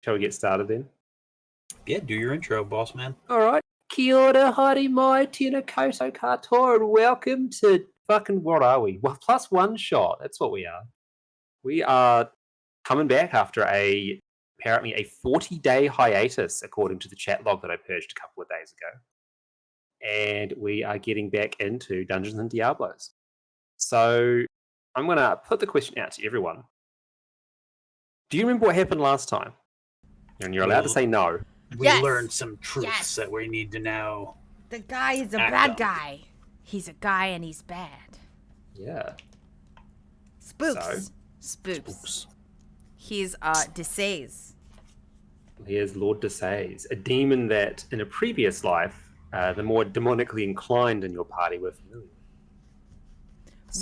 Shall we get started then? Yeah, do your intro, boss man. All right. Kia ora, haere mai, tēnā koutou katoa, and welcome to fucking, what are we? Well, plus one shot. That's what we are. We are coming back after apparently a 40-day hiatus, according to the chat log that I purged a couple of days ago. And we are getting back into Dungeons and Diablos. So I'm going to put the question out to everyone. Do you remember what happened last time? And you're allowed to say no. We learned some truths that we need to know. The guy is a bad guy. He's a guy and he's bad. Yeah. Spooks. Spooks. He's Desays. Here's Lord Desays, a demon that in a previous life, the more demonically inclined in your party were familiar.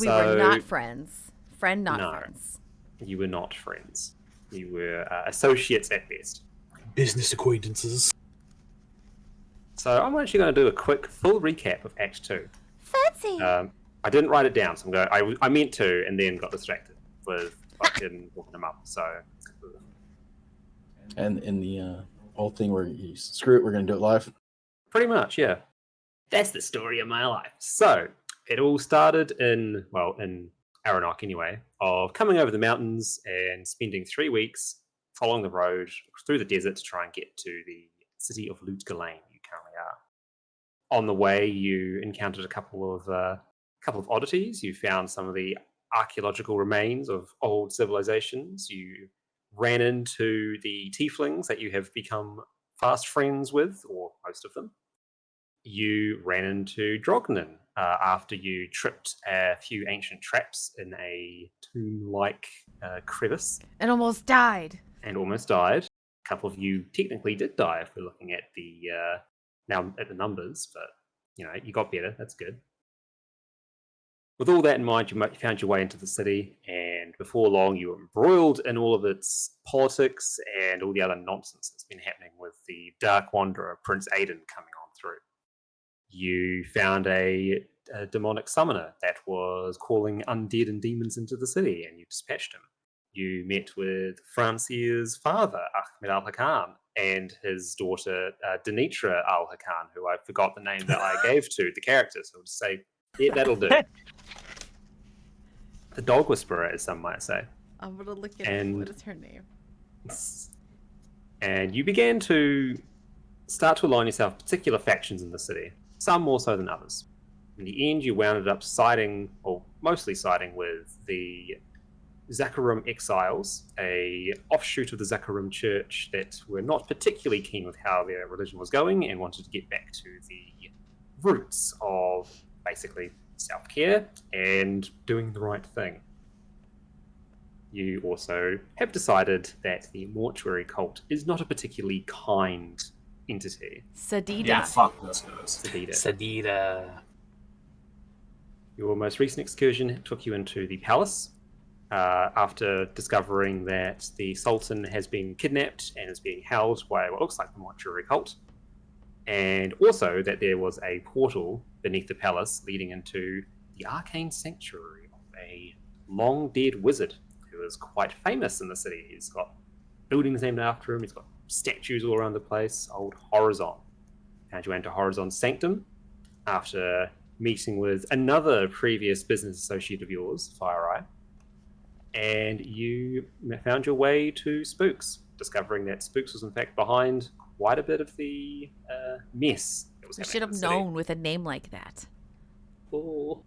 We were not friends. Friends. You were not friends. You were associates at best. Business acquaintances. So I'm actually going to do a quick full recap of Act 2. Fancy. I didn't write it down, so I'm going. I meant to, and then got distracted with fucking looking them up. So. And in the old thing where you screw it, we're going to do it live. Pretty much, yeah. That's the story of my life. So it all started in Aranok anyway, of coming over the mountains and spending 3 weeks following the road through the desert to try and get to the city of Lut Gholein you currently are. On the way, you encountered a couple of oddities. You found some of the archaeological remains of old civilizations. You ran into the Tieflings that you have become fast friends with, or most of them. You ran into Drognin after you tripped a few ancient traps in a tomb-like crevice. And almost died. A couple of you technically did die if we're looking at the now at the numbers, but you got better. That's good. With all that in mind, you found your way into the city, and before long, you were embroiled in all of its politics and all the other nonsense that's been happening with the Dark Wanderer, Prince Aiden, coming on through. You found a demonic summoner that was calling undead and demons into the city, and you dispatched him. You met with Francia's father, Ahmed al-Hakan, and his daughter, Denitra al-Hakan, who I forgot the name that I gave to the character, so I'll just say, yeah, that'll do. The dog whisperer, as some might say. I'm going to look at it. What is her name? And you began to start to align yourself with particular factions in the city, some more so than others. In the end, you wound up mostly siding with the Zakarum Exiles, a offshoot of the Zakarum Church that were not particularly keen with how their religion was going and wanted to get back to the roots of basically self-care and doing the right thing. You also have decided that the mortuary cult is not a particularly kind entity. Sadida. Yeah, fuck those guys. Sadida. Your most recent excursion took you into the palace after discovering that the Sultan has been kidnapped and is being held by what looks like the mortuary cult, and also that there was a portal beneath the palace leading into the arcane sanctuary of a long-dead wizard who is quite famous in the city. He's got buildings named after him, he's got statues all around the place, old Horizon. And you went to Horizon's sanctum after meeting with another previous business associate of yours, FireEye, and you found your way to Spooks, discovering that Spooks was in fact behind quite a bit of the mess that was happening. We should have known with a name like that. Oh.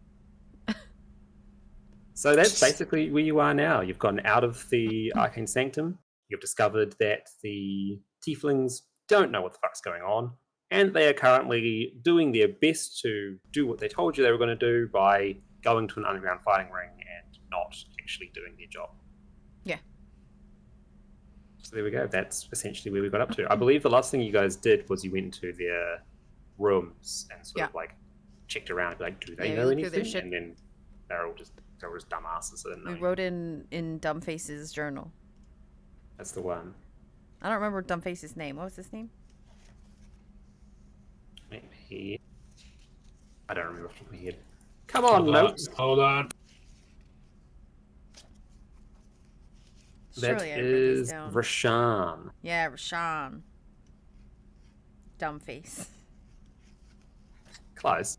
So that's basically where you are now. You've gotten out of the Arcane Sanctum. You've discovered that the Tieflings don't know what the fuck's going on, and they are currently doing their best to do what they told you they were going to do by going to an underground fighting ring and not actually doing their job. Yeah. So there we go. That's essentially where we got up to. I believe the last thing you guys did was you went into their rooms and sort of like checked around, like, do they know anything? And then they were just dumbasses. So we wrote in Dumbface's journal. That's the one. I don't remember Dumbface's name. What was his name? Maybe. I don't remember off the top of my head. Come on, notes. Hold on. That Surely I wrote these is down. Rashan. Yeah, Rashawn. Dumb face. Close.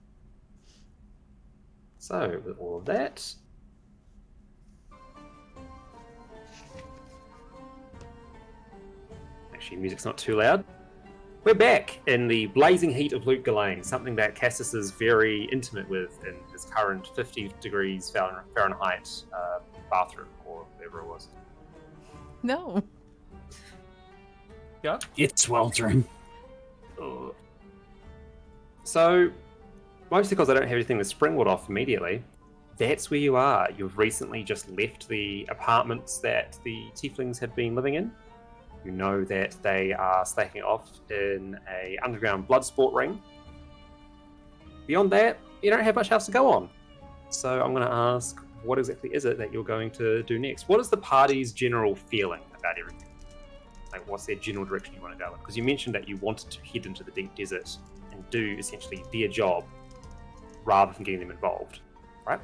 So, with all of that, actually, music's not too loud. We're back in the blazing heat of Lut Gholein, something that Cassis is very intimate with in his current 50 degrees Fahrenheit bathroom, or whatever it was. No. Yeah. It's sweltering. Ugh. So, mostly because I don't have anything to springboard off immediately, that's where you are. You've recently just left the apartments that the Tieflings had been living in. You know that they are slacking off in a underground blood sport ring. Beyond that, you don't have much else to go on. So I'm going to ask, what exactly is it that you're going to do next? What is the party's general feeling about everything? Like, what's their general direction you want to go in? Because you mentioned that you wanted to head into the deep desert and do essentially their job rather than getting them involved, right?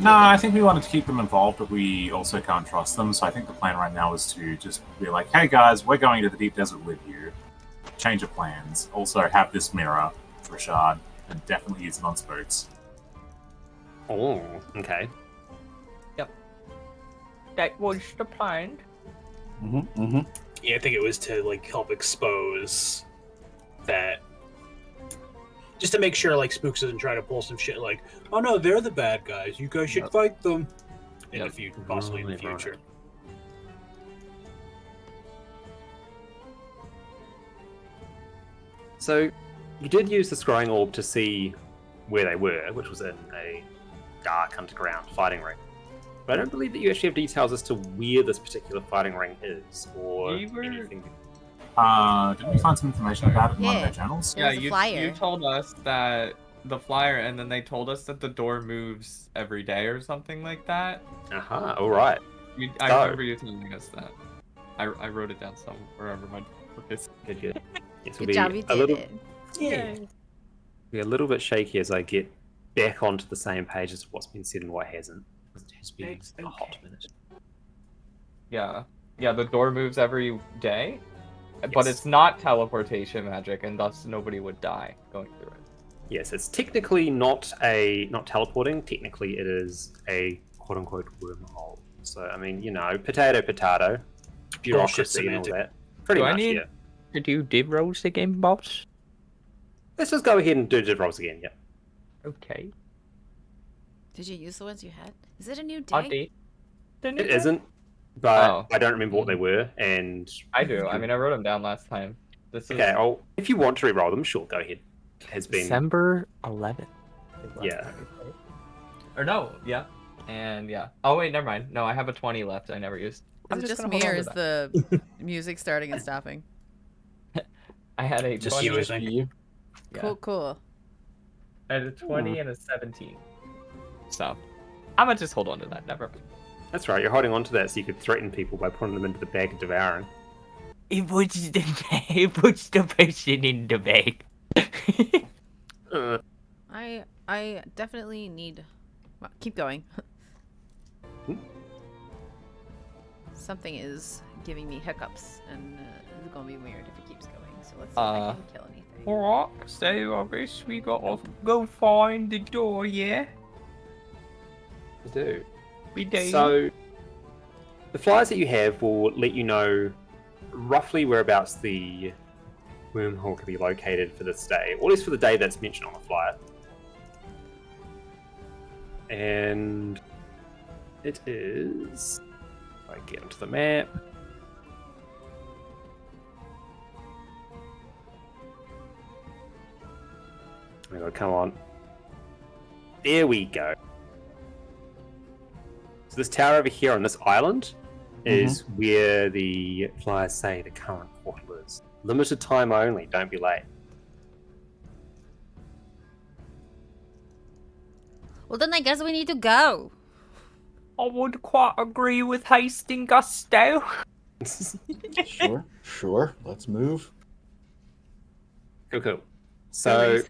No, I think we wanted to keep them involved, but we also can't trust them. So I think the plan right now is to just be like, hey guys, we're going to the deep desert with you. Change of plans. Also have this mirror for Rashad, and definitely use it on spooks. Oh, okay. That was the plan. Yeah, I think it was to like help expose that, just to make sure like Spooks doesn't try to pull some shit like, oh no, they're the bad guys. You guys should fight them in the future, possibly in the future. So you did use the scrying orb to see where they were, which was in a dark underground fighting ring. But I don't believe that you actually have details as to where this particular fighting ring is, or anything. Didn't we find some information about it in one of Yeah. their channels? There was a flyer. You told us that the flyer, and then they told us that the door moves every day or something like that. Aha, alright. I So- remember you telling us that. I wrote it down somewhere, wherever my book is. Good. This will Good job, you a did little, it. Yeah. be a little bit shaky as I get back onto the same page as what's been said and what hasn't. Because it has been a hot minute. Yeah, the door moves every day, but Yes. it's not teleportation magic, and thus nobody would die going through it. Yes, it's technically not teleporting. Technically, it is a quote unquote wormhole. So I mean, potato, bureaucracy and all semantic. that. Pretty Do I much, need- yeah. To do div rolls again, boss? Let's just go ahead and do div rolls again. Yeah. Okay. Did you use the ones you had? Is it a new I day? did. It isn't, but Oh. I don't remember what they were. And I do. I mean, I wrote them down last time. This is okay, if you want to re-roll them, sure, go ahead. It has been December 11th. Yeah. Or no, yeah. And yeah. Oh wait, never mind. No, I have a 20 left. I never used. Is it just gonna me, hold or on is to that. the music starting and stopping? I had a Just 20. you, I think. You? Yeah. Cool. I had a 20 and a 17. So, I'm gonna just hold on to that. Never mind. That's right. You're holding on to that so you could threaten people by putting them into the bag and devouring. It puts the person in the bag. I definitely need. Well, keep going. Hmm? Something is giving me hiccups, and it's gonna be weird if it keeps going. So let's see if I can kill anything. Alright, so I guess we gotta go find the door, yeah? I do. We do. So, the flyers that you have will let you know roughly whereabouts the wormhole can be located for this day, or at least for the day that's mentioned on the flyer. And it is. If I get onto the map. Oh my god, come on. There we go. So this tower over here on this island is where the flyers say the current portal is. Limited time only, don't be late. Well, then I guess we need to go. I would quite agree with Hasting Gusto. Sure. Let's move. Cool. So,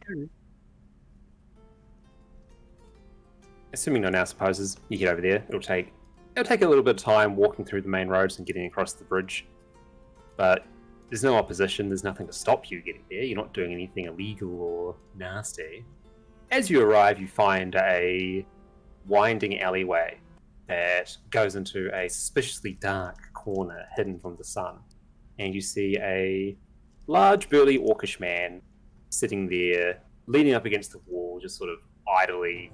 assuming no one else supposes, you get over there. It'll take It'll take a little bit of time walking through the main roads and getting across the bridge, but there's no opposition. There's nothing to stop you getting there. You're not doing anything illegal or nasty. As you arrive, you find a winding alleyway that goes into a suspiciously dark corner hidden from the sun, and you see a large, burly, orcish man sitting there, leaning up against the wall, just sort of idly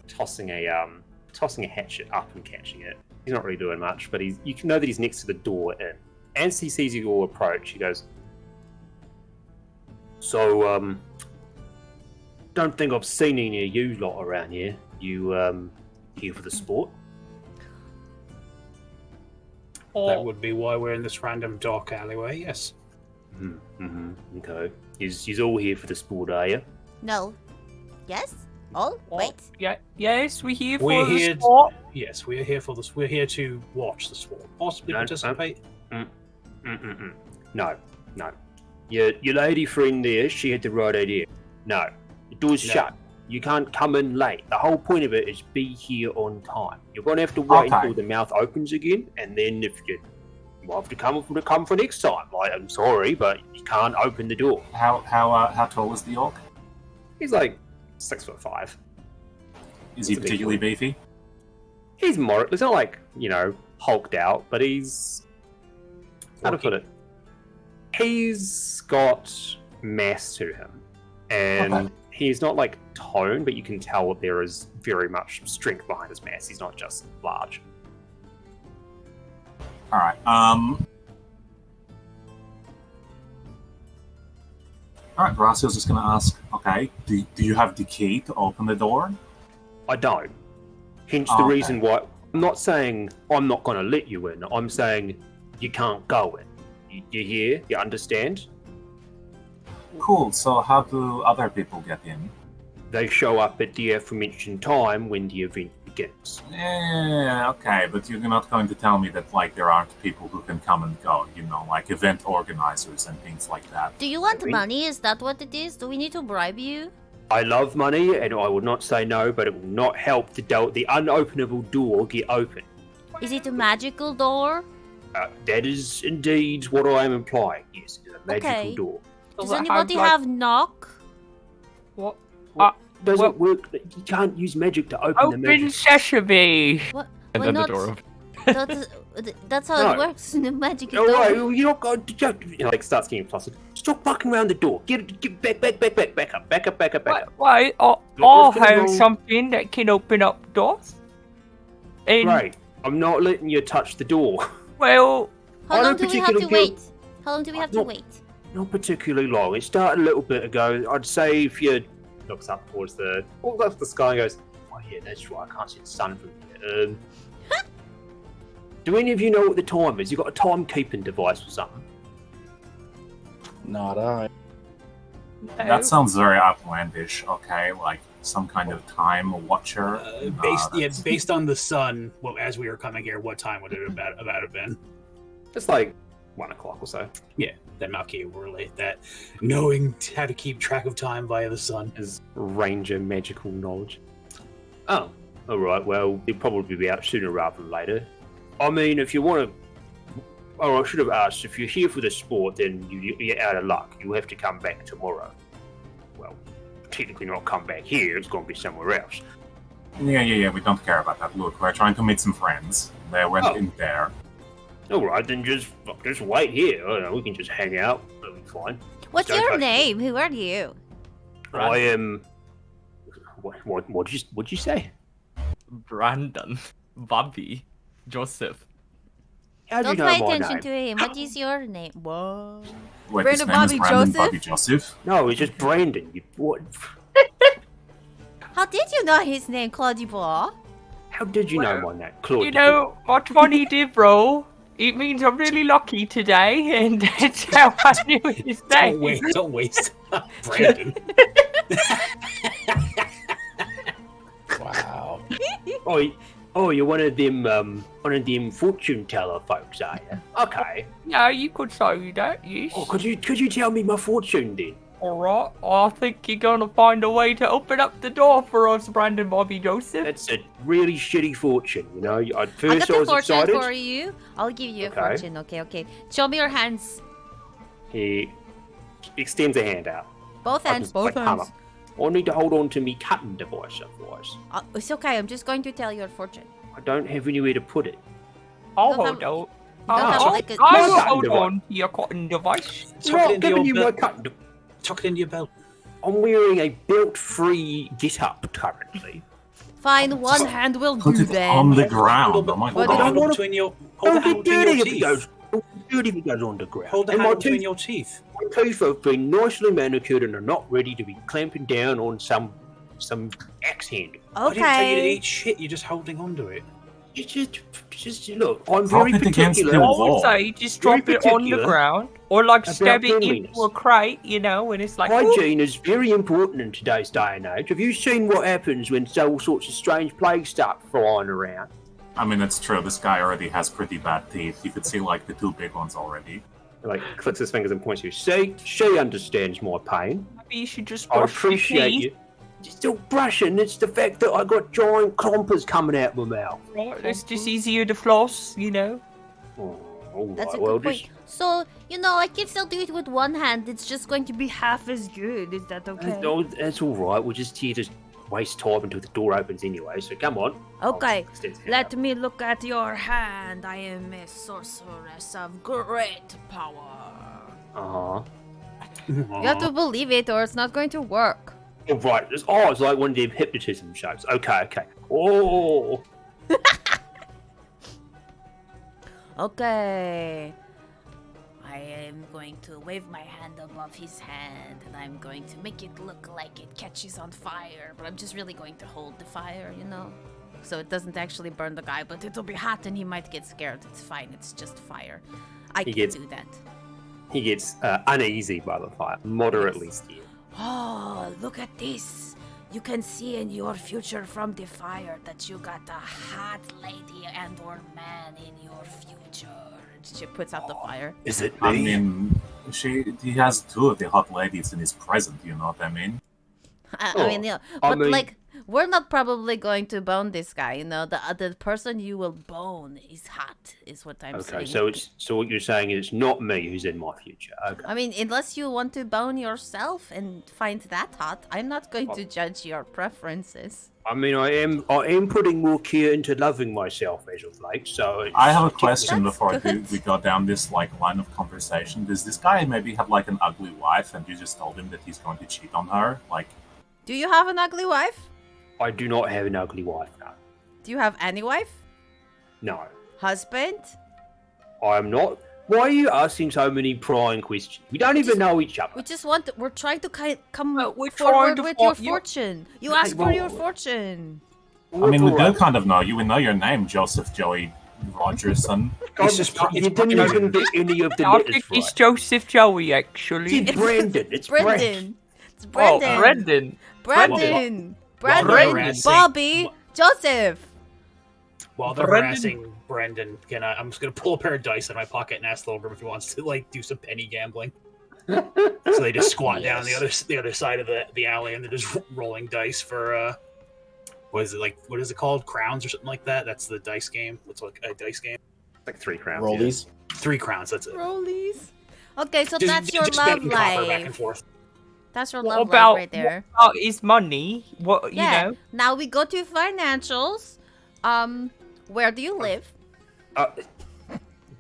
tossing a hatchet up and catching it. He's not really doing much, but you can know that he's next to the door in. As he sees you all approach, he goes, "So, don't think I've seen any of you lot around here. You, here for the sport?" That would be why we're in this random dark alleyway, yes. Okay. You's all here for the sport, are you? No. Yes? Oh, wait. Yeah, yes, we're here for We're the here. sport. Yes, we are here for this. We're here to watch the sport, possibly No, participate. No. Your lady friend there, she had the right idea. No. The door's shut. You can't come in late. The whole point of it is be here on time. You're going to have to wait until the mouth opens again, and then if you have to come for next time. I'm sorry, but you can't open the door. How tall is the orc? He's like 6'5". Is he particularly beefy? He's moderate. He's not like, hulked out, but he's... How to put it? He's got mass to him. And he's not like toned, but you can tell that there is very much strength behind his mass. He's not just large. Alright, Alright, Bracio's just gonna ask, okay, do you have the key to open the door? I don't. Hence the reason why... I'm not saying I'm not going to let you in. I'm saying you can't go in. You hear? You understand? Cool, so how do other people get in? They show up at the aforementioned time when the event begins. Yeah, okay, but you're not going to tell me that, there aren't people who can come and go, like event organizers and things like that. Do you want money? Is that what it is? Do we need to bribe you? I love money, and I would not say no, but it will not help the unopenable door get open. Is it a magical door? That is indeed what I am implying. Yes, it's a magical door. Does anybody have knock? What? Doesn't work. You can't use magic to open the magic. Open sesame! What? And Why then not? the door opens. That's how it works in a magical All door. right, you're not going to starts getting flustered. Stop fucking around the door. Get back up. Wait, I'll have something that can open up doors. And, Right, I'm not letting you touch the door. well, How I long don't do we have to particularly wait? How long do we have to wait? Not particularly long. It started a little bit ago. I'd say if you looks up towards the sky and goes, "Oh yeah, that's right. I can't see the sun from here." Do any of you know what the time is? You got a timekeeping device or something? Not I. That sounds very outlandish, okay? Like some kind of time watcher. Based on the sun, as we were coming here, what time would it about have been? It's like 1 o'clock or so. Yeah, then Malky will relate that. Knowing how to keep track of time via the sun. His ranger magical knowledge. Oh, all right. Well, he'll probably be out sooner rather than later. I mean, if you want to... Oh, I should have asked. If you're here for the sport, then you're out of luck. You have to come back tomorrow. Well, technically not come back here. It's going to be somewhere else. Yeah, we don't care about that. Look, we're trying to meet some friends. They went in there. All right, then just wait here. I don't know, we can just hang out. That'll be fine. What's your name? Who are you? I am... What'd you say? Brandon, Bobby, Joseph. How do you Don't know pay my attention name? to him. What is your name? Whoa. Wait, Brandon his name is Bobby Brandon Joseph? Bobby Joseph? No, it's just Brandon. What? How did you know his name, Claudia Bois? How did you know my name, Claude? you know, my 20 did roll. It means I'm really lucky today, and that's how I knew his name. Don't waste. Brandon. Wow. Oh, you're one of them fortune teller folks, are you? Okay. No, you could say that, yes. Oh, could you tell me my fortune then? Alright, I think you're gonna find a way to open up the door for us, Brandon, Bobby, Joseph. That's a really shitty fortune, you know. At I first got I a was fortune excited. for you. I'll give you a Okay. fortune. Okay. Show me your hands. He extends a hand out. Both I hands. just, Both like, hands. I need to hold on to me cutting device, otherwise. It's okay. I'm just going to tell your fortune. I don't have anywhere to put it. I'll don't hold have- out. don't have, like, a- I My will cutting hold device. on to your cotton device. Tuck Not it into giving you your my belt. cutting device. Tuck it into your belt. I'm wearing a belt-free get-up currently. Fine, one hand will Put do it then. on the ground. Oh my But Hold the I god. handle wanna- between your. Don't Hold the get handle between dirty your if it teeth. goes. Don't get dirty if it goes on the ground. Hold the And handle my between teeth, your teeth. my teeth have been nicely manicured and are not ready to be clamping down on some axe handle. I didn't tell you to Okay. eat shit. You're just holding on to it. It's just look. I'm Drop very it against particular. the I would wall. say just Very drop it on the particular ground, or like about stab it cleanliness. into a crate, you know, and it's like, "Ooh." Hygiene is very important in today's day and age. Have you seen what happens when all sorts of strange plagues start flying around? I mean, it's true. This guy already has pretty bad teeth. You could see like the 2 big ones already. Like clicks his fingers and points to you. See, she understands my pain. Maybe you should just I brush your appreciate teeth. you. You're still brushing. It's the fact that I got giant clompers coming out my mouth. Right, it's just easier to floss, you know. Oh, all That's right, a well, good point. just- So, I can still do it with one hand. It's just going to be half as good. Is that okay? No, that's all right. We're just here to waste time until the door opens anyway. So come on. Okay, Extend his hand let out. me look at your hand. I am a sorceress of great power. Uh-huh. You have to believe it or it's not going to work. Oh, right. It's like one of them hypnotism shows. Okay. Oh. Okay. I am going to wave my hand above his hand and I'm going to make it look like it catches on fire. But I'm just really going to hold the fire, So it doesn't actually burn the guy, but it'll be hot and he might get scared. It's fine. It's just fire. I He can gets- do that. He gets uneasy by the fire. Moderately scared. Oh, look at this. You can see in your future from the fire that you got a hot lady and or man in your future. She puts out the fire. Is it I mean, he has 2 of the hot ladies in his present, you know what I mean? I mean, I but mean- like, we're not probably going to bone this guy, The person you will bone is hot, is what I'm Okay, saying. so what you're saying is it's not me who's in my future. Okay. I mean, unless you want to bone yourself and find that hot, I'm not going to judge your preferences. I mean, I am putting more care into loving myself as of late. So I have a question That's before good. we go down this line of conversation. Does this guy maybe have like an ugly wife, and you just told him that he's going to cheat on her? Like, Do you have an ugly wife? I do not have an ugly wife. No, Do you have any wife? no, Husband? I'm not. Why are you asking so many prying questions? We don't even know each other. We just we're trying to come we're trying forward to with fi- your you- fortune. You Hey, asked for well- your fortune. I mean, we do Alright. kind of know you. We know your name, Joseph Joey Rogerson. It's just You didn't even get any of the I letters think it's right. Joseph Joey, actually. It's Brandon. It's Brendan. It's Oh, Brendan. Brendan. Brandon. While they're Brandon. harassing- Bobby. Joseph. While they're Brendan. harassing Brendan, I'm just gonna pull a pair of dice out of my pocket and ask Logrim if he wants to do some penny gambling. So they just squat down the other side of the alley and they're just rolling dice for what is it called? Crowns or something like that? That's the dice game. What's like a dice game? like 3 crowns. Rollies. 3 crowns, that's it. Rollies. Okay, so Just- that's your just love making copper back and life. forth. That's your What love about life right there. what about his money? What Yeah. you know? Now we go to financials. Where do you live?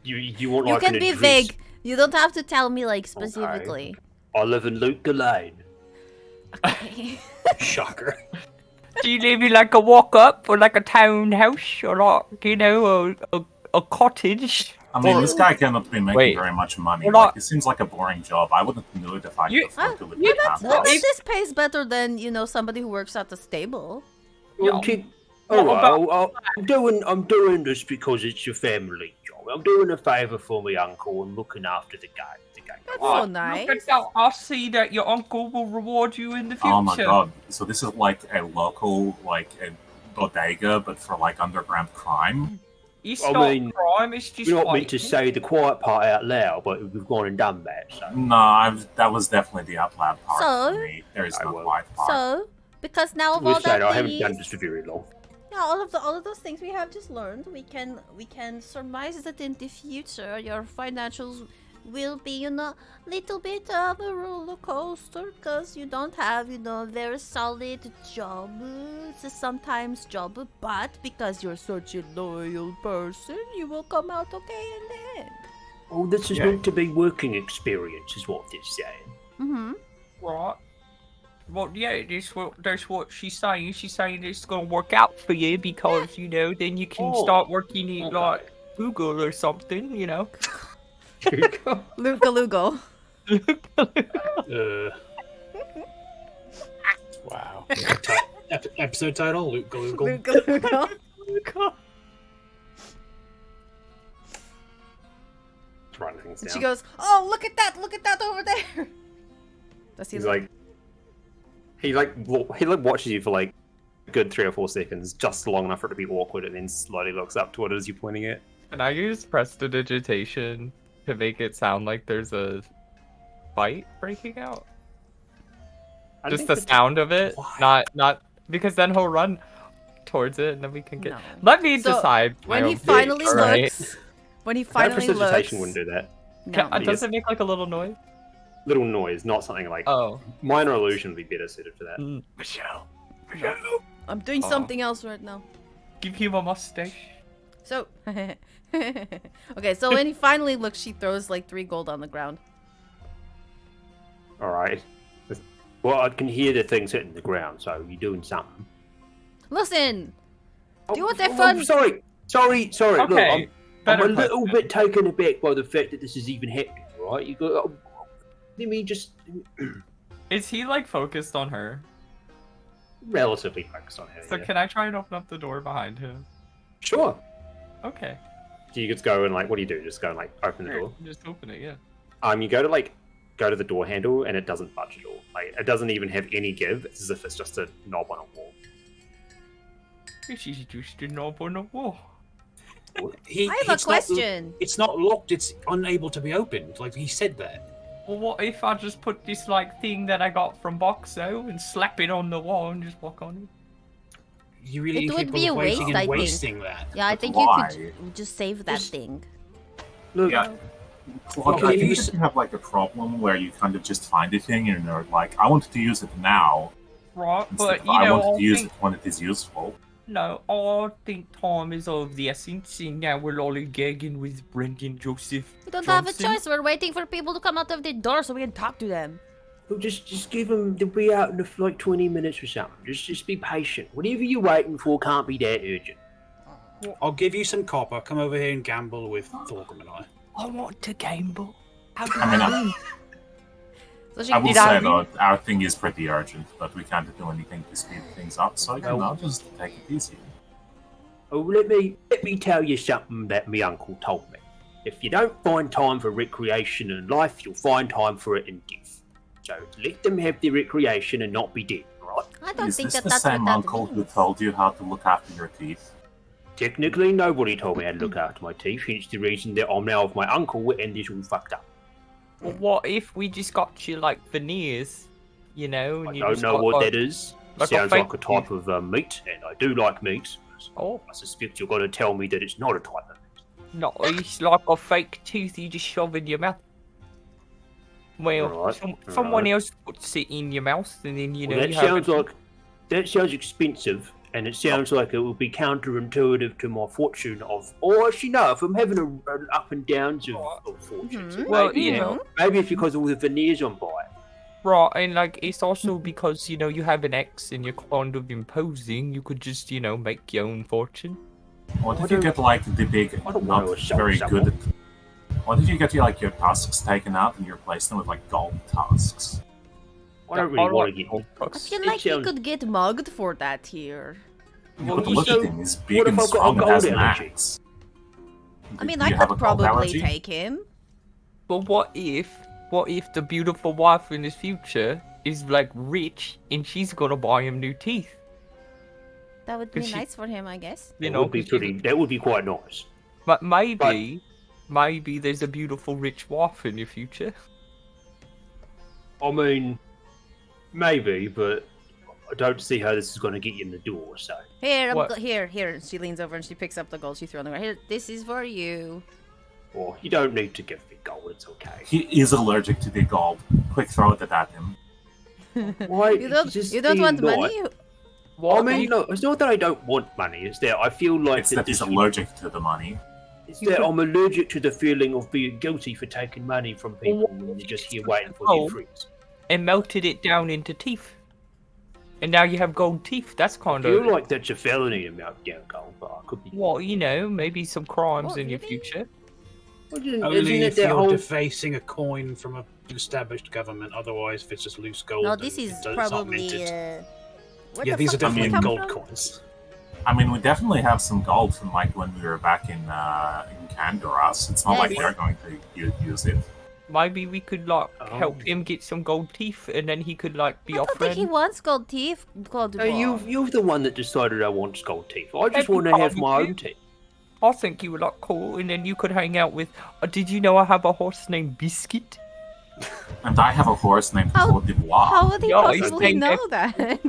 You want You like can an be address? vague. You don't have to tell me like specifically. I live in Lut Gholein. Okay. Shocker. Do you live in like a walk up or like a townhouse or like a cottage? I mean, this guy cannot be making Wait. very much money. Hold Like, on. it seems like a boring job. I wouldn't do it if I You- could afford to live Yeah, with half but price. this pays better than somebody who works at the stable. Well, Yeah. all What right, about- I'm doing this because it's your family job. I'm doing a favour for my uncle and looking after the game. That's Oh, so nice. Look at that. I'll see that your uncle will reward you in the future. Oh my god! So this is like a local, like a bodega, but for like underground crime. It's I not mean, crime, it's just We're not meant to fighting. say the quiet part out loud, but we've gone and done that. So. No, that was definitely the out loud part So? for me. There is I no will. quiet part. So, because now of We'll all say that I haven't done thingies- this for very long. Yeah, all of those things we have just learned, we can surmise that in the future your financials will be, little bit of a roller coaster because you don't have, a very solid job. It's a sometimes job, but because you're such a loyal person, you will come out okay in the end. Oh, this is meant to be working experience, is what this saying. Mm-hmm. Right. Well, yeah, that's what she's saying. She's saying it's gonna work out for you because, then you can start working at, like, Google or something, Lut Gholoogle. Wow. Episode title: Lut Gholoogle. Lut Gholoogle. Writing things And down. she goes, "Oh, look at that over there." Does he He's look? like, he watches you for like a good 3 or 4 seconds, just long enough for it to be awkward, and then slowly looks up to what it is you're pointing at. Can I use prestidigitation to make it sound like there's a fight breaking out? I Just think the sound of it, Why? not because then he'll run towards it and then we can get. No. Let me So, decide. When my he own finally fate, alright? looks, when he finally prestidigitation looks, wouldn't do that. no. Does it make like a little noise? Little noise, not something like Oh. minor illusion would be better suited for that. Michelle. I'm doing Oh. something else right now. Give him a mustache. So, okay, so when he finally looks, she throws like 3 gold on the ground. All right. Well, I can hear the things hitting the ground, so you're doing something. Listen, do what they're Oh, fun. sorry. Okay. Look, I'm better a little question. bit taken aback by the fact that this is even happening. Right? You go. Let me just Is he like focused on her? relatively focused on her. So yeah. can I try and open up the door behind him? Sure. Okay. So you just go and like, what do you do? Just go and like open the door. Just open it, yeah. You go to the door handle and it doesn't budge at all. Like it doesn't even have any give. It's as if it's just a knob on a wall. She's just a knob on the wall. I have a it's not- question. It's not locked. It's unable to be opened. Like he said that. Well, what if I just put this like thing that I got from Boxo and slap it on the wall and just walk on it? You really It would incapable be a of waiting waste, I and think. wasting that. Yeah, I But think why? you could just save that Just- thing. Look, Yeah. Well, Okay, I if think you if you have like a problem where you kind of just find a thing and you're like, I wanted to use it now, Right, instead but of you I know, wanted to use think, it when it is useful. no, I think time is of the essence, and now we're lollygagging with Brendan Joseph. We don't have a Johnson. choice. We're waiting for people to come out of the door so we can talk to them. Well, just give them. They'll be out in like 20 minutes or something. Just be patient. Whatever you're waiting for can't be that urgent. I'll give you some copper. Come over here and gamble with Thorgrim and I. I want to gamble. How do I mean, I So she I will Did say I though, our thing is pretty urgent, but we can't do anything to speed things up. So just take it easy. Oh, let me tell you something that my uncle told me. If you don't find time for recreation in life, you'll find time for it in death. So let them have their recreation and not be dead, right? I don't Is think this that the that's what same that uncle who means. told you how to look after your teeth? Technically, nobody told me how to look after my teeth. Hence the reason that I'm now with my uncle and this all fucked up. Well, what if we just got you like veneers, and I you don't just know got, what like- that is. like a Sounds fake like a type of meat, and I do like meat. Oh, I suspect you're going to tell me that it's not a type of meat. no, it's like a fake tooth you just shove in your mouth. Well, Right, someone right. else puts it in your mouth, and then Well, that you have sounds it. like that sounds expensive, and it sounds like it would be counterintuitive to my fortune of. Or actually, no. If I'm having an up and downs of fortunes, Mhm. Well, maybe, maybe it's because of all the veneers I'm buying. Right, and like it's also because you have an ex and you're kind of imposing. You could just make your own fortune. What I if you don't- get like the big, I don't not wanna assault very someone. good? What if you get like your tusks taken out and you replace them with like gold tusks? I don't really want to get. I feel It like you sounds- could get mugged for that here. You Well, could you look should- at him. He's big what and if I've got a strong and gold has an allergy? axe. I mean, Do I you have could a gold probably allergy? take him. But what if the beautiful wife in his future is like rich and she's gonna buy him new teeth? That would be 'Cause she- nice for him, I guess. You That know, would be 'cause she- pretty. That would be quite nice. But maybe there's a beautiful rich wife in your future. I mean, maybe, but I don't see how this is going to get you in the door. So Here, What? here. She leans over and she picks up the gold she threw on the ground. Here, this is for you. or you don't need to give me gold. It's okay. He is allergic to the gold. Quick, throw it at him. Why? You don't want money? I mean, no, it's not that I don't want money. It's that I feel like It's that he's allergic to the money. It's that I'm allergic to the feeling of being guilty for taking money from people when you're just here waiting for Oh. your fruits. And melted it down into teeth. And now you have gold teeth. That's I kind feel of... like that's a felony to melt down gold, but I could be. Well, you know, maybe some crimes What, in your really? future. Isn't Only it if that you're whole? defacing a coin from an established government. Otherwise, if it's just loose gold. No, and this is it's not probably. minted. Where Yeah, the these are fuck did it definitely come gold from? coins. I mean, we definitely have some gold from like when we were back in Candoras. It's not Yeah, like yeah. they're going to use it. Maybe we could, like, help Oh. him get some gold teeth, and then he could, like, be I our don't think he friend. wants gold teeth. Gold No, you're the one that decided I want gold teeth. I just want to have my own teeth. I think you would, like, cool, and then you could hang out with... did you know I have a horse named Biscuit? And I have a horse named How- Claude Dubois. How would he Yeah, he's possibly named know that?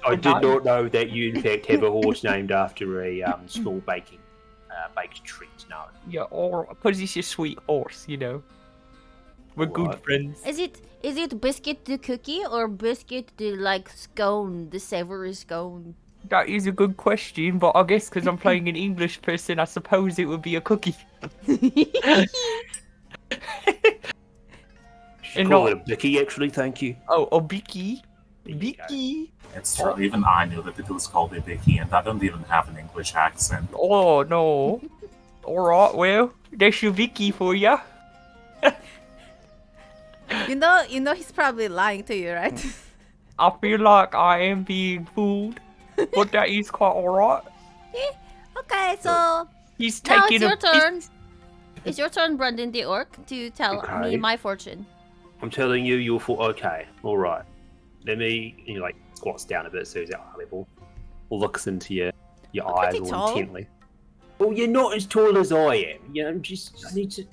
I did not know that you, in fact, have a horse named after a small baked treat. No. Yeah, or... Because he's a sweet horse, you know. We're good What? friends. Is it biscuit the cookie or biscuit the like scone, the savory scone? That is a good question, but I guess because I'm playing an English person, I suppose it would be a cookie. Should And call not- it a bicky, actually. Thank you. Oh, a Bicky. There you go. Bicky. It's true. Even I knew that it was called a Vicky, and I don't even have an English accent. Oh, no. Alright, well, there's your Vicky for ya. You know he's probably lying to you, right? I feel like I am being fooled, but that is quite alright. Okay, so He's now taking it's your a turn. It's your turn, Brendan the orc, to tell me Okay. my fortune. I'm telling you, you're for okay. All right. Let me. You like squats down a bit so he's at eye level. Looks into your I'm eyes pretty all tall. intently. Well, you're not as tall as I am. You know, I need to.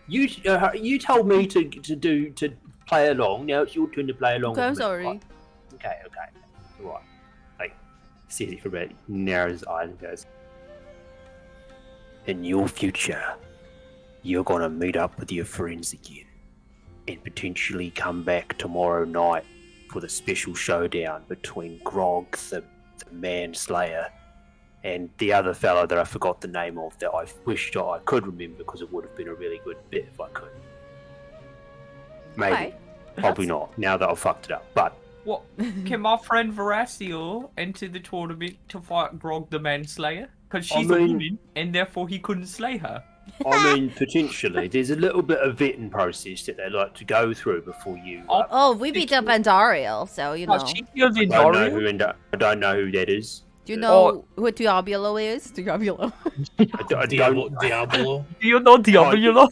You told me to play along. Now it's your turn to play along. Okay, I'm with me. sorry. Right. Okay. All right. Like, sees it for a bit, narrows his eyes and goes. In your future, you're gonna meet up with your friends again, and potentially come back tomorrow night for the special showdown between Grog, the manslayer, and the other fellow that I forgot the name of that I wished I could remember because it would have been a really good bit if I could. Maybe. Okay. Probably not, now that I've fucked it up. But What? Can my friend Veracio enter the tournament to fight Grog the Manslayer? Because she's a mean- woman, and therefore he couldn't slay her. I mean, potentially, there's a little bit of vetting process that they like to go through before you. Oh, we beat up Andariel, so you know. Oh, she feels in I don't know who that is. Do you know who Diablo is? Diablo. I don't. Diablo. Do you know Diablo?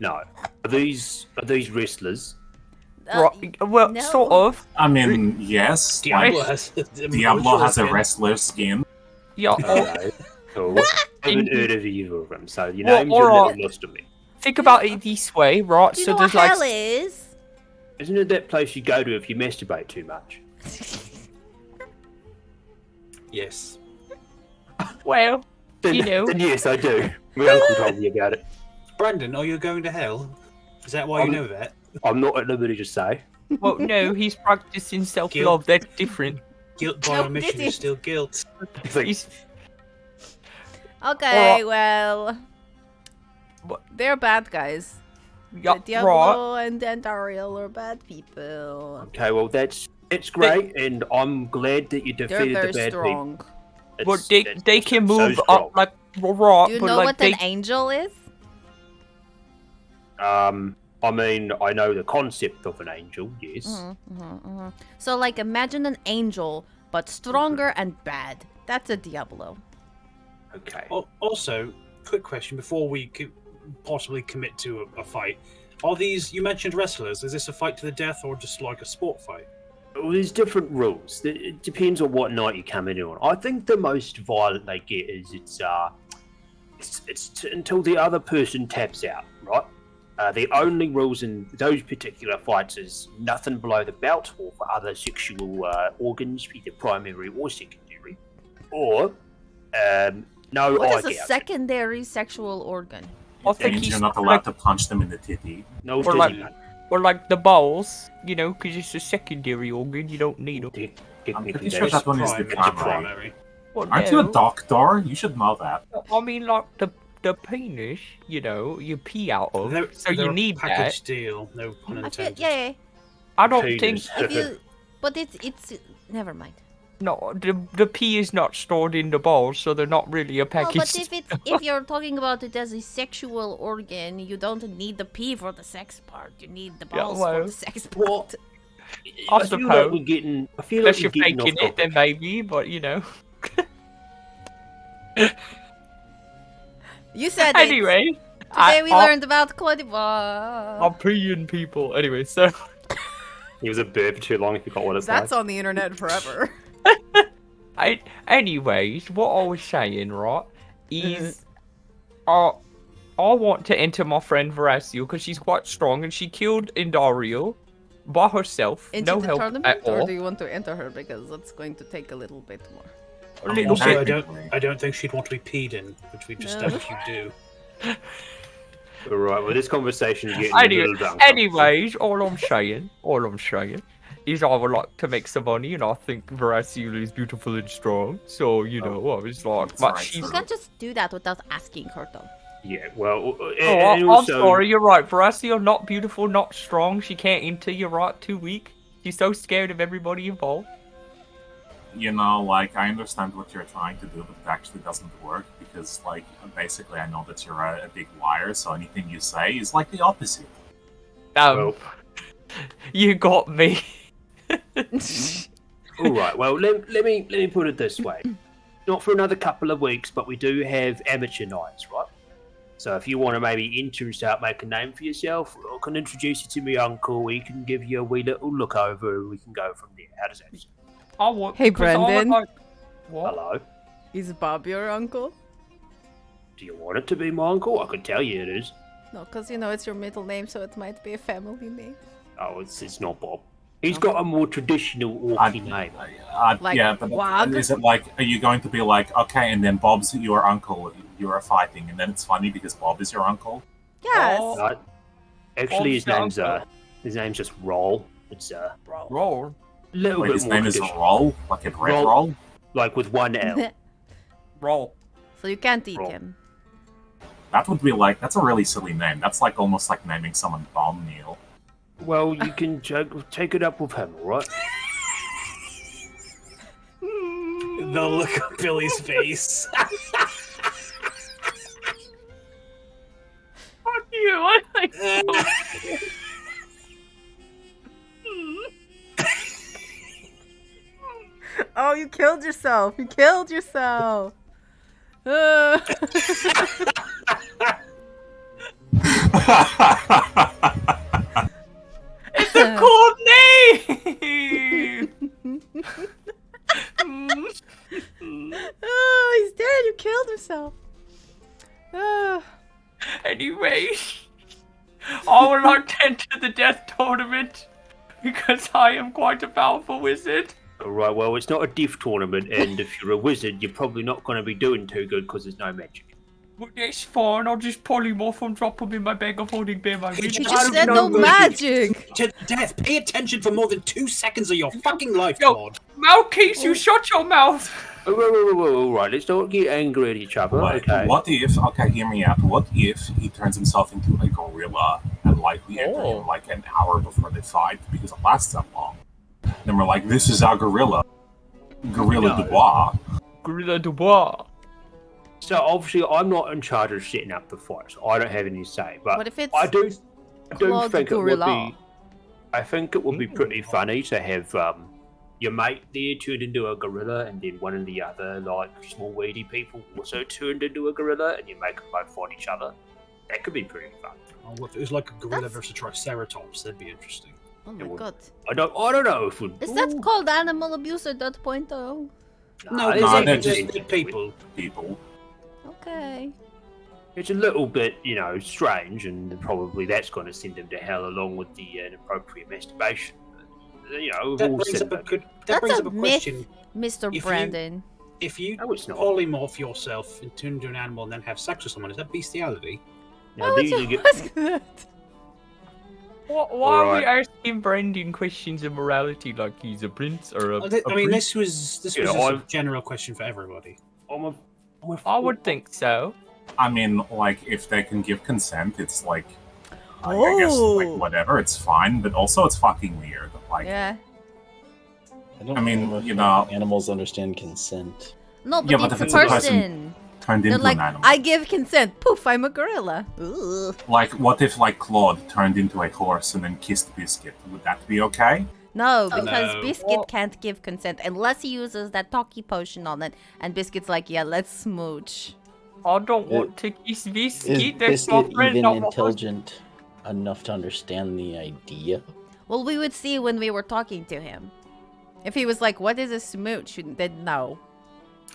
No. Are these wrestlers? Right, well, no. sort of. I mean, yes. Diablo like, has. Diablo has a wrestler skin. Yeah, Okay, cool. I haven't heard of either of them, so your Well, names are a alright. little lost to me. think about it this way, right? Do you So know there's what like... hell is? Isn't it that place you go to if you masturbate too much? Yes. Well, Then, you know. then yes, I do. My uncle told me about it. Brandon, are you going to hell? Is that why you know that? I'm not at liberty to say. Well, no, he's practicing self-love. That's different. Guilt by No, omission this is still guilt. It's like, He's... Okay, well, What? they're bad guys. Yeah, right. Diablo and Andariel are bad people. okay, well that's great, and I'm glad that you They're defeated very the bad strong. people. But It's- they it's can so move strong. up, like, right, Do you but know like what they... an angel is? I mean, I know the concept of an angel. Yes. So, like, imagine an angel, but stronger and bad. That's a Diablo. Okay. Also, quick question before we could possibly commit to a fight. Are these, you mentioned wrestlers, is this a fight to the death or just like a sport fight? Well, there's different rules. It depends on what night you come in on. I think the most violent they get is it's until the other person taps out, right? The only rules in those particular fights is nothing below the belt or for other sexual organs, either primary or secondary, or no What eye is a gouge. secondary sexual organ? I think Means he's you're not allowed to punch them in the titty. No Or titty, like- mate. or like the balls, you know, because it's a secondary organ. You don't need them. I'm pretty Technically, sure that's that one is the It's primary. primary. Well, Aren't you a no. doctor? You should know that. I mean, like the penis, you know, you pee out of, They're- so they're you a need package that. deal. No pun I feel, intended. yeah. I don't Penis. think If you, but it's never mind. no. The pee is not stored in the balls, so they're not really a No, package. but if you're talking about it as a sexual organ, you don't need the pee for the sex part. You need the Yeah, balls well, for the sex part. I I feel like suppose. we're getting. I feel Unless like you're we're getting faking off it, then maybe. But you know. You said it. Anyway, Today we I- learned about Cote d'Ivoire. I'm peeing people. Anyway, so He was a bird for too long. If you got what it's That's like. on the internet forever. anyways, what I was saying, right, is I want to enter my friend Verasio because she's quite strong and she killed Indario by herself, Into no the help tournament, at or all. do you want to enter her because that's going to take a little bit more? A little Also, bit. I don't think she'd want to be peed in, which we've just No. established you do. All right. Well, this conversation is getting a little drunk. Anyways, all I'm saying is I would like to make some money, and I think Verasio is beautiful and strong. So you know, I was like, That's but right, she's. You can't just do that without asking her, though. Yeah. Well. Oh, And I'm also, sorry, you're right. Verasio, not beautiful, not strong. She can't enter. You're right. Too weak. She's so scared of everybody involved. You know, like, I understand what you're trying to do, but it actually doesn't work because, like, basically I know that you're a big liar, so anything you say is like the opposite. Well, You got me. All right. Well, let me put it this way. Not for another couple of weeks, but we do have amateur nights, right? So if you want to maybe enter and start making a name for yourself, I can introduce you to my uncle. We can give you a wee little look over, and we can go from there. How does that sound? I want. Hey, 'cause I would Brendan. like- What? Hello. Is Bob your uncle? Do you want it to be my uncle? I can tell you it is. No, because you know it's your middle name, so it might be a family name. Oh, it's not Bob. He's got a more traditional orky name. Like yeah, but Wag? is it like, are you going to be like, okay, and then Bob's your uncle, you are fighting, and then it's funny because Bob is your uncle? Yes. Oh. No. Actually, his Bob's your name's uncle. just Roll. It's Roll. little Wait, bit his more name is traditional. Roll? Like a bread Roll. roll? Like with one L. Roll. So you can't eat Roll. him. That would be like, that's a really silly name. That's like almost like naming someone Bomb Neil. Well, you can take it up with him, all right? The look on Billy's face. Fuck you. I like. Oh, you killed yourself. You killed yourself. Uh. It's a cool name. Oh, he's dead. You killed himself. Anyway, I would like to enter the death tournament because I am quite a powerful wizard. All right, well, it's not a diff tournament, and if you're a wizard, you're probably not going to be doing too good because there's no magic. Well, it's fine. I'll just polymorph and drop them in my bag of holding bear my He You wizard. just don't said know no what magic. Death, pay attention for more than 2 seconds of your fucking life, Yo. God. Mouthpiece, you shut your mouth. Whoa, all right, let's not get angry at each other, Like, okay? what if, okay, hear me out. What if he turns himself into a gorilla and, like, we enter Oh. him, like, an hour before they fight because it lasts that long? Then we're like, this is our gorilla. Gorilla No. Dubois. Gorilla Dubois. So, obviously, I'm not in charge of setting up the fight, so I don't have any say, but What if it's I do Claude think it would Gorilla? be... I think it would be pretty funny to have your mate there turned into a gorilla, and then one of the other, like, small weedy people also turned into a gorilla, and you make them both fight each other. That could be pretty fun. Oh, if it was like a gorilla That's- versus Triceratops, that'd be interesting. Oh my god. I don't know if we. Is that called animal abuse at that point, though? No, No, they're they're just people. People. Okay. It's a little bit, strange, and probably that's going to send them to hell along with the inappropriate masturbation. We've That all brings seen up a that. good. That That's brings a up a myth, question. Mr. If you- Brandon. If you No, it's not. polymorph yourself and turn into an animal and then have sex with someone, is that bestiality? Now, Why these would are you get- ask that? Why are we Alright. asking Brendan questions of morality like he's a prince or a I mean, priest? this was Yeah, just a I've- general question for everybody. I'm a I would think so. I mean, like, if they can give consent, it's like, I guess, like, Oh. whatever, it's fine, but also it's fucking weird. Like, Yeah. don't I mean, know if you know- animals understand consent. No, but Yeah, but it's if a it's a person- person. turned They're into like, an animal. I give consent. Poof, I'm a gorilla. Ooh. Like, what if, like, Claude turned into a horse and then kissed Biscuit? Would that be okay? No, because No. Biscuit Well- can't give consent unless he uses that talkie potion on it. And Biscuit's like, yeah, let's smooch. I don't Yeah. want to kiss Is Biscuit. That's my Biscuit friend, even not my husband. intelligent enough to understand the idea? Well, we would see when we were talking to him. If he was like, what is a smooch? Then no.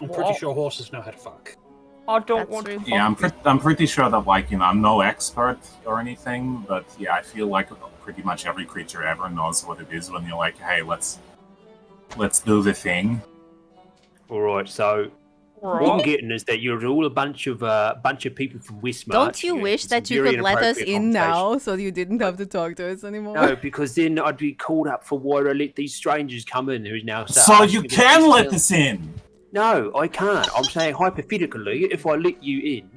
I'm pretty sure horses know how to fuck. I don't That's want true. to. Yeah, I'm pretty sure that, like, I'm no expert or anything, but yeah, I feel like pretty much every creature ever knows what it is when you're like, hey, let's do the thing. all right. So what I'm getting is that you're all a bunch of people from Westmarch. Don't you You're wish having that some you very could let us inappropriate in conversation. now so you didn't have to talk to us anymore? No, because then I'd be called up for why I let these strangers come in who's now. So you can let this in! No, I can't. I'm saying hypothetically, if I let you in,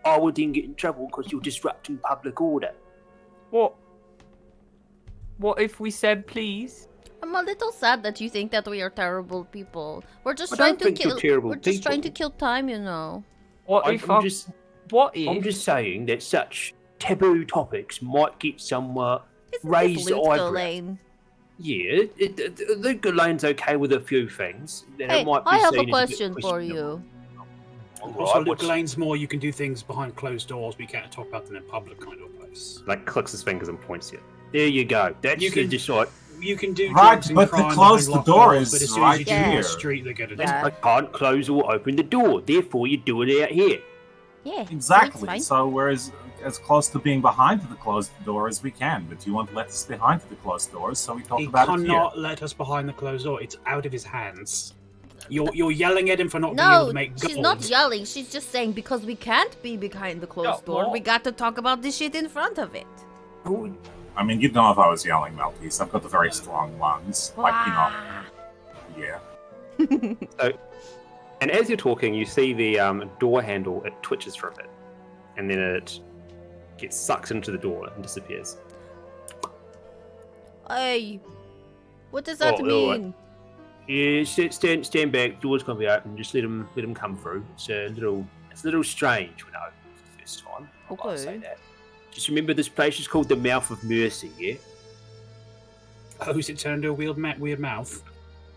I would then get in trouble because you're disrupting public order. What? What if we said please? I'm a little sad that you think that we are terrible people. We're just I trying don't to think you're kill. terrible We're just trying to people. kill time, you know. What I'm if I, just, What if? I'm just saying that such taboo topics might get some Isn't this raised Lut eyebrows. Gholein? Yeah, Lut Gholein's okay with a few things. Then Hey, it might be I have a seen as bit question for questionable. you. Also, Right, Lut what's- Gholein more you can do things behind closed doors, but you can't talk about them in public kind of place. Like clicks his fingers and points you. There you go. That's You can- just like You can do Right, drugs and but the crime closed behind locked door doors, is but as soon right as you do it on here. the street, they're gonna Yeah. I can't close or open the door. Therefore, you do it out here. Yeah. Exactly. So it's So we're as close to being behind the closed door as we can, but you won't let us behind the closed doors, so we talk He about it here. cannot let us behind the closed door. It's out of his hands. You're yelling at him for not being able No, to make she's gold. not yelling. She's just saying because we can't be behind the closed door, what? we got to talk about this shit in front of it. I mean, you'd know if I was yelling, Maltese. I've got the very strong lungs. Like, Ah. yeah. And as you're talking, you see the door handle, it twitches for a bit. And then it gets sucked into the door and disappears. Hey, what does that Oh, all right. mean? Yeah, stand back. Door's gonna be open. Just let him come through. It's a little strange when I opened it for the first time. I've got to say Okay. that. Just remember, this place is called the Mouth of Mercy. Yeah. Oh, is it turned to a weird mouth?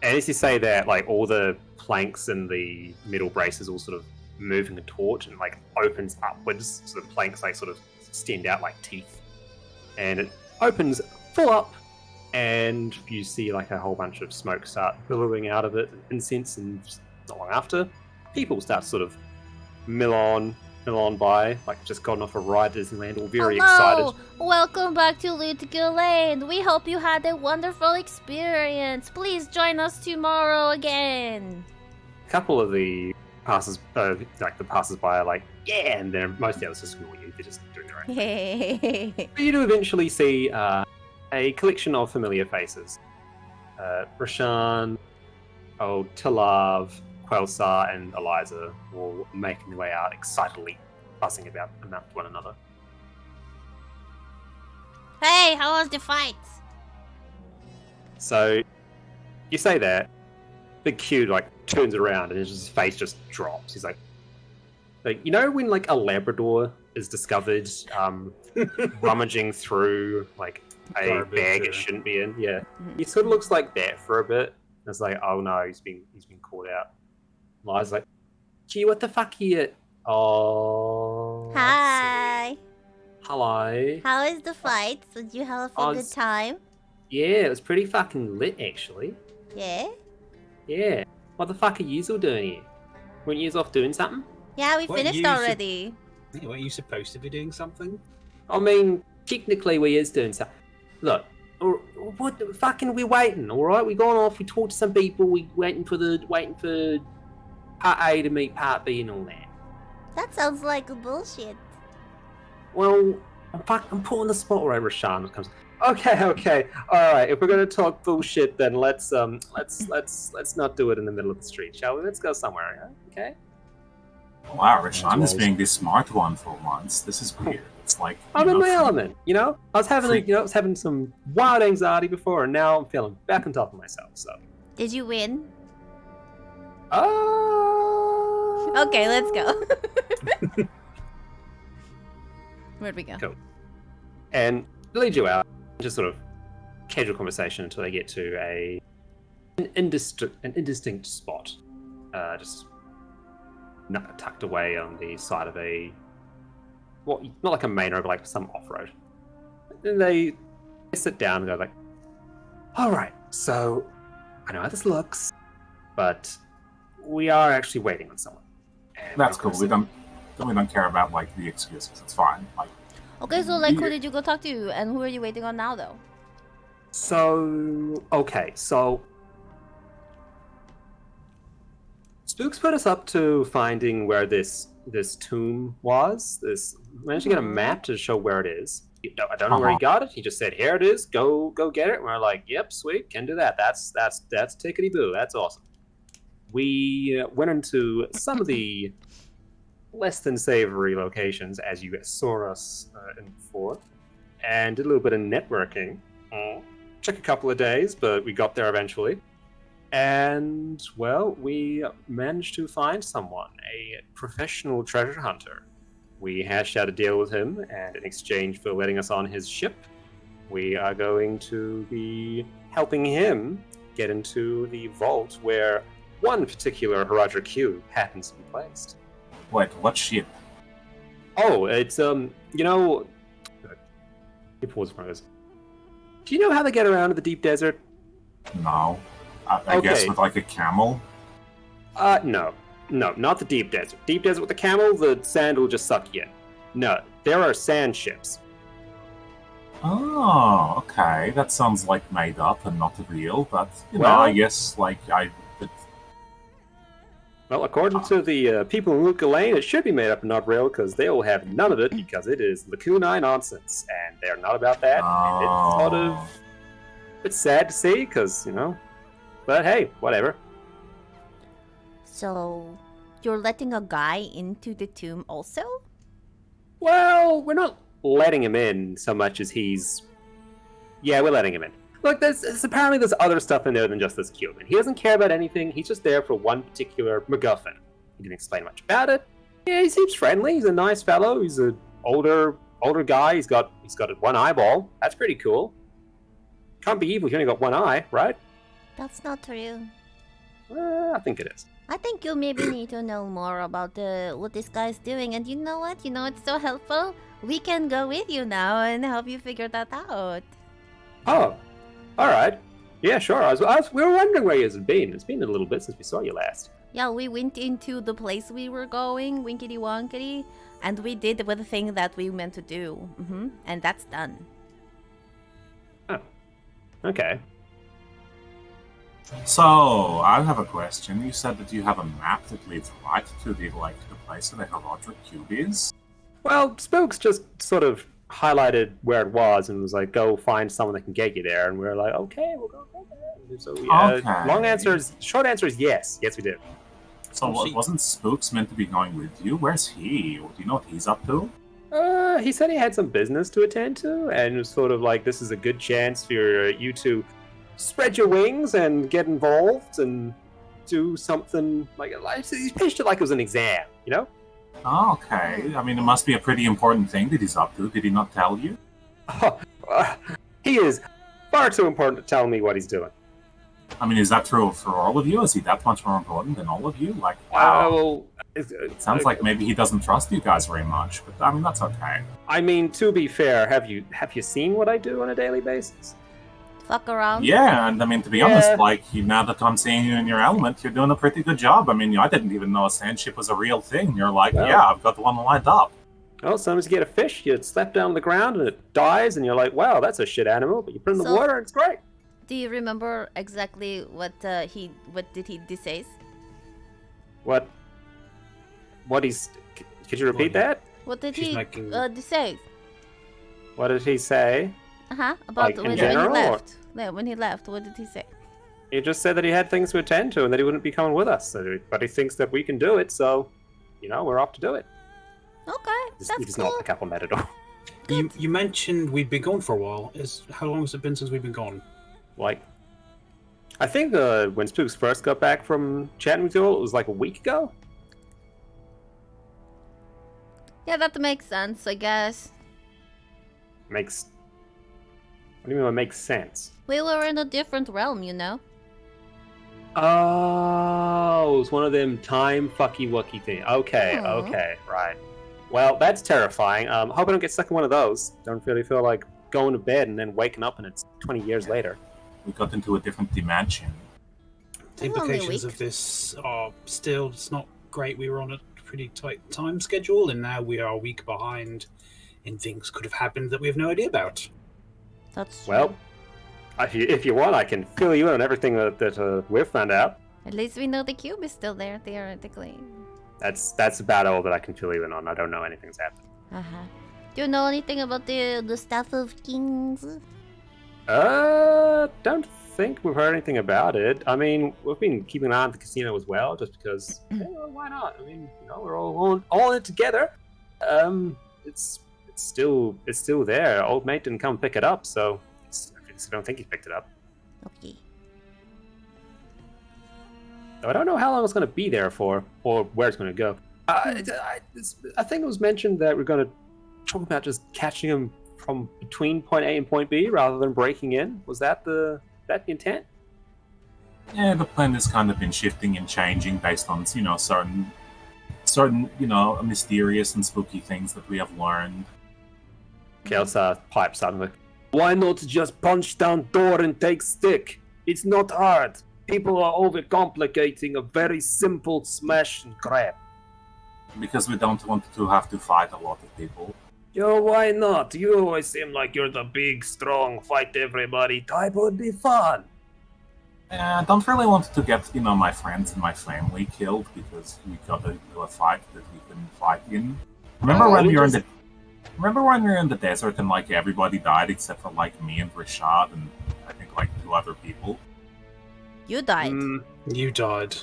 And as you say that, like all the planks and the metal braces all sort of moving a torch and like opens upwards, so the planks like sort of stand out like teeth. And it opens full up, and you see like a whole bunch of smoke start billowing out of it, incense, and not long after, people start to sort of mill on by, like just gotten off a ride at Disneyland, all very Hello. excited. Welcome back to Lut Gholein. We hope you had a wonderful experience. Please join us tomorrow again. A couple of the passers-by are like, yeah, and then most of the others just ignore you. They're just doing their own thing. But you do eventually see a collection of familiar faces. Rashan, Tilav, Quelsar, and Eliza all making their way out, excitedly buzzing about one another. Hey, how was the fight? So you say that, Big Q like turns around and his face just drops. He's like you know when like a Labrador is discovered rummaging through like a Garbage, bag yeah. it shouldn't be in. Yeah, he sort of looks like that for a bit. It's like, oh no, he's been caught out. Liza's like, gee, what the fuck are you? Oh. Hi. Hello. How is the fight? Did you have a Oh, good it's- time? Yeah, it was pretty fucking lit, actually. Yeah? Yeah. What the fuck are yous all doing here? Weren't yous off doing something? Yeah, we What, finished you already. Yeah, weren't you supposed to be doing something? I mean, technically we is doing something. Look, what the fucking we're waiting, alright? We gone off, we talked to some people, we waiting for part A to meet part B and all that. That sounds like bullshit. Well, I'm put on the spot where Rashan comes. Okay, all right. If we're gonna talk bullshit, then let's not do it in the middle of the street, shall we? Let's go somewhere. Okay. Wow, Rashan is being the smart one for once. This is weird. It's like I'm in my element, you know. I was having some wild anxiety before, and now I'm feeling back on top of myself. So. Did you win? Okay, let's go. Where'd we go? Cool. And lead you out, just sort of casual conversation until they get to an indistinct spot, just tucked away on the side of not like a main road, but like some off-road. And they sit down and go like, all right, so I know how this looks, but we are actually waiting on someone. And that's cool. We don't care about like the excuses. It's fine. Like, Okay, so like, who did you go talk to, and who are you waiting on now, though? So Spooks put us up to finding where this tomb was. Managed to get a map to show where it is. I don't know where he got it. He just said, "Here it is. Go get it." And we're like, "Yep, sweet, can do that. That's tickety boo. That's awesome." We went into some of the less than savory locations, as you saw us in before, and did a little bit of networking. Took a couple of days, but we got there eventually. And, well, we managed to find someone, a professional treasure hunter. We hashed out a deal with him, and in exchange for letting us on his ship, we are going to be helping him get into the vault where one particular Haradra cube happens to be placed. wait, what ship? Oh, it's, you know... He pulls from this. Do you know how they get around to the deep desert? No. I guess with like a camel? No, not the deep desert. Deep desert with the camel, the sand will just suck you in. No, there are sand ships. Oh, okay. That sounds like made up and not real, but you know, I guess like Well, according to the people in Lut Gholein, it should be made up and not real, because they will have none of it, because it is Lakunai nonsense, and they're not about that. And it's sort of... It's sad to see, because, you know... But hey, whatever. So, you're letting a guy into the tomb also? Well, we're not letting him in so much as he's... Yeah, we're letting him in. Look, apparently there's other stuff in there than just this cube. And he doesn't care about anything. He's just there for one particular MacGuffin. He didn't explain much about it. Yeah, he seems friendly. He's a nice fellow. He's an older guy. He's got one eyeball. That's pretty cool. Can't be evil if you only got one eye, right? That's not true. I think it is. I think you maybe need to know more about what this guy's doing. And you know what? You know it's so helpful? We can go with you now and help you figure that out. Oh, all right. Yeah, sure. We were wondering where you had been. It's been a little bit since we saw you last. Yeah, we went into the place we were going, winkety wonkety, and we did the thing that we meant to do. And that's done. Oh, okay. So, I have a question. You said that you have a map that leads right to the place where the Haradra cube is? Well, Spooks just sort of highlighted where it was and was like, go find someone that can get you there. And we were like, okay, we'll go there. So, yeah, short answer is yes. Yes, we did. So, wasn't Spooks meant to be going with you? Where's he? Do you know what he's up to? He said he had some business to attend to, and it was sort of like, this is a good chance for you to spread your wings and get involved and do something like he pitched it like it was an exam, you know? Oh, okay. I mean, it must be a pretty important thing that he's up to. Did he not tell you? He is far too important to tell me what he's doing. I mean, is that true for all of you? Is he that much more important than all of you? Like, wow. It sounds like maybe he doesn't trust you guys very much, but I mean, that's okay. I mean, to be fair, have you seen what I do on a daily basis? Fuck around. Yeah, and I mean, to be honest, like, now that I'm seeing you in your element, you're doing a pretty good job. I mean, I didn't even know a sand ship was a real thing. You're like, yeah, I've got one lined up. Well, sometimes you get a fish, you slap down on the ground and it dies, and you're like, wow, that's a shit animal, but you put it in the water and it's great. Do you remember exactly what did he say? What could you repeat that? What did he say? What did he say? About like, when he general, left. Yeah, when he left, what did he say? He just said that he had things to attend to and that he wouldn't be coming with us. But he thinks that we can do it, so, we're off to do it. Okay, He that's does cool. not pick up on that at all. You mentioned we'd been gone for a while. How long has it been since we've been gone? Like, I think when Spooks first got back from chatting with you all, it was like a week ago. Yeah, that makes sense, I guess. What do you mean it makes sense? We were in a different realm, you know? Oh, it was one of them time fucky-wucky things. Okay, right. Well, that's terrifying. Hope I don't get stuck in one of those. Don't really feel like going to bed and then waking up and it's 20 years later. We got into a different dimension. The implications of this are still, it's not great. We were on a pretty tight time schedule, and now we are a week behind, and things could have happened that we have no idea about. That's well. If you want, I can fill you in on everything that we've found out. At least we know the cube is still there, theoretically. That's about all that I can fill you in on. I don't know anything's happened. Do you know anything about the staff of kings? Don't think we've heard anything about it. I mean, we've been keeping an eye on the casino as well, just because. Why not? I mean, we're all in it together. It's still there. Old mate didn't come pick it up, so. I don't think he picked it up. Okay. I don't know how long it's going to be there for, or where it's going to go. I think it was mentioned that we're going to talk about just catching him from between point A and point B rather than breaking in. Was that the intent? Yeah, the plan has kind of been shifting and changing based on certain mysterious and spooky things that we have learned. Kelsa pipes suddenly. Why not just punch down door and take stick? It's not hard. People are overcomplicating a very simple smash and grab. Because we don't want to have to fight a lot of people. Yo, why not? You always seem like you're the big, strong, fight everybody type. Would be fun. I don't really want to get, my friends and my family killed because we got into a fight that we couldn't fight in. Remember when we were in the desert and everybody died except for me and Rashad and I think 2 other people? You died. You died.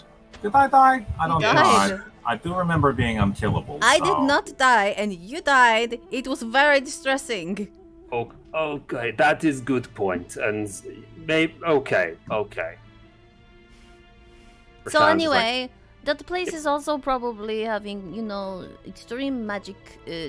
Did I die? I don't know. I do remember being unkillable. I did not die, and you died. It was very distressing. Oh, okay, that is good point. And maybe okay. So anyway, that place is also probably having, extreme magic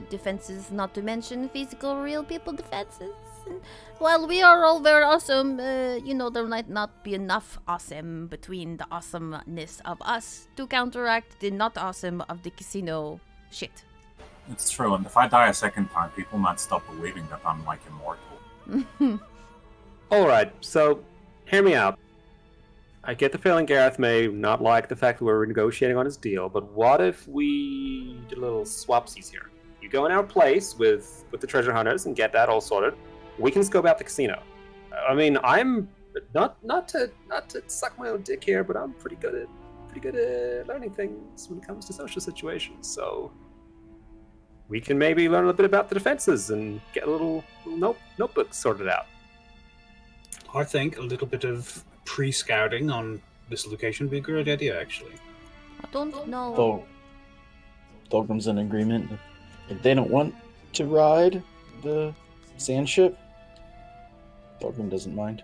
defenses, not to mention physical real people defenses. And while we are all very awesome, there might not be enough awesome between the awesomeness of us to counteract the not awesome of the casino shit. It's true, and if I die a second time, people might stop believing that I'm immortal. Alright, so hear me out. I get the feeling Gareth may not like the fact that we're negotiating on his deal, but what if we did a little swapsies here? You go in our place with the treasure hunters and get that all sorted. We can scope out the casino. I mean, I'm not to suck my own dick here, but I'm pretty good at learning things when it comes to social situations. So we can maybe learn a little bit about the defenses and get a little notebook sorted out. I think a little bit of pre-scouting on this location would be a good idea, actually. I don't know. So, Thulgrim's in agreement. If they don't want to ride the sand ship, Thulgrim doesn't mind.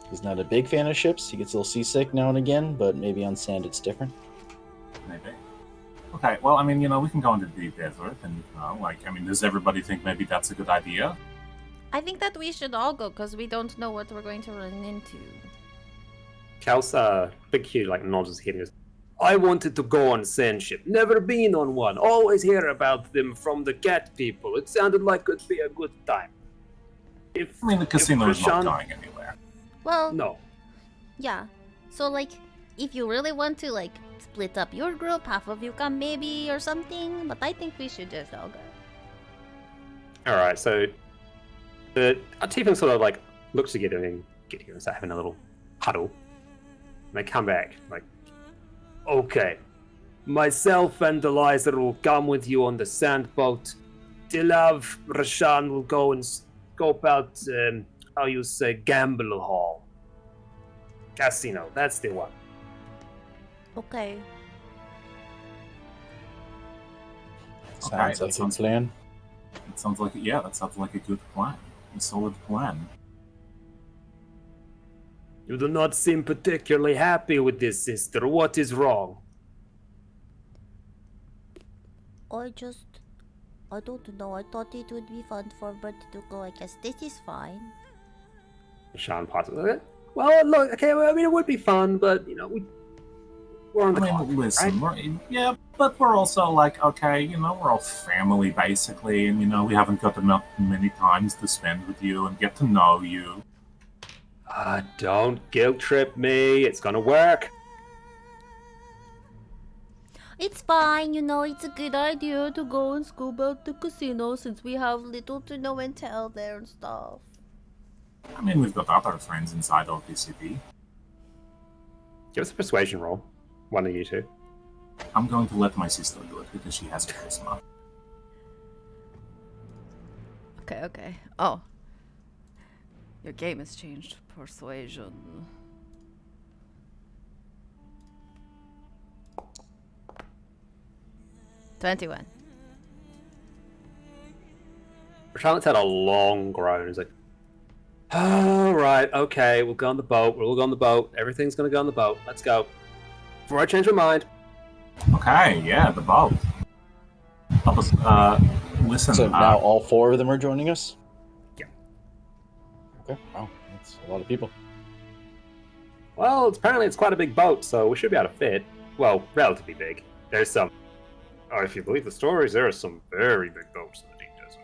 He's not a big fan of ships. He gets a little seasick now and again, but maybe on sand it's different. Maybe. Okay, well, I mean, we can go into the desert and, does everybody think maybe that's a good idea? I think that we should all go, because we don't know what we're going to run into. Kels, big huge, nods his head and goes, I wanted to go on sand ship. Never been on one. Always hear about them from the cat people. It sounded like it'd be a good time. If I mean, the casino's not Rashawn- going anywhere. Well, No. yeah. So like, if you really want to like split up your group, half of you come maybe or something. But I think we should just all go. All right. So the Tiefling sort of like look together and get together and start having a little huddle. And they come back like, okay, myself and Eliza will come with you on the sand boat. Dilav, Rashan will go and scope out, how you say, gamble hall. Casino, that's the one. Okay. Sounds like a plan. That sounds like that sounds like a good plan. A solid plan. You do not seem particularly happy with this, sister. What is wrong? I don't know. I thought it would be fun for Bert to go. I guess this is fine. Rashan passes it. Well, look, okay, well, I mean, it would be fun, but, you know, we're on the clock, listen, right? but we're also like, okay, you know, we're all family basically, and you know, we haven't got enough many times to spend with you and get to know you. Don't guilt trip me. It's gonna work. It's fine, you know, it's a good idea to go and scope out the casino since we have little to no intel there and stuff. I mean, we've got other friends inside of the city. Give us a persuasion roll. One of you two. I'm going to let my sister do it because she has charisma. Okay. Oh. Your game has changed. Persuasion. $21. Charlotte's had a long groan. He's like, oh, right, okay, we'll go on the boat. We'll all go on the boat. Everything's going to go on the boat. Let's go. Before I change my mind. Okay, yeah, the boat. Listen. So now all 4 of them are joining us? Yeah. Okay, wow, that's a lot of people. Well, apparently it's quite a big boat, so we should be able to fit. Well, relatively big. There's some... Oh, if you believe the stories, there are some very big boats in the deep desert.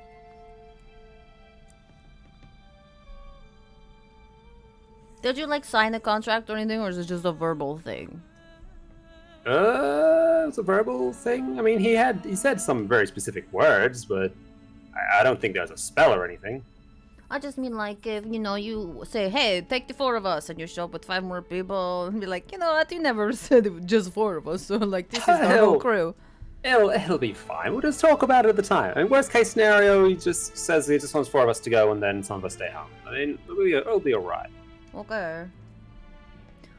Did you like sign a contract or anything, or is it just a verbal thing? It's a verbal thing. I mean, he said some very specific words, but I don't think there's a spell or anything. I just mean like if, you know, you say, hey, take the 4 of us, and you show up with 5 more people, and be like, you know what, you never said it was just 4 of us, so like, this is the whole crew. It'll be fine. We'll just talk about it at the time. I mean, worst case scenario, he just says he just wants 4 of us to go, and then some of us stay home. I mean, it'll be alright. Okay.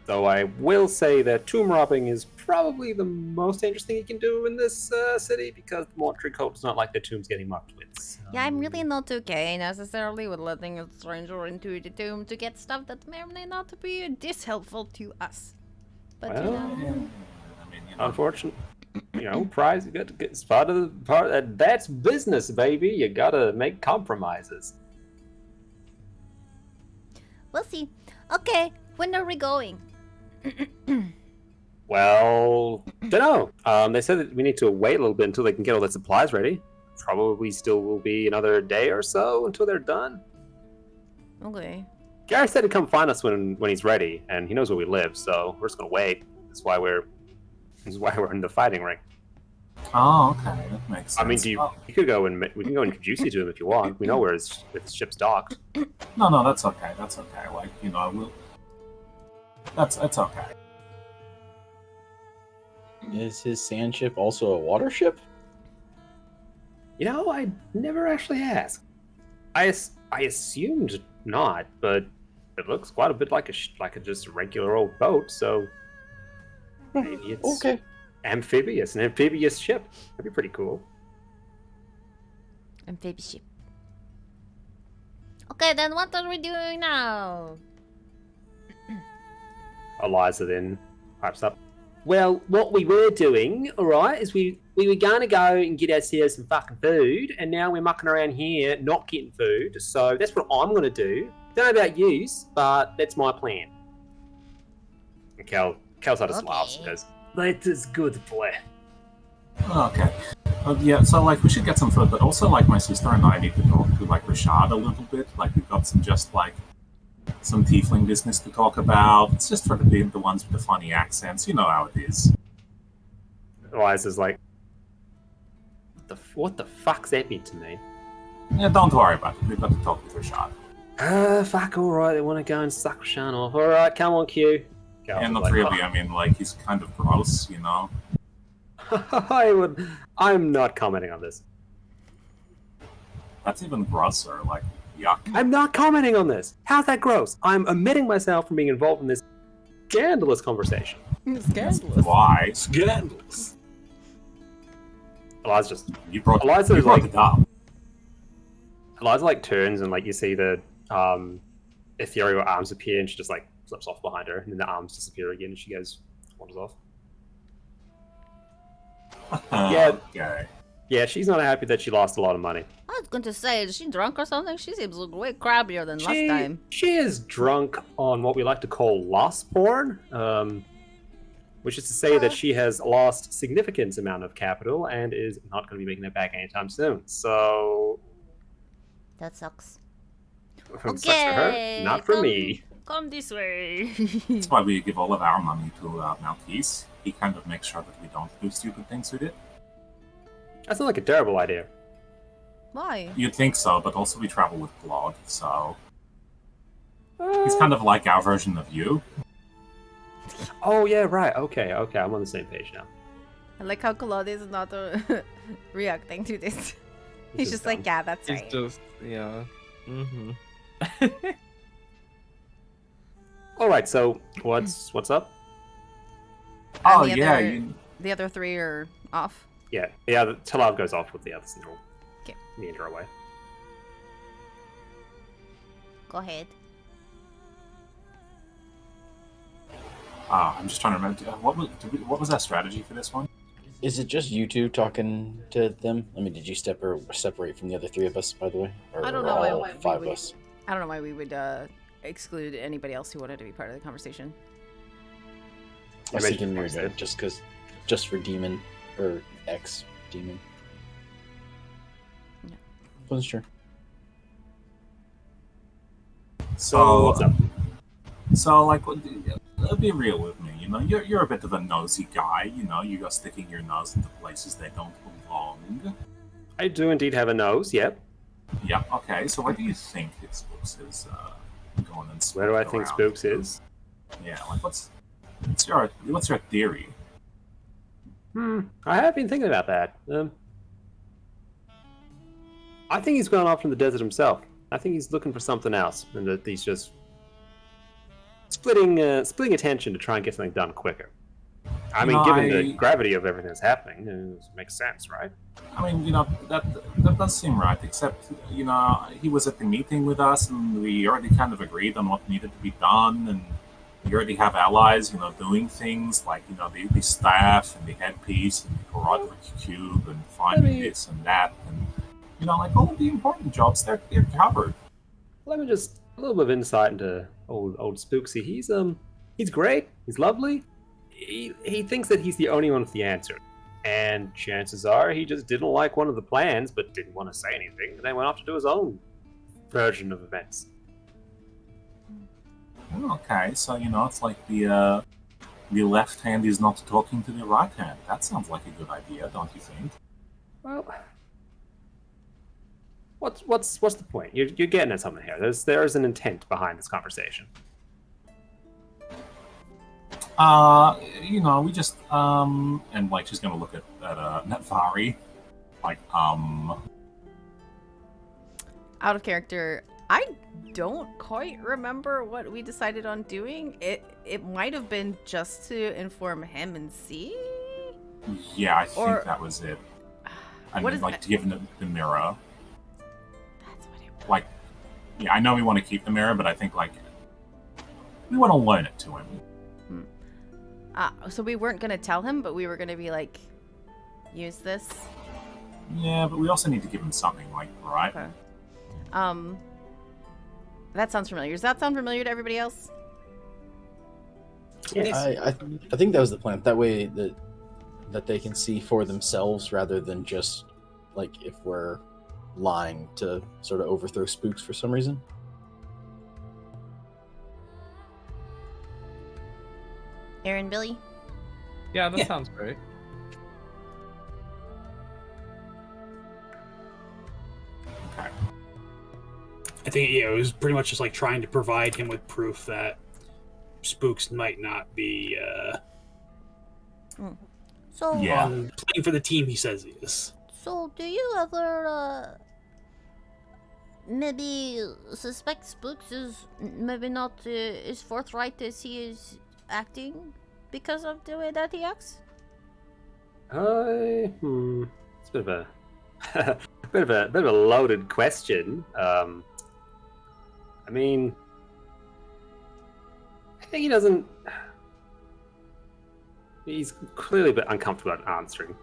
Though I will say that tomb robbing is probably the most dangerous thing you can do in this city, because the mortuary cult does not like their tombs getting mucked with. So... Yeah, I'm really not okay necessarily with letting a stranger into the tomb to get stuff that may or may not be this helpful to us. But well, you know, I mean, you know, unfortunate. You know, prize. You got to get. It's part of the part. That's business, baby. You gotta make compromises. we'll see. Okay, when are we going? Well, don't know. They said that we need to wait a little bit until they can get all their supplies ready. Probably still will be another day or so until they're done. Okay. Gary said to come find us when he's ready, and he knows where we live, so we're just gonna wait. That's why we're in the fighting ring. Oh, okay, that makes sense. I mean, you could go and we can go introduce you to him if you want. We know where his ship's docked. No, that's okay. That's okay. Like, you know, we'll. That's okay. Is his sand ship also a water ship? You know, I never actually asked. I assumed not, but it looks quite a bit like a just regular old boat. So maybe it's Okay. an amphibious ship. That'd be pretty cool. Amphibious ship. Okay, then what are we doing now? Eliza then pipes up. Well, what we were doing, alright, is we were going to go and get ourselves some fucking food, and now we're mucking around here not getting food, so that's what I'm going to do. Don't know about yous, but that's my plan. And Calzada just laughs and goes, That is good plan. Okay. Yeah, so like we should get some food, but also like my sister and I need to talk to like Rashad a little bit. Like we've got some some tiefling business to talk about. It's just for the ones with the funny accents. You know how it is. Eliza's like, what the fuck's that mean to me? Yeah, don't worry about it. We've got to talk with Rashad. Fuck, alright, they want to go and suck Rashan off. Alright, come on, Q. And not really, I mean, like, he's kind of gross, you know? I'm not commenting on this. That's even grosser, like, yuck. I'm not commenting on this. How's that gross? I'm omitting myself from being involved in this scandalous conversation. Scandalous. Why? Scandalous. Eliza just... You brought like, it up. Eliza, like, turns and, like, you see the ethereal arms appear and she just, like, flips off behind her and then the arms disappear again and she wanders off. Yeah. Okay. Yeah, she's not happy that she lost a lot of money. I was going to say, is she drunk or something? She seems way crabbier than last time. She is drunk on what we like to call loss porn, which is to say that she has lost significant amount of capital and is not going to be making that back anytime soon. So that sucks. Sucks for her, not for me. Come this way. That's why we give all of our money to Maltese. He kind of makes sure that we don't do stupid things with it. That's not like a terrible idea. Why? You'd think so, but also we travel with Claude, so... He's kind of like our version of you. Oh, yeah, right. Okay, I'm on the same page now. I like how Claude is not reacting to this. He's just like, yeah, that's right. He's just, yeah. Mm-hmm. Alright, so what's up? Oh, the yeah. Other, the other three are off. Yeah, Talav goes off with the others and they'll meander away. Go ahead. I'm just trying to remember. What was our strategy for this one? Is it just you two talking to them? I mean, did you separate from the other three of us, by the way? Or I don't know all why five of us? I don't know why we would exclude anybody else who wanted to be part of the conversation. I was thinking we were good, just for demon or ex-demon. Yeah. Wasn't sure. So what's up? So, like, be real with me. You know, you're a bit of a nosy guy. You know, you go sticking your nose into places they don't belong. I do indeed have a nose. Yep. Yeah. Okay. So, where do you think Spooks is going and where do I think Spooks is? Yeah. Like, what's your theory? I have been thinking about that. I think he's gone off in the desert himself. I think he's looking for something else, and that he's just splitting attention to try and get something done quicker. I mean, given the gravity of everything that's happening, it makes sense, right? I mean, you know, that does seem right, except, you know, he was at the meeting with us, and we already kind of agreed on what needed to be done, and we already have allies, you know, doing things like, you know, the staff and the headpiece and the Roderick Cube and finding this and that, and, you know, like, all of the important jobs, they're covered. Let me just a little bit of insight into old Spooksy. He's great. He's lovely. He thinks that he's the only one with the answer, and chances are he just didn't like one of the plans, but didn't want to say anything, and then went off to do his own version of events. Okay, so, you know, it's like the left hand is not talking to the right hand. That sounds like a good idea, don't you think? Well, what's the point? You're getting at something here. There's an intent behind this conversation. You know, we just and like she's gonna look at Netvari, like Out of character. I don't quite remember what we decided on doing. It might have been just to inform him and see. Yeah, I think that was it. I mean, like, to give him the mirror. That's what it was. Like, yeah, I know we want to keep the mirror, but I think, like, we want to loan it to him. So we weren't going to tell him, but we were going to be like, use this. Yeah, but we also need to give him something, like, right? Okay. That sounds familiar. Does that sound familiar to everybody else? Yes. I think that was the plan. That way, that they can see for themselves rather than just like if we're lying to sort of overthrow spooks for some reason. Aaron, Billy? Yeah, that sounds great. Okay. I think it was pretty much just like trying to provide him with proof that spooks might not be So, Yeah. playing for the team he says he is. So, do you ever, maybe suspect Spooks is maybe not as forthright as he is acting because of the way that he acts? It's a bit of a bit of a loaded question. I mean, I think he doesn't. He's clearly a bit uncomfortable at answering,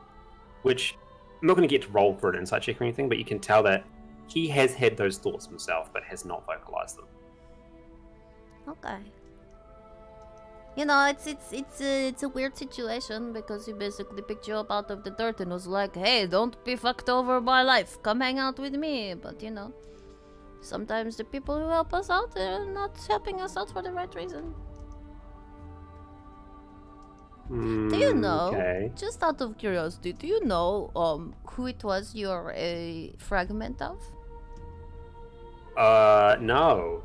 which I'm not going to get to roll for an insight check or anything, but you can tell that he has had those thoughts himself, but has not vocalized them. Okay. You know, it's a weird situation because he basically picked you up out of the dirt and was like, "Hey, don't be fucked over by life. Come hang out with me." But you know, sometimes the people who help us out are not helping us out for the right reason. Do you know? Okay. Just out of curiosity, do you know who it was you're a fragment of? No,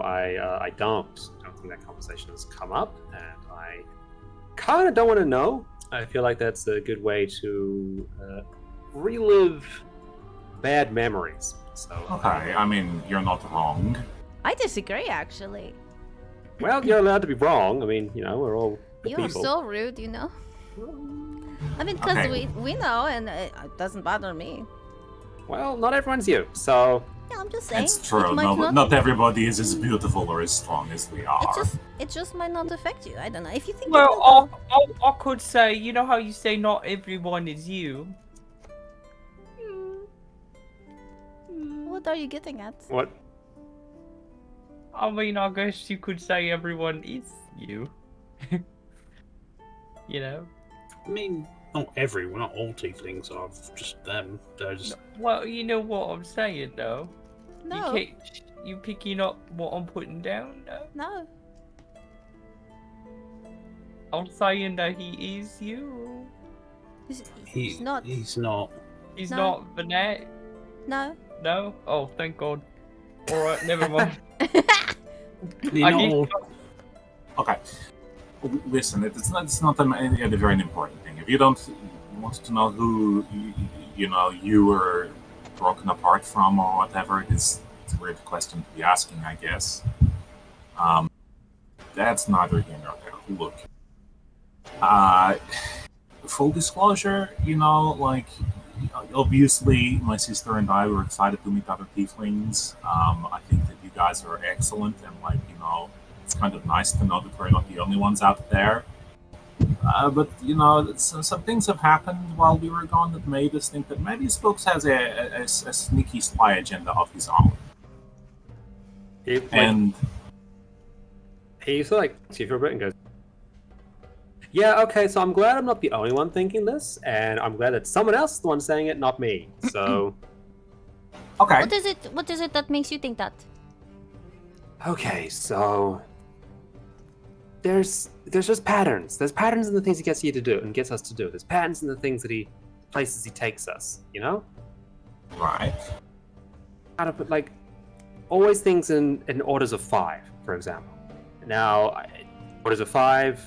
I don't. I don't think that conversation has come up, and I kind of don't want to know. I feel like that's a good way to relive bad memories. So. Okay, I mean, you're not wrong. I disagree, actually. Well, you're allowed to be wrong. I mean, you know, we're all You are people. so rude, you know? I mean, because Okay. we know, and it doesn't bother me. Well, not everyone's you, so Yeah, I'm just saying. It's true. It might No, not everybody is as beautiful or as strong as we are. It just might not affect you. I don't know. If you think. Well, I could say, you know how you say not everyone is you? What are you getting at? what? I mean, I guess you could say everyone is you. You know? I mean, not everyone, not all tieflings are just them. They're just Well, you know what I'm saying, though. No. You picking up what I'm putting down, though? No. I'm saying that he is you. He's not. He's not. He's No. not Vanette. No. No? Oh, thank God. Alright, never mind. You're I not need- all. Okay. Listen, it's not a very important thing. If you don't want to know who you were broken apart from or whatever, it's a weird question to be asking, I guess. That's neither here nor there. Look, full disclosure, obviously my sister and I were excited to meet other tieflings. I think that you guys are excellent, and it's kind of nice to know that we're not the only ones out there. But some things have happened while we were gone that made us think that maybe Spokes has a sneaky spy agenda of his own. He sort of see for a bit and goes, "Yeah, okay. So I'm glad I'm not the only one thinking this, and I'm glad that someone else is the one saying it, not me. So, Okay. What is it that makes you think that? okay, so there's just patterns. There's patterns in the things he gets you to do and gets us to do. There's patterns in the things that places he takes us. You know, Right. out of like always things in orders of 5, for example. Now, orders of 5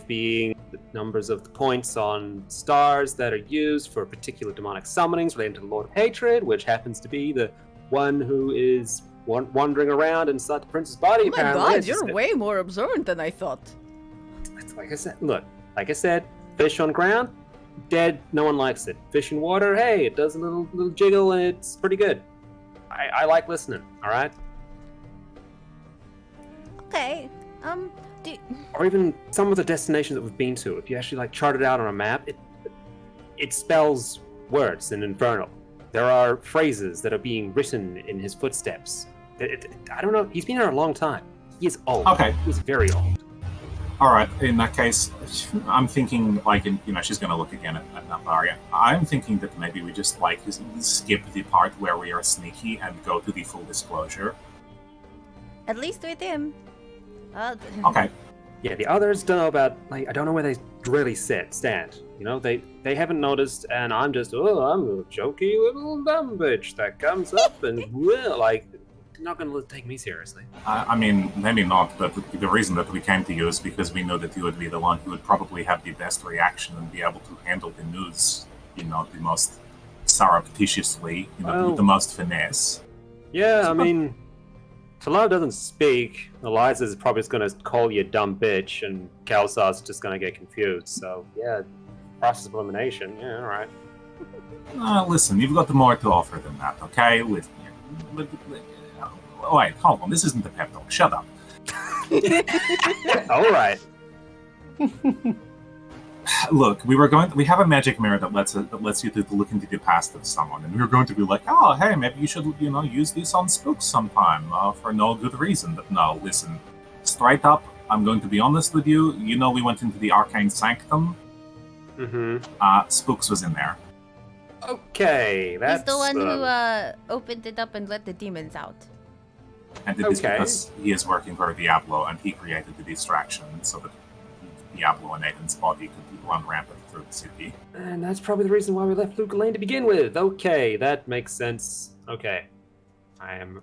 being the numbers of the points on stars that are used for particular demonic summonings related to the Lord of Hatred, which happens to be the one who is wandering around inside the prince's body. Oh my apparently. god, It's you're just- way more observant than I thought. It's like I said, fish on ground, dead, no one likes it. Fish in water, hey, it does a little jiggle and it's pretty good. I like listening, alright? Okay. Or even some of the destinations that we've been to, if you actually chart it out on a map, it spells words in Infernal. There are phrases that are being written in his footsteps. I don't know, he's been here a long time. He is old. Okay. He's very old. All right. In that case, I'm thinking she's going to look again at Navaria. I'm thinking that maybe we just skip the part where we are sneaky and go to the full disclosure. At least with him. Okay. Yeah, the others don't know about. I don't know where they really stand. They haven't noticed, and I'm just I'm a jokey little dumb bitch that comes up and not gonna take me seriously. I mean, maybe not, but the reason that we came to you is because we know that you would be the one who would probably have the best reaction and be able to handle the news, the most surreptitiously, with the most finesse. Yeah, I mean, Talar doesn't speak. Eliza's probably just gonna call you a dumb bitch, and Kalsar's just gonna get confused. So, yeah, process of elimination. Yeah, all right. Listen, you've got more to offer than that, okay? Wait, hold on. This isn't the pep talk. Shut up. All right. Look, we have a magic mirror that lets you to look into the past of someone, and we were going to be like, oh, hey, maybe you should, use this on spooks sometime for no good reason. But no, listen, straight up, I'm going to be honest with you. We went into the Arcane Sanctum. Mm-hmm. Spooks was in there. Okay, that's... He's the one who opened it up and let the demons out. And it is because he is working for Diablo, and he created the distraction so that Diablo and Aiden's body could run rampant through the city. And that's probably the reason why we left Lut Gholein to begin with. Okay, that makes sense. Okay. I am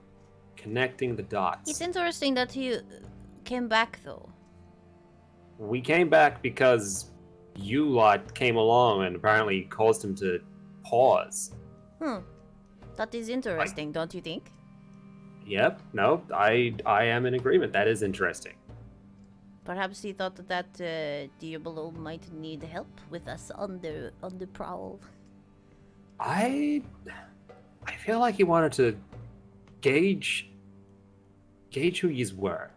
connecting the dots. It's interesting that he came back, though. We came back because you lot came along and apparently caused him to pause. That is interesting, don't you think? Yep, no, I am in agreement. That is interesting. Perhaps he thought that Diablo might need help with us on the prowl. I feel like he wanted to gauge who yous were,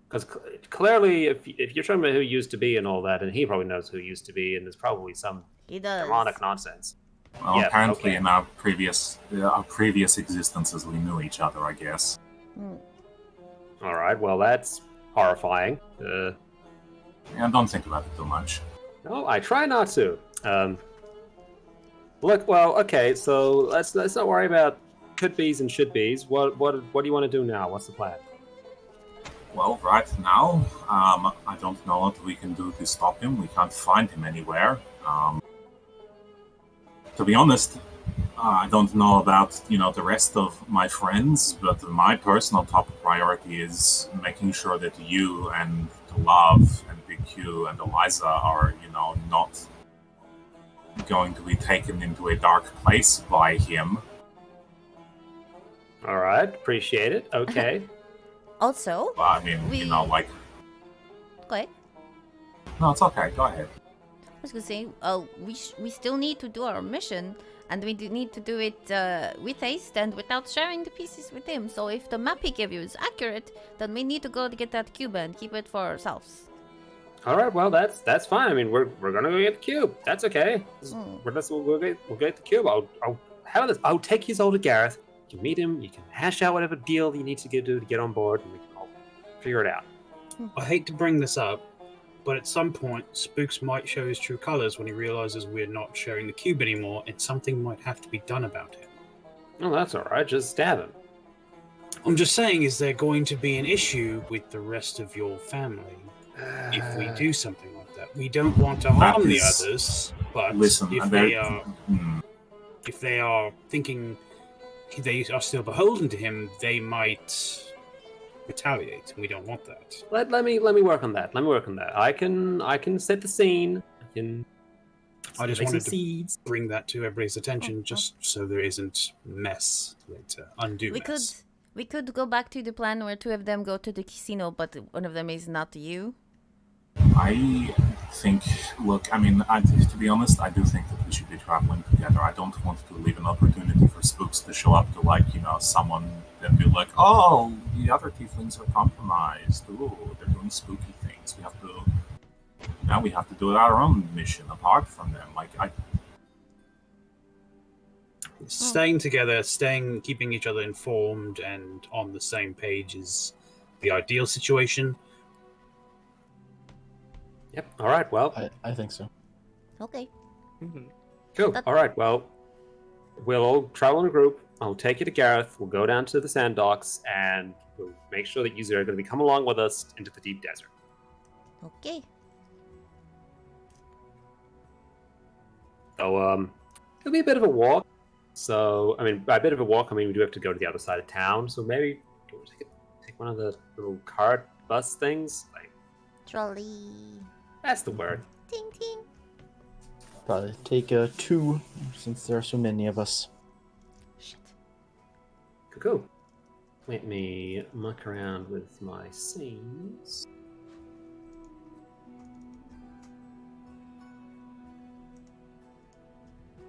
because clearly, if you're talking about who used to be and all that, and he probably knows who used to be, and there's probably some demonic nonsense. Well, apparently in our previous existences, we knew each other, I guess. All right, well, that's horrifying. Yeah, don't think about it too much. No, I try not to. Look, well, okay, so let's not worry about could be's and should be's. What do you want to do now? What's the plan? Well, right now, I don't know what we can do to stop him. We can't find him anywhere. To be honest, I don't know about, the rest of my friends, but my personal top priority is making sure that you and Love and Big Q and Eliza are, not going to be taken into a dark place by him. All right, appreciate it. Okay. Also, well, I mean, Go ahead. No, it's okay. Go ahead. I was gonna say, we still need to do our mission, and we need to do it with haste and without sharing the pieces with him. So if the map he gave you is accurate, then we need to go to get that cube and keep it for ourselves. All right, well that's fine. I mean, we're gonna go get the cube. That's okay. We'll get the cube. I'll take you all to Gareth. You can meet him. You can hash out whatever deal you need to do to get on board, and we can all figure it out. I hate to bring this up, but at some point, Spooks might show his true colors when he realizes we're not sharing the cube anymore, and something might have to be done about it. Oh, that's all right. Just stab him. I'm just saying, is there going to be an issue with the rest of your family if we do something like that? We don't want to harm the others, but if they are thinking they are still beholden to him, they might retaliate, and we don't want that. Let me work on that. I can set the scene. I just wanted to bring that to everybody's attention, just so there isn't mess later, undue mess. We could go back to the plan where two of them go to the casino, but one of them is not you. I think, to be honest, I do think that we should be traveling together. I don't want to leave an opportunity for Spooks to show up to, someone and be like, oh, the other tieflings are compromised. Ooh, they're doing spooky things. We have to do our own mission apart from them. Staying together, keeping each other informed and on the same page is the ideal situation. Yep. All right. Well. I think so. Okay. Cool. That- All right. Well, we'll all travel in a group. I'll take you to Gareth. We'll go down to the sand docks, and we'll make sure that you are going to be coming along with us into the deep desert. Okay. So, it'll be a bit of a walk. So, I mean, by a bit of a walk, I mean we do have to go to the other side of town. So maybe take one of the little card bus things. Like, Trolley. that's the word. Ting ting. Probably take 2, since there are so many of us. Shit. Cool. Let me muck around with my scenes.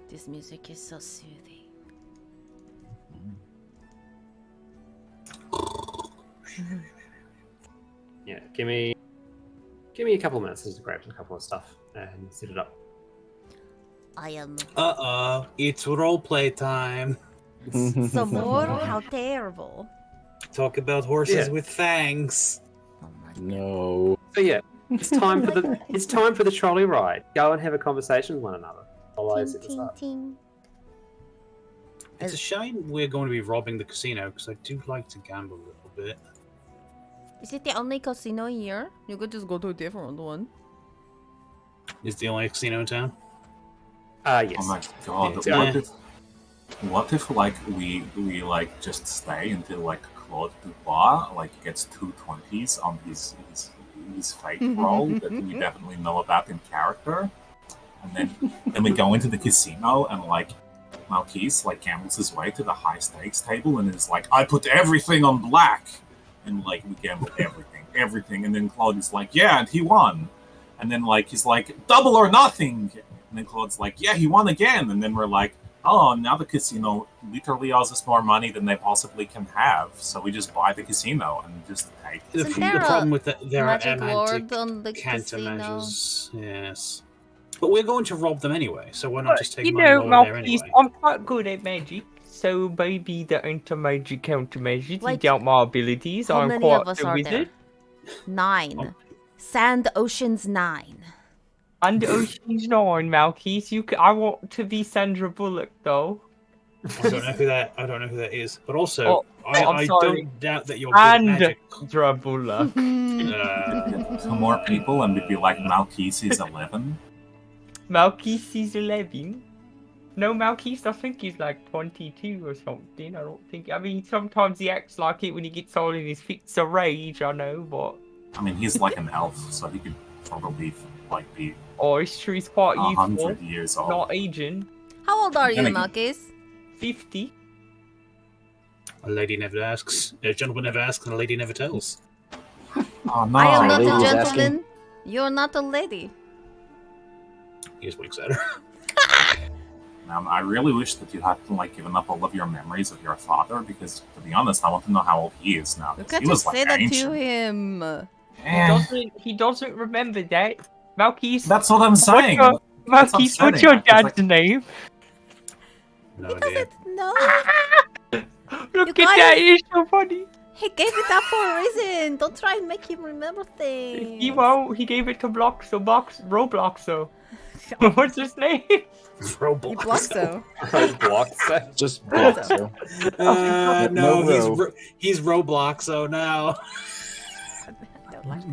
This music is so soothing. Yeah, give me a couple minutes just to grab a couple of stuff and set it up. I am. It's roleplay time. Some more? How terrible. Talk about horses Yeah. with fangs. Oh my No. So yeah, it's time for the trolley ride. Go and have a conversation with one another. Otherwise, ting it's ting up. ting. It's a shame we're going to be robbing the casino because I do like to gamble a little bit. Is it the only casino here? You could just go to a different one. Is the only casino in town? Yes. Oh my god! Yeah. What if like we like just stay until like Claude Dubois like gets 2 20s on his fate roll that we definitely know about in character, and then we go into the casino and like Malquise like gambles his way to the high stakes table and is like, I put everything on black, and like we gamble everything, and then Claude is like, yeah, and he won, and then like he's like double or nothing, and then Claude's like, yeah, he won again, and then we're like, oh, now the casino literally owes us more money than they possibly can have, so we just buy the casino and just take The, it. Isn't there problem with that, there are Magic Lord on the casino. countermeasures. Yes. But we're going to rob them anyway, so why not just take You money know, while we're there Maltese, anyway? I'm quite good at magic, so maybe the anti-magic countermeasures Wait. doubt my abilities. How I'm many quite of us the are wizard. there? 9. Sand Oceans 9. And Ocean's 9, Maltese. I want to be Sandra Bullock, though. I don't know who that is. But also, Oh, I'm I sorry. don't doubt that you're good at magic. Sandra Bullock. Two more people and we'd be like Malquise is 11. Maltese is 11. No, Maltese, I think he's like 22 or something. I don't think. I mean, sometimes he acts like it when he gets all in his fits of rage, I know, but. I mean, he's like an elf, so he could probably like be Oh, it's true, he's quite youthful. 100 years old. Not aging. How old are you, Gonna- Marcus? 50. A lady never asks, a gentleman never asks, and a lady never tells. Oh no! I am not lady a is gentleman. You're not a lady. He's winks at her. I really wish that you had like given up all of your memories of your father, because to be honest, I want to know how old he is now. You 'cause can't he was just like say that ancient. to him. He doesn't remember that. Maltese. That's what I'm saying. Maltese, what's upsetting. your It's dad's like- name? No He idea. doesn't know. Look You at that, guys- it's so funny. He gave it up for a reason. Don't try and make him remember things. He won't. He gave it to Robloxo. What's his name? Roblox. Bloxo. Block. Just block, so. No, No row. he's Roblox, so now. I don't like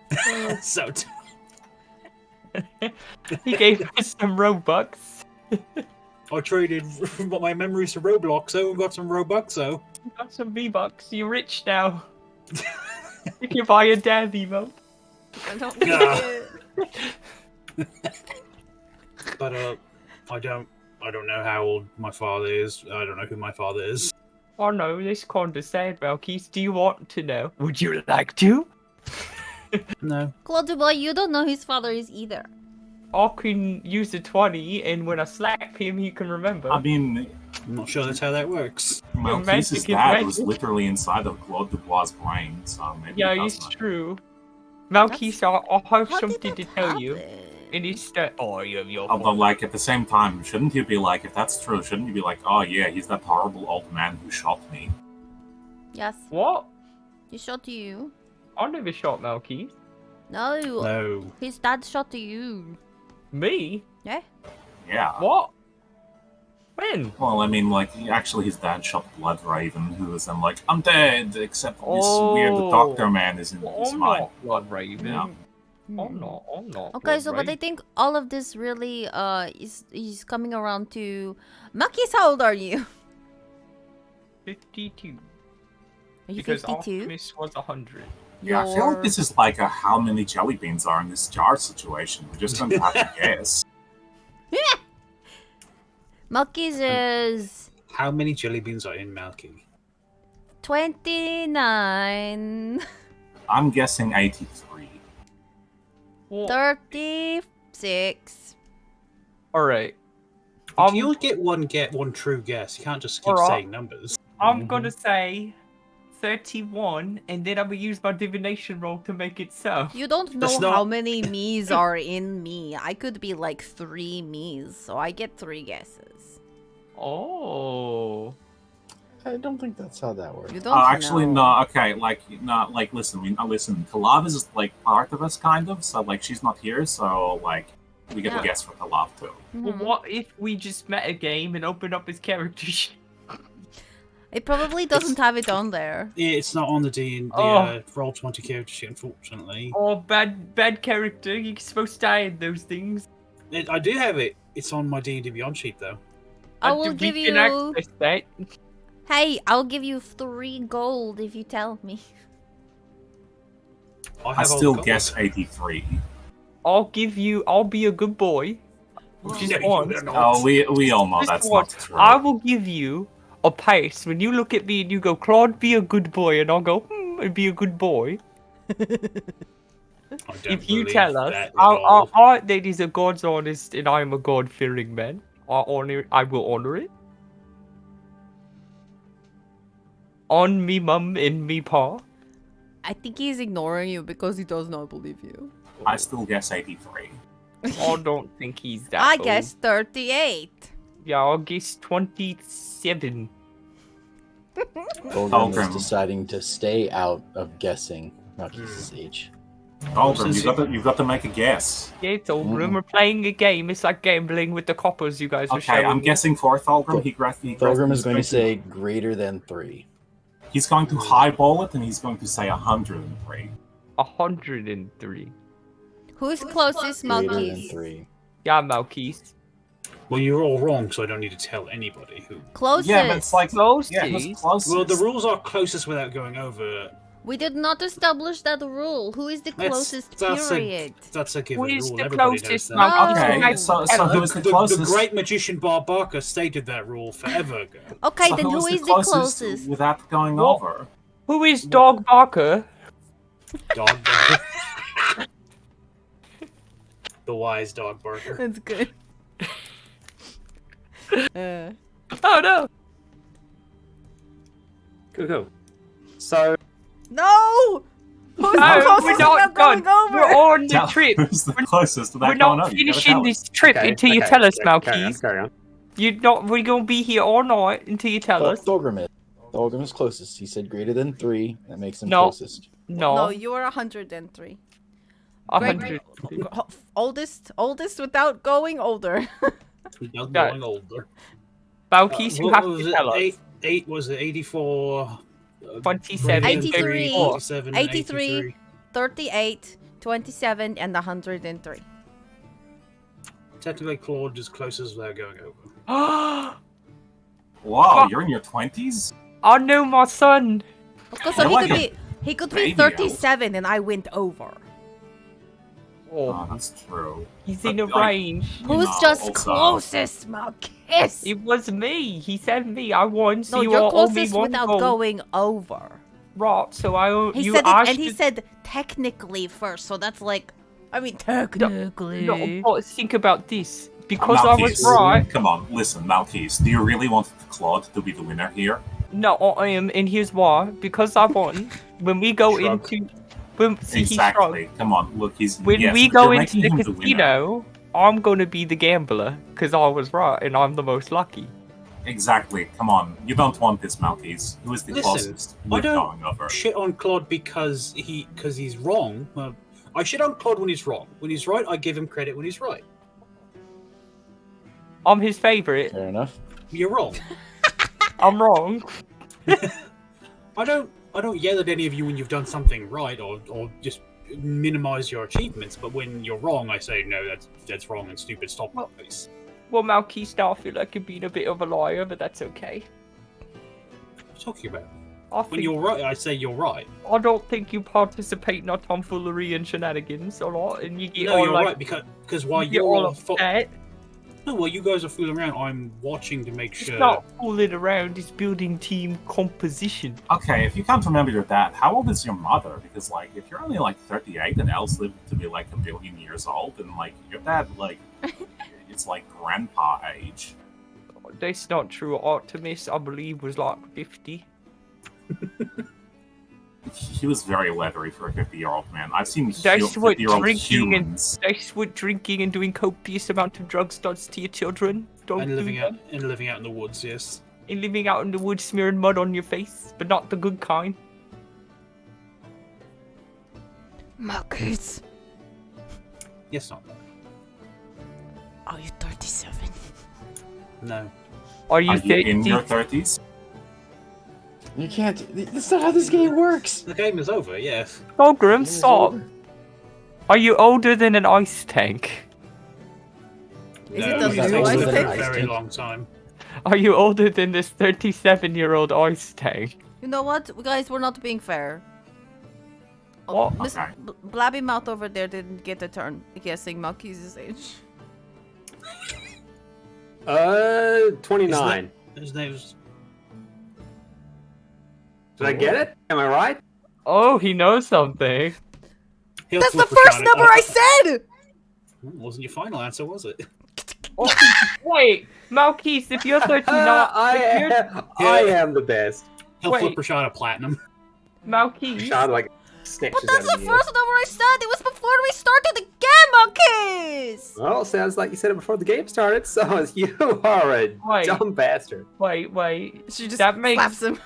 that. So He gave us some Robux. I traded my memories to Robloxo and got some Robuxo. Got some V-Bucks. You're rich now. You can buy a dad emote. I don't Yeah. like it. But I don't know how old my father is. I don't know who my father is. Oh no, this kind of sad, Malkis. Do you want to know? Would you like to? No. Claude Dubois, you don't know his father is either. I can use a 20, and when I slap him, he can remember. I mean, I'm not sure that's how that works. Malquise's magic is dad was magic. literally inside of Claude Dubois' brain, so maybe Yeah, he it's does know. true. Malkis, I have How did something that to tell you. happen? And it's that. Oh, your Although, like, at the same time, shouldn't you be like, if that's true, shouldn't you be like, oh yeah, he's that horrible old man who shot me? Yes, What? he shot you. I never shot Malkis. No. No. His dad shot you. Me? Yeah. Yeah. What? When? Well, I mean, like, actually, his dad shot Blood Raven, who was then like, I'm dead, except this weird doctor man is in his I'm mind. not Blood Raven. Yeah. I'm not. Okay, Blood so but I Raven. think all of this really is coming around to Maki's. How old are you? 52. Are you Because 52? Artemis was 100. Yeah, I feel like this is like a how many jelly beans are in this jar situation. We're just going to have to guess. Maki's is How many jelly beans are in Malky? 29, I'm guessing 83. 36. Alright. If you get one true guess, you can't just keep Alright. saying numbers. I'm gonna say 31, and then I'm gonna use my divination roll to make it so. You don't know That's not- how many me's are in me. I could be like 3 me's, so I get 3 guesses. Oh. I don't think that's how that works. You don't Actually, know. no. Okay, listen. Listen. Kalav is like part of us, kind of. So, like, she's not here. So, like, we get Yeah. a guess for Kalav too. Well, Mhm. what if we just met a game and opened up his character sheet? It probably doesn't have it on there. It's not on the Oh. Roll20 character sheet, unfortunately. Oh, bad character. You're supposed to hide those things. I do have it. It's on my D&D Beyond sheet, though. I And will we give can you. access that. Hey, I'll give you 3 gold if you tell me. I have all still the gold. guess 83. I'll be a good boy. Just No, once. you're not. Oh, we all know Just that's once. not true. I will give you a pace when you look at me and you go, Claude, be a good boy, and I'll go, and be a good boy. I don't If you believe tell us, that at all. our heart that is a God's honest, and I am a God-fearing man. I will honor it. On me mum and me pa. I think he's ignoring you because he does not believe you. I still guess 83. I don't think he's that I old. guess 38. Yeah, I'll guess 27. Fulgrim is Fulgrim. deciding to stay out of guessing Maki's age. Fulgrim, Since you've got to make a guess. Yeah, it's all room. We're playing a game. It's like gambling with the coppers you guys were Okay, showing I'm me. guessing for Fulgrim. Fulgrim is going to say greater than 3. He's going to highball it, and he's going to say 103. 103. Who's closest, Greater than Malkis? 3. Yeah, Malkis. Well, you're all wrong, so I don't need to tell anybody who. Closest. Yeah, but it's like Closest. yeah, who's closest? Well, the rules are closest without going over. We did not establish that rule. Who is the closest, period? That's a given Who is rule. the Everybody knows closest, that. Malkis? No. Okay, so who is the The closest? great magician Bar Barker stated that rule forever ago. Okay, So then who is the closest? without going What? over? Who is Dog Barker? Dog Barker. The wise Dog Barker. That's good. Oh no! Cool. So, No! Who's the No, closest we're not without done. going over? We're on the Tell- trip. Who's the closest without We're going not over? You gotta finishing tell this trip until you tell us, carry on, Malkis. carry on. We're gonna be here all night until you tell us. Fulgrim is closest. He said greater than 3. That makes him No. closest. No, No, you are 103. 100. Oldest without going older. Without Got going older. Malkis, you What have was to it? tell us. Eight was it 84? 27, 83, 87, 83. 38, 27, and 103. Technically, Claude is closest without going over. Wow, you're in your 20s? I know my son. Okay, so You're he like could be baby 37 and I went over. Oh, that's true. He's But in a I- range. you Who's know, just also- closest, Malkis? It was me. He said me. I won. So No, you you're all owe me closest one without gold. going over. Right, so I owe He you said it, asked and he to- said technically first, so that's like, I mean technically. No, but think about this. Because I was Malkis, right. Come on, listen, Malkis. Do you really want Claude to be the winner here? No, I am, and here's why. Because I won. When we go Shrug. into, see, he shrugged. Exactly. Come on, look, he's. When yes, we but go you're into making the him the winner. casino, I'm gonna be the gambler because I was right and I'm the most lucky. Exactly. Come on, you don't want this, Malkis. Who is the Listen, closest I with don't going over? shit on Claude because he's wrong. I shit on Claude when he's wrong. When he's right, I give him credit when he's right. I'm his favourite. Fair enough. You're wrong. I'm wrong. I don't yell at any of you when you've done something right or just minimize your achievements, but when you're wrong, I say, no, that's wrong and stupid, stop that place. Well, Malkis now I feel like you're being a bit of a liar, but that's okay. What are you talking about? When When you're right, I say you're right. I don't think you participate in our tomfoolery and shenanigans a lot, and you get No, all you're like, right, because while you get all you're... upset. No, while you guys are fooling around, I'm watching to make sure... It's not fooling around, it's building team composition. Okay, if you can't remember your dad, how old is your mother? Because, like, if you're only, like, 38 and elves live to be, like, 1 billion years old, then, like, your dad, like, it's, like, grandpa age. That's not true. Artemis, I believe, was like 50. He was very leathery for a 50-year-old man. I've seen That's what 50-year-old drinking humans. That's what drinking and doing copious amount of drugs does to your children. Don't And do living that. out in the woods, yes. And living out in the woods smearing mud on your face, but not the good kind. Marcus, Yes, not that. are you 37? No. Are you Are you in 30? your 30s? You can't. That's not how this game works. The game is over, yes. Pilgrim, It's stop. over. Are you older than an ice tank? Is No, it a he's new older ice than tank? a very long time. Are you older than this 37-year-old ice tank? You know what, guys? We're not being fair. What? Miss Okay. Blabby Mouth over there didn't get a turn guessing Malkis' age. 29. His name's... Did I get it? Am I right? Oh, he knows something. He'll That's the flip first Rashana. number I said! Wasn't your final answer, was it? Oh, wait, Malkis, if you're 39, I am the best. He'll Wait. flip Rashana platinum. Malkis, Sean like snatches But that's out the of the air. first number I said! It was before we started the game, Malkis! Well, sounds like you said it before the game started, so you are a Wait. dumb bastard. wait. She just That makes- slaps him.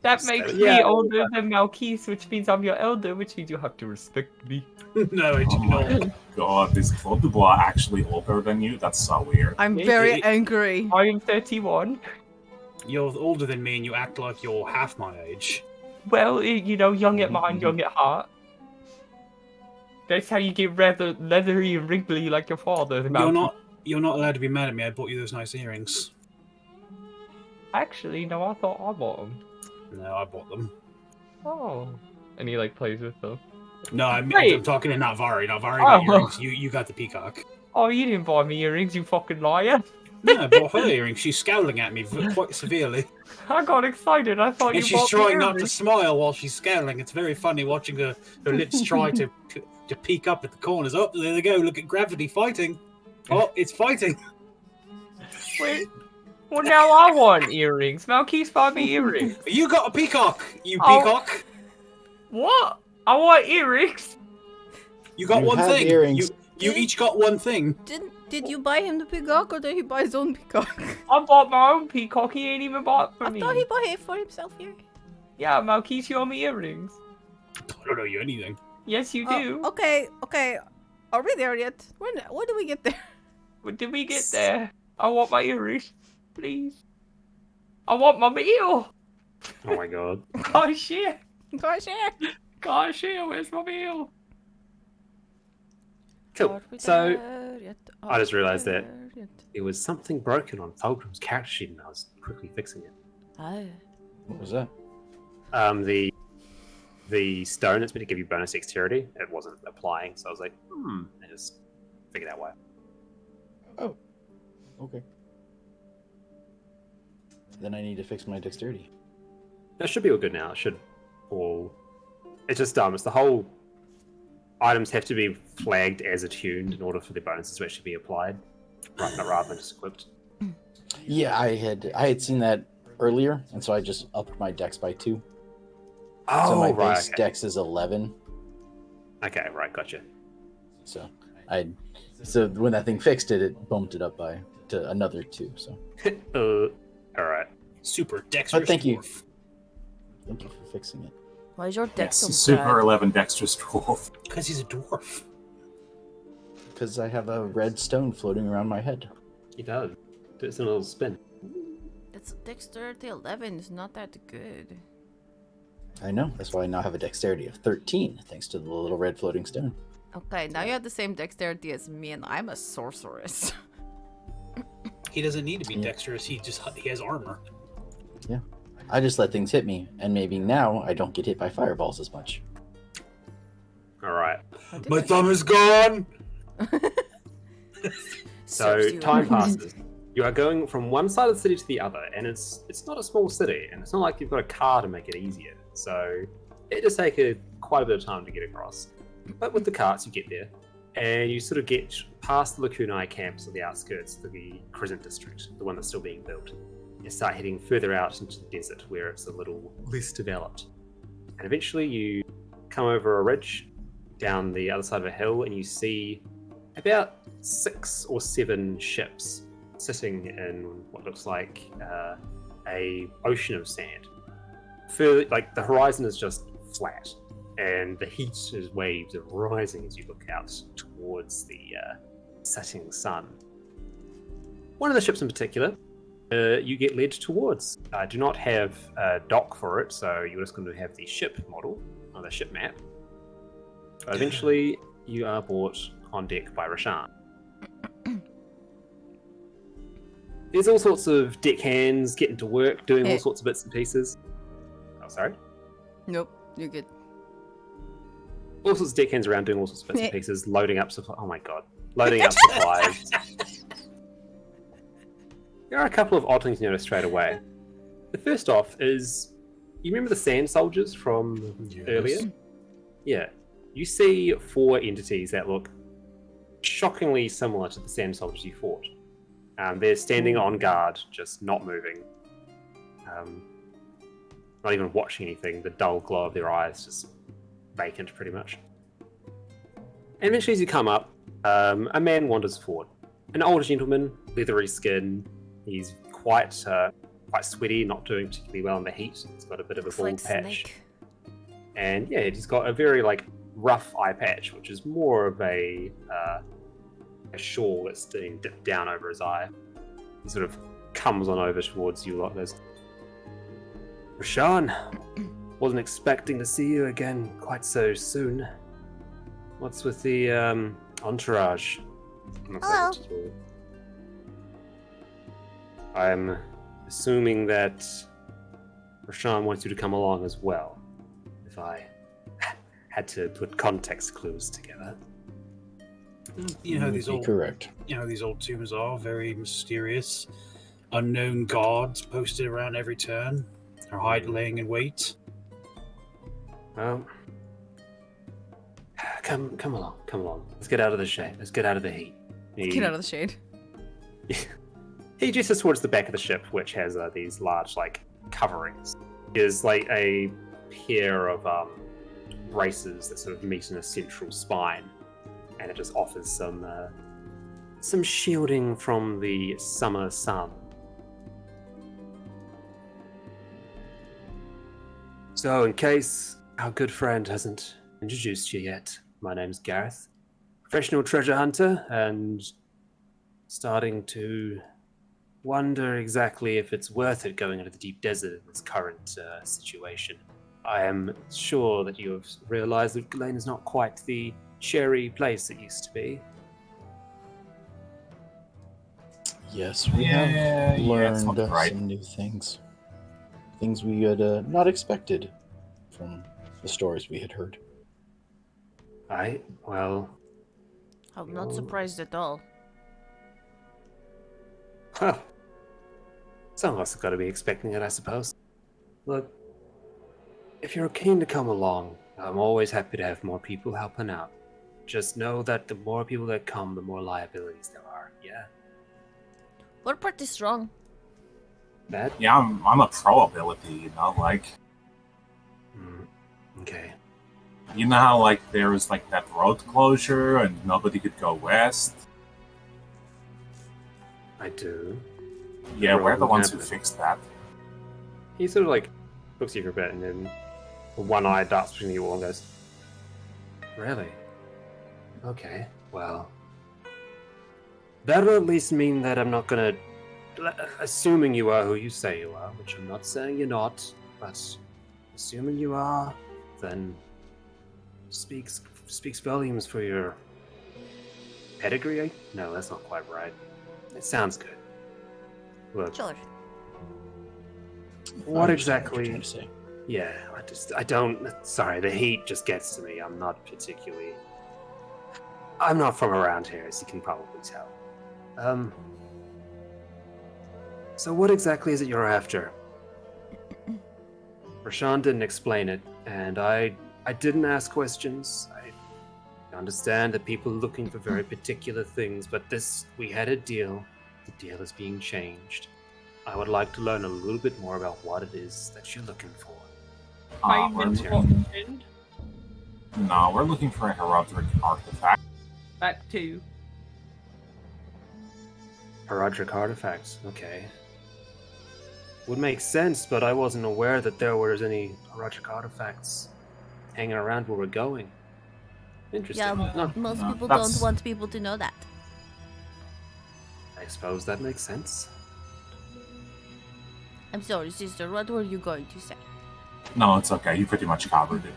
That makes Yeah. me older than Malkis, which means I'm your elder, which means you have to respect me. No, I do Oh my not. god, is Claude Dubois actually older than you? That's so weird. I'm Yeah, very yeah. angry. I am 31. You're older than me and you act like you're half my age. Well, you know, young at mind, young at heart. That's how you get rather leathery and wrinkly like your father. You're not allowed to be mad at me. I bought you those nice earrings. Actually, no, I thought I bought them. No, I bought them. Oh. And he, like, plays with them. No, I'm Wait. talking to Navari. Navari got Oh. earrings. You got the peacock. Oh, you didn't buy me earrings, you fucking liar. No, I bought her earrings. She's scowling at me quite severely. I got excited. I thought And you she's bought trying me not to earrings. smile while she's scowling. It's very funny watching her lips try to peek up at the corners. Oh, there they go. Look at gravity fighting. Oh, it's fighting. Wait. Well, now I want earrings. Malkis bought me earrings. You got a peacock, you Oh. peacock. What? I want earrings. You got You one have thing. earrings. You each got one thing. Did you buy him the peacock or did he buy his own peacock? I bought my own peacock. He ain't even bought for I me. thought he bought it for himself here. Yeah, Malkis, you owe me earrings. I don't owe you anything. Yes, you Oh, do. okay. Are we there yet? When do we get there? When did we get there? I want my earrings, please. I want my meal. Oh my god. Oh shit. Gosh, yeah. Gosh, shit, where's my meal? Cool. Are we So there yet? I just Are we realised that there yet? there was something broken on Fulgrim's character sheet, and I was quickly fixing it. Oh. What was that? The stone that's meant to give you bonus dexterity, it wasn't applying, so I was like, and just figured that way. Oh. Okay. Then I need to fix my dexterity. That should be all good now. It should all. It's just dumb. It's the whole items have to be flagged as attuned in order for the bonuses to actually be applied, rather than just equipped. Yeah, I had seen that earlier, and so I just upped my dex by 2. Oh, So my right. base dex is 11. Okay, right, gotcha. So so when that thing fixed it, it bumped it up to another 2. So All right. Super dexterous. thank you. dwarf. thank you for fixing it. Why is your deck Yes, so Super bad? 11 dexterous dwarf. Because he's a dwarf. Because I have a red stone floating around my head. He does. It's a little spin. That's dexterity 11 is not that good. I know. That's why I now have a dexterity of 13, thanks to the little red floating stone. Okay, now you have the same dexterity as me, and I'm a sorceress. He doesn't need to be dexterous. He has armor. Yeah. I just let things hit me, and maybe now I don't get hit by fireballs as much. All right. My thumb is gone! So time passes. You are going from one side of the city to the other, and it's not a small city, and it's not like you've got a car to make it easier. So it does take quite a bit of time to get across. But with the carts, you get there, and you sort of get past the Lacunae camps on the outskirts of the Crescent District, the one that's still being built. You start heading further out into the desert, where it's a little less developed. And eventually you come over a ridge, down the other side of a hill, and you see about 6 or 7 ships sitting in what looks like a ocean of sand. Like the horizon is just flat, and the heat is waves are rising as you look out towards the setting sun. One of the ships in particular, you get led towards. I do not have a dock for it, so you're just going to have the ship model or the ship map. But eventually, you are brought on deck by Rashan. There's all sorts of deckhands getting to work, doing all sorts of bits and pieces. Oh, sorry? Nope, you're good. All sorts of deckhands around doing all sorts of bits and pieces, loading up supplies. Oh my god. Loading up supplies. There are a couple of odd things you notice straight away. The first off is, you remember the sand soldiers from earlier? Yeah. You see 4 entities that look shockingly similar to the sand soldiers you fought. They're standing on guard, just not moving. Not even watching anything. The dull glow of their eyes just vacant, pretty much. And eventually as you come up, a man wanders forward. An older gentleman, leathery skin. He's quite sweaty, not doing particularly well in the heat. He's got a bit of a bald patch. Snake. And yeah, he's got a very rough eye patch, which is more of a shawl that's being dipped down over his eye. He sort of comes on over towards you like this. Rashan, wasn't expecting to see you again quite so soon. What's with the entourage? Hello. I'm assuming that Rashan wants you to come along as well. If I had to put context clues together. You know these old correct. You know these old tombs are very mysterious. Unknown guards posted around every turn. They're laying in wait. Well, come along. Let's get out of the shade. Let's get out of the heat. Get out of the shade. He gestures towards the back of the ship, which has these large, coverings. There's a pair of braces that sort of meet in a central spine, and it just offers some shielding from the summer sun. So, in case our good friend hasn't introduced you yet, my name's Gareth, professional treasure hunter, and starting to wonder exactly if it's worth it going into the deep desert in this current situation. I am sure that you have realized that Gholein is not quite the cheery place it used to be. Yes, we have learned some new things. Things we had not expected from the stories we had heard. Well... I'm not surprised at all. Huh. Some of us have got to be expecting it, I suppose. Look, if you're keen to come along, I'm always happy to have more people helping out. Just know that the more people that come, the more liabilities there are, yeah? We're pretty strong. That? Yeah, I'm a pro ability, Okay. You know how, there was, that road closure and nobody could go west? I do. Yeah, we're the ones who fixed that. He sort of, looks at you for a bit, and then one eye darts between you all and goes, Really? Okay, well. That'll at least mean that I'm not gonna. Assuming you are who you say you are, which I'm not saying you're not, but assuming you are, then speaks volumes for your pedigree? No, that's not quite right. It sounds good. Look, Sure. what I understand exactly? you're trying to say. Yeah, I don't. Sorry, the heat just gets to me. I'm not from around here, as you can probably tell. So what exactly is it you're after? Rashawn didn't explain it, and I didn't ask questions. I understand that people are looking for very particular things, but we had a deal. The deal is being changed. I would like to learn a little bit more about what it is that you're looking for. We're Payment looking, option. no, we're looking for a Heraldric artifact. That too. Heraldric artifacts, okay. Would make sense, but I wasn't aware that there was any Heraldric artifacts hanging around where we're going. Interesting. Yeah, No, most no, people that's- don't want people to know that. I suppose that makes sense. I'm sorry, sister. What were you going to say? No, it's okay. You pretty much covered it.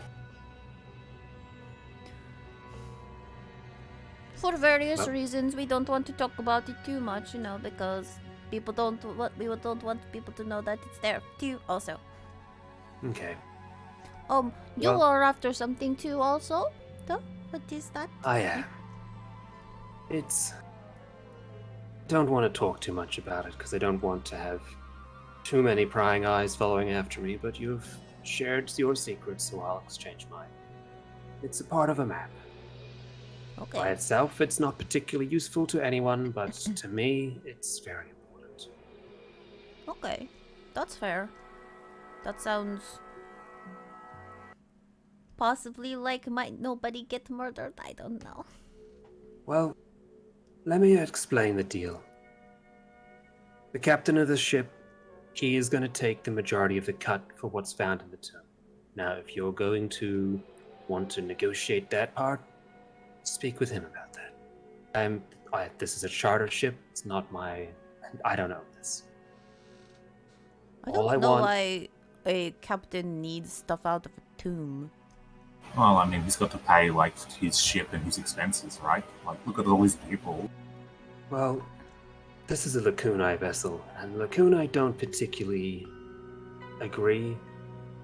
For various Well- reasons, we don't want to talk about it too much, because we don't want people to know that it's there too. Also, Okay. you Well- are after something too. Also, though, what is that? Yeah. It's. Don't want to talk too much about it because I don't want to have too many prying eyes following after me, but you've shared your secrets, so I'll exchange mine. It's a part of a map. By Okay. itself, it's not particularly useful to anyone, but to me, it's very important. Okay, that's fair. That sounds possibly like might nobody get murdered. I don't know. Well, let me explain the deal. The captain of the ship, he is going to take the majority of the cut for what's found in the tomb. Now, if you're going to want to negotiate that part, speak with him about that. This is a charter ship. It's not my. I don't know this. I All don't I know want- why a captain needs stuff out of a tomb. Well, I mean, he's got to pay, like, his ship and his expenses, right? Like, look at all these people. Well, this is a Lacunae vessel, and Lacunae don't particularly agree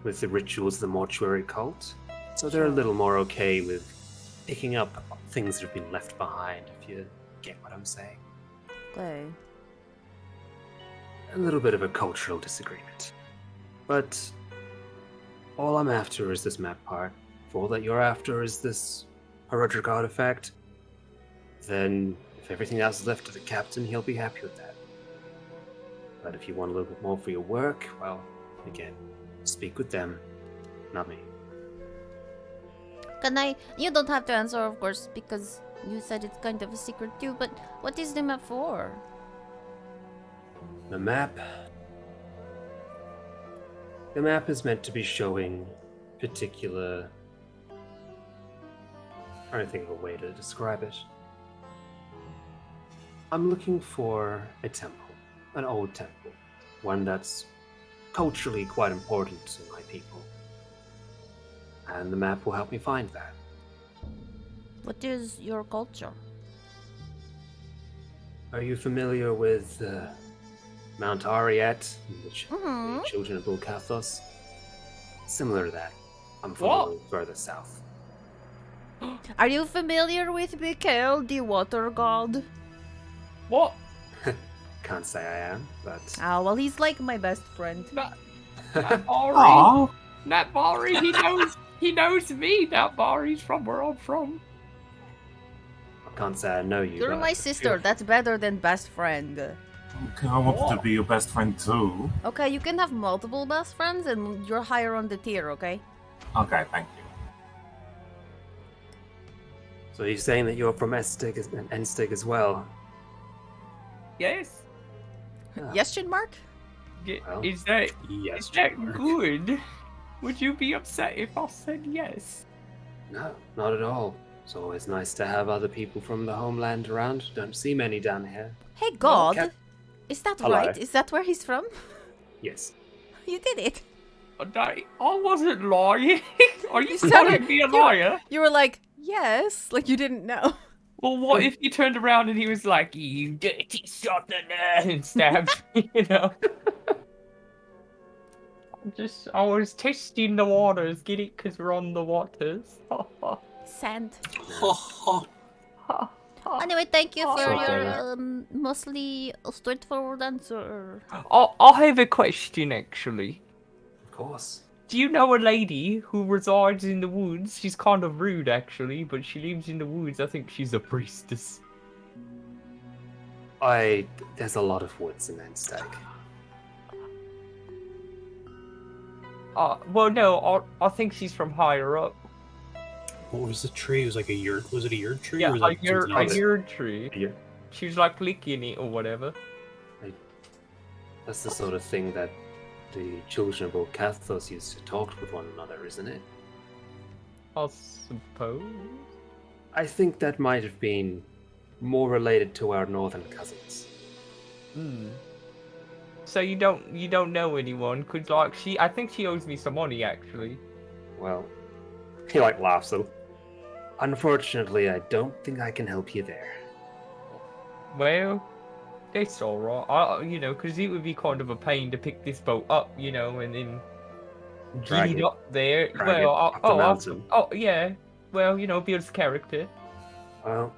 with the rituals of the mortuary cult, so they're a little more okay with picking up things that have been left behind, if you get what I'm saying. Okay. A little bit of a cultural disagreement. But all I'm after is this map part. If all that you're after is this Heraldric artifact, then if everything else is left to the captain, he'll be happy with that. But if you want a little bit more for your work, well, again, speak with them, not me. You don't have to answer, of course, because you said it's kind of a secret too, but what is the map for? The map is meant to be showing particular. I'm trying to think of a way to describe it. I'm looking for a temple, an old temple, one that's culturally quite important to my people. And the map will help me find that. What is your culture? Are you familiar with Mount Ariat, the Mhm. children of Bulkathos? Similar to that. I'm from What? a little further south. Are you familiar with Mikhail, the water god? What? Can't say I am, but Ah, well, he's like my best friend. That Bari. Aww! That Bari, he knows me. That Bari's from where I'm from. I can't say I know you. You're but my if sister. you're- That's better than best friend. Okay, I want to be your best friend too. Okay, you can have multiple best friends, and you're higher on the tier. Okay. Okay, thank you. So you're saying that you're from Estig and Enstig as well? Yes. Ah, Question mark? Well, Is that Yes. is that good? Would you be upset if I said yes? No, not at all. It's always nice to have other people from the homeland around. Don't see many down here. Hey, God. Cap- Is that Hello. right? Is that where he's from? Yes. You did it. I wasn't lying. Are you sounded- calling me a liar? You were like, yes. Like you didn't know. Well, what if you turned around and he was like, "You dirty southerner," and stabbed me, you know? I was testing the waters. Get it? Because we're on the waters. Sand. Ha ha. Anyway, thank you for So your clever. mostly straightforward answer. I have a question, actually. Of course. Do you know a lady who resides in the woods? She's kind of rude, actually, but she lives in the woods. I think she's a priestess. There's a lot of woods in Endstake. Well, no, I think she's from higher up. What was the tree? It was like a yurt. Was it a yurt tree? Yeah, or was it something a else? yurt tree. Yeah. She was like licking it or whatever. That's the sort of thing that the children of Orcathos used to talk with one another, isn't it? I suppose. I think that might have been more related to our northern cousins. So you don't know anyone? Cause like I think she owes me some money actually. Well, he laughs a little. Unfortunately, I don't think I can help you there. Well, that's alright. Cause it would be kind of a pain to pick this boat up, and then Drag get it- it up there. drag it Well, up the mountain. Yeah. Well, builds character. Well,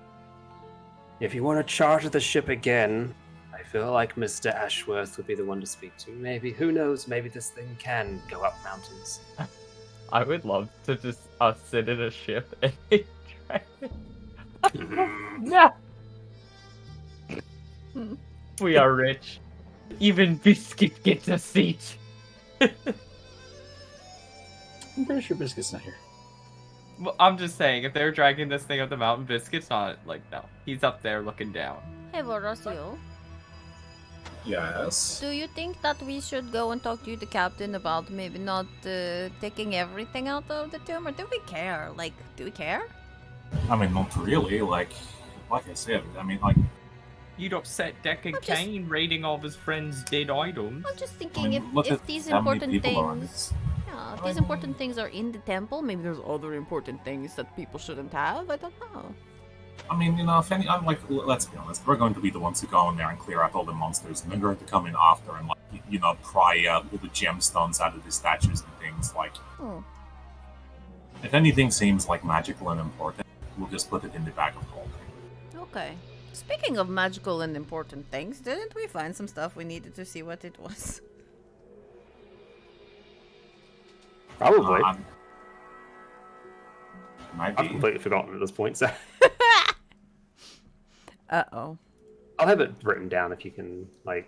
if you want to charter the ship again, I feel like Mr. Ashworth would be the one to speak to. Maybe, who knows, maybe this thing can go up mountains. I would love to just us sit in a ship and try it. No. We are rich. Even Biscuit gets a seat. I'm pretty sure Biscuit's not here. Well, I'm just saying, if they're dragging this thing up the mountain, Biscuit's not, no. He's up there looking down. Hey, Vorosio. Yes. Do you think that we should go and talk to the captain about maybe not taking everything out of the tomb? Or do we care? Do we care? I mean, not really. Like I said, You'd upset Deck and I'm just- Kane raiding all of his friends' dead items. I'm just thinking look if at these how many important people are on things... this. Yeah, if these important things are in the temple, maybe there's other important things that people shouldn't have. I don't know. I mean, if any, let's be honest, we're going to be the ones who go in there and clear out all the monsters, and they're going to come in after and, pry all the gemstones out of the statues and things. If anything seems magical and important, we'll just put it in the bag of holding. Okay. Speaking of magical and important things, didn't we find some stuff we needed to see what it was? Probably. Might I've be. completely forgotten at this point, so Uh-oh. I'll have it written down if you can, bring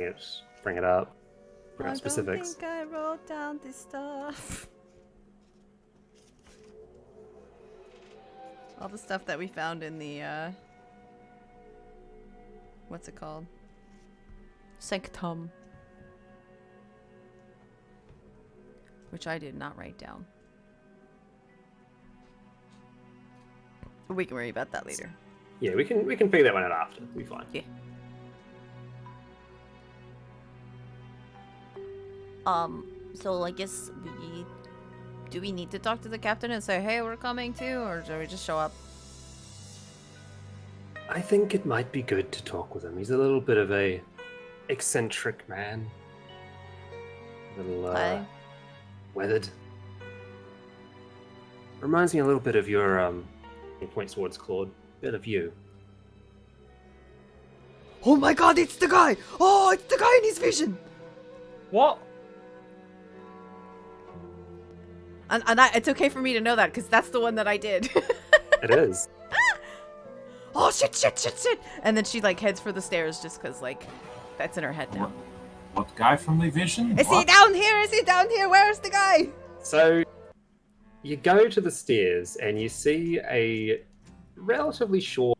it up. Bring up specifics. think I wrote down this stuff. All the stuff that we found in the, what's it called? Sanctum. Which I did not write down. We can worry about that later. Yeah, we can figure that one out after. It'll be fine. Yeah. So I guess do we need to talk to the captain and say, hey, we're coming too, or do we just show up? I think it might be good to talk with him. He's a little bit of a eccentric man. A little Okay. weathered. Reminds me a little bit of your he points towards Claude. Bit of you. Oh my god, it's the guy! Oh, it's the guy in his vision! What? And it's okay for me to know that, because that's the one that I did. It is. Oh, shit! And then she, heads for the stairs just because, that's in her head now. What guy from the vision? Is he down here? Is he down here? Where's the guy? So you go to the stairs and you see a relatively short,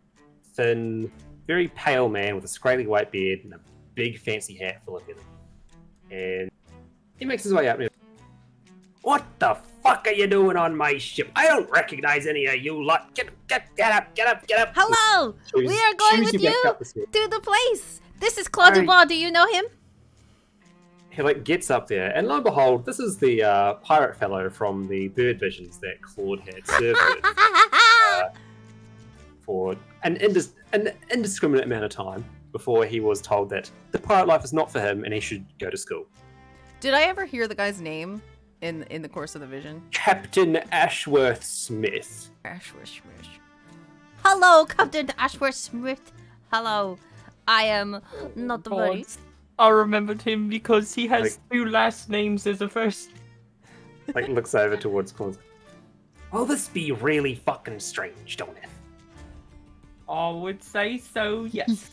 thin, very pale man with a scraggly white beard and a big fancy hat full of feathers. And he makes his way up and he's, what the fuck are you doing on my ship? I don't recognize any of you lot. Get up. Hello! Shoes- We are going shoes with back you up the stairs. to the place. This is Claude Alright. Dubois. Do you know him? He like gets up there, and lo and behold, this is the pirate fellow from the bird visions that Claude had served with for an indiscriminate amount of time before he was told that the pirate life is not for him and he should go to school. Did I ever hear the guy's name in the course of the vision? Captain Ashworth Smith. Ashworth Smith. Hello, Captain Ashworth Smith. Hello. I am not worried. I remembered him because he has Like- 2 last names as a first. Like looks over towards Claude. Will this be really fucking strange, don't it? I would say so, yes.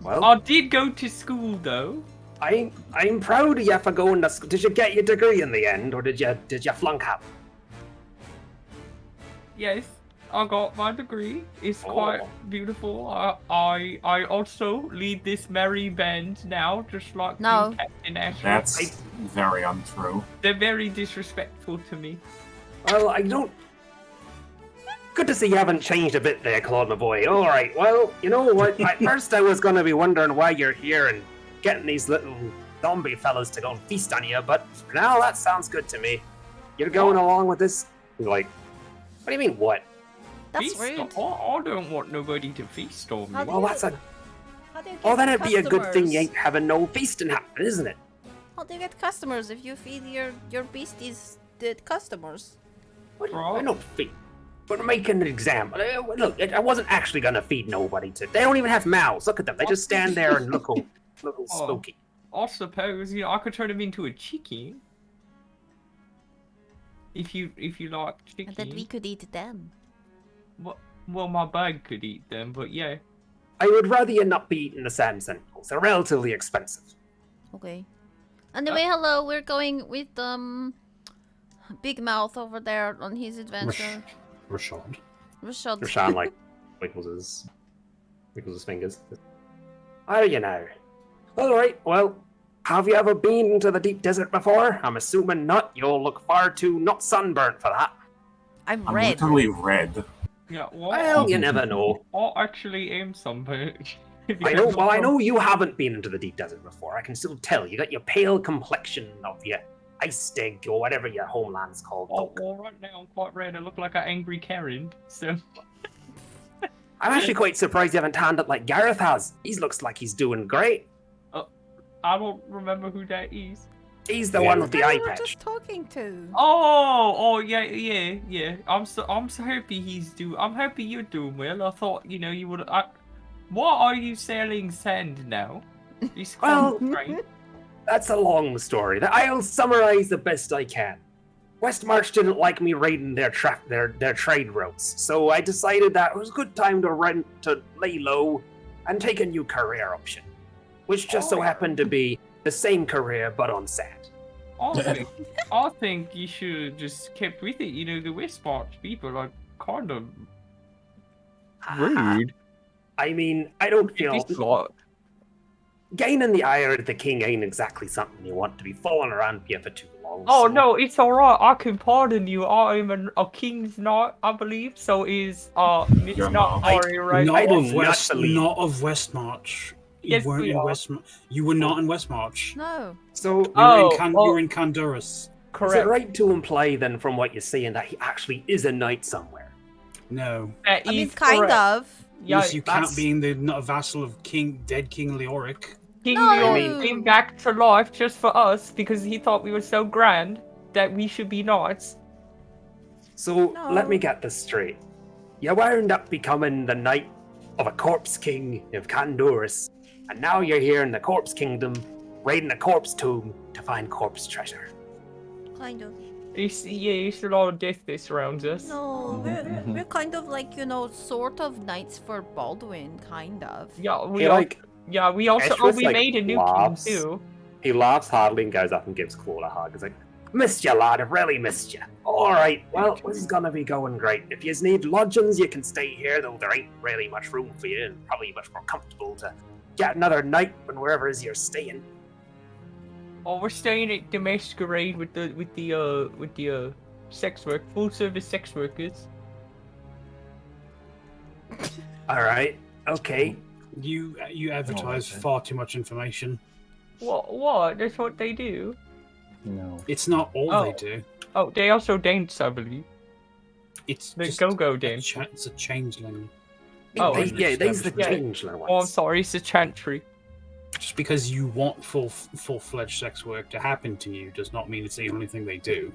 Well, I did go to school though. I'm proud of you for going to school. Did you get your degree in the end, or did you flunk out? Yes, I got my degree. It's Oh. quite beautiful. I also lead this merry band now, just like No. you, Captain Ashworth. That's very untrue. They're very disrespectful to me. Well, I don't. Good to see you haven't changed a bit there, Claude, my boy. All right. Well, you know what? At first, I was gonna be wondering why you're here and getting these little zombie fellas to go and feast on you, but for now, that sounds good to me. You're going along with this? He's like, What do you mean, what? That's Feast? rude. I don't want nobody to feast on me. How do Well, you- that's a. How do you Oh, get then it'd be a good thing customers? you ain't having no feasting happen, isn't it? How do you get customers if you feed your beasties the customers? What? Right. I don't feed. We're making an example. Look, I wasn't actually gonna feed nobody. They don't even have mouths. Look at them. They just stand there and look all spooky. I suppose I could turn him into a chicken. If you like chicken. And then we could eat them. Well, my bag could eat them, but yeah. I would rather you not be eating the sand sentinels. They're relatively expensive. Okay. Anyway, hello. We're going with Big Mouth over there on his adventure. Rashad. Rashad. Rashawn like wiggles his fingers. How do you know? All right. Well, have you ever been to the deep desert before? I'm assuming not. You'll look far too not sunburnt for that. I'm I'm red. literally red. Yeah, Well, you never know. I actually am sunburnt. I know. Well, I know you haven't been into the deep desert before. I can still tell. You got your pale complexion of your ice dig or whatever your homeland's called. Oh, well, right now I'm quite red. I look like an angry Karen, so... I'm actually quite surprised you haven't tanned it like Gareth has. He looks like he's doing great. I don't remember who that is. He's the one with the Guy eye we were patch. just talking to. Oh, yeah. I'm so happy I'm happy you're doing well. I thought, you would... Why are you selling sand now? It's Well, great. That's a long story. I'll summarize the best I can. Westmarch didn't like me raiding their trade routes, so I decided that it was a good time to lay low and take a new career option, which just so happened to be the same career but on sand. I think you should just kept with it. The West March people are kind of rude. I mean, I don't feel gaining the ire of the king ain't exactly something you want to be fooling around here for too long. Oh so- no, it's alright. I can pardon you. I am a king's knight, I believe. So it's it's You're not not. sorry, right? I Not do of not West, believe- not of Westmarch. You Yes, weren't we in are. Westmarch. You were not in Westmarch. No. So, You Oh, were in Candorus. is it Correct. right to imply then, from what you're saying, that he actually is a knight somewhere? No. That I mean, is kind correct. of. Yeah, Yes, you can't that's- be not a vassal of dead King Leoric. King No. Leon came back to life just for us because he thought we were so grand that we should be knights. So, No. let me get this straight. You wound up becoming the knight of a corpse king of Candorus, and now you're here in the corpse kingdom, raiding a corpse tomb to find corpse treasure. Kind of. It's a lot of death that surrounds us. No, we're kind of like, sort of knights for Baldwin, kind of. Yeah, we He al- like yeah, we also Ashworth, we like, made a new laughs. king too. he laughs hardly and goes up and gives Claude a hug. He's like, Missed you, lad. I've really missed you. All right, well, this is gonna be going great. If you need lodgings, you can stay here, though there ain't really much room for you, and probably much more comfortable to get another night when wherever it is you're staying. Oh, we're staying at the masquerade with the sex work, full service sex workers. All right. Okay. You advertise far too much information. What? That's what they do. No. It's not all they do. Oh, they also dance, I believe. It's the just go-go dance. It's a changeling. Oh, these are the changeling ones. Oh, I'm sorry, it's a chantry. Just because you want full-fledged sex work to happen to you does not mean it's the only thing they do.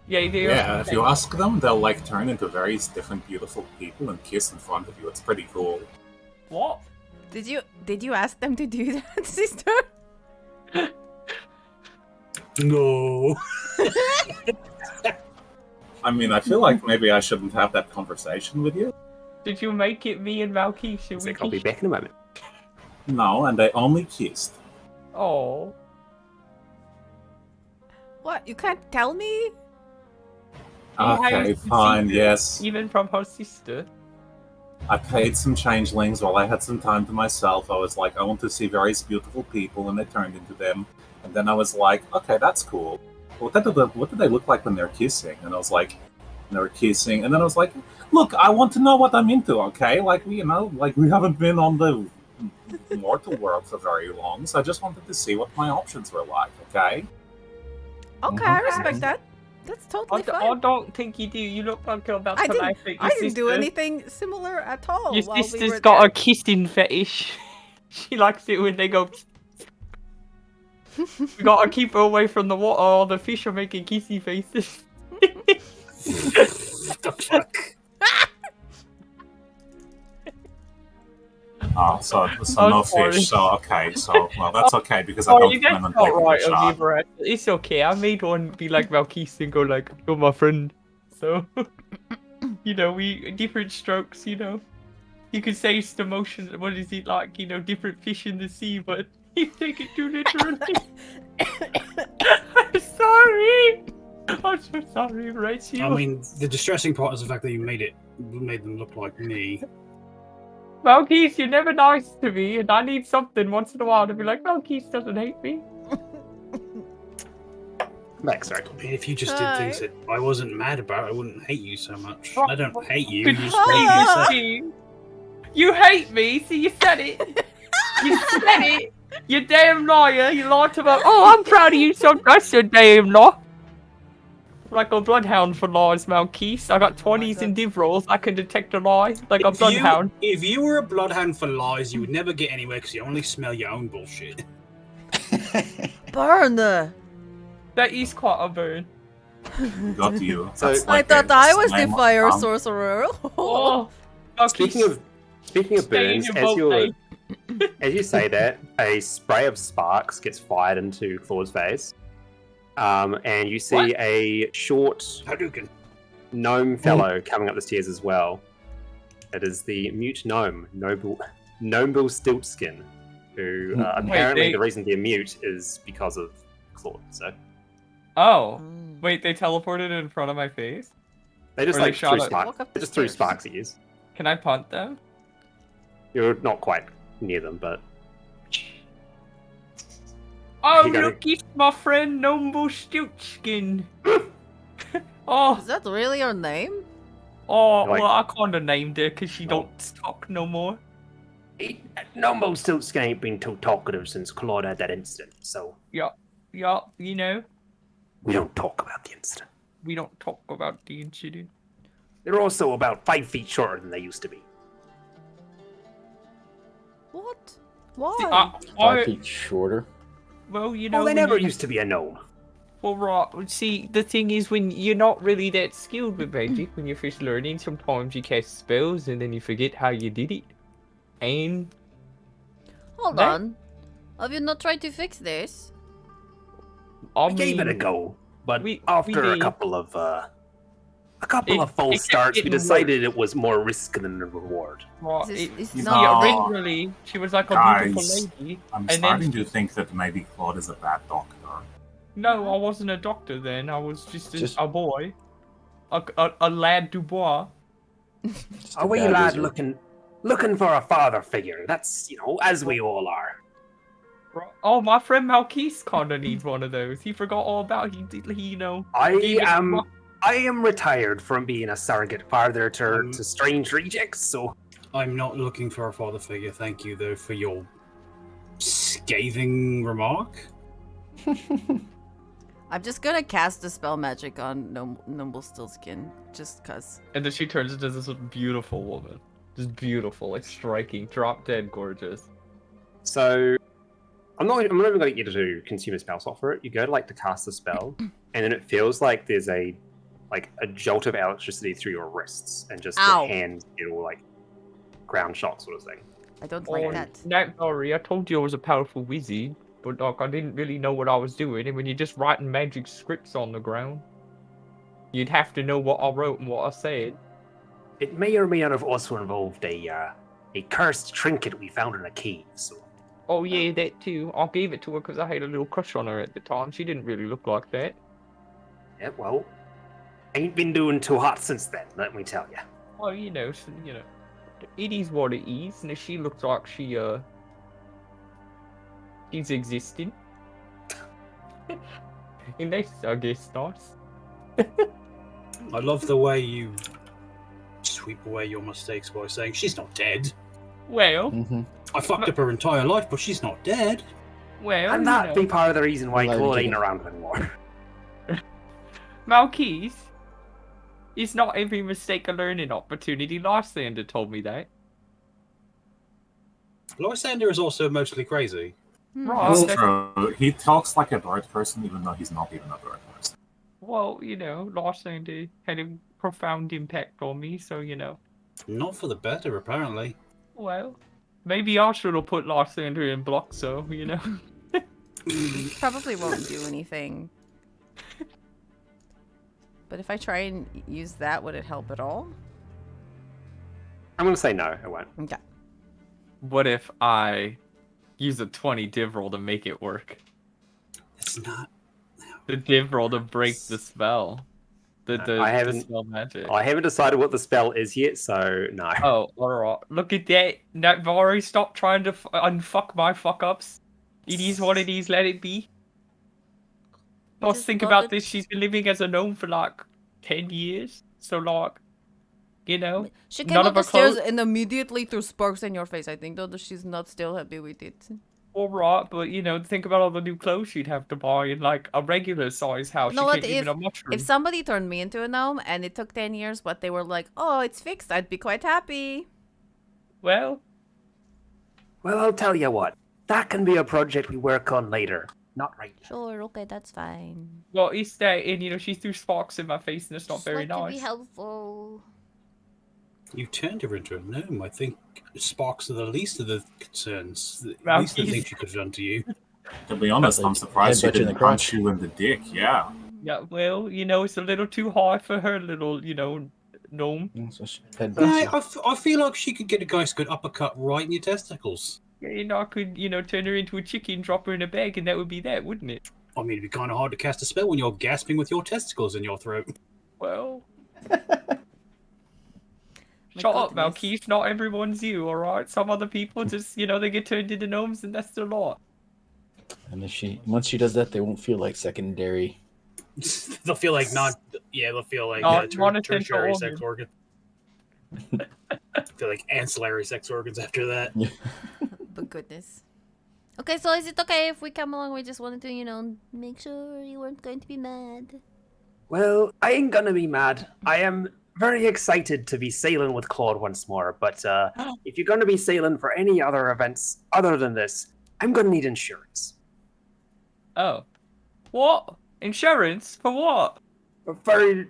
Yeah, Yeah, if you ask them, they'll like turn into various different beautiful people and kiss in front of you. It's pretty cool. What? Did you ask them to do that, sister? No. I mean, I feel like maybe I shouldn't have that conversation with you. Did you make it me and Valky? I'll be back in a moment. No, and they only kissed. Oh. What? You can't tell me? Okay, fine, yes. Even from her sister. I paid some changelings while I had some time to myself. I was like, I want to see various beautiful people, and they turned into them. And then I was like, okay, that's cool. What did they look like when they're kissing? And I was like, they were kissing. And then I was like, look, I want to know what I'm into, okay? Like, we haven't been on the mortal world for very long, so I just wanted to see what my options were like, okay? Okay, I respect that. That's totally fine. I don't think you do. You look like you're about to laugh at your I didn't do sister. anything similar at all. Your while we sister's were got there. a kissing fetish. She likes it when they go. We gotta keep her away from the water, or the fish are making kissy faces. What the fuck? Oh, so no sorry. fish. So okay, so well that's okay because I Oh, don't you plan guys on not taking right the of me, shot. Brad. It's okay. I made one be like Valkyrie and go like, "You're my friend." So, you know, we different strokes. You know, you could say it's the motion. What is it like? You know, different fish in the sea, but you take it too literally. I'm sorry. I'm so sorry, Rachel. I mean, the distressing part is the fact that you made them look like me. Valkyrie, you're never nice to me, and I need something once in a while to be like, Valkyrie doesn't hate me. Max, sorry. I mean, if you just did things that I wasn't mad about, I wouldn't hate you so much. Oh, I don't hate you. Good You just for hate yourself. you. You hate me, so you said it. You said it. You damn liar. You lied to me. Oh, I'm proud of you, so that's a damn lie. Like a bloodhound for lies, Malkeith. I got 20s in div rolls. I can detect a lie. Like a bloodhound. If you were a bloodhound for lies, you would never get anywhere because you only smell your own bullshit. Burn! That is quite a burn. Got you. So That's I like thought a I was the slam of fire tongue. sorcerer. Oh, speaking of burns, as you say that, a spray of sparks gets fired into Claude's face, and you see a short Hadouken. gnome fellow coming up the stairs as well. It is the mute gnome, Noble Stiltskin, who apparently the reason they're mute is because of Claude. So Oh, wait, they teleported in front of my face? they just Or they like shot threw it. sparks. They just threw sparks at you. Can I punt them? You're not quite near them, but Oh, You gotta- look, it's my friend Noble Stiltskin. Oh, Is that really your name? oh, Like- well, I kind of named her because she don't talk no more. Numbo Stiltskin ain't been too talkative since Claude had that incident, so Yeah, you know, we don't talk about the incident. we don't talk about the incident. They're also about 5 feet shorter than they used to be. What? Why? See, 5 feet shorter. well, you know, Well, they when never you- used to be a gnome. Well, right. See, the thing is, when you're not really that skilled with magic, when you're first learning, sometimes you cast spells and then you forget how you did it. And Hold That- on. Have you not tried to fix this? I We gave it a mean, go, but we after a did. couple of It false kept starts, we getting decided it was more risk than a reward. right, It's You not. know- originally, she was like a Guys, beautiful lady. I'm And starting then, to think that maybe Claude is a bad doctor. no, I wasn't a doctor then. I was just Just- a boy. A lad du bois. Just a Are we bad lad wizard. looking for a father figure? That's, as we all are. Oh, my friend Malquise kinda needs one of those. He forgot all about he you know. gave it to I am retired from being a surrogate father to strange rejects, so I'm not looking for a father figure. Thank you, though, for your scathing remark. I'm just gonna cast a spell magic on Nimble Stillskin, just cause. And then she turns into this beautiful woman. Just beautiful, like striking, drop dead gorgeous. So I'm not even going to get you to consume a spell slot for it. You go to cast a spell, and then it feels like there's a jolt of electricity through your wrists, and just Ow. your hands get all ground shock sort of thing. I don't like that. Not sorry, I told you I was a powerful wizard, but I didn't really know what I was doing. And when you're just writing magic scripts on the ground, you'd have to know what I wrote and what I said. It may or may not have also involved a cursed trinket we found in a cave. So. Oh yeah, that too. I gave it to her because I had a little crush on her at the time. She didn't really look like that. Yeah, well, ain't been doing too hot since then. Let me tell you. Well, it is what it is, and if she looks like she's existing. And that's, I guess, nice. I love the way you sweep away your mistakes by saying she's not dead. Well, I fucked up her entire life, but she's not dead. Well, and that be part of the reason why Claude ain't around anymore. Malquise, it's not every mistake a learning opportunity. Lysander told me that. Lysander is also mostly crazy. Right. That's true. He talks like a bird person, even though he's not even a bird person. Well, Lysander had a profound impact on me, so Not for the better, apparently. Well, maybe I should have put Lysander in block, so, Probably won't do anything. But if I try and use that, would it help at all? I'm going to say no, it won't. Okay. What if I use a 20 div roll to make it work? It's not. The div roll to break the spell. The spell magic. I haven't decided what the spell is yet, so no. Oh, alright. Look at that. Natvari, stop trying to unfuck my fuck-ups. It is what it is, let it be. Plus, think about this, she's been living as a gnome for 10 years. So, She came up the stairs and immediately threw sparks in your face. I think, though, that she's not still happy with it. Alright, but, think about all the new clothes she'd have to buy in, a regular size house. No, she can't even a mushroom. If somebody turned me into a gnome and it took 10 years, but they were like, oh, it's fixed, I'd be quite happy. Well, I'll tell you what. That can be a project we work on later. Not right now. Sure, okay, that's fine. well, it's that, and, she threw sparks in my face, and it's not very What could nice. be helpful? You turned her into a gnome. I think sparks are the least of the concerns. The least of the things she could have done to you. To be honest, I'm surprised she didn't punch you in the dick, yeah. Yeah, well, it's a little too hard for her little, gnome. I feel like she could get a nice good uppercut right in your testicles. Yeah, I could, turn her into a chicken, drop her in a bag, and that would be that, wouldn't it? I mean, it'd be kind of hard to cast a spell when you're gasping with your testicles in your throat. Well... Shut up, Malquise. Not everyone's you, alright? Some other people just, they get turned into gnomes, and that's their lot. And once she does that, they won't feel like secondary. They'll feel like they'll feel like tertiary sex organs. Feel like ancillary sex organs after that. But goodness. Okay, so is it okay if we come along? We just wanted to, make sure you weren't going to be mad. Well, I ain't gonna be mad. I am very excited to be sailing with Claude once more, but if you're gonna be sailing for any other events other than this, I'm gonna need insurance. Oh. What? Insurance? For what? For...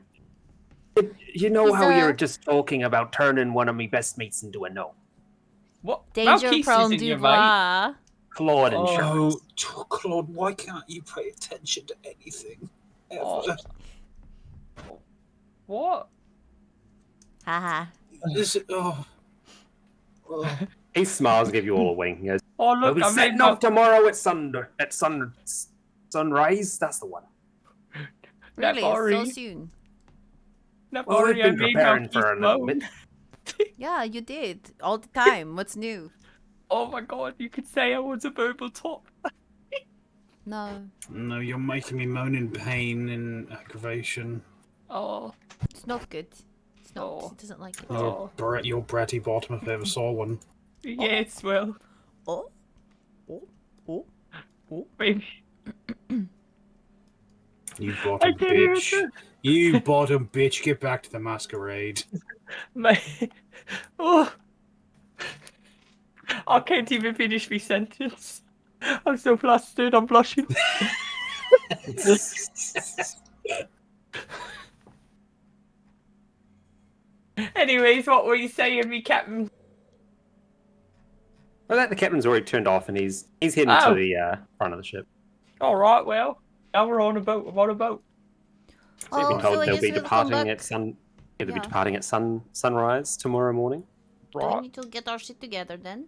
You know how you're just talking about turning one of my best mates into a gnome? What? Danger-prone Dubois. Claude insurance. Oh, Claude, why can't you pay attention to anything? Ever? What? Haha. He smiles, give you all a wink. He goes, Oh, look, we'll be setting off tomorrow at sunrise. That's the one. Really? So soon? Well, we've been preparing for a little bit. Yeah, you did. All the time. What's new? Oh my god, you could say I was a verbal top. No. No, you're making me moan in pain and aggravation. Oh. It's not good. It's not. Oh. He doesn't like it. Your bratty bottom if I ever saw one. Yes, well. Oh. Oh. Oh. Oh. Baby. You bottom bitch. You bottom bitch. Get back to the masquerade. Oh. I can't even finish my sentence. I'm so flustered, I'm blushing. Anyways, what were you saying, me captain? Well, the captain's already turned off, and he's heading to the front of the ship. All right, well, now we're on a boat. I'm on a boat. So you've been told they'll be we'll departing at they'll be departing at sunrise tomorrow morning. Right. We need to get our shit together then.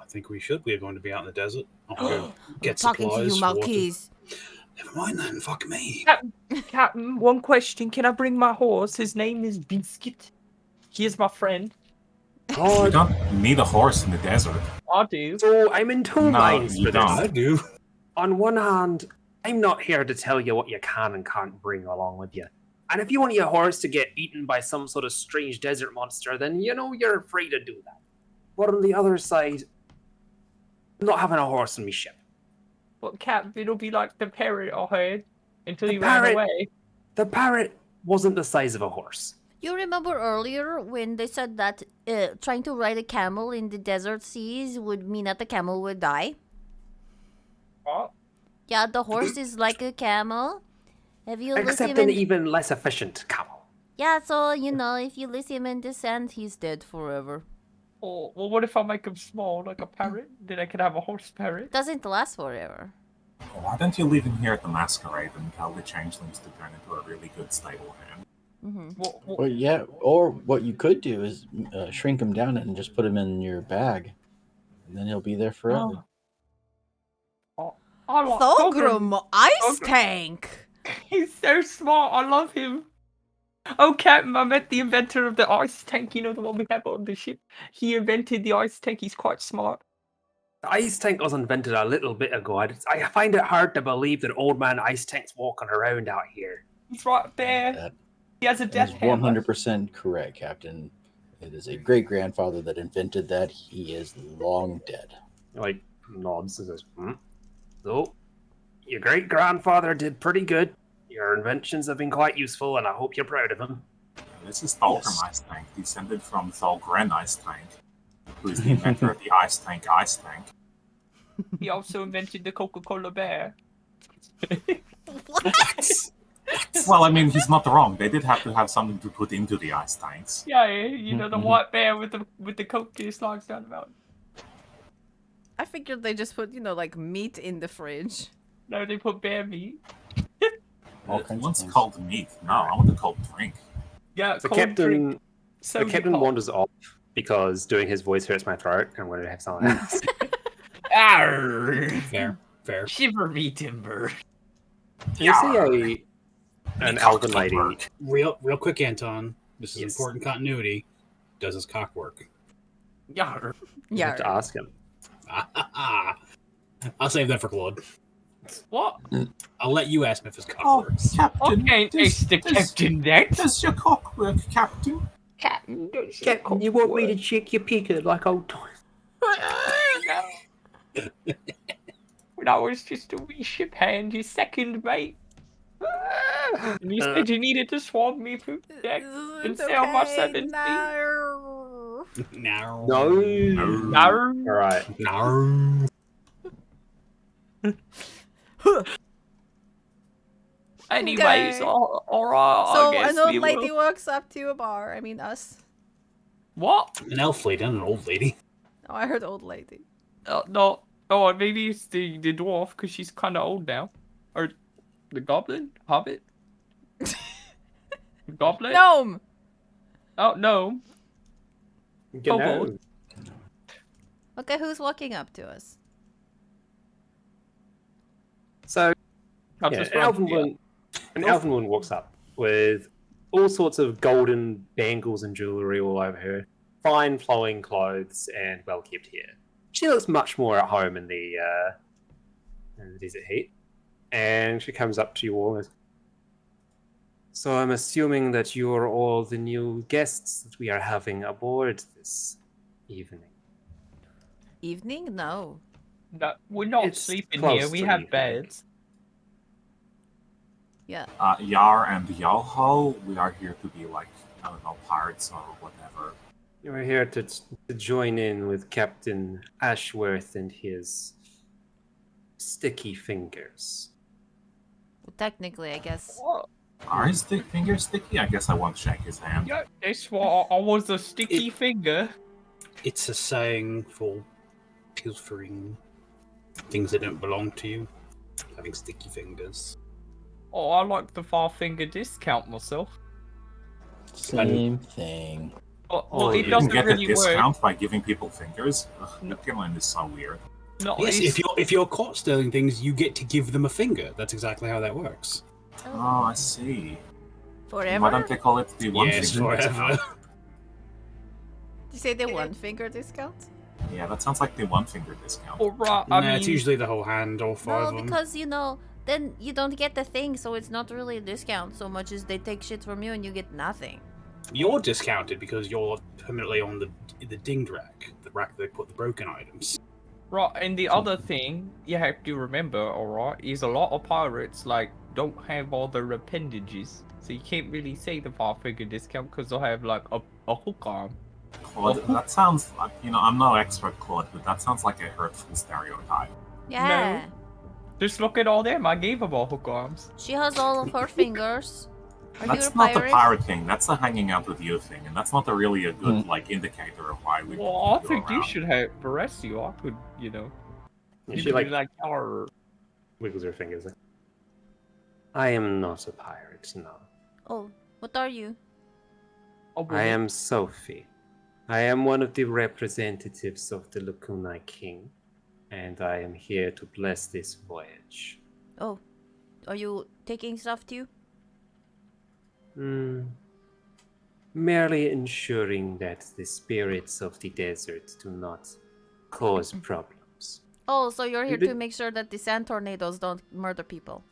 I think we should. We're going to be out in the desert. I'll get talking supplies. To you, Marquise. Never mind then. Fuck me. Captain, one question. Can I bring my horse? His name is Biscuit. He is my friend. Oh, you don't need a horse in the desert. I do. So I'm in two minds for this. I do. On one hand, I'm not here to tell you what you can and can't bring along with you. And if you want your horse to get eaten by some sort of strange desert monster, then you're free to do that. But on the other side, I'm not having a horse on my ship. But Captain, it'll be like the parrot I heard until he ran away. The parrot wasn't the size of a horse. You remember earlier when they said that trying to ride a camel in the desert seas would mean that the camel would die? What? Yeah, the horse is like a camel. If you Except lose him an even less efficient camel. Yeah, so, if you lose him in the sand, he's dead forever. Oh, well, what if I make him small, like a parrot? Then I can have a horse parrot. Doesn't last forever. Why don't you leave him here at the masquerade and tell the changelings to turn into a really good stable hand? Mm-hmm. Well, yeah, or what you could do is shrink him down and just put him in your bag, and then he'll be there forever. I like Thogrum Ice Tank! He's so smart, I love him. Oh, Captain, I met the inventor of the ice tank, the one we have on the ship. He invented the ice tank, he's quite smart. The ice tank was invented a little bit ago. I find it hard to believe that old man ice tank's walking around out here. He's right there. He has a death hammer. 100% correct, Captain. It is a great-grandfather that invented that. He is long dead. Like, nods and says, So, your great-grandfather did pretty good. Your inventions have been quite useful, and I hope you're proud of them. This is Thulgrim Ice Tank, descended from Thulgren Ice Tank, who is the inventor of the Ice Tank. He also invented the Coca-Cola bear. What? Well, I mean, he's not wrong. They did have to have something to put into the ice tanks. Yeah, the white bear with the Coke just slides down the mountain. I figured they just put, like meat in the fridge. No, they put bear meat. Once cold meat. No, I want a cold drink. Yeah, the cold captain. drink. The captain wanders off because doing his voice hurts my throat, and wanted to have someone else. Arr! Fair. Shiver me timber. You see an elven lady. Real quick, Anton. This is important continuity. Does his cock work? Yarr. You have to ask him. I'll save that for Claude. What? I'll let you ask him if his cock works. Captain, Captain that. Does your cock work, Captain? Captain, Captain, you want me to check your picker like old times? When I was just a wee ship hand, your second mate. And you said you needed to swab me through the deck and sell my 17. No. Alright. No. Anyways, Okay. alright, So I guess an old we lady will. walks up to a bar. I mean, us. What? An elf lady and an old lady. Oh, I heard old lady. No. Oh, maybe it's the dwarf, because she's kind of old now. Or the goblin? Hobbit? Goblin? Gnome! Oh, no. Genau. Okay, who's walking up to us? So, I'm yeah, just an elven woman walks up with all sorts of golden bangles and jewelry all over her, fine flowing clothes, and well kept hair. She looks much more at home in the desert heat. And she comes up to you all and says, so I'm assuming that you're all the new guests that we are having aboard this evening. Evening? No. No, we're not It's sleeping close here. We to have evening. beds. Yeah. Yar and Yalho, we are here to be like, I don't know, pirates or whatever. You're here to join in with Captain Ashworth and his sticky fingers. Well, technically, I guess. What? Are his fingers sticky? I guess I won't shake his hand. Yeah, that's what I was a sticky finger. It's a saying for pilfering things that don't belong to you. Having sticky fingers. Oh, I like the 5-finger discount myself. Same thing. Well, it you doesn't can get really a discount work. by giving people fingers? Lut Gholein is so weird. No, Yes, it's- if you're caught stealing things, you get to give them a finger. That's exactly how that works. Oh, I see. Forever? Why don't they call it the one Yes, finger forever. discount? Did you say the 1-finger discount? Yeah, that sounds like the one finger discount. Alright, No, it's usually the whole hand or 5 No, of them. because, you know, then you don't get the thing, so it's not really a discount so much as they take shit from you and you get nothing. You're discounted because you're permanently on the dinged rack, the rack they put the broken items. Right, and the other thing you have to remember, alright, is a lot of pirates, like, don't have all their appendages. So you can't really say the 5-finger discount because they'll have, like, a hook arm. Claude, that sounds like, I'm no expert, Claude, but that sounds like a hurtful stereotype. Yeah. Just look at all them. I gave them all hook arms. She has all of her fingers. Are you a That's not the pirate? pirate thing, that's a hanging out with you thing, and that's not really a good, indicator of why we Well, I go think you around. should have the rest of you. I could, you know. And You she could be like "Arr." wiggles her fingers. I am not a pirate, no. Oh, what are you? I am Sophie. I am one of the representatives of the Lakunai King, and I am here to bless this voyage. Oh, are you taking stuff too? Merely ensuring that the spirits of the desert do not cause problems. Oh, so you're You here did- to make sure that the sand tornadoes don't murder people.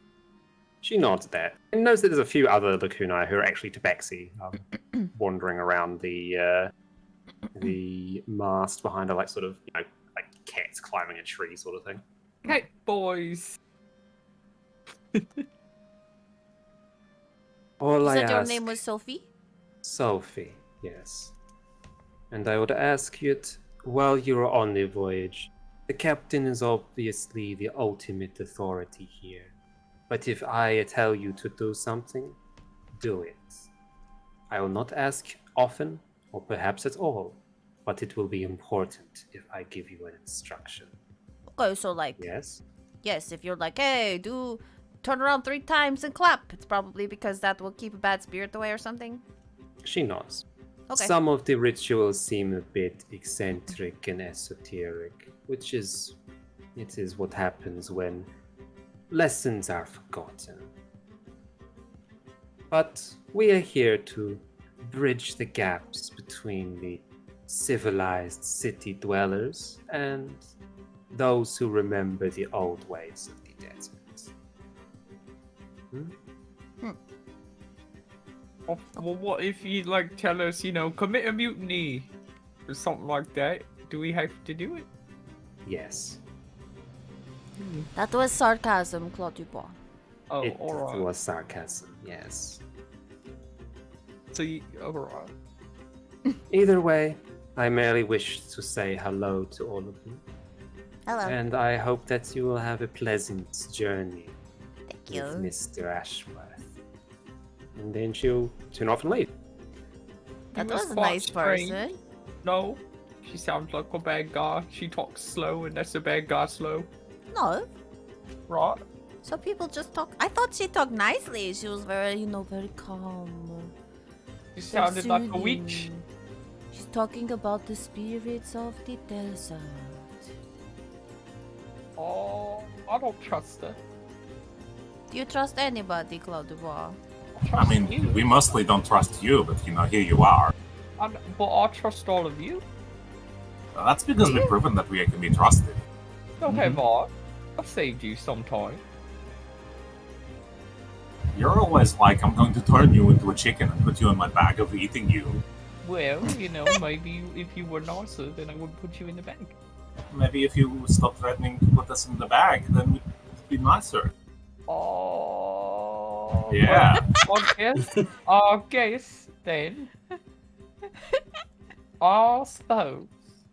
She nods at that and knows that there's a few other Lakunai who are actually tabaxi, wandering around the mast behind her, like sort of, like cats climbing a tree sort of thing. Hey, boys. All You I said your ask, name was Sophie? Sophie, yes. And I would ask you, while you're on the voyage, the captain is obviously the ultimate authority here. But if I tell you to do something, do it. I will not ask often, or perhaps at all, but it will be important if I give you an instruction. Okay, so like, Yes? yes, if you're like, hey, turn around 3 times and clap, it's probably because that will keep a bad spirit away or something. She nods. Okay. Some of the rituals seem a bit eccentric and esoteric, it is what happens when lessons are forgotten. But we are here to bridge the gaps between the civilized city dwellers and those who remember the old ways of the desert. Well, what if you, like, tell us, commit a mutiny? Or something like that? Do we have to do it? Yes. That was sarcasm, Claude Dubois. Oh, It alright. was sarcasm, yes. So alright. Either way, I merely wish to say hello to all of you. Hello. And I hope that you will have a pleasant journey Thank you. with Mr. Ashworth. And then she'll turn off and leave. That He was a quite nice strange. person. No, she sounds like a bad guy. She talks slow, and that's a bad guy slow. No, Right? so people just talk. I thought she talked nicely. She was very, very calm. She very sounded like a soothing. witch. She's talking about the spirits of the desert. Oh, I don't trust her. Do you trust anybody, Claude Dubois? I mean, we mostly don't trust you, but here you are. But I trust all of you. Well, that's because we've proven that we can be trusted. Okay, Mark. I've saved you sometime. You're always like, I'm going to turn you into a chicken and put you in my bag of eating you. Well, maybe if you were nicer, then I would put you in the bag. Maybe if you stop threatening to put us in the bag, then we'd be nicer. Oh. Yeah. I guess then. I suppose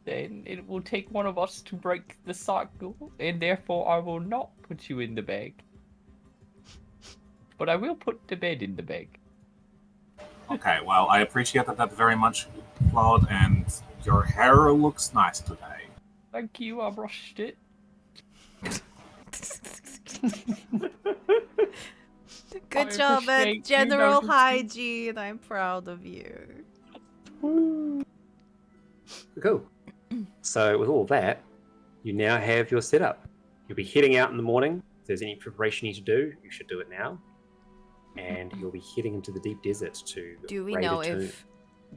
then it will take one of us to break the cycle, and therefore I will not put you in the bag. But I will put the bed in the bag. Okay, well, I appreciate that very much, Claude, and your hair looks nice today. Thank you, I brushed it. Good job at general hygiene. I'm proud of you. Cool. So with all that, you now have your setup. You'll be heading out in the morning. If there's any preparation you need to do, you should do it now. And you'll be heading into the deep desert to Do we raid know a tomb. if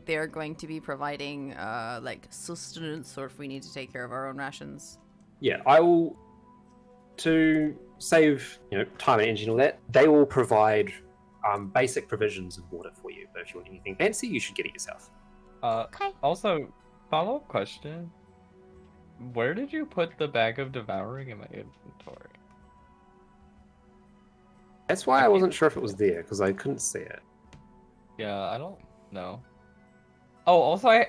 they're going to be providing like sustenance, or if we need to take care of our own rations? Yeah, I will, to save time and energy and all that, they will provide basic provisions and water for you. But if you want anything fancy, you should get it yourself. Okay. Also, follow-up question. Where did you put the bag of devouring in my inventory? That's why I wasn't sure if it was there, because I couldn't see it. Yeah, I don't know. Oh, also,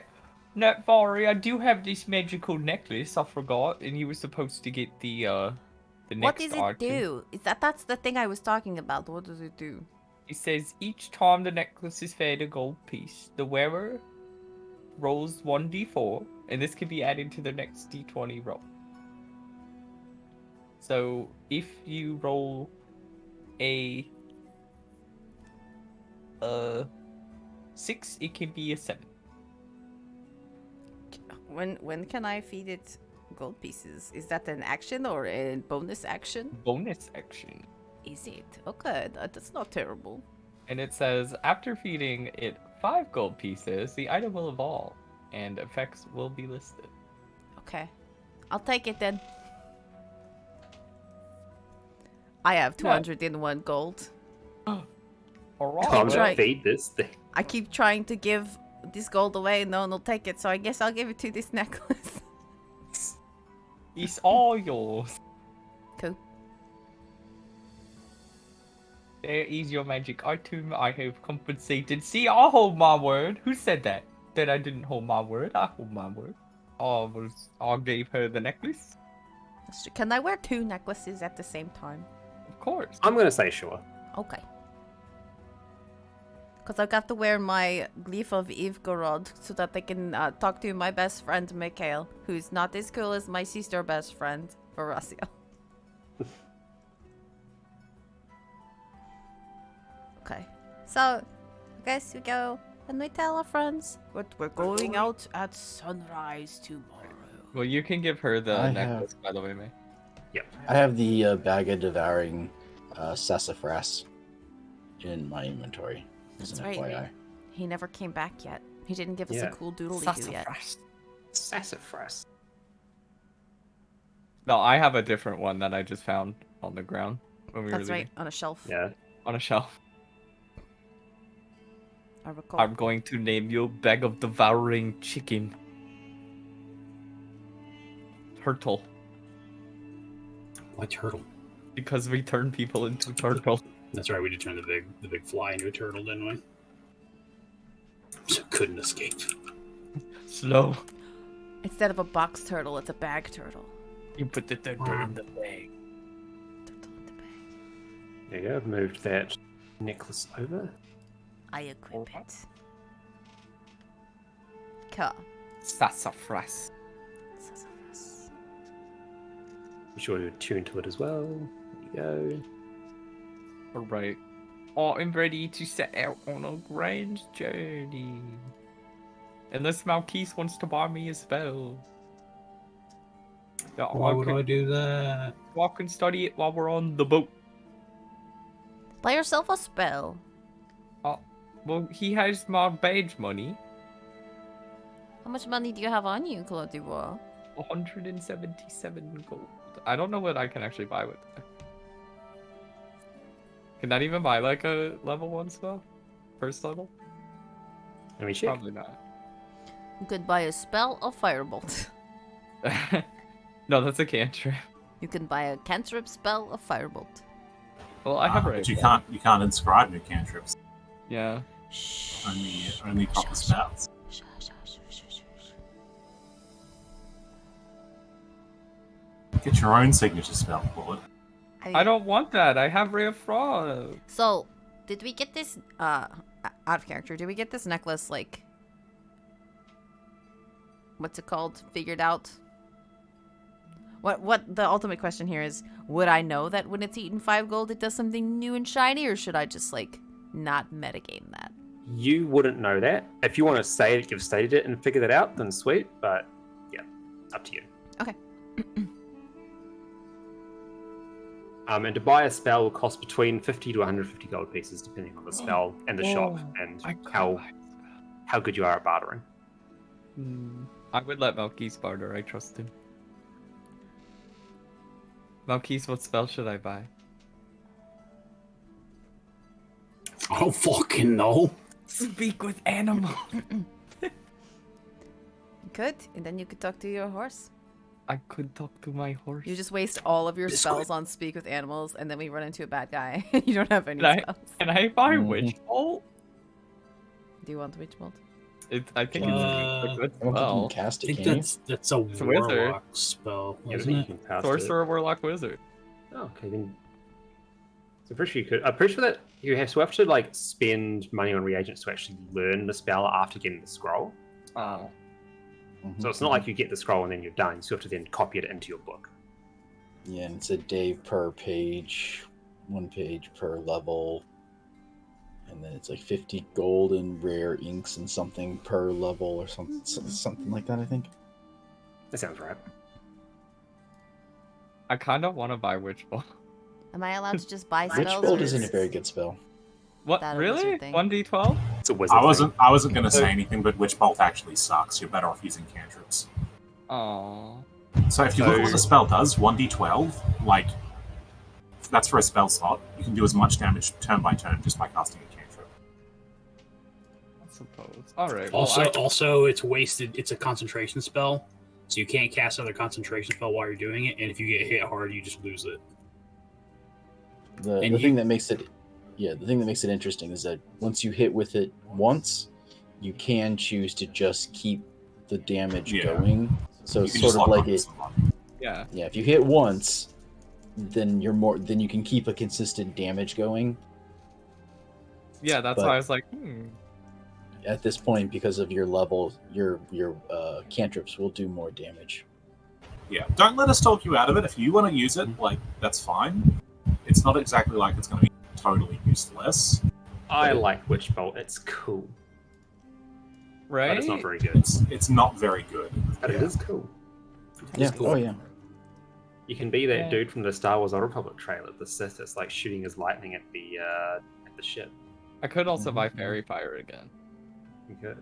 Netvari, I do have this magical necklace. I forgot, and you were supposed to get the next What does it item. do? That's the thing I was talking about. What does it do? It says each time the necklace is fed a gold piece, the wearer rolls 1d4, and this can be added to the next d20 roll. So if you roll a 6, it can be a 7. When can I feed it gold pieces? Is that an action or a bonus action? Bonus action. Is it? Okay, that's not terrible. And it says, after feeding it 5 gold pieces, the item will evolve, and effects will be listed. Okay. I'll take it then. I have 201 gold. Alright. I'm gonna feed this thing. I keep trying to give this gold away and no one will take it, so I guess I'll give it to this necklace. It's all yours. Cool. There is your magic item. I have compensated. See, I hold my word. Who said that? That I didn't hold my word. I hold my word. I gave her the necklace. Can I wear 2 necklaces at the same time? Of course. I'm gonna say sure. Okay. Because I've got to wear my Glyph of Ivgorod so that they can talk to my best friend, Mikhail, who's not as cool as my sister best friend, Varasia. Okay. So, I guess we go and we tell our friends we're going out at sunrise tomorrow. Well, you can give her the I necklace, by the way, May. Yep. I have the bag of devouring sassafras in my inventory. That's right. FYI. He never came back yet. He didn't give us a cool doodly do yet. Sassafras. No, I have a different one that I just found on the ground when we were That's leaving. right, on a shelf. Yeah. On a shelf. I recall. I'm going to name you Bag of Devouring Chicken. Turtle. Why turtle? Because we turn people into turtle. That's right, we did turn the big fly into a turtle, didn't we? So couldn't escape. Slow. Instead of a box turtle, it's a bag turtle. You put the turtle in the bag. Turtle in the bag. There you go. I've moved that necklace over. I equip it. Cool. Sassafras. Sassafras. Be sure to tune to it as well. There you go. Alright. I'm ready to set out on a grand journey. Unless Malkis wants to buy me a spell. Why would I do that? I can study it while we're on the boat. Buy yourself a spell. Well, he has my badge money. How much money do you have on you, Claude Dubois? 177 gold. I don't know what I can actually buy with that. Can that even buy like a level 1 spell? First level? Let me check. Probably not. You could buy a spell or firebolt. No, that's a cantrip. You can buy a cantrip, spell, or firebolt. Well, I have but you can't inscribe new cantrips. Yeah. Only proper spells. Get your own signature spell, Claude. I don't want that. I have Ray of Frost. So, did we get this, out of character, did we get this necklace, like, what's it called, figured out? What the ultimate question here is, would I know that when it's eaten 5 gold it does something new and shiny, or should I just, like, not metagame that? You wouldn't know that. If you want to say that you've stated it and figure that out, then sweet, but yeah, up to you. Okay. And to buy a spell will cost between 50 to 150 gold pieces, depending on the spell and the shop and how good you are at bartering. I would let Malkis barter. I trust him. Malkis, what spell should I buy? I don't fucking know. Speak with animals. Good, and then you could talk to your horse. I could talk to my horse. You just waste all of your spells on speak with animals, and then we run into a bad guy. You don't have any spells. Can I buy Witch Bolt? Do you want Witch Bolt? I think it's a good spell. Cast it, I think that's a It's a wizard. warlock spell, isn't it? Sorcerer, Warlock, Wizard. Oh, okay, then. So pretty sure you could. I'm pretty sure that you have to like spend money on reagents to actually learn the spell after getting the scroll. Oh. So it's not like you get the scroll and then you're done. So you have to then copy it into your book. Yeah, and it's a day per page, 1 page per level, and then it's like 50 gold and rare inks and something per level or something like that, I think. That sounds right. I kind of want to buy Witch Bolt. Am I allowed to just buy spells? Witch Bolt isn't a very good spell. What? That a Really? wizard thing? 1d12? It's a wizard. I wasn't gonna say anything, but Witch Bolt actually sucks. You're better off using cantrips. Aww. So if you look at what the spell does, 1d12, like, that's for a spell slot. You can do as much damage turn by turn just by casting a cantrip. I suppose. Alright. Also, it's wasted. It's a concentration spell, so you can't cast another concentration spell while you're doing it, and if you get hit hard, you just lose it. The thing that makes it interesting is that once you hit with it once, you can choose to just keep the damage going. So it's sort of like it. Yeah. Yeah, if you hit once, then you can keep a consistent damage going. Yeah, that's why I was like, At this point, because of your level, your cantrips will do more damage. Yeah, don't let us talk you out of it. If you want to use it, like, that's fine. It's not exactly like it's going to be totally useless. I like Witch Bolt. It's cool. Right? But it's not very good. It's not very good. But it is cool. Yeah. Oh yeah. You can be that dude from the Star Wars Old Republic trailer, the Sith that's like shooting his lightning at the ship. I could also buy Fairy Fire again. You could.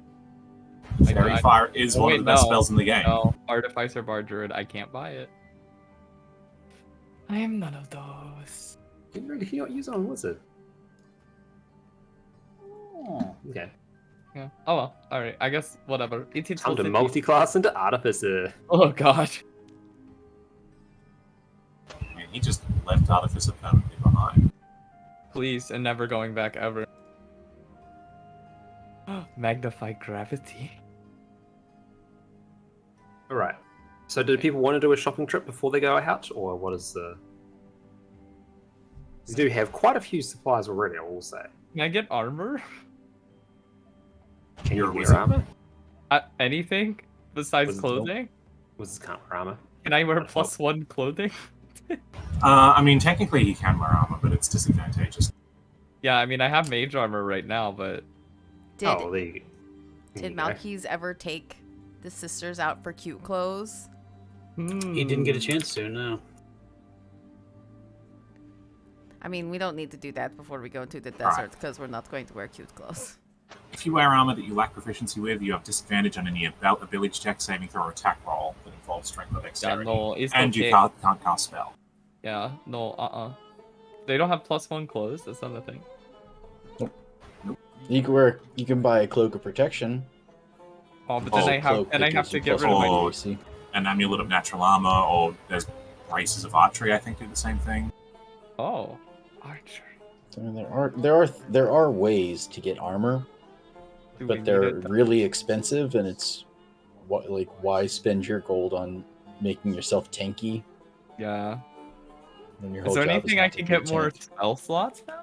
Fairy Fire is one of the best spells in the game. No, Artificer Bard Druid, I can't buy it. I am none of those. Can you not use it on Wizard? Oh, okay. Yeah. Oh well. Alright, I guess whatever. It's Time to multi-class into Artificer. Oh god. Man, he just left Artificer permanently behind. Please, and never going back ever. Magnify gravity. Alright. So do people want to do a shopping trip before they go out, or what is the... You do have quite a few supplies already, I will say. Can I get armor? Can you wear armor? Anything besides Wizards clothing? Wizards can't wear armor. Can I wear +1 clothing? I mean, technically he can wear armor, but it's disadvantageous. Yeah, I mean, I have mage armor right now, but... Did Did Malkis ever take the sisters out for cute clothes? He didn't get a chance to, no. I mean, we don't need to do that before we go into the desert, because we're not going to wear cute clothes. if you wear armor that you lack proficiency with, you have disadvantage on any ability check, saving throw, or attack roll that involves strength or dexterity. Yeah, no, it's and okay. you can't cast spell. Yeah, no, They don't have +1 clothes. That's not a thing. You can buy a cloak of protection. Oh, but then I have to get rid of my. AC. An amulet of natural armor, or there's braces of archery. I think do the same thing. Oh, archery. I mean, there are ways to get armor, but they're really expensive, and it's why spend your gold on making yourself tanky? Yeah. When your Is whole there job anything not I to can be a get more tank. spell slots now?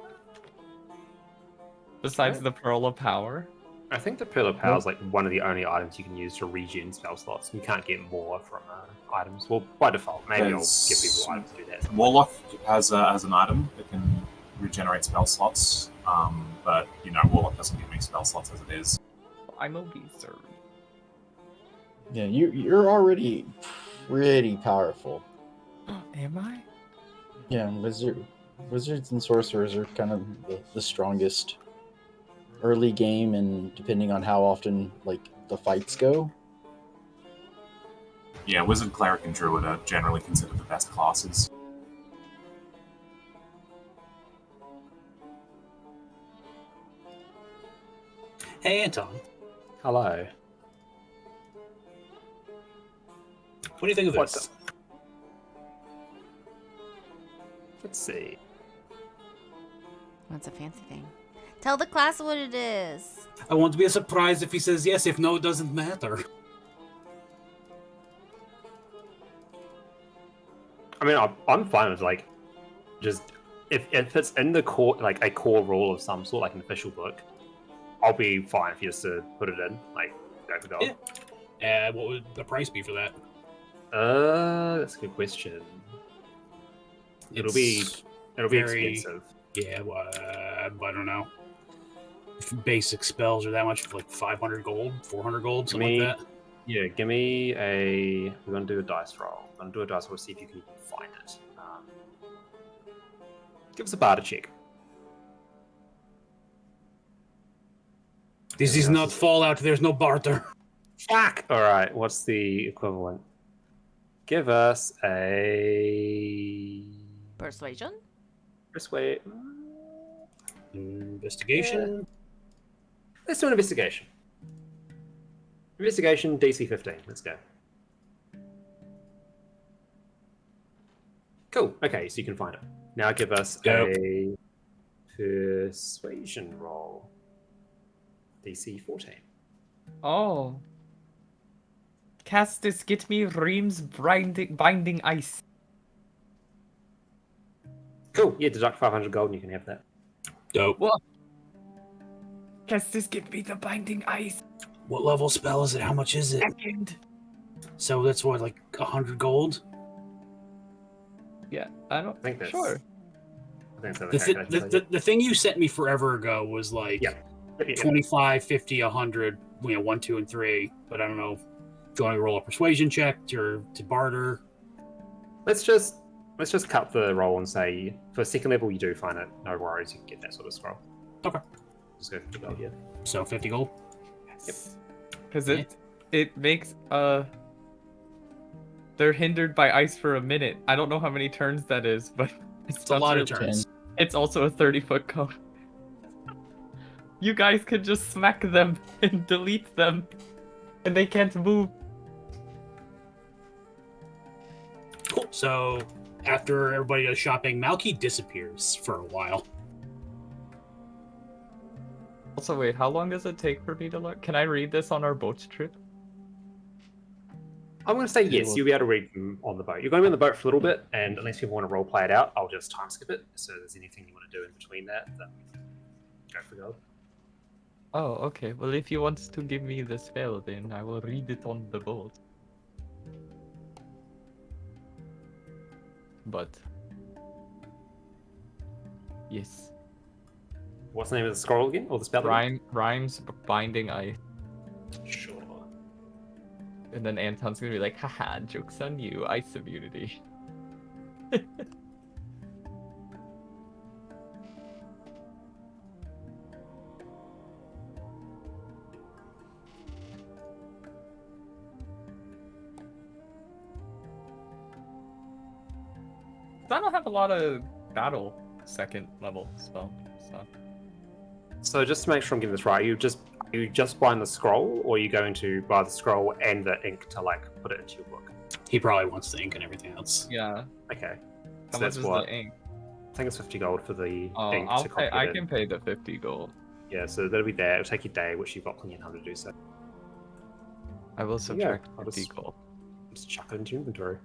Besides the Pearl of Power? I think the Pearl of Power is like one of the only items you can use to regen spell slots. You can't get more from items. Well, by default, maybe I'll give people items to do that. Warlock has an item that can regenerate spell slots, but Warlock doesn't give me spell slots as it is. I'm a wizard. Yeah, you're already pretty powerful. Am I? Yeah, wizards and sorcerers are kind of the strongest early game, and depending on how often the fights go. Yeah, wizard, cleric, and druid are generally considered the best classes. Hey, Anton. Hello. What do you think of this? Let's see. That's a fancy thing. Tell the class what it is. I won't be surprised if he says yes. If no, it doesn't matter. I mean, I'm fine with just if it's in the core, a core rule of some sort, like an official book, I'll be fine if you just put it in, go for gold. Yeah. What would the price be for that? That's a good question. It'll be expensive. Yeah, I don't know. If basic spells are that much, like 500 gold, 400 gold, something like that. Yeah, give me a. We're gonna do a dice roll. I'm gonna do a dice roll to see if you can find it. Give us a barter check. This is not Fallout. There's no barter. Fuck. All right. What's the equivalent? Give us a Persuasion. Persuade. Investigation. Yeah. Let's do an investigation. Investigation DC 15. Let's go. Cool. Okay, so you can find it. Now give us a persuasion roll. DC 14. Oh. Castus, get me Ream's binding ice. Cool. Yeah, deduct 500 gold and you can have that. Dope. What? Castus, get me the binding ice. What level spell is it? How much is it? Second. So that's what, like 100 gold? Yeah, I don't think that's sure. I think The thing you sent me forever ago was like 25, 50, 100, 1, 2, and 3. But I don't know. Do you want to roll a persuasion check or to barter? Let's just cut the roll and say for second level you do find it. No worries, you can get that sort of scroll. Okay. Just go 50 gold, yeah. So 50 gold. Yep. Because it makes they're hindered by ice for a minute. I don't know how many turns that is, but it's a lot of turns. It's also a 30-foot cone. You guys could just smack them and delete them, and they can't move. Cool. So after everybody does shopping, Malky disappears for a while. Also, wait, how long does it take for me to look? Can I read this on our boat trip? I'm going to say yes, you'll be able to read them on the boat. You're going to be on the boat for a little bit, and unless people want to role play it out, I'll just time skip it. So if there's anything you want to do in between that, then go for gold. Oh, okay. Well, if you want to give me the spell, then I will read it on the boat. But... yes. What's the name of the scroll again? Or the spell? Rhymes binding ice. Sure. And then Anton's gonna be like, haha, joke's on you, ice immunity. I don't have a lot of battle second level spell stuff. So just to make sure I'm getting this right, you just buying the scroll, or are you going to buy the scroll and the ink to like put it into your book? He probably wants the ink and everything else. Yeah. Okay. How So much that's is what the ink? I think it's 50 gold for the ink I'll to pay. copy I it in. can pay the 50 gold. Yeah, so that'll be there. It'll take you a day, which you've got plenty of time to do so. I will subtract I'll 50 just- gold. Just chuck it into your inventory.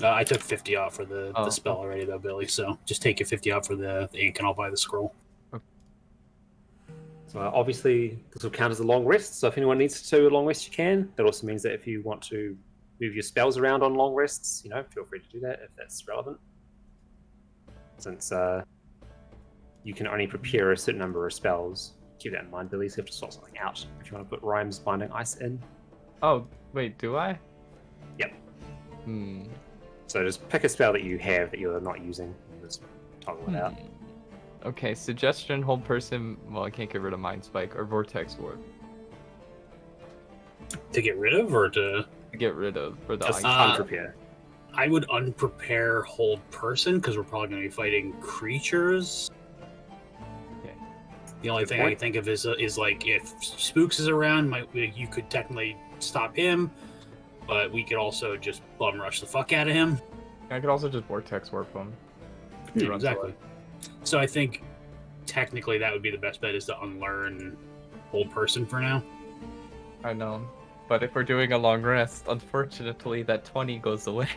I took 50 off for the spell already, though, Billy. So just take your 50 off for the ink, and I'll buy the scroll. So obviously, this will count as a long rest. So if anyone needs to do a long rest, you can. That also means that if you want to move your spells around on long rests, feel free to do that if that's relevant. Since you can only prepare a certain number of spells. Keep that in mind, Billy. So you have to sort something out if you want to put Rhyme's Binding Ice in. Oh, wait, do I? Yep. Hmm. So just pick a spell that you have that you're not using and just toggle it out. Okay, suggestion, hold person. Well, I can't get rid of Mind Spike or Vortex Ward. To get rid of, or to get rid of for the Just ice. unprepare. I would unprepare hold person because we're probably going to be fighting creatures. Okay. The only thing I can think of is like if Spooks is around, you could technically stop him, but we could also just bum rush the fuck out of him. I could also just Vortex Warp him. Yeah, exactly. So I think technically that would be the best bet, is to unlearn hold person for now. I know. But if we're doing a long rest, unfortunately that 20 goes away.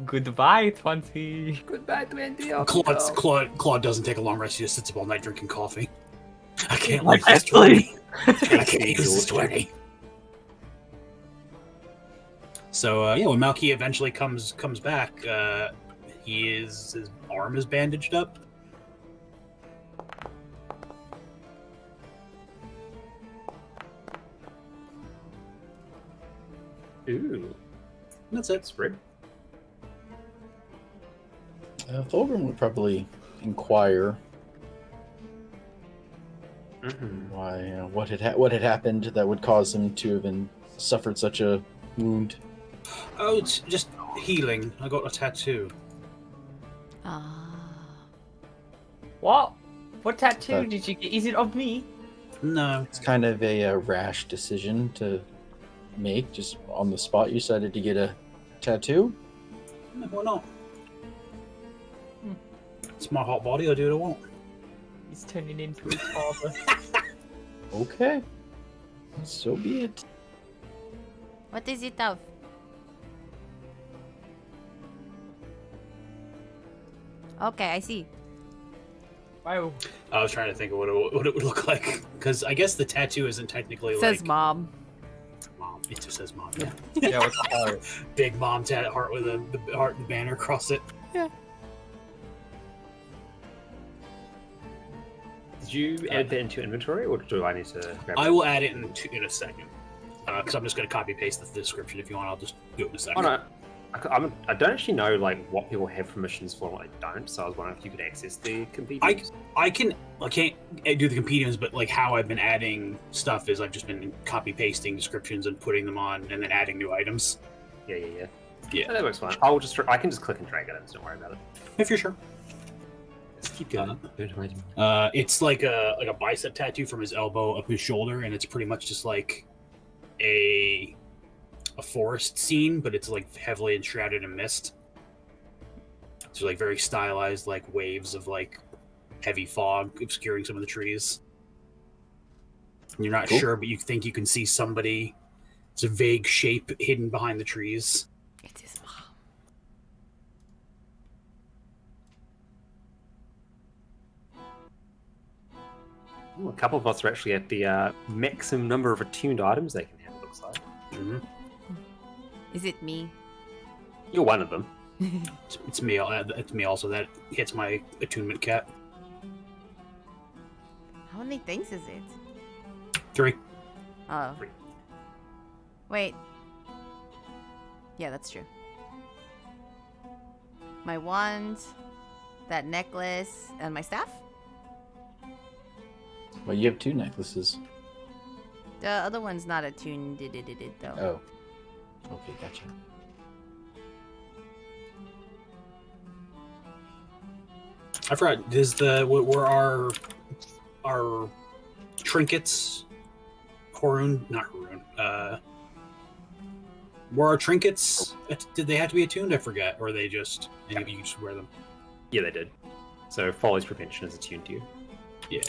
Goodbye, 20. Goodbye, 20. Claude doesn't take a long rest. He just sits up all night drinking coffee. I can't Like lose this 20. I can't use this 20. So when Malky eventually comes back, his arm is bandaged up. Ooh. That's it. Spread. Thulgrim would probably inquire why, what had happened that would cause him to have suffered such a wound. Oh, it's just healing. I got a tattoo. What? What tattoo did you get? Is it of me? No. It's kind of a rash decision to make. Just on the spot, you decided to get a tattoo? No, why not? It's my hot body. I do what I want. He's turning into his father. Okay. So be it. What is it of? Okay, I see. Wow. I was trying to think of what it would look like, because I guess the tattoo isn't technically Says like mom. Mom. It just says mom. Yeah. Yeah, with the heart. Big mom heart with the heart and banner across it. Yeah. Did you add that into your inventory, or do I need to grab it? I will add it in a second, because I'm just going to copy paste the description. If you want, I'll just do it in a second. Oh, no. I don't actually know what people have permissions for and what they don't, so I was wondering if you could access the compendiums. I can't do the compendiums, but like how I've been adding stuff is I've just been copy pasting descriptions and putting them on, and then adding new items. Yeah. Yeah, that works fine. I can just click and drag it in, so don't worry about it. if you're sure. Just keep going. It's like a bicep tattoo from his elbow up his shoulder, and it's pretty much just like a forest scene, but it's like heavily enshrouded in mist. So like very stylized, like waves of like heavy fog obscuring some of the trees. And you're not sure, but you think you can see somebody. It's a vague shape hidden behind the trees. It is mom. A couple of us are actually at the maximum number of attuned items they can have, it looks like. Mm-hmm. Is it me? You're one of them. It's me. It's me also. That hits my attunement cap. How many things is it? 3. Oh. Wait. Yeah, that's true. My wand, that necklace, and my staff? Well, you have 2 necklaces. The other one's not attuned, though. Oh. Okay, gotcha. I forgot. Were our trinkets, not Haroon. Were our trinkets? Did they have to be attuned? I forget, or they just you just wear them. Yeah, they did. So Folly's prevention is attuned to you. Yeah.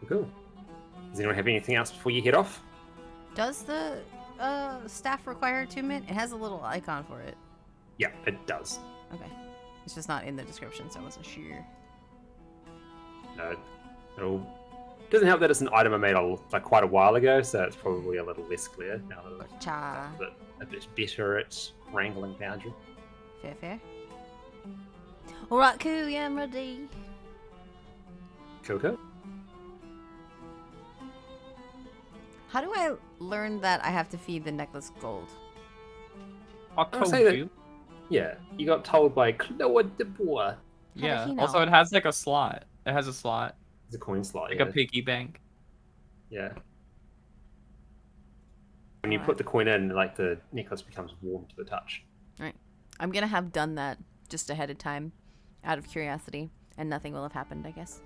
Cool. Does anyone have anything else before you head off? Does the staff require attunement? It has a little icon for it. Yeah, it does. Okay. It's just not in the description, so I wasn't sure. No, it doesn't help that it's an item I made quite a while ago, so it's probably a little less clear now that I've Cha. gotten a bit better at wrangling boundary. Fair. Alright, cool, yeah, I'm ready. Cool. How do I learn that I have to feed the necklace gold? I I'll told say that- you. Yeah, you got told by Claude de Bois. Yeah. he know? Also, it has like a slot. It has a slot, It's a coin slot, like yeah. a piggy bank. Yeah. When you put the coin in, the necklace becomes warm to the touch. Right. I'm gonna have done that just ahead of time, out of curiosity, and nothing will have happened, I guess.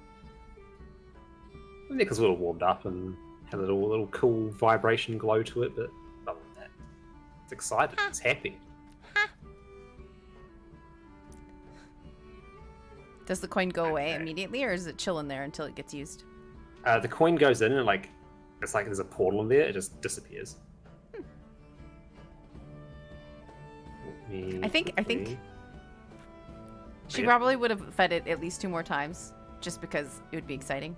The necklace would have warmed up and had a little cool vibration glow to it, but other than that, it's excited. It's happy. Does the coin go away immediately, or is it chilling there until it gets used? The coin goes in and it's like there's a portal in there. It just disappears. I think she Yeah. probably would have fed it at least 2 more times, just because it would be exciting.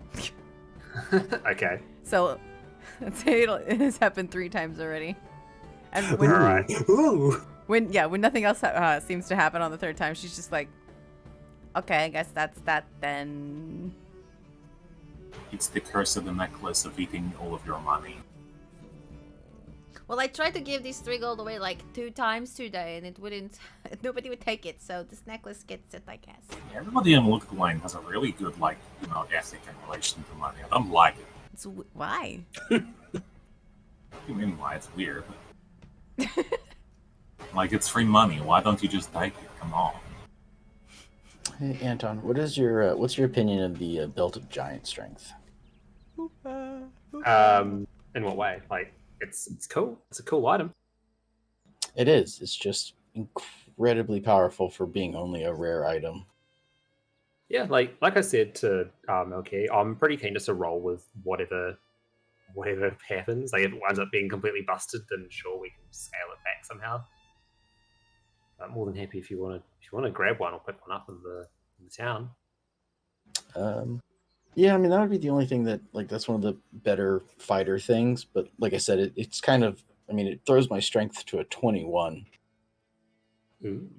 Okay. So, let's say it has happened 3 times already. And when, Alright. when nothing else seems to happen on the 3rd time, she's just like, okay, I guess that's that then. It's the curse of the necklace of eating all of your money. Well, I tried to give these 3 gold away 2 times today, and it wouldn't. Nobody would take it, so this necklace gets it, I guess. Everybody in Lut Gholein has a really good, ethic in relation to money. I don't like it. It's why? What do you mean why? It's weird. It's free money. Why don't you just take it? Come on. Hey, Anton, what's your opinion of the belt of giant strength? In what way? It's cool. It's a cool item. It is. It's just incredibly powerful for being only a rare item. Yeah, like I said to Milky, I'm pretty keen just to roll with whatever happens. If it winds up being completely busted, then sure we can scale it back somehow. I'm more than happy if you want to grab one or pick one up in the town. Yeah, I mean that would be the only thing that that's one of the better fighter things. But like I said, it's kind of it throws my strength to a 21. Ooh.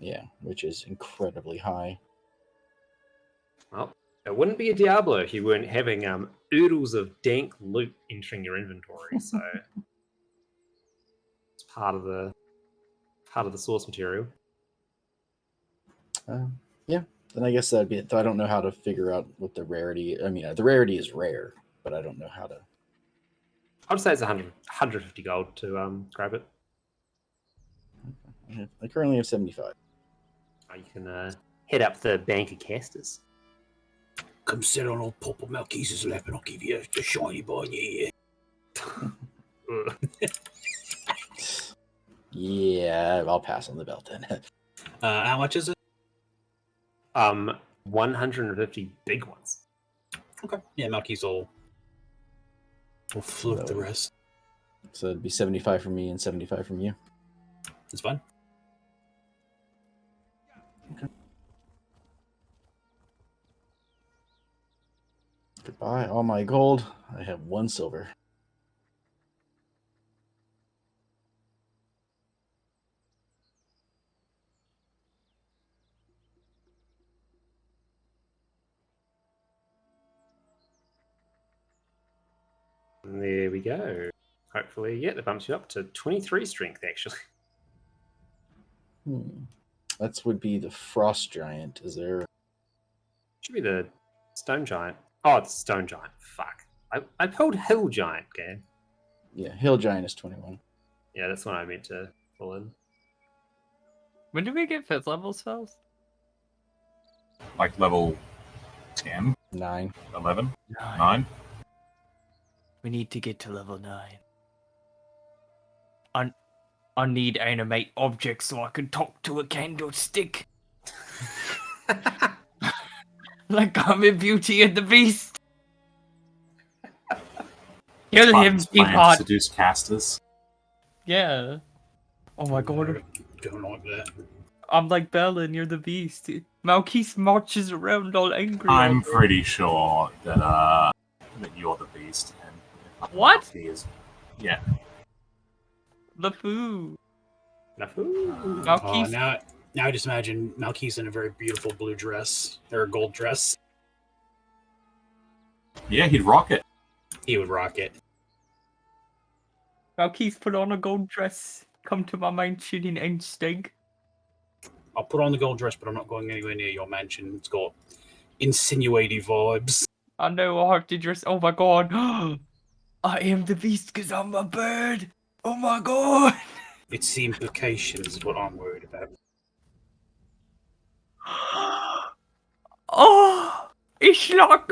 Yeah, which is incredibly high. Well, it wouldn't be a Diablo if you weren't having oodles of dank loot entering your inventory. So it's part of the source material. Yeah, then I guess that'd be it. Though I don't know how to figure out what the rarity. The rarity is rare, but I don't know how to. I'd say it's 150 gold to grab it. I currently have 75. You can head up the bank of casters. Come sit on old Papa Malchise's lap and I'll give you a shiny boy in your ear. Yeah, I'll pass on the belt then. How much is it? 150 big ones. Okay. Yeah, Malchise will float the rest. So it'd be 75 from me and 75 from you. It's fine. Okay. Goodbye, all my gold. I have 1 silver. And there we go. Hopefully, yeah, that bumps you up to 23 strength, actually. That would be the frost giant. Is there? Should be the stone giant. Oh, it's stone giant. Fuck. I pulled hill giant, game. Yeah, hill giant is 21. Yeah, that's what I meant to pull in. When do we get 5th level spells? Like level 10, 9. 11, 9. We need to get to level 9. I need animate objects so I can talk to a candlestick. Like I'm in Beauty and the Beast. Kill him, Spartan's plan to Teapot. seduce casters. Yeah. Oh my god. Don't like that. I'm like Bella and you're the Beast. Malkis marches around all angry. I'm pretty sure that that you're the beast. And What? He is. Yeah. LeFou. LeFou. Malkis. Now I just imagine Malkis in a very beautiful blue dress or a gold dress. Yeah, he'd rock it. He would rock it. Malkis put on a gold dress. Come to my mansion in Einsteg. I'll put on the gold dress, but I'm not going anywhere near your mansion. It's got insinuating vibes. I know I have to dress. Oh my god. I am the Beast because I'm a bird. Oh my god. It's the implications is what I'm worried about. Oh, it's like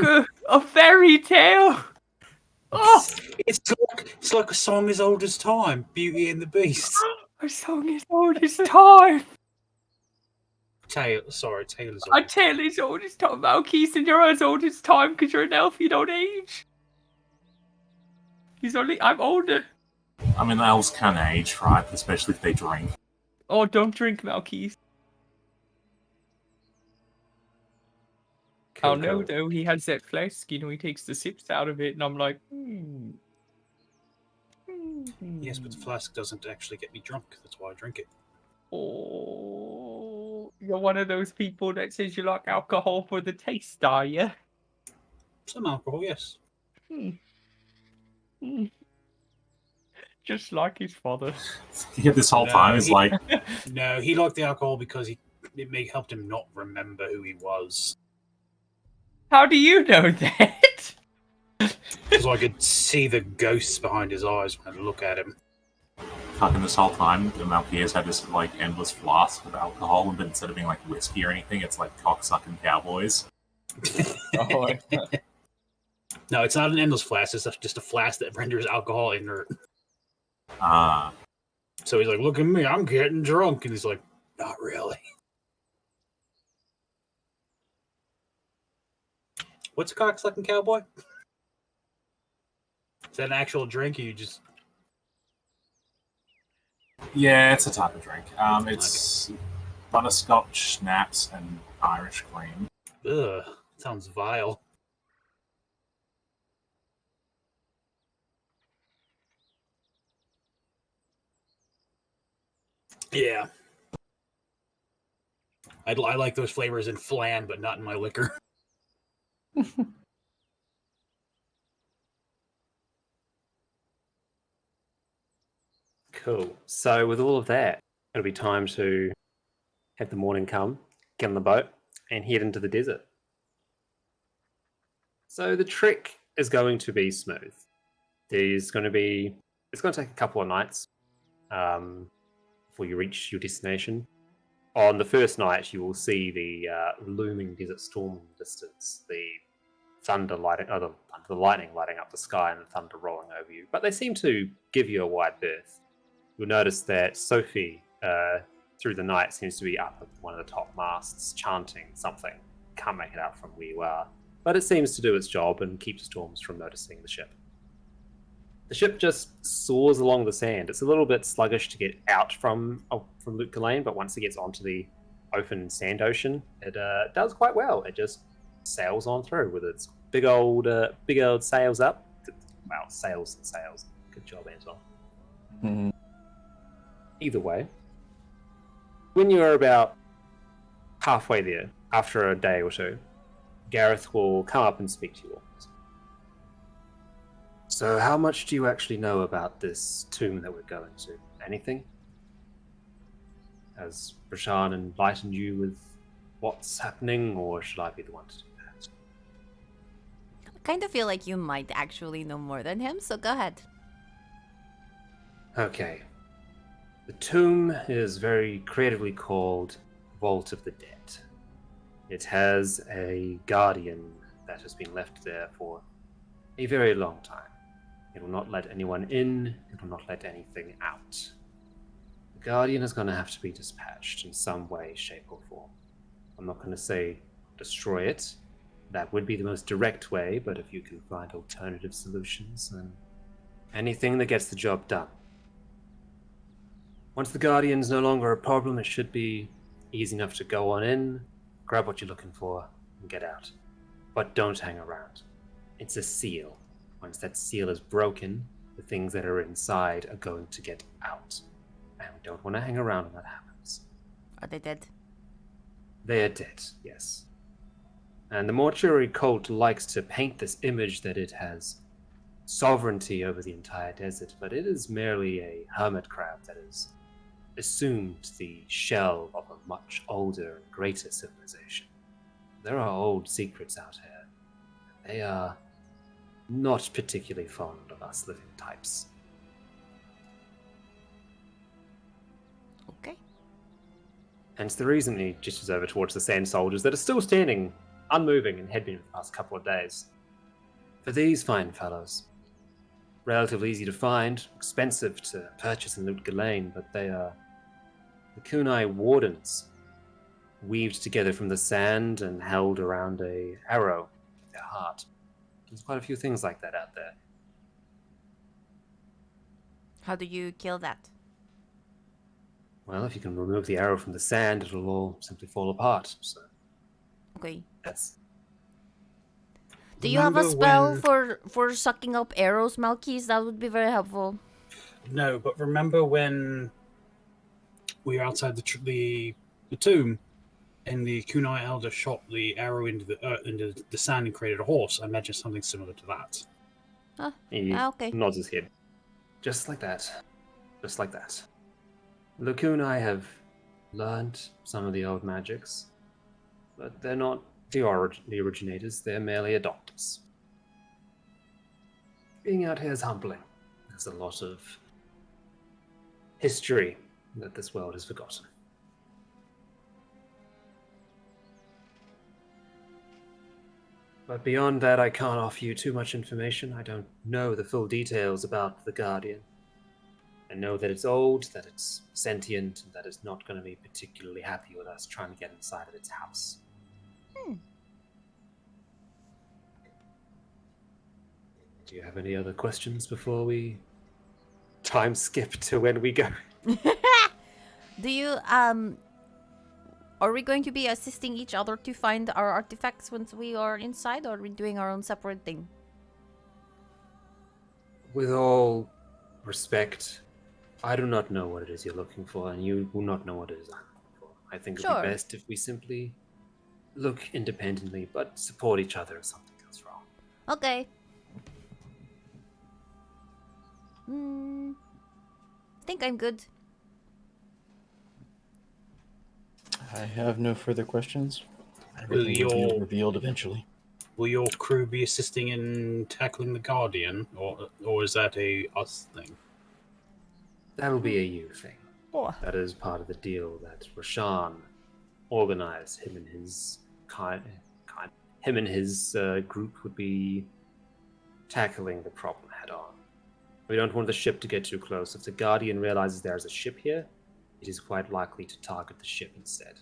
a fairy tale. Oh, It's like a song as old as time, Beauty and the Beast. a song is old as time. Tale is A old. tale is old as time. Malkis, and you're as old as time because you're an elf. You don't age. I'm older. I mean, elves can age, right? Especially if they drink. Oh, don't drink, Malkis. Cool, Oh no, cool. though, he has that flask, he takes the sips out of it, and I'm like, Yes, but the flask doesn't actually get me drunk. That's why I drink it. Oh, you're one of those people that says you like alcohol for the taste, are you? Some alcohol, yes. Just like his father. Yeah, this whole time is like, No, he liked the alcohol because it helped him not remember who he was. How do you know that? Because I could see the ghosts behind his eyes when I look at him. fucking this whole time, the Malkias had this like endless flask of alcohol, and instead of being like whiskey or anything, it's like cocksucking cowboys. Oh, No, it's not an endless flask. It's just a flask that renders alcohol inert. Ah, So he's like, look at me, I'm getting drunk. And he's like, not really. What's a cocksucking cowboy? Is that an actual drink or you just... yeah, it's a type of drink. It's butterscotch, schnapps, and Irish cream. Ugh, sounds vile. Yeah. I like those flavors in flan, but not in my liquor. Cool. So with all of that, it'll be time to have the morning come, get on the boat, and head into the desert. So the trek is going to be smooth. It's going to take a couple of nights before you reach your destination. On the first night, you will see the looming desert storm in the distance, the the lightning lighting up the sky and the thunder rolling over you. But they seem to give you a wide berth. You'll notice that Sophie, through the night, seems to be up at one of the top masts, chanting something. Can't make it out from where you are, but it seems to do its job and keep storms from noticing the ship. The ship just soars along the sand. It's a little bit sluggish to get out from Lut Gholein, but once it gets onto the open sand ocean, it does quite well. It just sails on through with its big old sails up. Wow, sails and sails. Good job, Anton. Mm-hmm. Either way, when you're about halfway there, after a day or two, Gareth will come up and speak to you all. So how much do you actually know about this tomb that we're going to? Anything? Has Brashan enlightened you with what's happening, or should I be the one to do that? I kind of feel like you might actually know more than him, so go ahead. Okay. The tomb is very creatively called Vault of the Dead. It has a guardian that has been left there for a very long time. It will not let anyone in, it will not let anything out. The guardian is going to have to be dispatched in some way, shape, or form. I'm not going to say destroy it. That would be the most direct way, but if you can find alternative solutions, then anything that gets the job done. Once the guardian's no longer a problem, it should be easy enough to go on in, grab what you're looking for, and get out. But don't hang around. It's a seal. Once that seal is broken, the things that are inside are going to get out. And we don't want to hang around when that happens. Are they dead? They are dead, yes. And the mortuary cult likes to paint this image that it has sovereignty over the entire desert, but it is merely a hermit crab that has assumed the shell of a much older and greater civilization. There are old secrets out here. They are not particularly fond of us living types. Okay. Hence the reason he gestures over towards the sand soldiers that are still standing, unmoving, and had been for the past couple of days. For these fine fellows, relatively easy to find, expensive to purchase in Lut Gholein, but they are the kunai wardens, weaved together from the sand and held around a arrow with their heart. There's quite a few things like that out there. How do you kill that? Well, if you can remove the arrow from the sand, it'll all simply fall apart. So Okay. that's Do you have a spell when- for sucking up arrows, Malkis? That would be very helpful. No, but remember when we were outside the tomb, and the kunai elder shot the arrow into the sand and created a horse? I imagine something similar to that. he okay. nods his head. Just like that. Just like that. Luku and I have learned some of the old magics, but they're not the originators, they're merely adopters. Being out here is humbling. There's a lot of history that this world has forgotten. But beyond that, I can't offer you too much information. I don't know the full details about the Guardian. I know that it's old, that it's sentient, and that it's not going to be particularly happy with us trying to get inside of its house. Do you have any other questions before we time skip to when we go? Do you are we going to be assisting each other to find our artifacts once we are inside, or are we doing our own separate thing? With all respect, I do not know what it is you're looking for, and you will not know what it is I'm looking for. I think it would Sure. be best if we simply look independently, but support each other if something goes wrong. Okay. I think I'm good. I have no further questions. Will Everything will be your revealed eventually. will your crew be assisting in tackling the Guardian, or is that a us thing? That'll be a you thing. Oh. That is part of the deal that Rashan organized. Him and his group would be tackling the problem head on. We don't want the ship to get too close. If the Guardian realizes there's a ship here, it is quite likely to target the ship instead.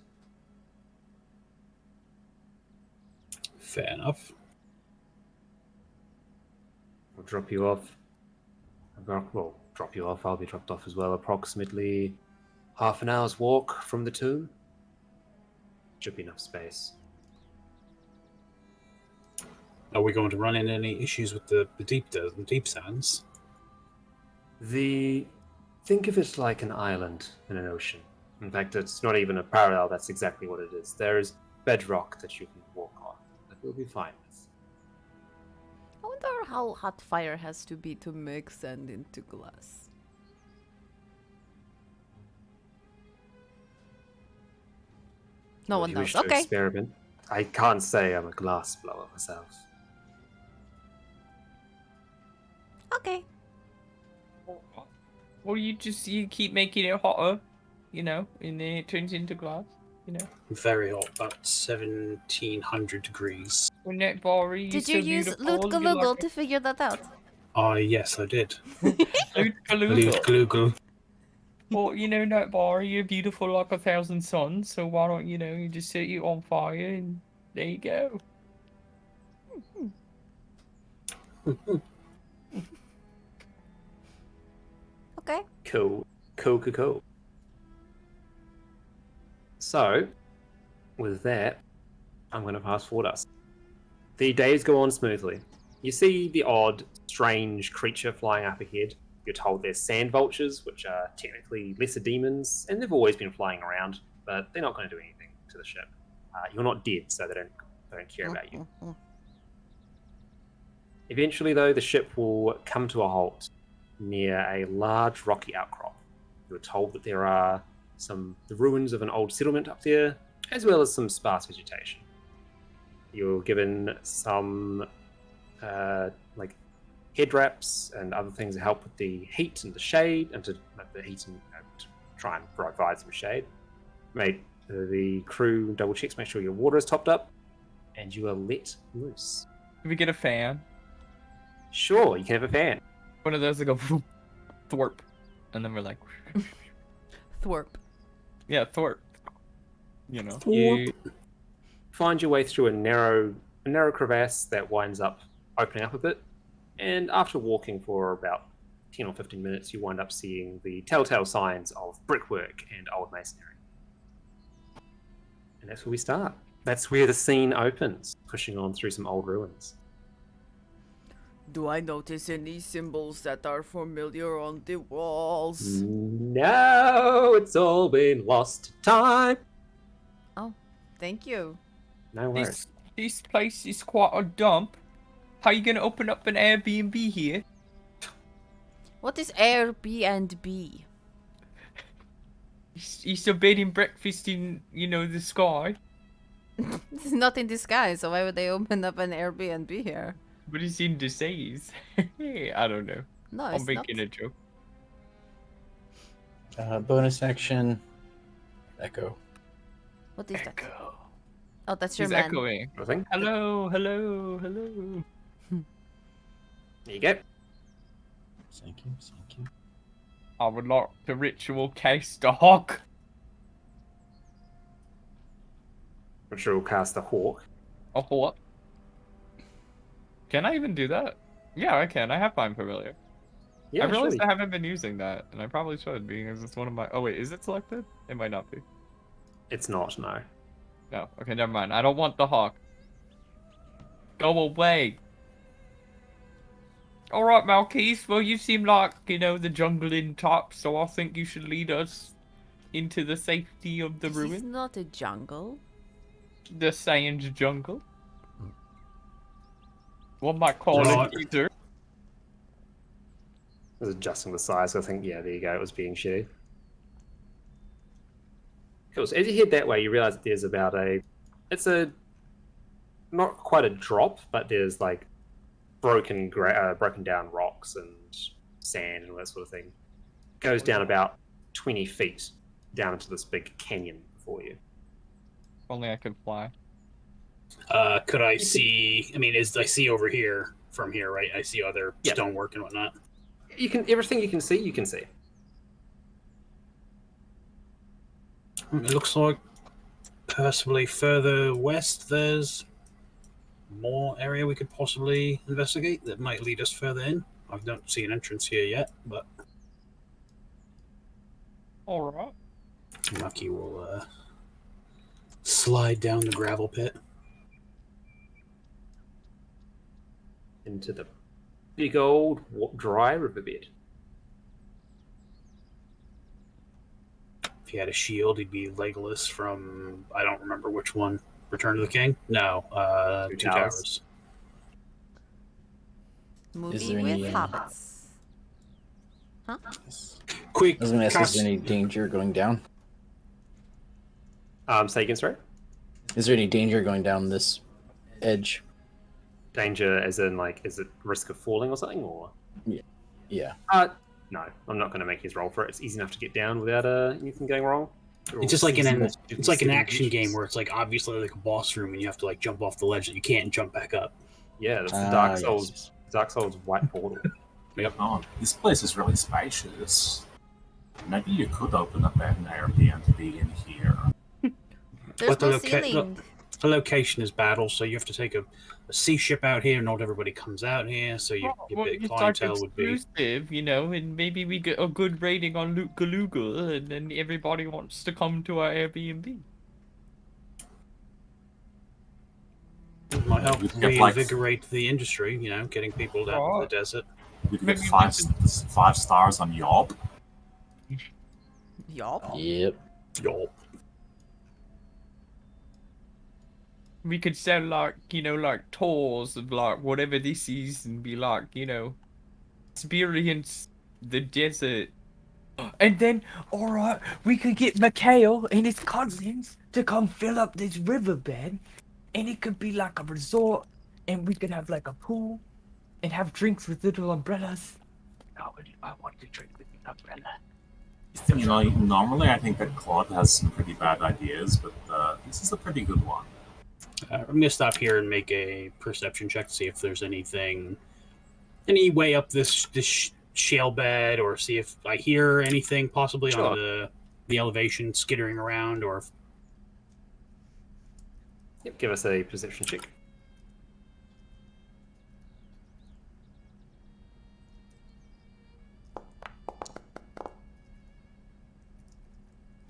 Fair enough. We'll drop you off. Well, drop you off. I'll be dropped off as well. Approximately half an hour's walk from the tomb. Should be enough space. Are we going to run into any issues with the deep sands? Think of it like an island in an ocean. In fact, it's not even a parallel. That's exactly what it is. There is bedrock that you can walk on. That we'll be fine with. I wonder how hot fire has to be to make sand into glass. No If one you knows. wish to Okay. Experiment. I can't say I'm a glass blower myself. Okay. Or you keep making it hotter, and then it turns into glass, Very hot, about 1700 degrees. When that Bari, Did you use Lut Gholoogle to figure that out? Yes, I did. Lut Gholoogle. Lut Gholoogle. Well, Nut Bari, you're beautiful like 1,000 suns, so why don't, you just set you on fire and there you go. Okay. Cool. So, with that, I'm going to fast forward us. The days go on smoothly. You see the odd, strange creature flying up ahead. You're told they're sand vultures, which are technically lesser demons, and they've always been flying around, but they're not going to do anything to the ship. You're not dead, so they don't care about you. Eventually, though, the ship will come to a halt near a large rocky outcrop. You're told that there are the ruins of an old settlement up there, as well as some sparse vegetation. You're given some head wraps and other things to help with the heat and the shade, and to try and provide some shade. Make the crew double checks, make sure your water is topped up, and you are let loose. Can we get a fan? Sure, you can have a fan. One of those that go thwarp, and then we're like Thwarp. Yeah, thwarp. You find your way through a narrow crevasse that winds up opening up a bit, and after walking for about 10 or 15 minutes, you wind up seeing the telltale signs of brickwork and old masonry. And that's where we start. That's where the scene opens, pushing on through some old ruins. Do I notice any symbols that are familiar on the walls? No, it's all been lost to time. Oh, thank you. No worries. This place is quite a dump. How are you gonna open up an Airbnb here? What is Airbnb? It's a bed and breakfast in, the sky. This is not in the sky, so why would they open up an Airbnb here? But it's in the seas. I don't know. No, I'm making a joke. Bonus action. Echo. What is that? Echo. Oh, that's your He's man. echoing. Nothing. Hello. There you go. Thank you. I would like to ritual cast the hawk. Which will cast the hawk. A hawk? Can I even do that? Yeah, I can. I have Find Familiar. Yeah, I realized surely. I haven't been using that, and I probably should, because it's one of my... Oh, wait, is it selected? It might not be. It's not, no. No, okay, never mind. I don't want the hawk. Go away. Alright, Malquise, well, you seem like, the jungling type, so I think you should lead us into the safety of the This ruin. is not a jungle. The sand jungle. One might call Right. it either. I was adjusting the size, so I think, yeah, there you go, it was being shitty. Cool, so as you head that way, you realise that there's about not quite a drop, but there's broken down rocks and sand and all that sort of thing. It goes down about 20 feet down into this big canyon before you. Only I could fly. Could I see? I mean, I see over here from here, right? I see other Yeah. stonework and whatnot. Everything you can see, you can see. It looks like possibly further west there's more area we could possibly investigate that might lead us further in. I don't see an entrance here yet, but Alright. Lucky will slide down the gravel pit. Into the big old dry riverbed. If he had a shield, he'd be Legolas from, I don't remember which one. Return of the King? No, Two Towers. Movie there with any, hobbits. Huh? Quick, I was going to ask, cast- is there any danger going down? Say again, sorry? Is there any danger going down this edge? Danger as in, is it risk of falling or something, or? Yeah. No, I'm not going to make his roll for it. It's easy enough to get down without anything going wrong. It's just like an Sitting action positions. game where it's like obviously like a boss room and you have to like jump off the ledge that you can't and jump back up. Yeah, that's the yes. Dark Souls white portal. Yep. Oh, this place is really spacious. Maybe you could open up an Airbnb in here. There's But no the ceiling. The location is battle, so you have to take a sea ship out here. Not everybody comes out here, so your big it's like clientele would be. exclusive, you know, and maybe we get a good rating on Lut Gholoogle, and then everybody wants to come to our Airbnb. Might help We'd get, like- reinvigorate the industry, you know, getting people down to the desert. We could Maybe get we 5 stars on Yelp. Yup. Yep. Yup. We could sell like, you know, like tours of like whatever this is and be like, you know, experience the desert. And then, alright, we could get Mikhail and his cousins to come fill up this riverbed. And it could be like a resort. And we could have like a pool. And have drinks with little umbrellas. I want to drink with an umbrella. You know, normally I think that Claude has some pretty bad ideas, but this is a pretty good one. I'm gonna stop here and make a perception check to see if there's any way up this shale bed, or see if I hear anything possibly on the elevation skittering around, or. Yep, give us a perception check.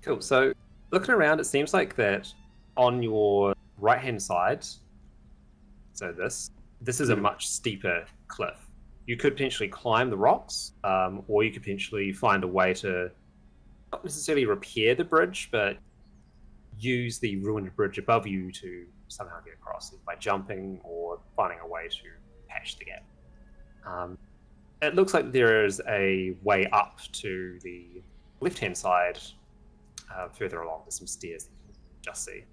Cool. So, looking around, it seems like that on your right-hand side, so this is a much steeper cliff. You could potentially climb the rocks, or you could potentially find a way to not necessarily repair the bridge, but use the ruined bridge above you to somehow get across by jumping or finding a way to patch the gap. It looks like there is a way up to the left-hand side further along. There's some stairs that you can just see.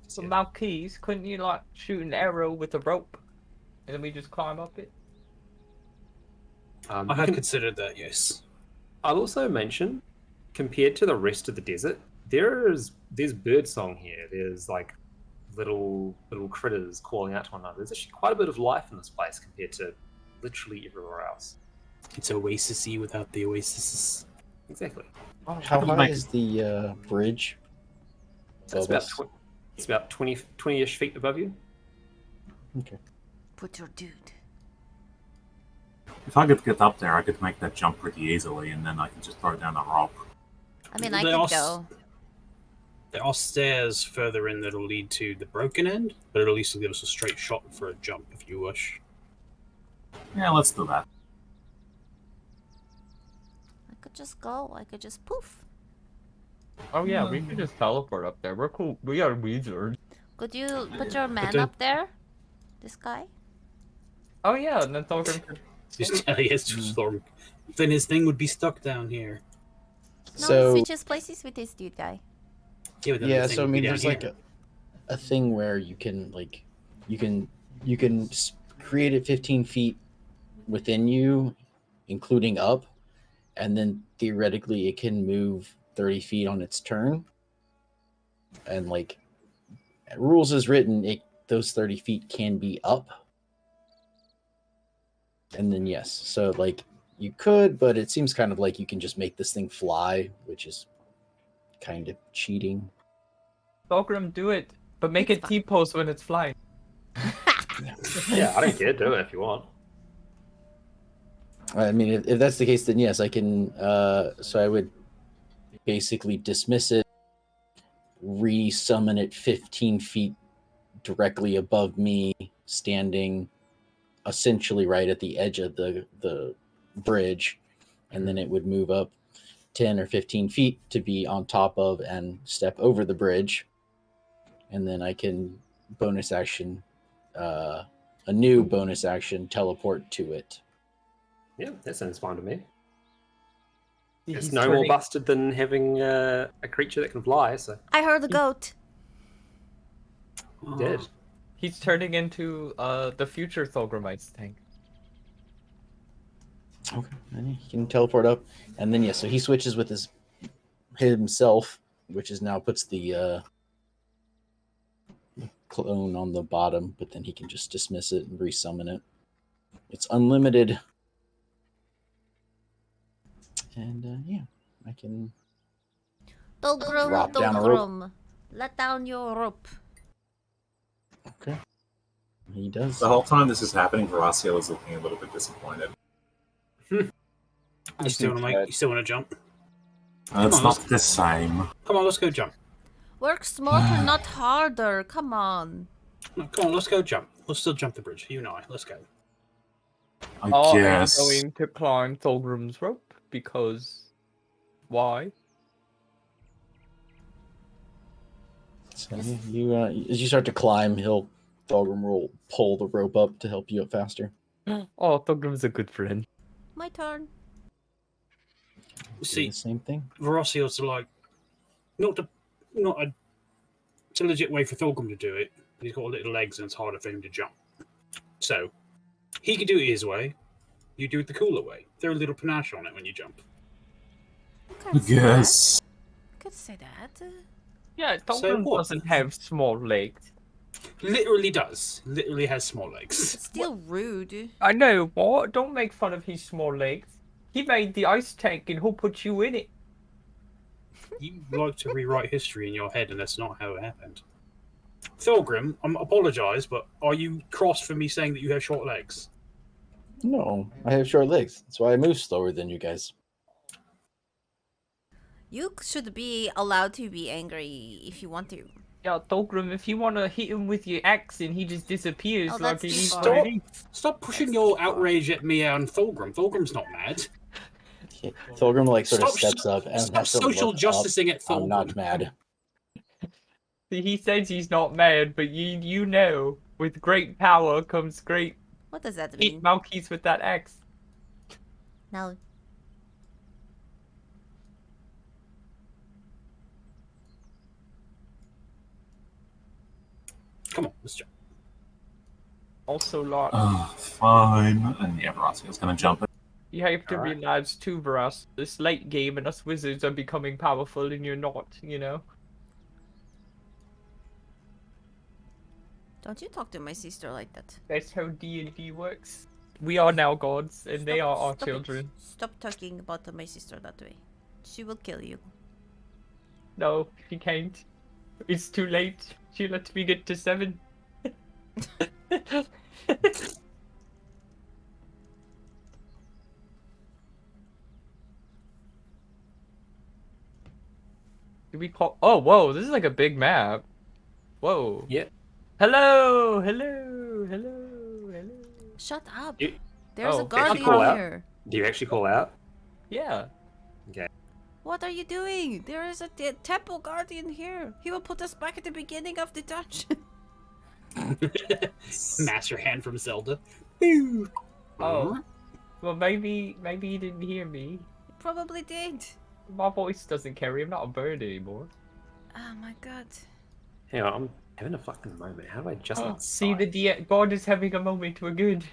So Malquise, couldn't you like shoot an arrow with a rope? And then we just climb up it? I have considered that, yes. I'll also mention, compared to the rest of the desert, there's birdsong here. There's like little critters calling out to one another. There's actually quite a bit of life in this place compared to literally everywhere else. It's oasis-y without the oasis. Exactly. How high is the bridge? So it's about 20-ish feet above you. Okay. Put your dude. If I could get up there, I could make that jump pretty easily, and then I could just throw down a rope. I mean, I could go. There are stairs further in that'll lead to the broken end, but it'll at least give us a straight shot for a jump if you wish. Yeah, let's do that. I could just go. I could just poof. Oh yeah, we could just teleport up there. We're cool. We are wizards. Could you put your man then- up there? This guy? Oh yeah, and then Thorgrim could... Then his thing would be stuck down here. No, So- he switches places with this dude guy. Yeah, but then the Yeah, thing so I would be mean, down there's like here. a thing where you can create it 15 feet within you, including up, and then theoretically it can move 30 feet on its turn. And like rules is written, those 30 feet can be up. And then yes, so like you could, but it seems kind of like you can just make this thing fly, which is kind of cheating. Thorgrim, do it, but make it T-pose when it's flying. Yeah, I don't care. Do it if you want. I mean, if that's the case, then yes, I can. So I would basically dismiss it, re-summon it 15 feet directly above me, standing essentially right at the edge of the bridge, and then it would move up 10 or 15 feet to be on top of and step over the bridge, and then I can bonus action, a new bonus action, teleport to it. Yeah, that sounds fine to me. It's He's no more turning- busted than having a creature that can fly, so I heard a goat. you did. He's turning into the future Thorgrim, I think. Okay, and he can teleport up, and then so he switches with himself, which is now puts the clone on the bottom, but then he can just dismiss it and resummon it. It's unlimited, and I can drop down a rope. Let down your rope. Okay, he does. The whole time this is happening, Veracio is looking a little bit disappointed. You still want to jump? It's not the same. Come on, let's go jump. Work smarter, not harder. Come on. No, come on, let's go jump. We'll still jump the bridge. You and I. Let's go. I I'm guess. going to climb Thulgrim's rope because why? So you as you start to climb, Thulgrim will pull the rope up to help you up faster. Oh, Thulgrim's a good friend. My turn. See, the same thing. Verocio's like not a it's a legit way for Thulgrim to do it, but he's got little legs and it's harder for him to jump. So he can do it his way. You do it the cooler way. Throw a little panache on it when you jump. Yes. Could say that. Yeah, Thulgrim doesn't have small legs. Literally does. Literally has small legs. It's still rude. I know, what? Don't make fun of his small legs. He made the ice tank and he'll put you in it. You like to rewrite history in your head, and that's not how it happened. Thulgrim, I apologise, but are you cross for me saying that you have short legs? No, I have short legs. That's why I move slower than you guys. You should be allowed to be angry if you want to. Yeah, Thulgrim, if you want to hit him with your axe and he just disappears like he needs Stop pushing your outrage at me and Thulgrim. Thulgrim's not mad. Thulgrim sort of steps up and stop social justicing at Thulgrim. I'm not mad. He says he's not mad, but you know, with great power comes great. What does that mean? Hit Malkis with that axe. No. Come on, let's jump. Also, like. Oh, fine. And yeah, Veracio's gonna jump it. You have to realize too, Veras, this late game and us wizards are becoming powerful and you're not, you know? Don't you talk to my sister like that. That's how D&D works. We are now gods and they are our Stop children. Stop talking about my sister that way. She will kill you. No, she can't. It's too late. She let me get to 7. Do we call? Oh, whoa! This is like a big map. Whoa. Yeah. Hello, hello, hello, hello. Shut up. You, There's a actually guardian call out? here. Do you actually call out? Yeah. Okay. What are you doing? There is a temple guardian here. He will put us back at the beginning of the dungeon. Master Hand from Zelda. Oh. Well, maybe he didn't hear me. Probably did. My voice doesn't carry. I'm not a bird anymore. Oh my god. Hang on, I'm having a fucking moment. How do I just See, God is having a moment. We're good.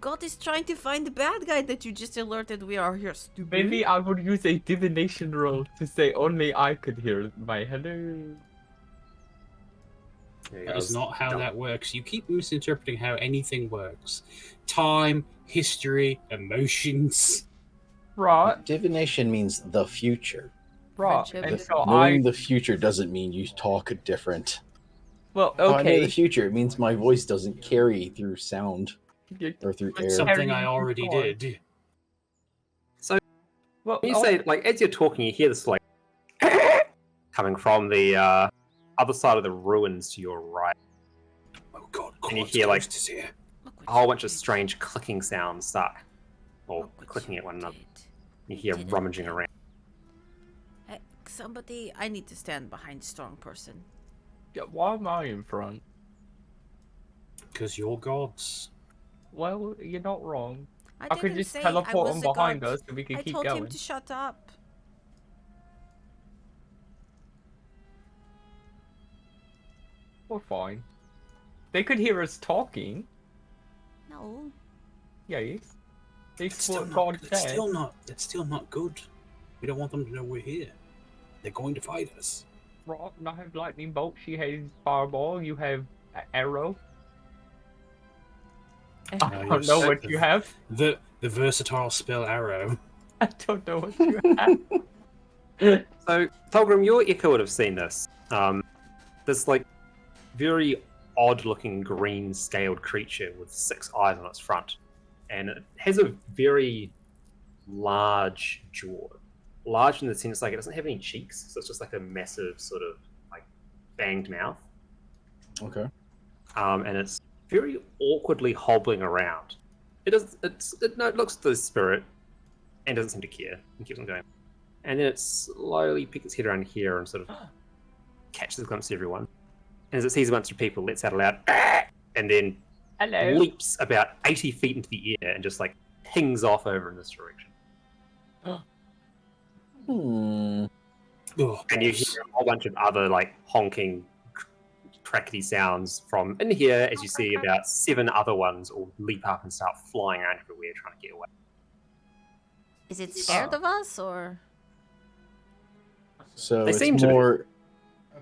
God is trying to find the bad guy that you just alerted we are here, stupid. Maybe I would use a divination roll to say only I could hear my hello. That is not how that works. You keep misinterpreting how anything works. Time, history, emotions. Right. Divination means the future. Right. And so knowing the future doesn't mean you talk different. Well, How I know okay. the future, it means my voice doesn't carry through sound or through air. Something I already did. So, well, when you say, like, as you're talking, you hear this, like, coming from the other side of the ruins to your right. Oh god, and you hear, like, a whole bunch of strange clicking sounds start, or clicking at one another. You hear rummaging around. Hey, somebody, I need to stand behind strong person. Yeah, why am I in front? Because you're gods. Well, you're not wrong. I could didn't just say teleport I him was a behind god. us and we can I keep told going. him to shut up. We're fine. They could hear us talking. No. Yes. It's what God said. It's still not good. We don't want them to know we're here. They're going to fight us. Right, I have lightning bolt. She has fireball. You have arrow. I don't know what you have. The versatile spell arrow. I don't know what you have. So, Thulgrim, your echo would have seen this. This like very odd-looking green scaled creature with 6 eyes on its front, and it has a very large jaw. Large in the sense like it doesn't have any cheeks, so it's just like a massive sort of like banged mouth. Okay. And it's very awkwardly hobbling around. It looks at the spirit and doesn't seem to care and keeps on going. And then it slowly picks its head around here and sort of catches a glimpse of everyone. And as it sees a bunch of people, lets out a loud and then leaps about 80 feet into the air and just like pings off over in this direction. And you hear a whole bunch of other like honking, crackety sounds from in here as you see about 7 other ones all leap up and start flying around everywhere trying to get away. Is it scared of us or? So They it's seem to be. more.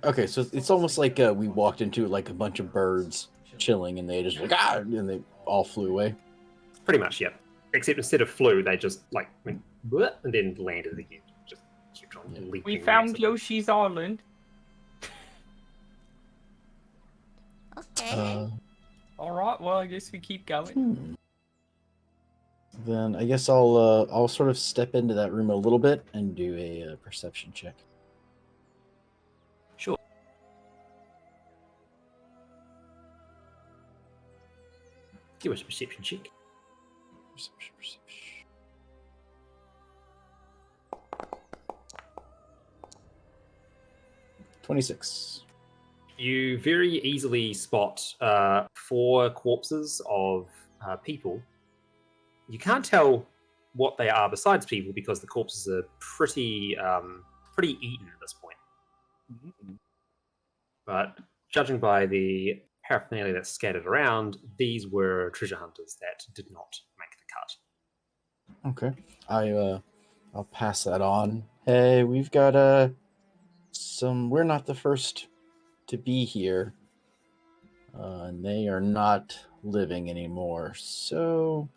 Okay, so it's almost like we walked into like a bunch of birds chilling, and they just like and they all flew away. Pretty much, yeah. Except instead of flew, they just like went bleh, and then landed again. Just kept on leaping. We found Yoshi's Island. Okay. All right. Well, I guess we keep going. Then I guess I'll sort of step into that room a little bit and do a perception check. Sure. Give us a perception check. Perception. 26. You very easily spot 4 corpses of people. You can't tell what they are besides people because the corpses are pretty eaten at this point. But judging by the paraphernalia that's scattered around, these were treasure hunters that did not make the cut. Okay. I'll pass that on. Hey, we've got we're not the first to be here. And they are not living anymore. So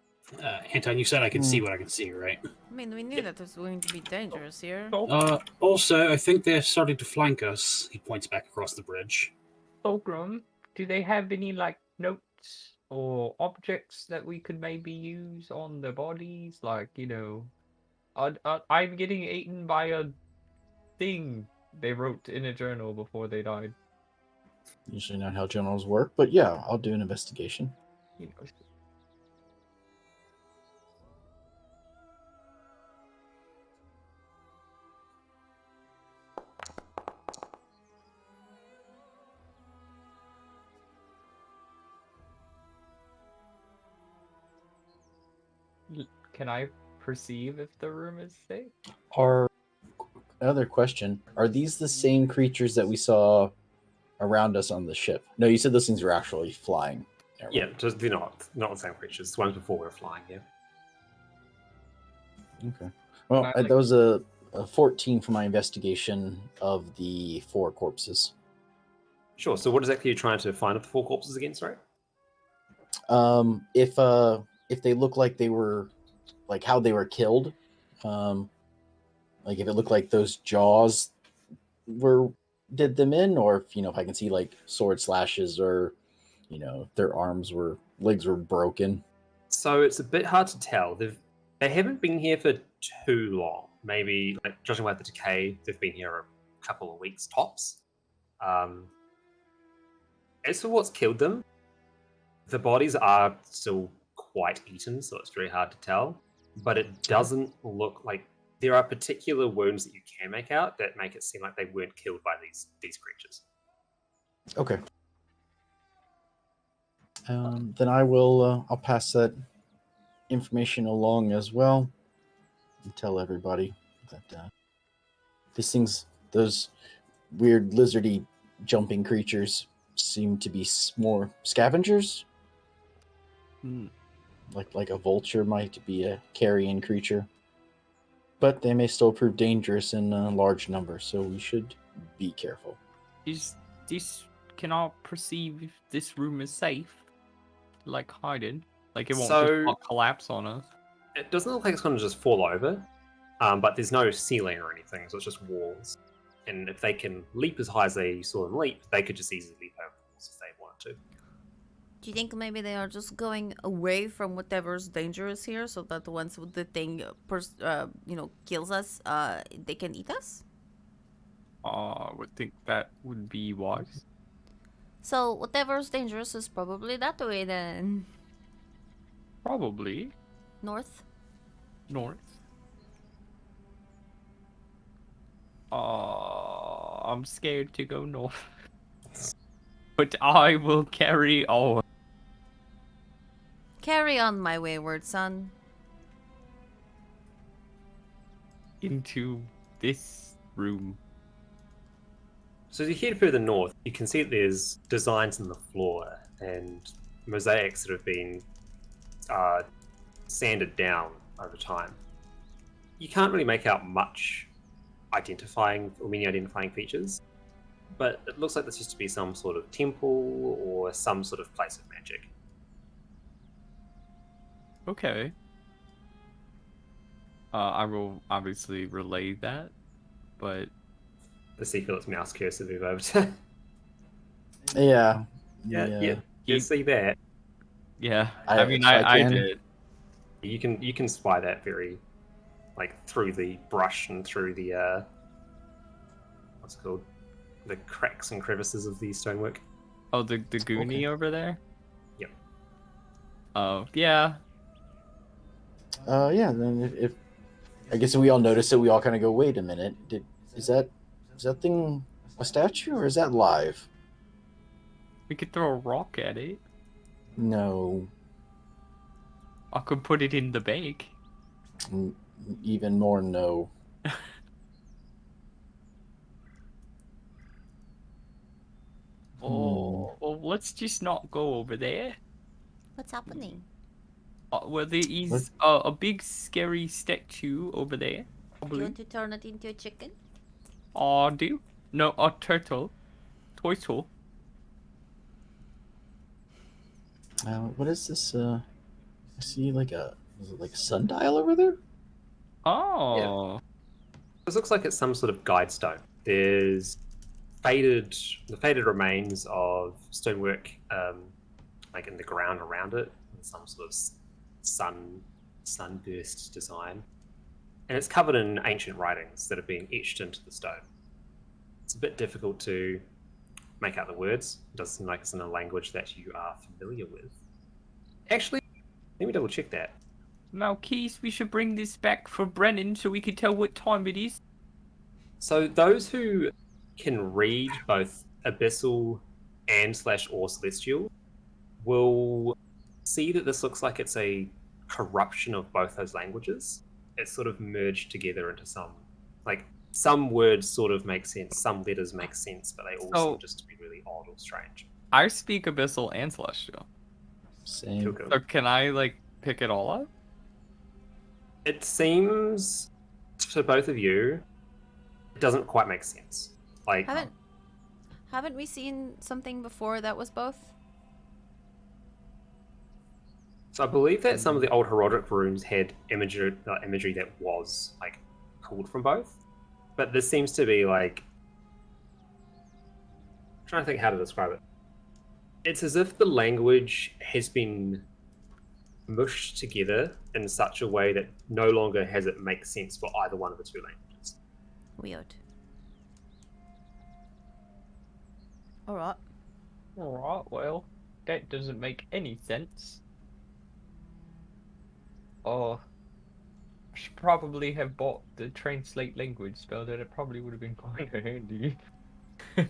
Anton, you said I can see what I can see, right? I mean, we knew that it was going to be dangerous here. Also, I think they're starting to flank us. He points back across the bridge. Fulgrim, do they have any like notes or objects that we could maybe use on the bodies? Like, you know, I'm getting eaten by a thing they wrote in a journal before they died. Usually not how journals work, but yeah, I'll do an investigation. You know. Can I perceive if the room is safe? Another question: are these the same creatures that we saw around us on the ship? No, you said those things were actually flying. Yeah, just they're not the same creatures. The ones before were flying. Yeah. Okay. Well, that was a 14 for my investigation of the 4 corpses. Sure. So, what exactly are you trying to find of the 4 corpses again? Sorry. If they look like they were, like how they were killed, like if it looked like those jaws did them in, or if I can see like sword slashes, or their legs were broken. So it's a bit hard to tell. They haven't been here for too long. Maybe, like, judging by the decay, they've been here a couple of weeks tops. As for what's killed them, the bodies are still quite eaten, so it's very hard to tell. But it doesn't look like there are particular wounds that you can make out that make it seem like they weren't killed by these creatures. Okay. Then I'll pass that information along as well and tell everybody that those weird lizardy jumping creatures seem to be more scavengers. like a vulture might be a carrion creature, but they may still prove dangerous in large numbers. So we should be careful. Is this? Can I perceive if this room is safe? Like hiding? Like it won't just not collapse on us? It doesn't look like it's going to just fall over, but there's no ceiling or anything, so it's just walls. And if they can leap as high as they saw them leap, they could just easily leap over the walls if they wanted to. Do you think maybe they are just going away from whatever's dangerous here, so that once the thing, kills us, they can eat us? I would think that would be wise. So whatever's dangerous is probably that way then. Probably. North? North. I'm scared to go north. But I will carry on. Carry on, my wayward son. Into this room. So as you head further north, you can see that there's designs in the floor and mosaics that have been sanded down over time. You can't really make out much identifying features, but it looks like this used to be some sort of temple or some sort of place of magic. Okay. I will obviously relay that, but The see Philip's mouse cursor move over to. Yeah. You see that. Yeah, I I can. did. You can spy that very, through the brush and through the what's it called, the cracks and crevices of the stonework. Oh, the Goonie over there? Yep. Oh, yeah. Yeah. Then if I guess if we all notice it, we all kind of go, "Wait a minute! Is that thing a statue or is that live?" We could throw a rock at it. No. I could put it in the bag. Even more no. Oh, well, let's just not go over there. What's happening? Well, there is a big scary statue over there. Do Probably. you want to turn it into a chicken? Oh, do? No, a turtle. Turtle. What is this? I see is it like a sundial over there? Oh. This looks like it's some sort of guide stone. There's the faded remains of stonework, in the ground around it, and some sort of sunburst design, and it's covered in ancient writings that have been etched into the stone. It's a bit difficult to make out the words. It does seem like it's in a language that you are familiar with. Actually, let me double check that. Now, Keys, we should bring this back for Brennan so we can tell what time it is. So those who can read both Abyssal and /or Celestial will see that this looks like it's a corruption of both those languages. It's sort of merged together into some words sort of make sense, some letters make sense, but they all seem just to be really odd or strange. I speak Abyssal and Celestial. Same. Cool. So can I, pick it all up? It seems, to both of you, it doesn't quite make sense. Haven't we seen something before that was both? So I believe that some of the old heraldic runes had imagery that was pulled from both, but this seems to be I'm trying to think how to describe it. It's as if the language has been mushed together in such a way that no longer has it make sense for either one of the two languages. Weird. Alright. Alright, well, that doesn't make any sense. Oh, I should probably have bought the translate language spell. That it probably would have been quite handy. I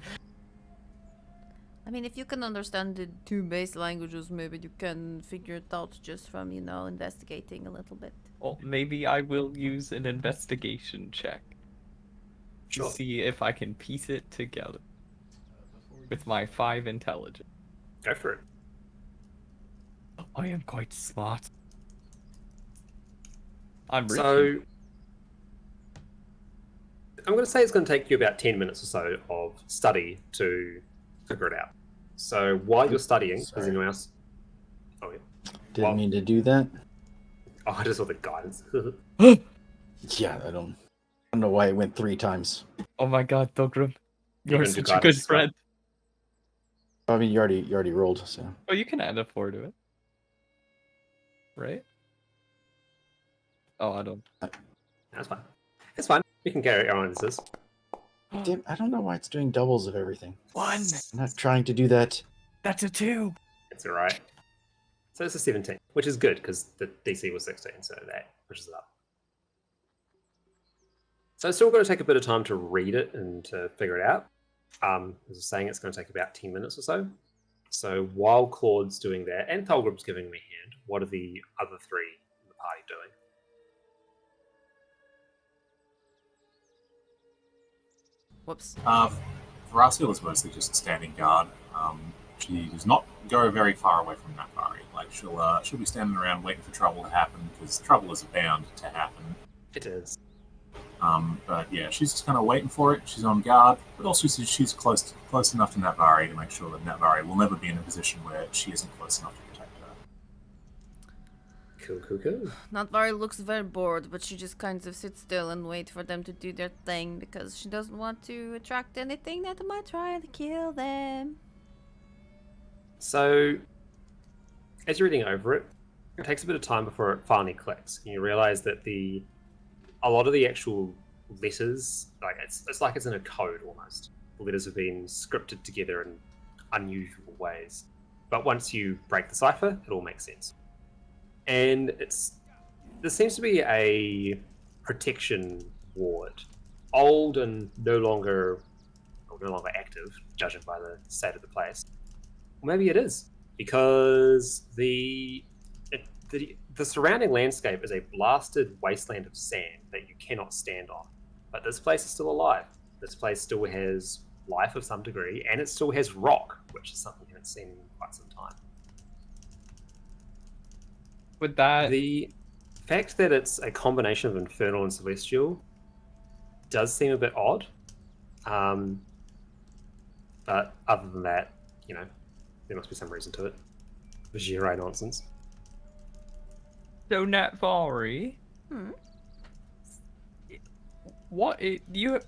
mean, if you can understand the two base languages, maybe you can figure it out just from, investigating a little bit. Well, maybe I will use an investigation check to see if I can piece it together with my 5 intelligence. Go for it. I am quite smart. I'm rich. So I'm going to say it's going to take you about 10 minutes or so of study to figure it out. So while you're studying, does Sorry. anyone else? Oh, yeah. Didn't mean to do that. Oh, I just saw the guidance. Yeah, I don't know why it went 3 times. Oh my god, Dogrum. You're You're gonna do such a good guidance as well? friend. I mean, you already rolled, so. Oh, you can add a 4 to it. Right? Oh, I don't. That's fine. It's fine. You can carry on as this. Damn, I don't know why it's doing doubles of everything. 1! I'm not trying to do that. That's a 2! It's alright. So it's a 17, which is good because the DC was 16, so that pushes it up. So it's still going to take a bit of time to read it and to figure it out. As I was saying, it's going to take about 10 minutes or so. So while Claude's doing that, and Thalgrub's giving me a hand, what are the other 3 in the party doing? Whoops. Thrasiel is mostly just standing guard. She does not go very far away from Nafari. Like she'll be standing around waiting for trouble to happen because trouble is bound to happen. It is. But yeah, she's just kind of waiting for it. She's on guard, but also she's close enough to Natvari to make sure that Natvari will never be in a position where she isn't close enough to protect her. Cool. Natvari looks very bored, but she just kind of sits still and wait for them to do their thing because she doesn't want to attract anything that might try to kill them. So, as you're reading over it, it takes a bit of time before it finally clicks. And you realize that a lot of the actual letters, like it's like it's in a code almost. The letters have been scripted together in unusual ways. But once you break the cipher, it all makes sense. And there seems to be a protection ward, old and no longer active, judging by the state of the place. Well, maybe it is, because the surrounding landscape is a blasted wasteland of sand that you cannot stand on. But this place is still alive. This place still has life of some degree, and it still has rock, which is something you haven't seen in quite some time. With that... The fact that it's a combination of infernal and celestial does seem a bit odd. But other than that, there must be some reason to it. Vajira nonsense. So, Natvari, what if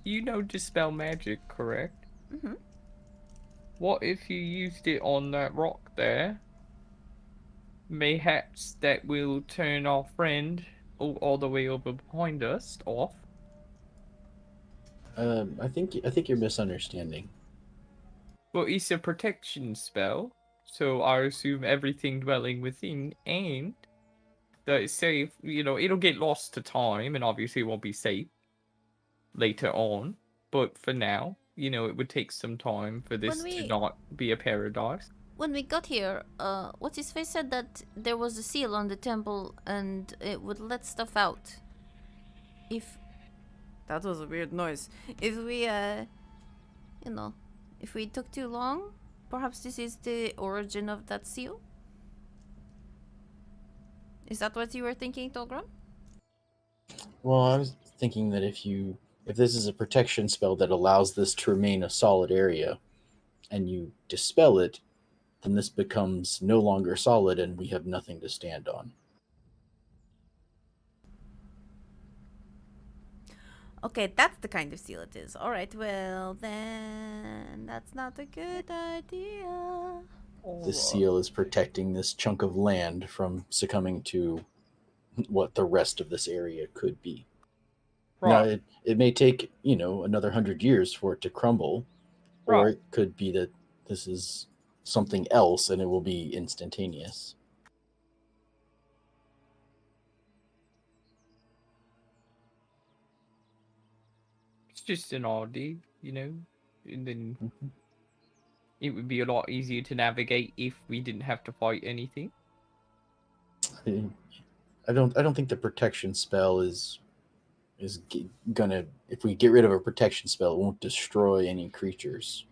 you know Dispel Magic, correct? Mm-hmm. What if you used it on that rock there? Mayhaps that will turn our friend all the way over behind us off. I think you're misunderstanding. Well, it's a protection spell, so I assume everything dwelling within and that it's safe. It'll get lost to time, and obviously it won't be safe later on. But for now, it would take some time for this to not be a paradise. When we got here, what's his face said that there was a seal on the temple and it would let stuff out. That was a weird noise. If we, if we took too long, perhaps this is the origin of that seal? Is that what you were thinking, Tolgrim? Well, I was thinking that if this is a protection spell that allows this to remain a solid area, and you dispel it, then this becomes no longer solid and we have nothing to stand on. Okay, that's the kind of seal it is. Alright, well then that's not a good idea. The seal is protecting this chunk of land from succumbing to what the rest of this area could be. Right. Now, it may take, another 100 years for it to crumble, or it could be that this is something else and it will be instantaneous. It's just an oddity, and then it would be a lot easier to navigate if we didn't have to fight anything. I don't think the protection spell is gonna, if we get rid of a protection spell, it won't destroy any creatures.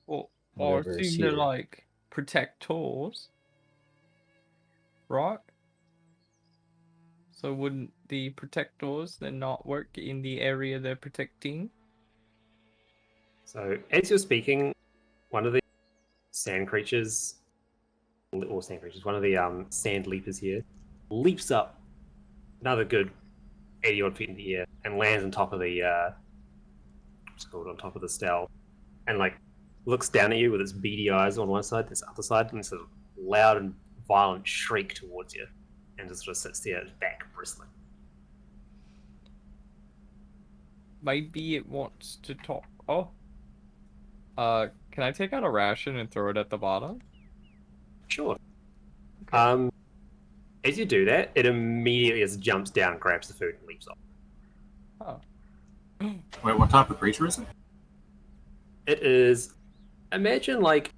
Well, or seem to protectors, right? So wouldn't the protectors then not work in the area they're protecting? So as you're speaking, one of the sand creatures, or sand creatures, one of the sand leapers here, leaps up another good 80 odd feet in the air and lands on top of the what's it called, on top of the stele, and like looks down at you with its beady eyes on one side, this other side, and it's a loud and violent shriek towards you, and just sort of sits there, its back bristling. Maybe it wants to talk. Oh. Can I take out a ration and throw it at the bottom? Sure. As you do that, it immediately just jumps down, grabs the food, and leaps off. Oh. Wait, what type of creature is it? It is, imagine like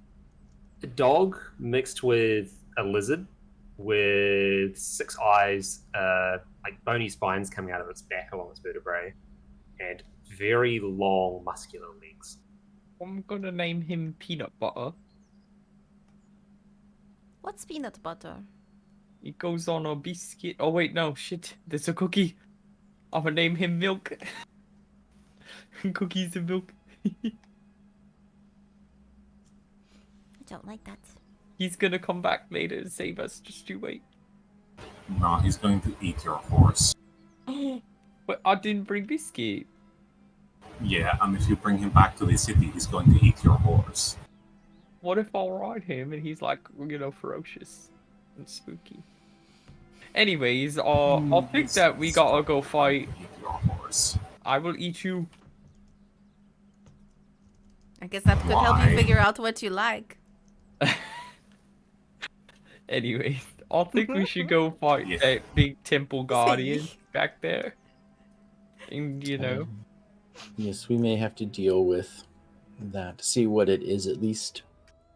a dog mixed with a lizard with 6 eyes, like bony spines coming out of its back along its vertebrae, and very long muscular legs. I'm gonna name him Peanut Butter. What's peanut butter? It goes on a biscuit. Oh wait, no, shit. There's a cookie. I'm gonna name him Milk. Cookies and milk. I don't like that. He's gonna come back later and save us. Just you wait. No, he's going to eat your horse. But I didn't bring biscuit. Yeah, and if you bring him back to the city, he's going to eat your horse. What if I'll ride him and he's like, you know, ferocious and spooky? Anyways, I think that we gotta go fight. Eat your horse. I will eat you. I guess that could help you figure out what you like. Anyways, I think we should go fight that big temple guardian back there. And, you know. Yes, we may have to deal with that. See what it is, at least.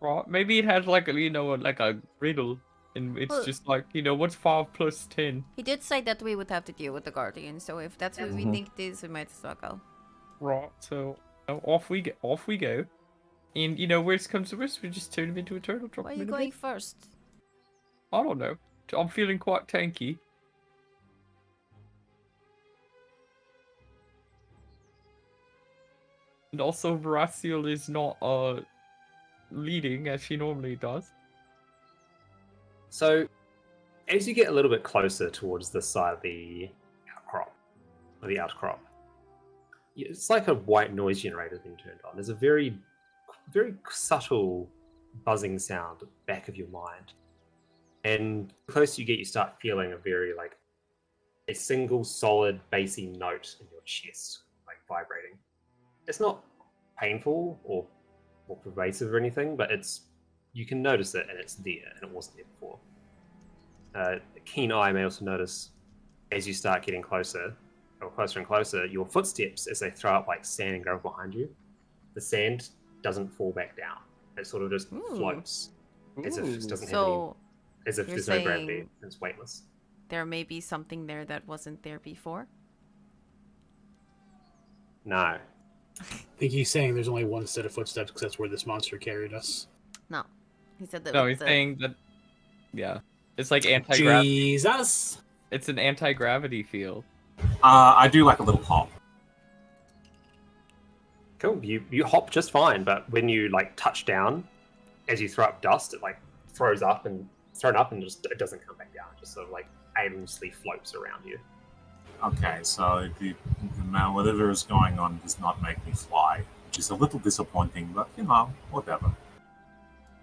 Right, maybe it has like a, you know, like a riddle. And it's Well, just like, you know, what's 5 plus 10? He did say that we would have to deal with the guardian, so if that's what we think it is, we might as well go. Right, so off we go. And, you know, worst comes to worst, we just turn him into a turtle. Drop Why are him you in a going bit. first? I don't know. I'm feeling quite tanky. And also, Veraciel is not leading as she normally does. So, as you get a little bit closer towards the side of the outcrop, or the outcrop, it's like a white noise generator being turned on. There's a very, very subtle buzzing sound at the back of your mind. And the closer you get, you start feeling a very, like, a single solid bassy note in your chest, like, vibrating. It's not painful or pervasive or anything, but you can notice it, and it's there, and it wasn't there before. A keen eye may also notice, as you start getting closer, or closer and closer, your footsteps, as they throw up like sand and gravel behind you, the sand doesn't fall back down. It sort of just floats, as if it doesn't have any, as if there's no gravity, and it's weightless. There may be something there that wasn't there before? No. I think he's saying there's only one set of footsteps because that's where this monster carried us. No. He said that No, he's saying that, yeah. It's like anti-gravity. Jesus! It's an anti-gravity field. I do like a little hop. Cool. You hop just fine, but when you like touch down, as you throw up dust, it like thrown up and just it doesn't come back down. It just sort of like aimlessly floats around you. Okay, so whatever is going on does not make me fly, which is a little disappointing, but you know, whatever.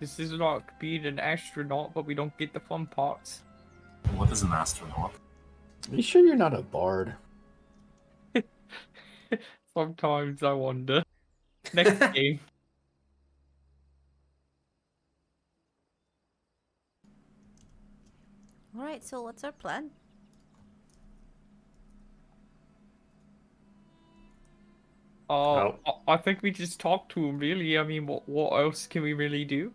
This is like being an astronaut, but we don't get the fun parts. What is an astronaut? Are you sure you're not a bard? Sometimes I wonder. Next game. Alright, so what's our plan? I think we just talk to him, really. I mean, what else can we really do?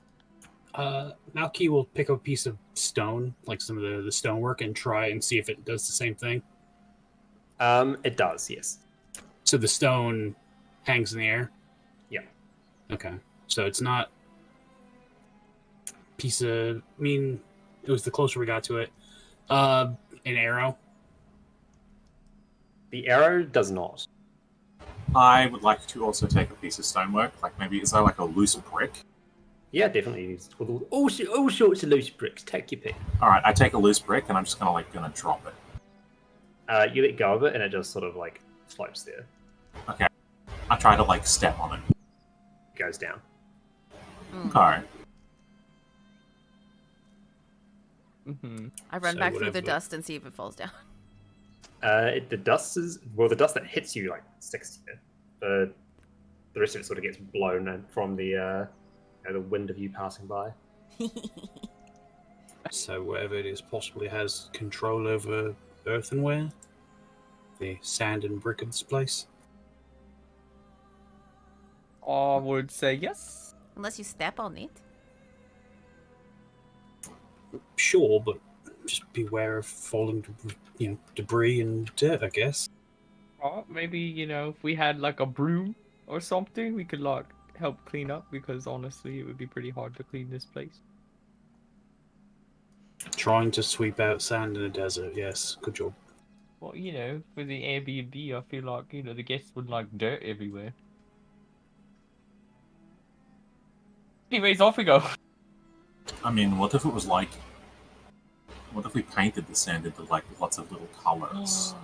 Malky will pick up a piece of stone, like some of the stonework, and try and see if it does the same thing. It does, yes. So the stone hangs in the air? Yeah. Okay. So it's not piece of... I mean, it was the closer we got to it. An arrow. The arrow does not. I would like to also take a piece of stonework. Like maybe is there like a loose brick? Yeah, definitely. All sorts of loose bricks. Take your pick. All right, I take a loose brick and I'm just gonna drop it. You let go of it, and it just sort of like floats there. Okay. I try to like step on it. It goes down. Alright. I run So back through the whatever. dust and see if it falls down. The dust that hits you like sticks to you. The rest of it sort of gets blown from the wind of you passing by. So whatever it is possibly has control over earthenware, the sand and brick of this place. I would say yes. Unless you step on it. Sure, but just beware of falling, debris and dirt, I guess. Maybe, if we had like a broom or something, we could like help clean up, because honestly, it would be pretty hard to clean this place. Trying to sweep out sand in a desert, yes, good job. Well, for the Airbnb, I feel like, the guests would like dirt everywhere. Anyways, off we go. I mean, what if it was like... What if we painted the sand into like lots of little colors?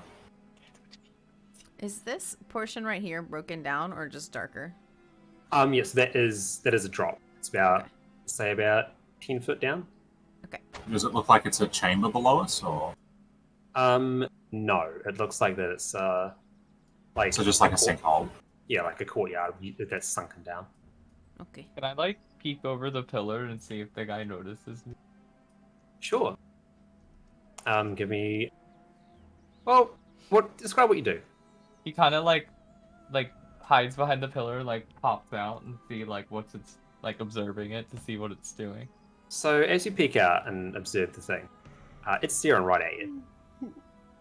Is this portion right here broken down or just darker? Yes, that is a drop. It's about about 10 foot down. Okay. Does it look like it's a chamber below us, or...? No. It looks like that it's like... So just like a sinkhole? Yeah, like a courtyard that's sunken down. Okay. Can I like peek over the pillar and see if the guy notices me? Sure. Give me... Well, describe what you do. He kind of like hides behind the pillar, like pops out and see like what's it's like observing it to see what it's doing. So as you peek out and observe the thing, it's staring right at you.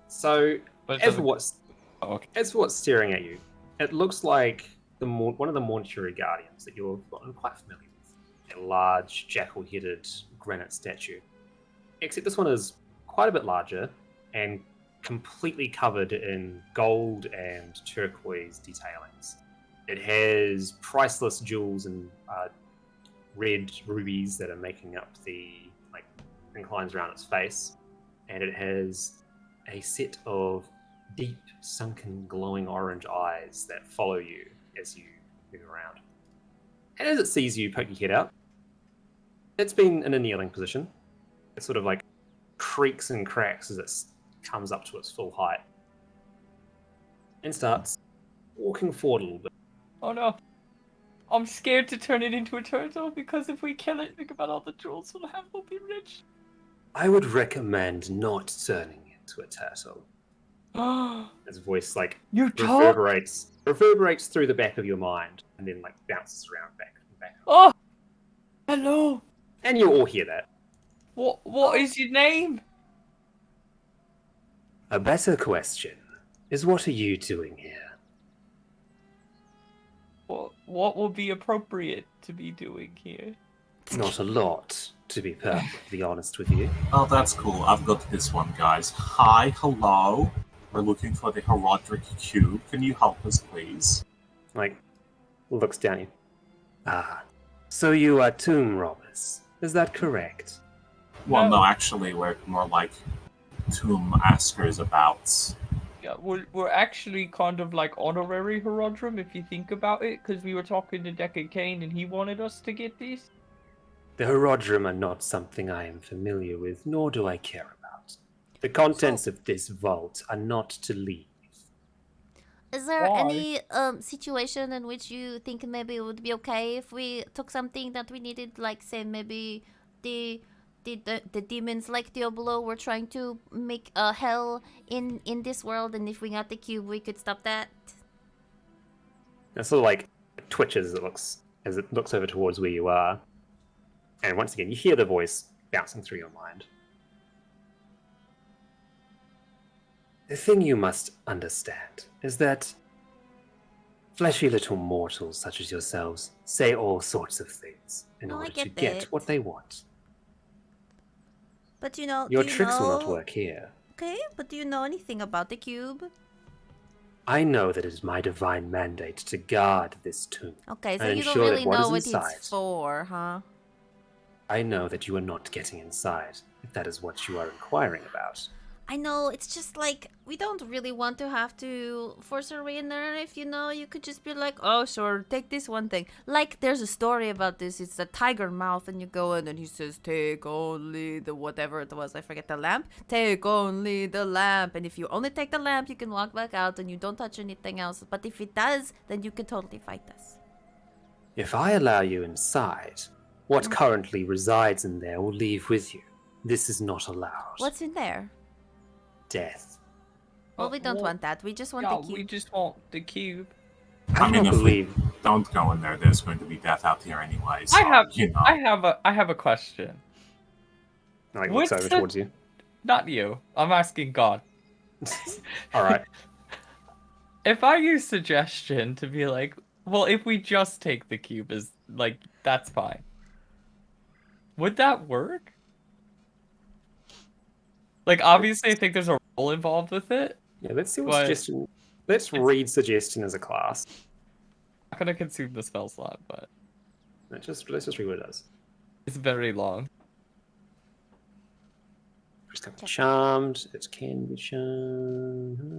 So as for what's staring at you, it looks like one of the mortuary guardians that you're quite familiar with. A large jackal-headed granite statue. Except this one is quite a bit larger and completely covered in gold and turquoise detailings. It has priceless jewels and red rubies that are making up the inclines around its face, and it has a set of deep, sunken, glowing orange eyes that follow you as you move around. And as it sees you poke your head out, it's been in a kneeling position. It sort of like creaks and cracks as it comes up to its full height and starts walking forward a little bit. Oh no. I'm scared to turn it into a turtle, because if we kill it, think about all the jewels we'll have, we'll be rich. I would recommend not turning into a turtle. His voice reverberates through the back of your mind and then bounces around back and back. Oh, hello. And you all hear that. What is your name? A better question is, what are you doing here? What will be appropriate to be doing here? Not a lot, to be perfectly honest with you. Oh, that's cool. I've got this one, guys. Hi, hello. We're looking for the Herodric Cube. Can you help us, please? Looks down at you. Ah, so you are tomb robbers. Is that correct? Well, no, actually, we're more like tomb askers about. Yeah, we're actually kind of like honorary Herodrum, if you think about it, because we were talking to Deckard Cain and he wanted us to get these. The Herodrum are not something I am familiar with, nor do I care about. The contents of this vault are not to leave. Is there any situation in which you think maybe it would be okay if we took something that we needed, like say maybe the demons like Diablo were trying to make a hell in this world, and if we got the cube we could stop that? It sort of twitches as it looks over towards where you are. And once again, you hear the voice bouncing through your mind. The thing you must understand is that fleshy little mortals such as yourselves say all sorts of things in order to get what they want. But your tricks will not work here. Okay, but do you know anything about the cube? I know that it is my divine mandate to guard this tomb. Okay, so and you don't ensure that really what know is what inside, it's for, huh? I know that you are not getting inside, if that is what you are inquiring about. I know, it's just like, we don't really want to have to force our way in there. If you could just be like, oh, sure, take this one thing. Like, there's a story about this. It's a tiger mouth, and you go in, and he says, take only the whatever it was. I forget the lamp. Take only the lamp. And if you only take the lamp, you can walk back out, and you don't touch anything else. But if it does, then you can totally fight us. If I allow you inside, what currently resides in there will leave with you. This is not allowed. What's in there? Death. Well, we don't want that. We just want the cube. We just want the cube. I mean, cannot if believe. we don't go in there, there's going to be death out here anyway. So, I have a question. Like, What's looks over the- towards you. Not you. I'm asking God. All right. If I use suggestion to be like, well, if we just take the cube, is like that's fine. Would that work? Like, obviously, I think there's a role involved with it. Yeah, let's see what But- suggestion. Let's read suggestion as a class. I'm not gonna consume the spell slot, but Let's just read what it does. it's very long. First up, charmed. It can be charmed.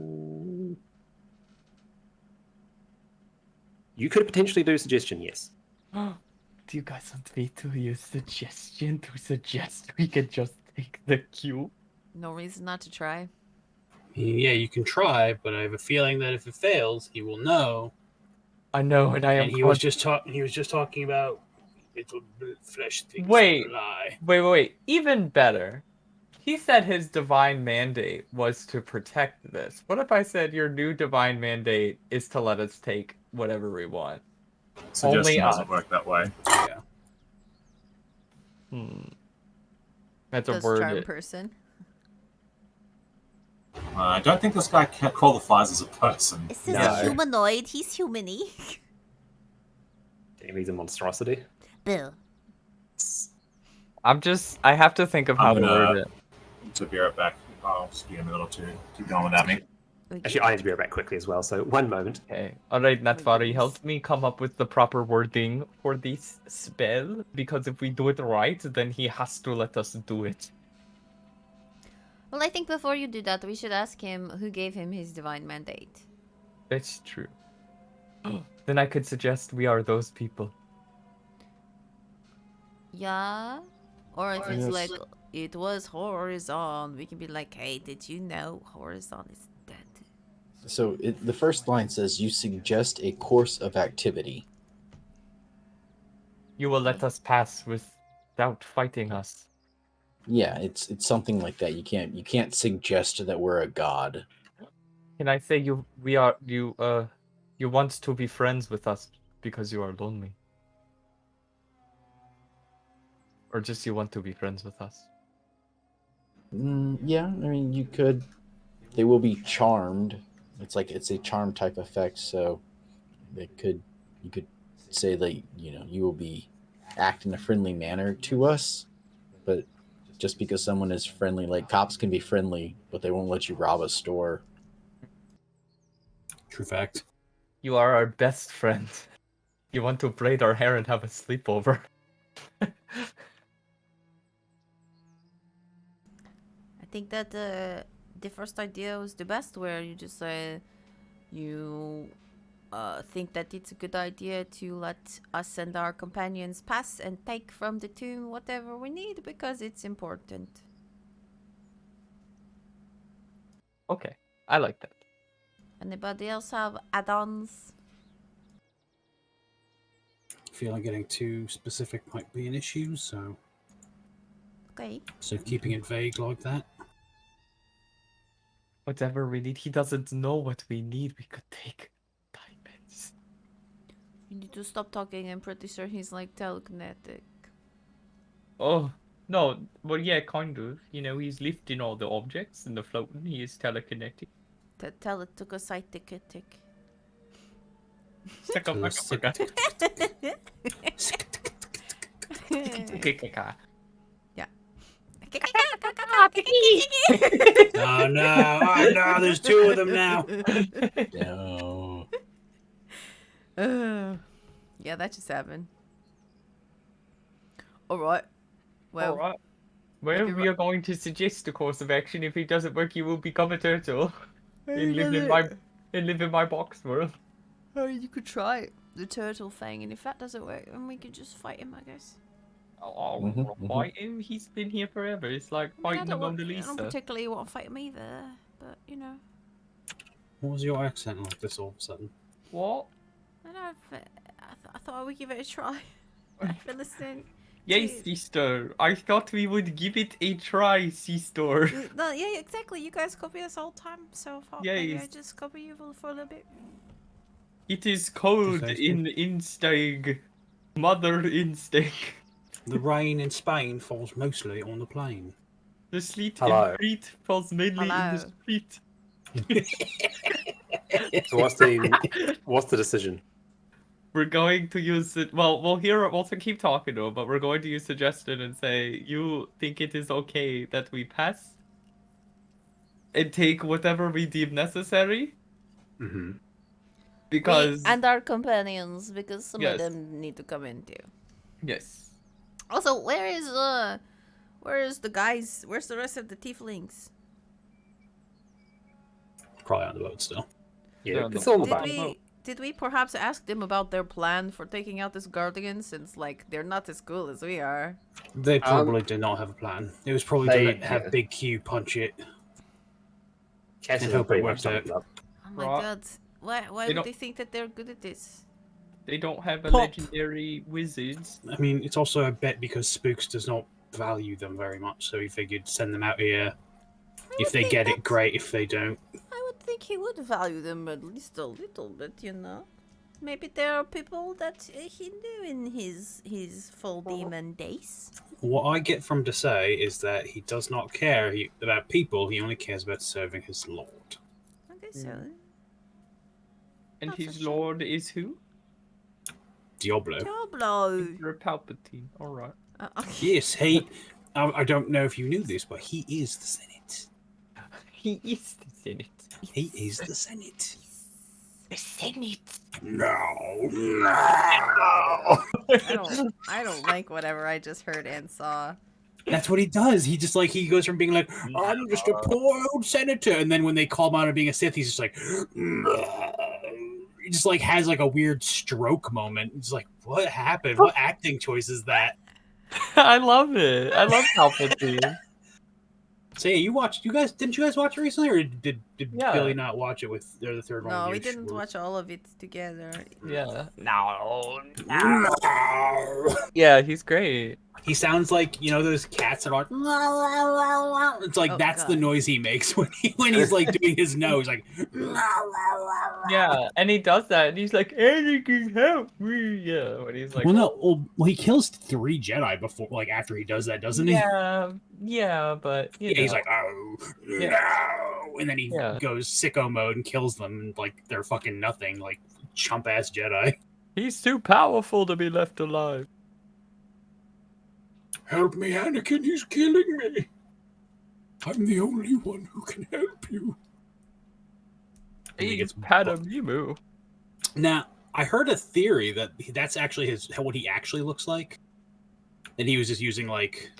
You could potentially do suggestion, yes. Do you guys want me to use suggestion to suggest we could just take the cube? No reason not to try. Yeah, you can try, but I have a feeling that if it fails, he will know. I know, and I am. And he was just talking about little flesh things. Wait. Lie. Wait. Even better. He said his divine mandate was to protect this. What if I said your new divine mandate is to let us take whatever we want? suggestion Only doesn't work that way. Yeah. That's a Does word. charm person. I don't think this guy qualifies as a person. This is No. a humanoid. He's human-y. He's a monstrosity. Bill. I have to think of how I'm to gonna- word it. To be right back. I'll just be in the middle to keep going without me. Actually, I need to be right back quickly as well, so one moment. Okay. Alright, Natvari, help me come up with the proper wording for this spell, because if we do it right, then he has to let us do it. Well, I think before you do that, we should ask him who gave him his divine mandate. That's true. Then I could suggest we are those people. Yeah? Or if it's Yes. like, it was Horizon, we can be like, hey, did you know Horizon is dead? So the first line says you suggest a course of activity. You will let us pass without fighting us. Yeah, it's something like that. You can't suggest that we're a god. Can I say you want to be friends with us because you are lonely? Or just you want to be friends with us? Yeah, I mean you could. They will be charmed. It's a charm type effect, so you could say that you will be act in a friendly manner to us, but just because someone is friendly, like cops can be friendly, but they won't let you rob a store. True fact. You are our best friend. You want to braid our hair and have a sleepover. I think that the first idea was the best, where you just you think that it's a good idea to let us and our companions pass and take from the tomb whatever we need because it's important. Okay, I like that. Anybody else have add-ons? Feeling getting too specific might be an issue, so Okay. keeping it vague like that. Whatever we need, he doesn't know what we need. We could take diamonds. You need to stop talking. I'm pretty sure he's like telekinetic. Oh, no. Well, yeah, kind of. He's lifting all the objects and the floating. He is telekinetic. Tell it took a sight tick. Yeah. Oh no, there's two of them now. No. Yeah, that just happened. Alright. Well, All right. Well, we are going to suggest a course of action. If it doesn't work, you will become a turtle and live in my box world. oh, you could try the turtle thing, and if that doesn't work, then we could just fight him, I guess. I'll fight him. He's been here forever. It's like I mean, fighting the Mona I Lisa. don't particularly want to fight him either, but you know. What was your accent like this all of a sudden? What? I don't know. I thought I would give it a try. For listening. Yes, sister. I thought we would give it a try, sister. No, yeah, exactly. You guys copy us all the time, so I thought maybe I Yes. just copy you for a little bit. It is cold in Instag. Mother Instag. The rain in Spain falls mostly on the plain. The sleet Hello. in Crete falls mainly in Hello. the street. So what's the decision? We're going to use it. Well, we'll keep talking to him, but we're going to use suggestion and say, you think it is okay that we pass and take whatever we deem necessary? Mm-hmm. Because And our companions, because some Yes. of them need to come in too. yes, Also, where is the guys? Where's the rest of the tieflings? Probably on the boat still. Yeah, No, it's all Did about. did we perhaps ask them about their plan for taking out this guardian, since like they're not as cool as we are? They probably did not have a plan. It was probably They- to have Big Q punch it. Cass I is hope it pretty worked much summed out. up. Oh my Right. god. Why They would don't- they think that they're good at this? they don't have a Pop. legendary wizards. I mean, it's also a bet because Spooks does not value them very much, so he figured send them out here. If they think get it, that's- great. If they don't, I would think he would value them at least a little bit, you know. Maybe there are people that he knew in his full demon days. what I get from to say is that he does not care about people. He only cares about serving his lord. Okay, so And That's a his shame. lord is who? Diablo. Diablo. Emperor Palpatine. All right. Okay. Yes, he. I don't know if you knew this, but he is the Senate. He is the Senate. He is the Senate. The Senate. No. I don't like whatever I just heard and saw. That's what he does. He just like he goes from being like, I'm just a poor old senator, and then when they call him out of being a Sith, he's just like, he just like has like a weird stroke moment. It's like, what happened? What acting choice is that? I love it. I love Palpatine. So yeah, didn't you guys watch it recently, or did Yeah. Billy not watch it with the third one? No, with we you? didn't watch all of it together. Yeah. No. Yeah, he's great. He sounds like those cats that are like. It's like Oh, that's the God. noise he makes when he's like doing his nose, like. Yeah, and he does that, and he's like, "Anakin, help me!" Yeah, when he's like, Well, no. Well, he kills 3 Jedi before, like after he does that, doesn't he? yeah, but you Yeah, he's know. like, oh Yeah. no, and then he Yeah. goes sicko mode and kills them, and like they're fucking nothing, like chump ass Jedi. He's too powerful to be left alive. Help me, Anakin! He's killing me. I'm the only one who can help you. And he He's gets Padamimu. Now, I heard a theory that that's actually what he actually looks like. That he was just using like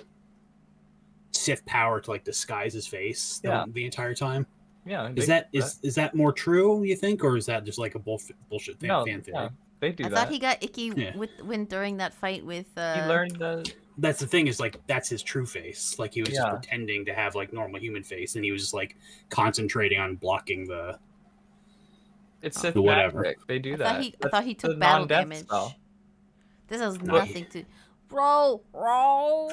Sith power to like disguise his face the entire time. Yeah. Is that more true? You think, or is that just like a bullshit fan theory? Yeah, they do I that. thought he got icky Yeah. when during that fight with. He learned the. That's the thing is like that's his true face. Like he was just Yeah. pretending to have like normal human face, and he was just like concentrating on blocking the. It's Sith whatever. magic. They do I that. thought he That's took the battle non-death damage. spell. This has No. nothing to. Roll.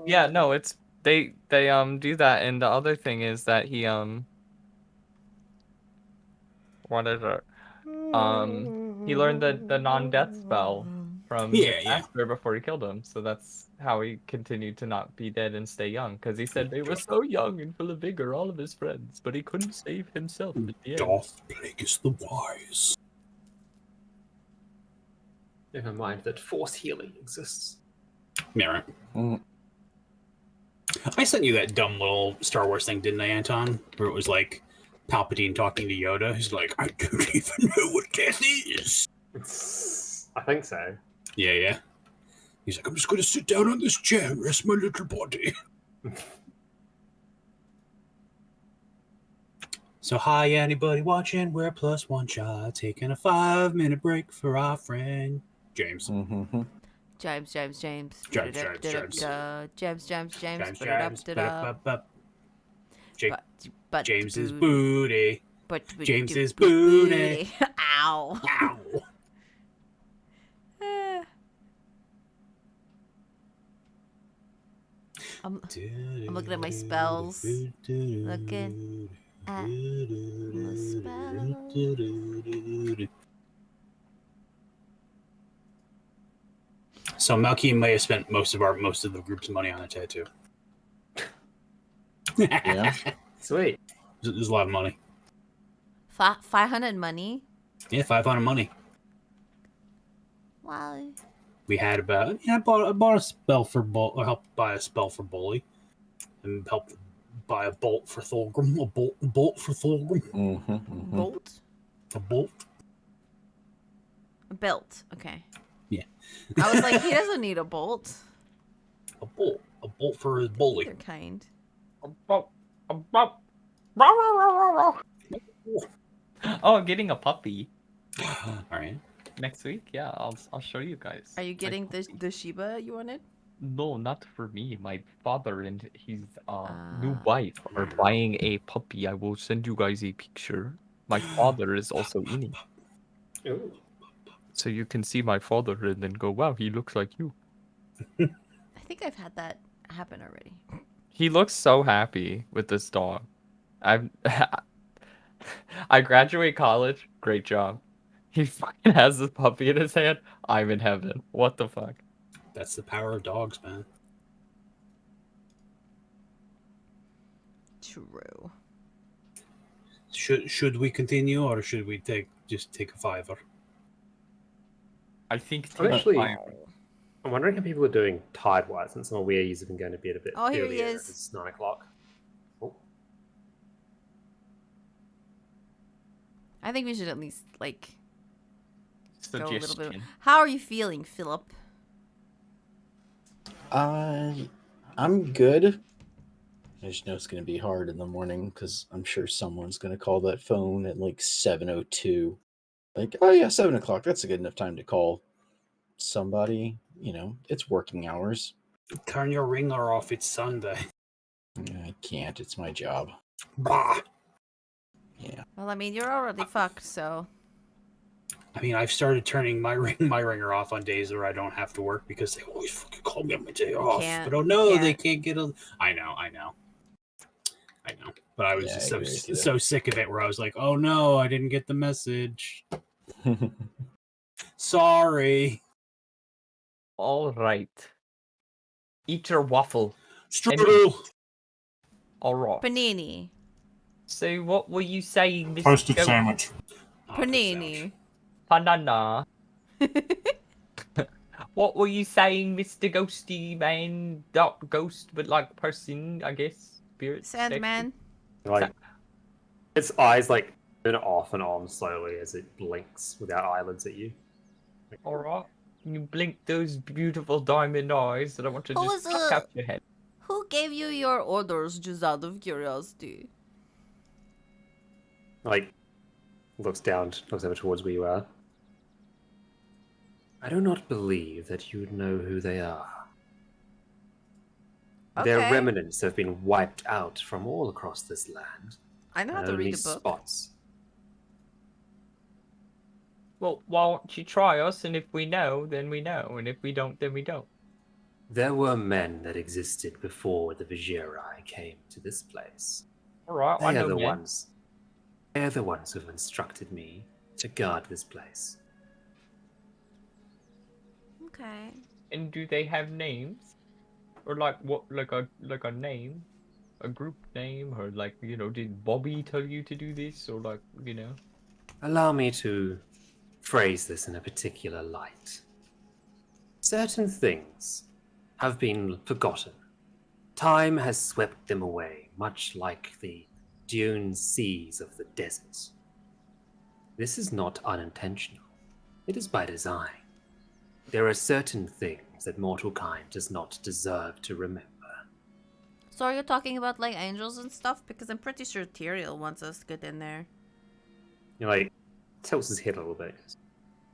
Yeah, no, it's they do that, and the other thing is that he what is it? He learned the non-death spell from his master before he killed him, so that's how he continued to not be dead and stay young. Because he said they were so young and full of vigor, all of his friends, but he couldn't save himself at the end. Darth Plagueis the Wise. Never mind that force healing exists. Yeah, right. Mm. I sent you that dumb little Star Wars thing, didn't I, Anton? Where it was like Palpatine talking to Yoda. He's like, I don't even know what death is. I think so. Yeah. He's like, I'm just going to sit down on this chair and rest my little body. So, hi, anybody watching? We're plus one shot, taking a 5-minute break for our friend James. Mm-hmm. James. James. James's booty. James's booty. Ow. Ow. I'm looking at my spells. Looking at my spells. So Malkeem may have spent most of the group's money on a tattoo. Yeah. Sweet. There's a lot of money. 500 money. Yeah, 500 money. Wow. We had about I bought a spell for helped buy a spell for Bully, and helped buy a bolt for Thulgrim. A bolt for Thulgrim. Mm-hmm. Bolt? A bolt. A belt. Okay. Yeah. I was like, he doesn't need a bolt. A bolt for his bully. Either kind. Oh, I'm getting a puppy All right. next week. Yeah, I'll show you guys. Are you getting the Shiba you wanted? No, not for me. My father and his new wife are buying a puppy. I will send you guys a picture. My father is also in it. Ooh. So you can see my father and then go, wow, he looks like you. I think I've had that happen already. He looks so happy with this dog. I graduate college. Great job. He fucking has this puppy in his hand. I'm in heaven. What the fuck? That's the power of dogs, man. True. Should we continue or should we just take a $5? I think I'm actually. I'm wondering how people are doing tide-wise, since some of weirdies have been going to bed a bit Oh, here he earlier. is. It's 9 o'clock. Oh. I think we should at least like go a little bit. Suggestion. How are you feeling, Philip? I'm good. I just know it's going to be hard in the morning because I'm sure someone's going to call that phone at like 7:02. Like, oh yeah, 7 o'clock. That's a good enough time to call somebody. You know, it's working hours. Turn your ringer off. It's Sunday. I can't. It's my job. Bah. Yeah. Well, I mean, you're already fucked, so. I mean, I've started turning my ringer off on days where I don't have to work because they always fucking call me on my day off. can't- But oh no, can't. they can't get a. I know. But I was Yeah, just I agree with you so sick of it where I was like, oh no, I didn't get the message. Sorry. All right. Eat your waffle. Strudel. All right. Panini. So what were you saying, Mr. Toasted Goat? sandwich. Panini. Banana. What were you saying, Mr. Ghosty Man? Not ghost, but like person, I guess. Spirit. Sandman. Like, its eyes like turn off and on slowly as it blinks without eyelids at you. All right. You blink those beautiful diamond eyes that I want to Who just was, suck out your head. Who gave you your orders, just out of curiosity? Like, looks over towards where you are. I do not believe that you know who they are. Their Okay. remnants have been wiped out from all across this land. I know how and to only read a book. spots. Well, why don't you try us? And if we know, then we know. And if we don't, then we don't. There were men that existed before the Vigerai came to this place. All right, I They know are the men. ones. They are the ones who have instructed me to guard this place. Okay. And do they have names? Or like what? Like a name, a group name, or like did Bobby tell you to do this, or like Allow me to phrase this in a particular light. Certain things have been forgotten. Time has swept them away, much like the dune seas of the desert. This is not unintentional. It is by design. There are certain things that mortal kind does not deserve to remember. So are you talking about like angels and stuff? Because I'm pretty sure Tyrael wants us to get in there. He like tilts his head a little bit.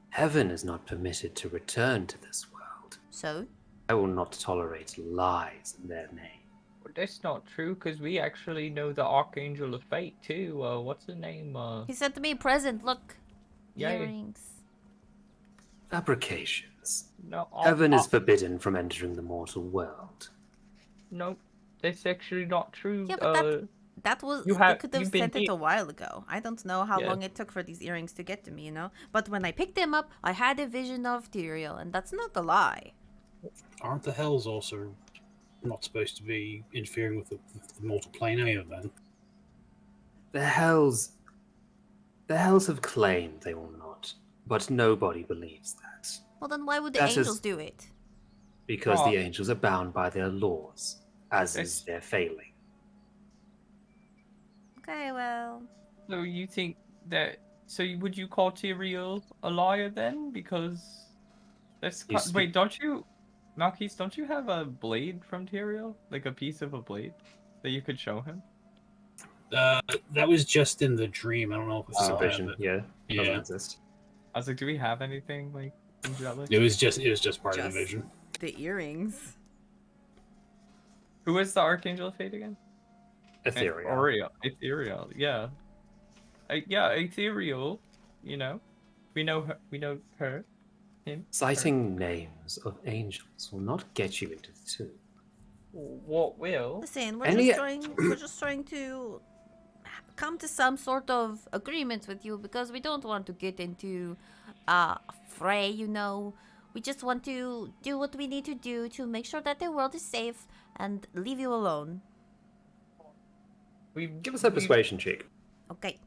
Heaven is not permitted to return to this world. So? I will not tolerate lies in their name. Well, that's not true, because we actually know the Archangel of Fate, too. What's the name? He sent me a present, look. Yeah. Earrings. Fabrications. No, Heaven is forbidden from entering the mortal world. No, that's actually not true. Yeah, but that was you they could have you've been sent it a while ago. I don't know how Yeah. long it took for these earrings to get to me, you know? But when I picked them up, I had a vision of Tyrael, and that's not a lie. Aren't the hells also not supposed to be interfering with the mortal plane either then? The hells have claimed they will not, but nobody believes that. Well, then why would the That is- angels do it? Because Oh. the angels are bound by their laws, as is their failing. Okay, well... So you think that... So would you call Tyrael a liar then? Because... That's... You speak- Wait, don't you... Malkis, don't you have a blade from Tyrael? Like a piece of a blade that you could show him? That was just in the dream. I don't know if it's It's a vision, yeah. It doesn't Yeah. exist. I was like, do we have anything like angelic? It was just part of the Just vision. the earrings. Who is the Archangel of Fate again? Ethereal. Ethereal, yeah. Yeah, Ethereal, you know. We know her. Him. Citing names of angels will not get you into the tomb. What will? Listen, we're Any- just trying to come to some sort of agreement with you because we don't want to get into a fray, you know. We just want to do what we need to do to make sure that the world is safe and leave you alone. Give us a persuasion check. Okay.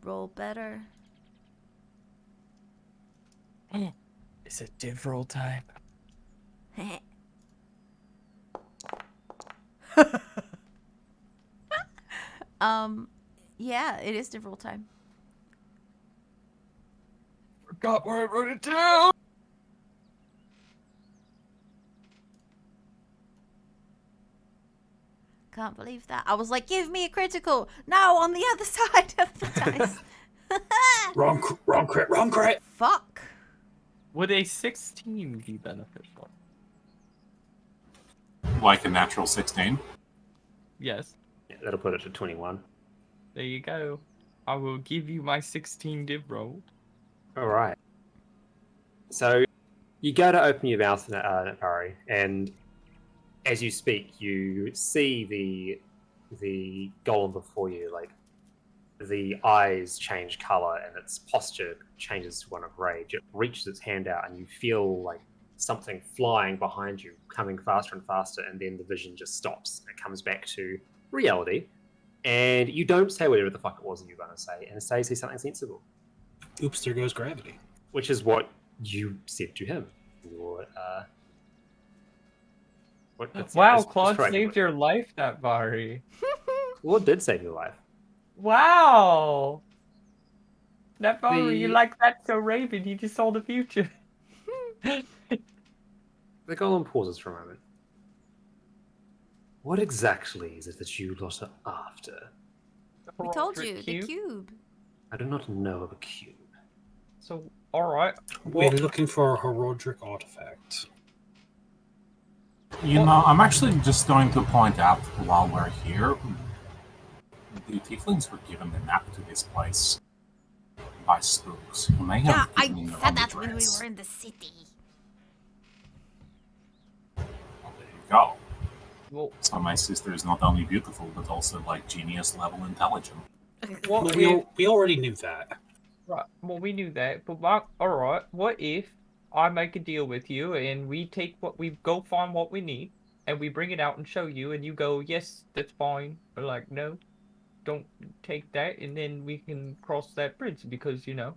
Roll better. Is it div roll time? Yeah, it is different time. Forgot where I wrote it down. Can't believe that. I was like, give me a critical. No, on the other side of the dice. Wrong crit. Fuck. Would a 16 be beneficial? Like a natural 16. Yes. Yeah, that'll put it to 21. There you go. I will give you my 16 div roll. All right. So you go to open your mouth, Natari, and as you speak, you see the golem before you. Like the eyes change color and its posture changes to one of rage. It reaches its hand out, and you feel like something flying behind you, coming faster and faster, and then the vision just stops. It comes back to reality, and you don't say whatever the fuck it was that you were going to say, and instead say something sensible. Oops, there goes gravity. Which is what you said to him. Your, Wow, Claude saved your life, that Vari. Claude did save your life. Wow! That Vari, you like that so Raven, you just saw the future. The golem pauses for a moment. What exactly is it that you lot are after? We told you, the cube. I do not know of a cube. So, alright. We're looking for a Herodric artifact. You know, I'm actually just going to point out while we're here, the Tieflings were given the map to this place by spooks who may Yeah, have I given you said the that when we address. were in the city. There you go. Well, So my sister is not only beautiful, but also like genius level intelligent. what Well, if... we already knew that. Right, well, we knew that, but Mark, alright, what if I make a deal with you and we go find what we need and we bring it out and show you and you go, yes, that's fine, but like, no, don't take that, and then we can cross that bridge because, you know.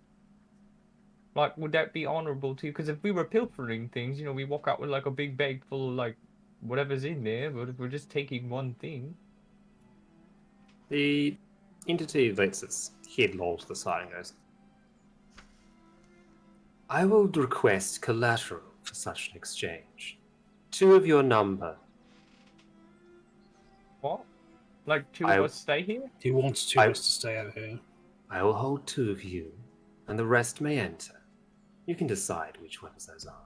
Like, would that be honorable too? Because if we were pilfering things, you know, we walk out with like a big bag full of like whatever's in there, but if we're just taking one thing. The entity lets its head loll to the side and goes, I will request collateral for such an exchange. 2 of your number. What? Like two I- of us stay here? He wants two of us to stay out here. I will hold 2 of you, and the rest may enter. You can decide which ones those are.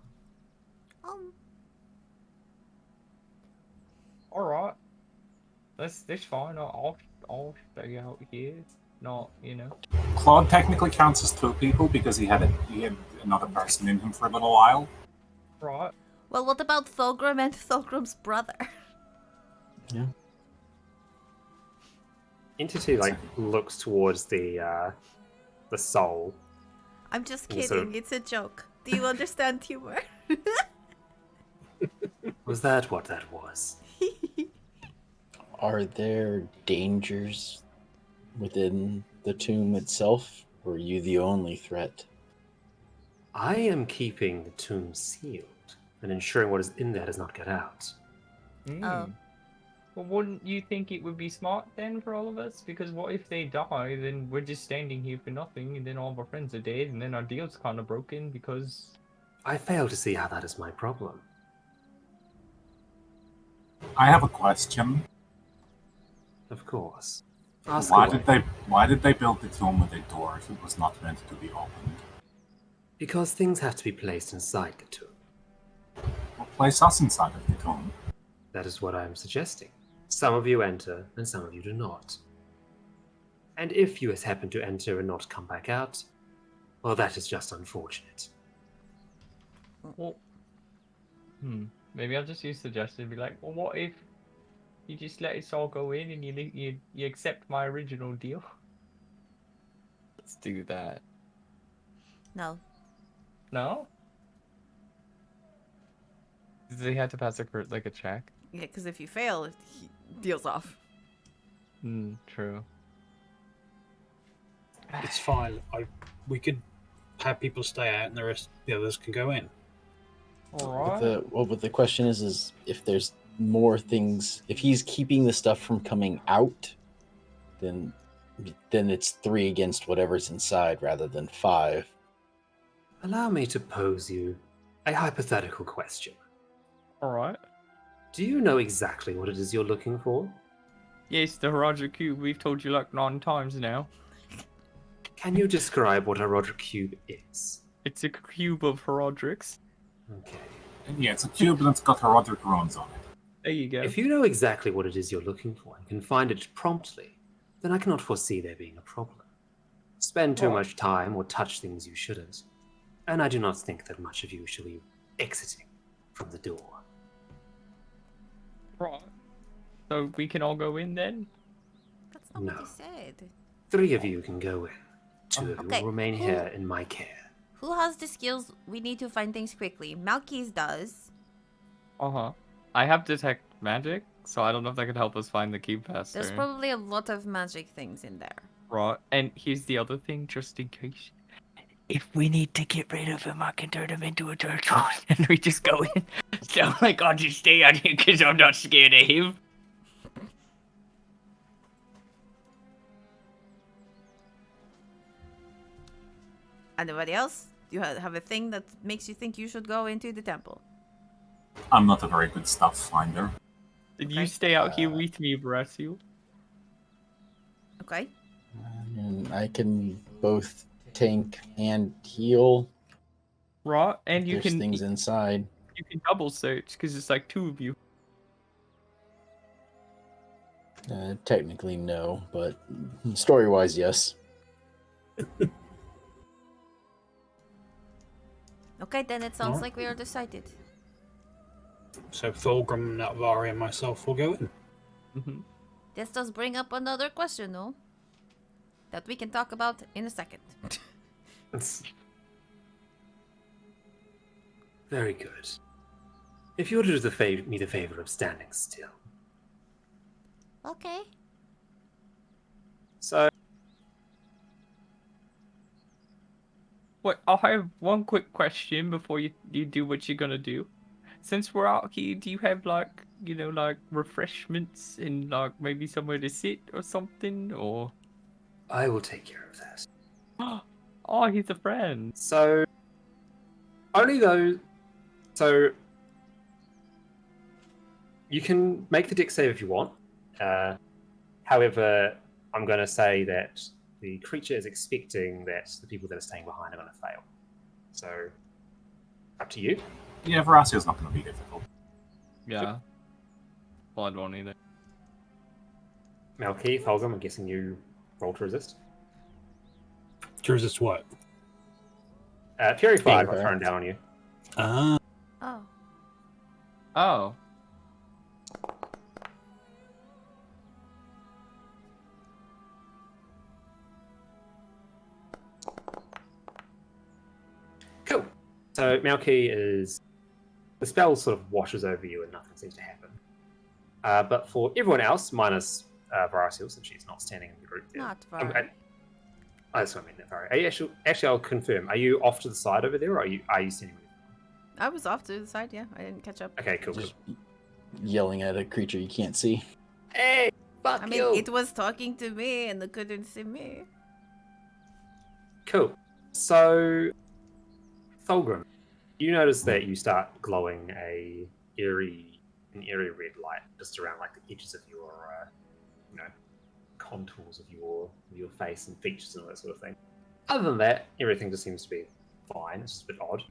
All right. That's fine. I'll stay out here. Not, you know. Claude technically counts as 2 people because he had another person in him for a little while. Right. Well, what about Thulgrim and Thulgrim's brother? Yeah. Entity looks towards the soul. I'm just And kidding. sort of- It's a joke. Do you understand humor? Was that what that was? Are there dangers within the tomb itself, or are you the only threat? I am keeping the tomb sealed and ensuring what is in there does not get out. Oh. Well, wouldn't you think it would be smart then for all of us? Because what if they die, then we're just standing here for nothing, and then all of our friends are dead, and then our deal's kind of broken because... I fail to see how that is my problem. I have a question. Of course. Ask Why away. did they build the tomb with a door if it was not meant to be opened? Because things have to be placed inside the tomb. Well, place us inside of the tomb. That is what I am suggesting. Some of you enter, and some of you do not. And if you happen to enter and not come back out, well, that is just unfortunate. Well, maybe I'll just use suggestion and be like, well, what if you just let us all go in and you accept my original deal? Let's do that. No. No? They had to pass a check. Yeah, because if you fail, he deals off. True. It's fine. We could have people stay out, and the others can go in. Alright. But the question is if there's more things, if he's keeping the stuff from coming out, then it's 3 against whatever's inside rather than 5. Allow me to pose you a hypothetical question. Alright. Do you know exactly what it is you're looking for? Yes, the Roger Cube, we've told you like 9 times now. Can you describe what a Roger Cube is? It's a cube of Herodrix. Okay. Yeah, it's a cube and it's got Herodric runes on it. There you go. If you know exactly what it is you're looking for and can find it promptly, then I cannot foresee there being a problem. Spend too much time or touch things you shouldn't, and I do not think that much of you shall be exiting from the door. Right. So we can all go in then? That's not No. what he said. 3 of you can go in. 2 of you Okay, will remain who- here in my care. Who has the skills we need to find things quickly? Malkis does. Uh-huh. I have detect magic, so I don't know if that could help us find the cube faster. There's probably a lot of magic things in there. Right. And here's the other thing, just in case. If we need to get rid of him, I can turn him into a turtle and we just go in. So, like, I'll just stay out here because I'm not scared of him. Anybody else? You have a thing that makes you think you should go into the temple? I'm not a very good stuff finder. Did Okay. you stay out here with me, Brasil? Okay. And I can both tank and heal. Right. And you There's can things inside. you can double search because it's like 2 of you. Technically, no, but story-wise, yes. Okay, then it sounds Alright. like we are decided. So Thulgrim, Natvari, and myself will go in. Mm-hmm. This does bring up another question, though, that we can talk about in a second. It's very good. If you were to do me the favor of standing still. Okay. So, Wait, I have one quick question before you do what you're gonna do. Since we're out here, do you have like like refreshments and like maybe somewhere to sit or something? Or I will take care of that. oh, he's a friend. So, only though. So, you can make the deck save if you want. However, I'm going to say that the creature is expecting that the people that are staying behind are going to fail. So, up to you. Yeah, Veracia's not going to be difficult. Yeah. Blood won't either. Malkeith, Holgrim, I'm guessing you roll to resist. To resist what? Fury Fire got Fire. thrown down on you. Ah. Oh. Oh. Cool. So Malky is... The spell sort of washes over you and nothing seems to happen. But for everyone else, minus Varasil, since she's not standing in the group there. Not Var. That's what I meant, Vari. Are you actually, I'll confirm. Are you off to the side over there, or are you standing with I was off to the side, yeah. I didn't catch up. Okay, cool. Just yelling at a creature you can't see. Hey, fuck I mean, you! it was talking to me and it couldn't see me. Cool. So, Thulgrim, you notice that you start glowing an eerie red light just around like the edges of your, contours of your face and features and all that sort of thing. Other than that, everything just seems to be fine. It's just a bit odd.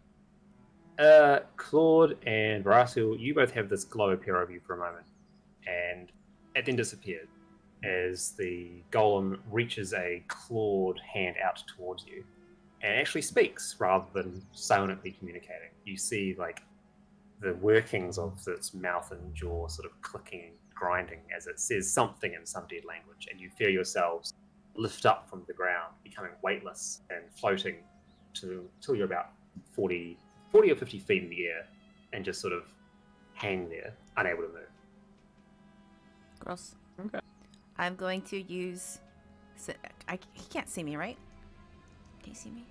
Claude and Varasil, you both have this glow appear over you for a moment, and it then disappeared as the golem reaches a clawed hand out towards you and actually speaks rather than silently communicating. You see like the workings of its mouth and jaw sort of clicking, grinding as it says something in some dead language, and you feel yourselves lift up from the ground, becoming weightless and floating till you're about 40 or 50 feet in the air and just sort of hang there, unable to move. Gross. Okay. I'm going to use... he can't see me, right? Can you see me?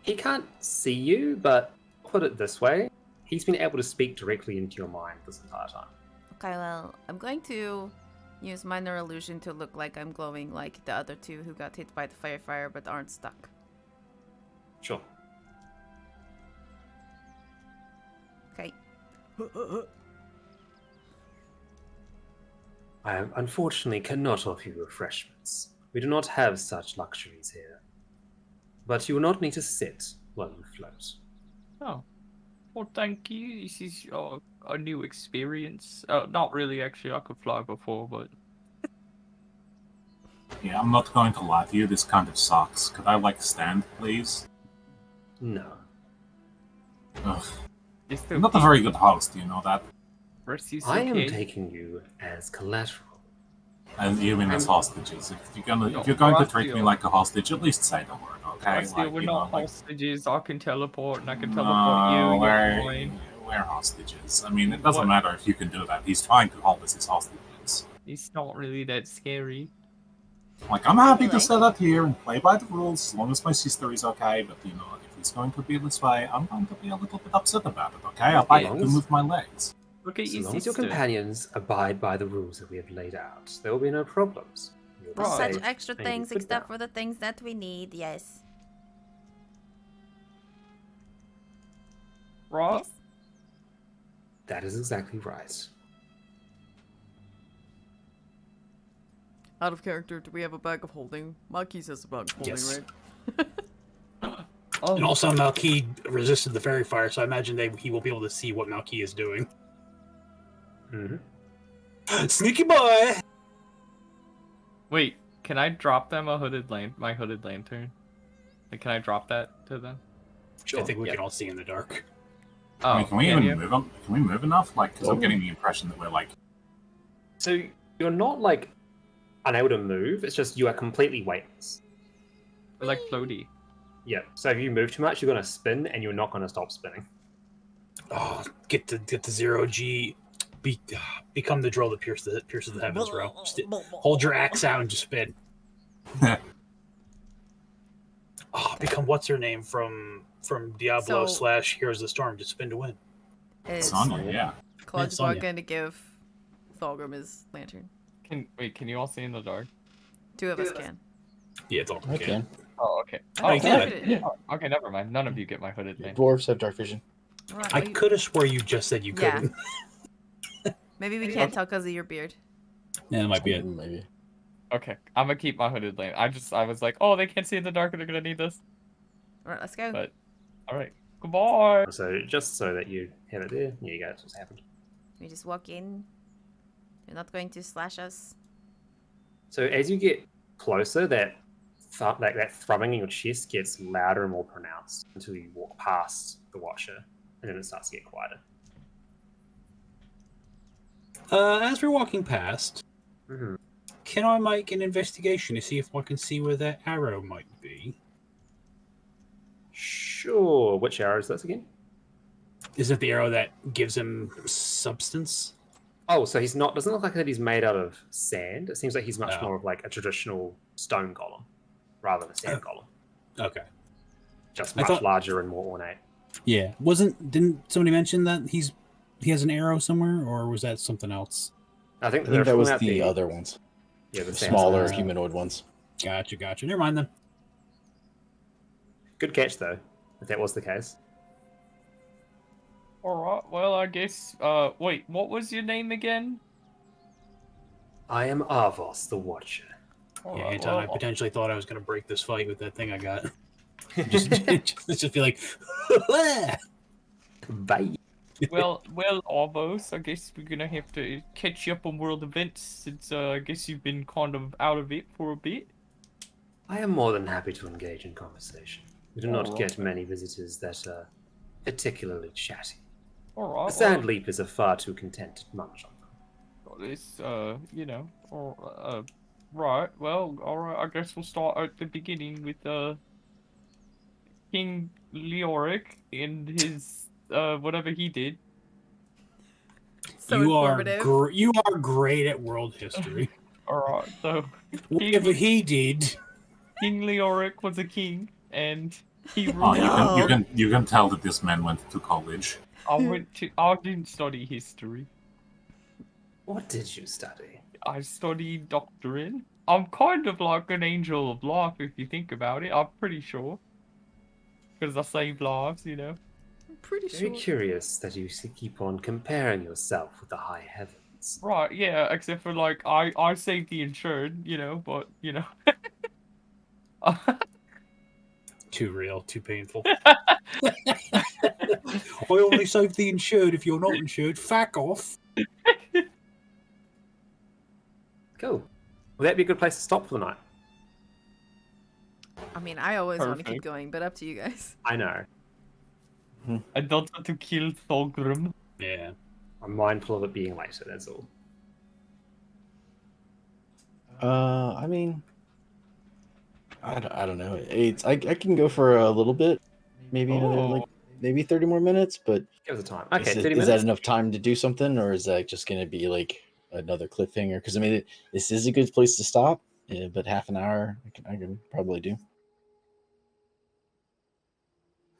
He can't see you, but put it this way, he's been able to speak directly into your mind this entire time. Okay, well, I'm going to use minor illusion to look like I'm glowing like the other two who got hit by the fire but aren't stuck. Sure. Okay. I unfortunately cannot offer you refreshments. We do not have such luxuries here. But you will not need to sit while you float. Oh. Well, thank you. This is a new experience. Not really, actually. I could fly before, but... Yeah, I'm not going to lie to you, this kind of sucks. Could I, stand, please? No. Ugh. It's I'm not a very good host, you know that? I am taking you as collateral. And you mean as hostages. If you're going to treat me like a hostage, at least say the word, okay? We're not hostages. I can teleport, and I can teleport No, you. we're hostages. I mean, it doesn't matter if you can do that. He's trying to hold us as hostages. It's not really that scary. I'm happy to sit out here and play by the rules as long as my sister is okay, but, if it's going to be this way, I'm going to be a little bit upset about it, okay? I'd like to move my legs. Look at As your long as your sister. companions abide by the rules that we have laid out, there will be no problems. You'll be Such safe extra and things good except now. for the things that we need, yes. Right? Yes? That is exactly right. Out of character, do we have a bag of holding? Marquis has a bag of holding, Yes. right? Oh, And also, Malky resisted the fairy fire, so I imagine he will be able to see what Malky is doing. Mm-hmm. Sneaky boy! wait. Can I drop them my hooded lantern? Can I drop that to them? Which I think we can all see in the dark. Oh, I mean, can we can even you? move them? Can we move enough? Because I'm getting the impression that we're So you're not unable to move, it's just you are completely weightless. Like floaty. Yeah, so if you move too much, you're going to spin and you're not going to stop spinning. Oh, get the zero G. Become the drill that pierces the heavens, bro. Just hold your axe out and just spin. Oh, become what's her name from Diablo So- / Heroes of the Storm, just spin to win. Is Sonya, yeah. Claude's Sonya. going to give Thulgrim his lantern. Can you all see in the dark? 2 of us can. Yeah, it's all I can. Oh, okay. I Oh, think yeah. I did it. okay, never mind. None of you get my hooded thing. Dwarves have dark vision. Right, I well, you- could have swore you just said you Yeah. couldn't. Maybe we can't tell because of your beard. Yeah, that might be it. Maybe. Okay, I'm gonna keep my hooded lane. I was like, oh, they can't see in the dark and they're gonna need this. Alright, let's go. But, alright. Goodbye! So just so that you have it there, here you go. It's just happened. We just walk in. You're not going to slash us. So as you get closer, that thrumming in your chest gets louder and more pronounced until you walk past the Watcher, and then it starts to get quieter. As we're walking past, Mm-hmm. can I make an investigation to see if I can see where that arrow might be? Sure. Which arrow is this again? Is it the arrow that gives him substance? Oh, so he's not. Doesn't look like that he's made out of sand. It seems like he's much No. more of like a traditional stone golem rather than a sand golem. Okay. Just I much thought- larger and more ornate. Yeah. Didn't somebody mention that he has an arrow somewhere, or was that something else? I think I think that they're was talking the about other ones. Yeah, the The sand smaller stone. humanoid ones. Gotcha. Never mind then. Good catch though, if that was the case. Alright, well, I guess, wait, what was your name again? I am Arvos, the Watcher. Yeah, Alright, Anton, I well, potentially thought I was going to break this fight with that thing I got. just be like, Bye. well, Arvos, I guess we're gonna have to catch you up on world events since, I guess you've been kind of out of it for a bit. I am more than happy to engage in conversation. We do not Alright. get many visitors that are particularly chatty. Alright, The sand leapers are far too content to munch on them. well, it's, you know, right, well, alright, I guess we'll start at the beginning with, King Leoric and his, whatever he did. So you informative. you are great at world history. Alright, so Whatever he did. King Leoric was a king, and he Oh, ruled. you can tell that this man went to college. I didn't study history. What did you study? I studied doctrine. I'm kind of like an angel of life if you think about it. I'm pretty sure. Because I save lives, you know. I'm pretty Very sure. curious that you keep on comparing yourself with the high heavens. Right, yeah, except for like I saved the insured, you know, but you know. Too real, too painful. I only save the insured. If you're not insured, fuck off. Cool. Will that be a good place to stop for the night? I mean, I always want to keep Perfect. going, but up to you guys. I know. I don't want to kill Thulgrim. Yeah. I'm mindful of it being later, that's all. I mean, I don't know. I can go for a little bit, maybe another Oh. maybe 30 more minutes. But Give us a time. Okay, is 30 that minutes. enough time to do something, or is that just going to be like another cliffhanger? Because I mean, this is a good place to stop. Yeah, but half an hour I can probably do.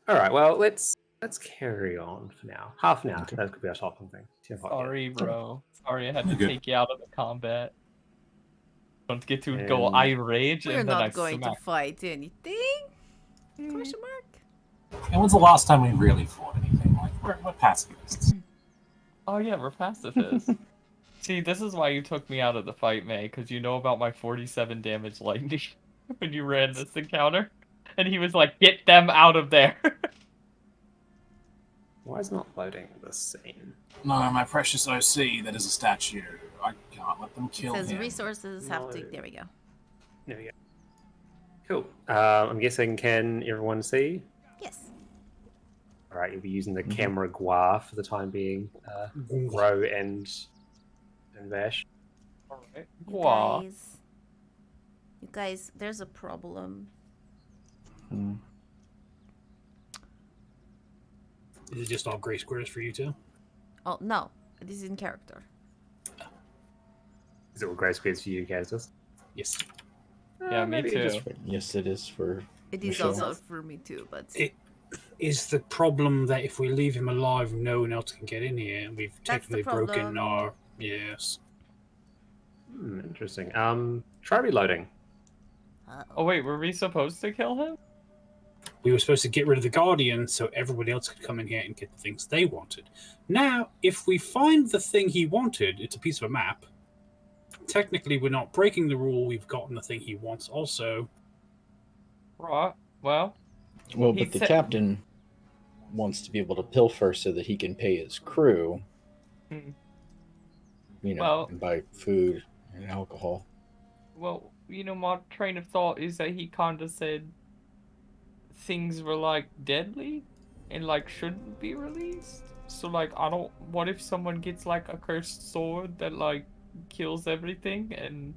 All right, well, let's carry on for now. Half an hour. Okay. That could be our talking thing. 10 o'clock, yeah. Sorry, bro. Sorry, I had to You're good. take you out of the combat. Don't get to And- go irate We're and then I not going to smack. fight anything? Question mark? And when's the last time we really fought anything? Like, we're pacifists. Oh yeah, we're pacifists. See, this is why you took me out of the fight, May, because you know about my 47 damage lightning when you ran this encounter. And he was like, get them out of there. Why is it not loading the scene? No, my precious OC, that is a statue. I can't let them It kill says him. resources have to. No. There we go. There we go. Cool. I'm guessing, can everyone see? Yes. All right, you'll be using the camera gua for the time being. Ro and Vash. Alright. You guys, there's a problem. Hmm. Is it just all gray squares for you too? Oh no, this is in character. Is it what Grace Squares for you guys? Yes. Yeah, me maybe too. just- Yes, it is for It is Michelle. also for me too, but It is the problem that if we leave him alive, no one else can get in here, and we've That's the technically broken problem. our. Yes. Interesting. Try reloading. Oh wait, were we supposed to kill him? We were supposed to get rid of the Guardian so everybody else could come in here and get the things they wanted. Now, if we find the thing he wanted, it's a piece of a map. Technically, we're not breaking the rule. We've gotten the thing he wants also. Right. Well, Well, He but the said- captain wants to be able to pilfer so that he can pay his crew. Hmm. You know, Well- and buy food and alcohol. well, you know, my train of thought is that he kind of said things were like deadly and like shouldn't be released. So like, I don't. What if someone gets like a cursed sword that like kills everything, and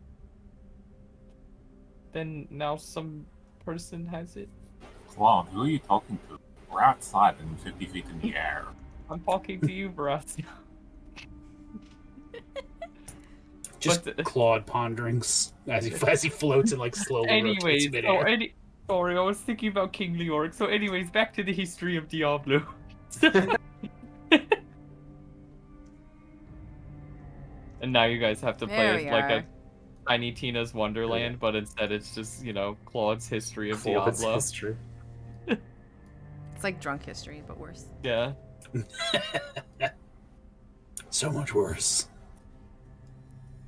then now some person has it? Clown, who are you talking to? We're outside and 50 feet in the air. I'm talking to you, Brass. Just But- Claude ponderings as he floats and like slowly rotates Anyways, midair. sorry, I was thinking about King Leoric. So, anyways, back to the history of Diablo. And now you guys have to play There as we like are. a Tiny Tina's Wonderland, Yeah. but instead it's just, you know, Claude's history of Claude's Diablo. history. it's like drunk history, but worse. Yeah. So much worse.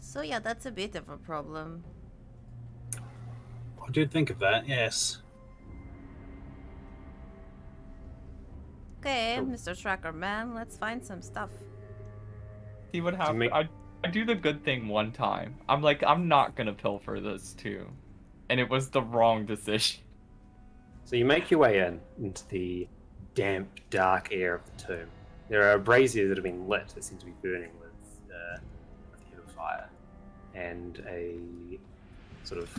So yeah, that's a bit of a problem. I did think of that, yes. Okay, Oh. Mr. Tracker Man, let's find some stuff. See what happened? make- I do the good thing one time. I'm like, I'm not gonna pilfer this too. And it was the wrong decision. So you make your way into the damp, dark air of the tomb. There are braziers that have been lit that seem to be burning with heat of fire, and a sort of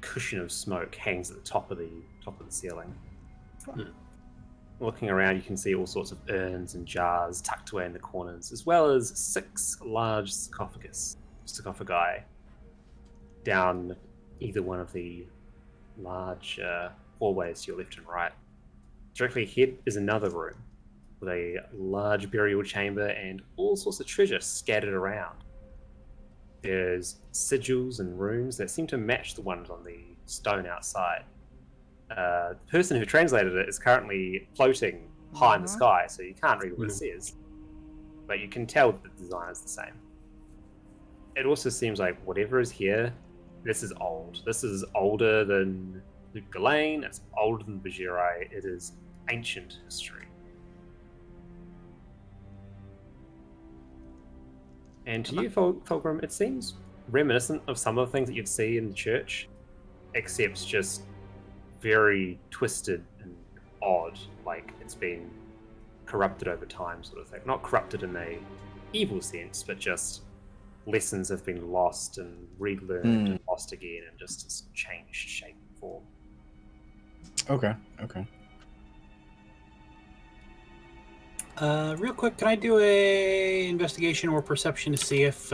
cushion of smoke hangs at the top of the ceiling. Looking around, you can see all sorts of urns and jars tucked away in the corners, as well as 6 large sarcophagi down either one of the large hallways to your left and right. Directly ahead is another room with a large burial chamber and all sorts of treasure scattered around. There's sigils and runes that seem to match the ones on the stone outside. The person who translated it is currently floating high in the sky, so you can't read what it says, but you can tell that the design is the same. It also seems like whatever is here, this is old. This is older than Lut Gholein, it's older than Bajiri, it is ancient history. And to you, Fulgrim, it seems reminiscent of some of the things that you'd see in the church, except just very twisted and odd, like it's been corrupted over time, sort of thing. Not corrupted in a evil sense, but just lessons have been lost and relearned and lost again, and just has changed shape and form. Okay. Real quick, can I do a investigation or perception to see if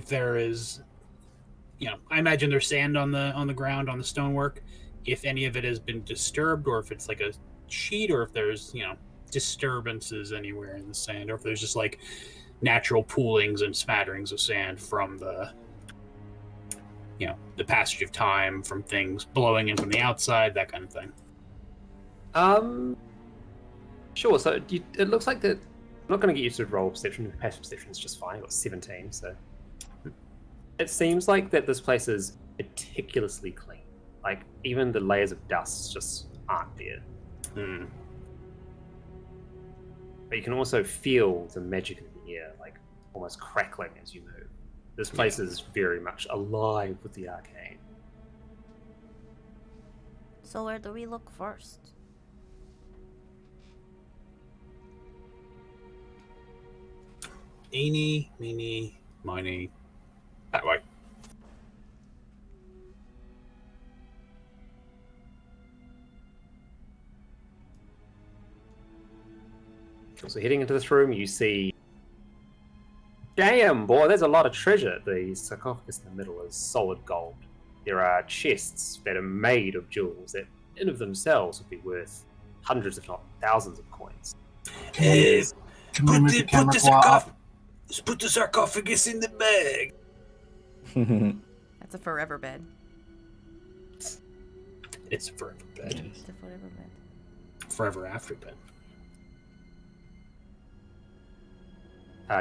there is, you know, I imagine there's sand on the ground on the stonework. If any of it has been disturbed, or if it's like a sheet, or if there's, you know, disturbances anywhere in the sand, or if there's just like natural poolings and smatterings of sand from the, you know, the passage of time, from things blowing in from the outside, that kind of thing. Sure. So it looks like that. I'm not going to get you to roll perception. Passive perception is just fine. I got 17, so it seems like that this place is meticulously clean. Like even the layers of dust just aren't there. But you can also feel the magic in the air, like almost crackling as you move. This place is very much alive with the arcane. So where do we look first? Eeny, meeny, miny, that way. So heading into this room, you see, damn boy, there's a lot of treasure. The sarcophagus in the middle is solid gold. there are chests that are made of jewels that, in of themselves, would be worth hundreds, if not thousands, of coins. Can we move the camera quiet? Put the sarcophagus in the bag. That's a forever bed. It's a forever bed. It's a forever bed. Forever after bed.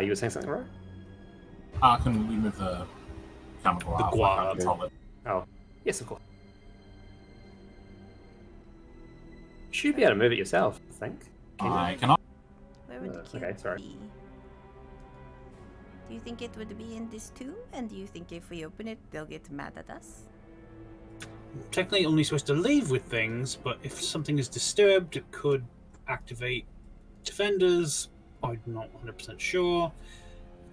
You were saying something, right? Can we move the camera quiet? The guava. I can't control it. Oh, yes, of course. You should be able to move it yourself, I think. Can you? I cannot. Where would the cube okay, sorry. be? Do you think it would be in this too? And do you think if we open it, they'll get mad at us? Technically only supposed to leave with things, but if something is disturbed, it could activate defenders. I'm not 100% sure.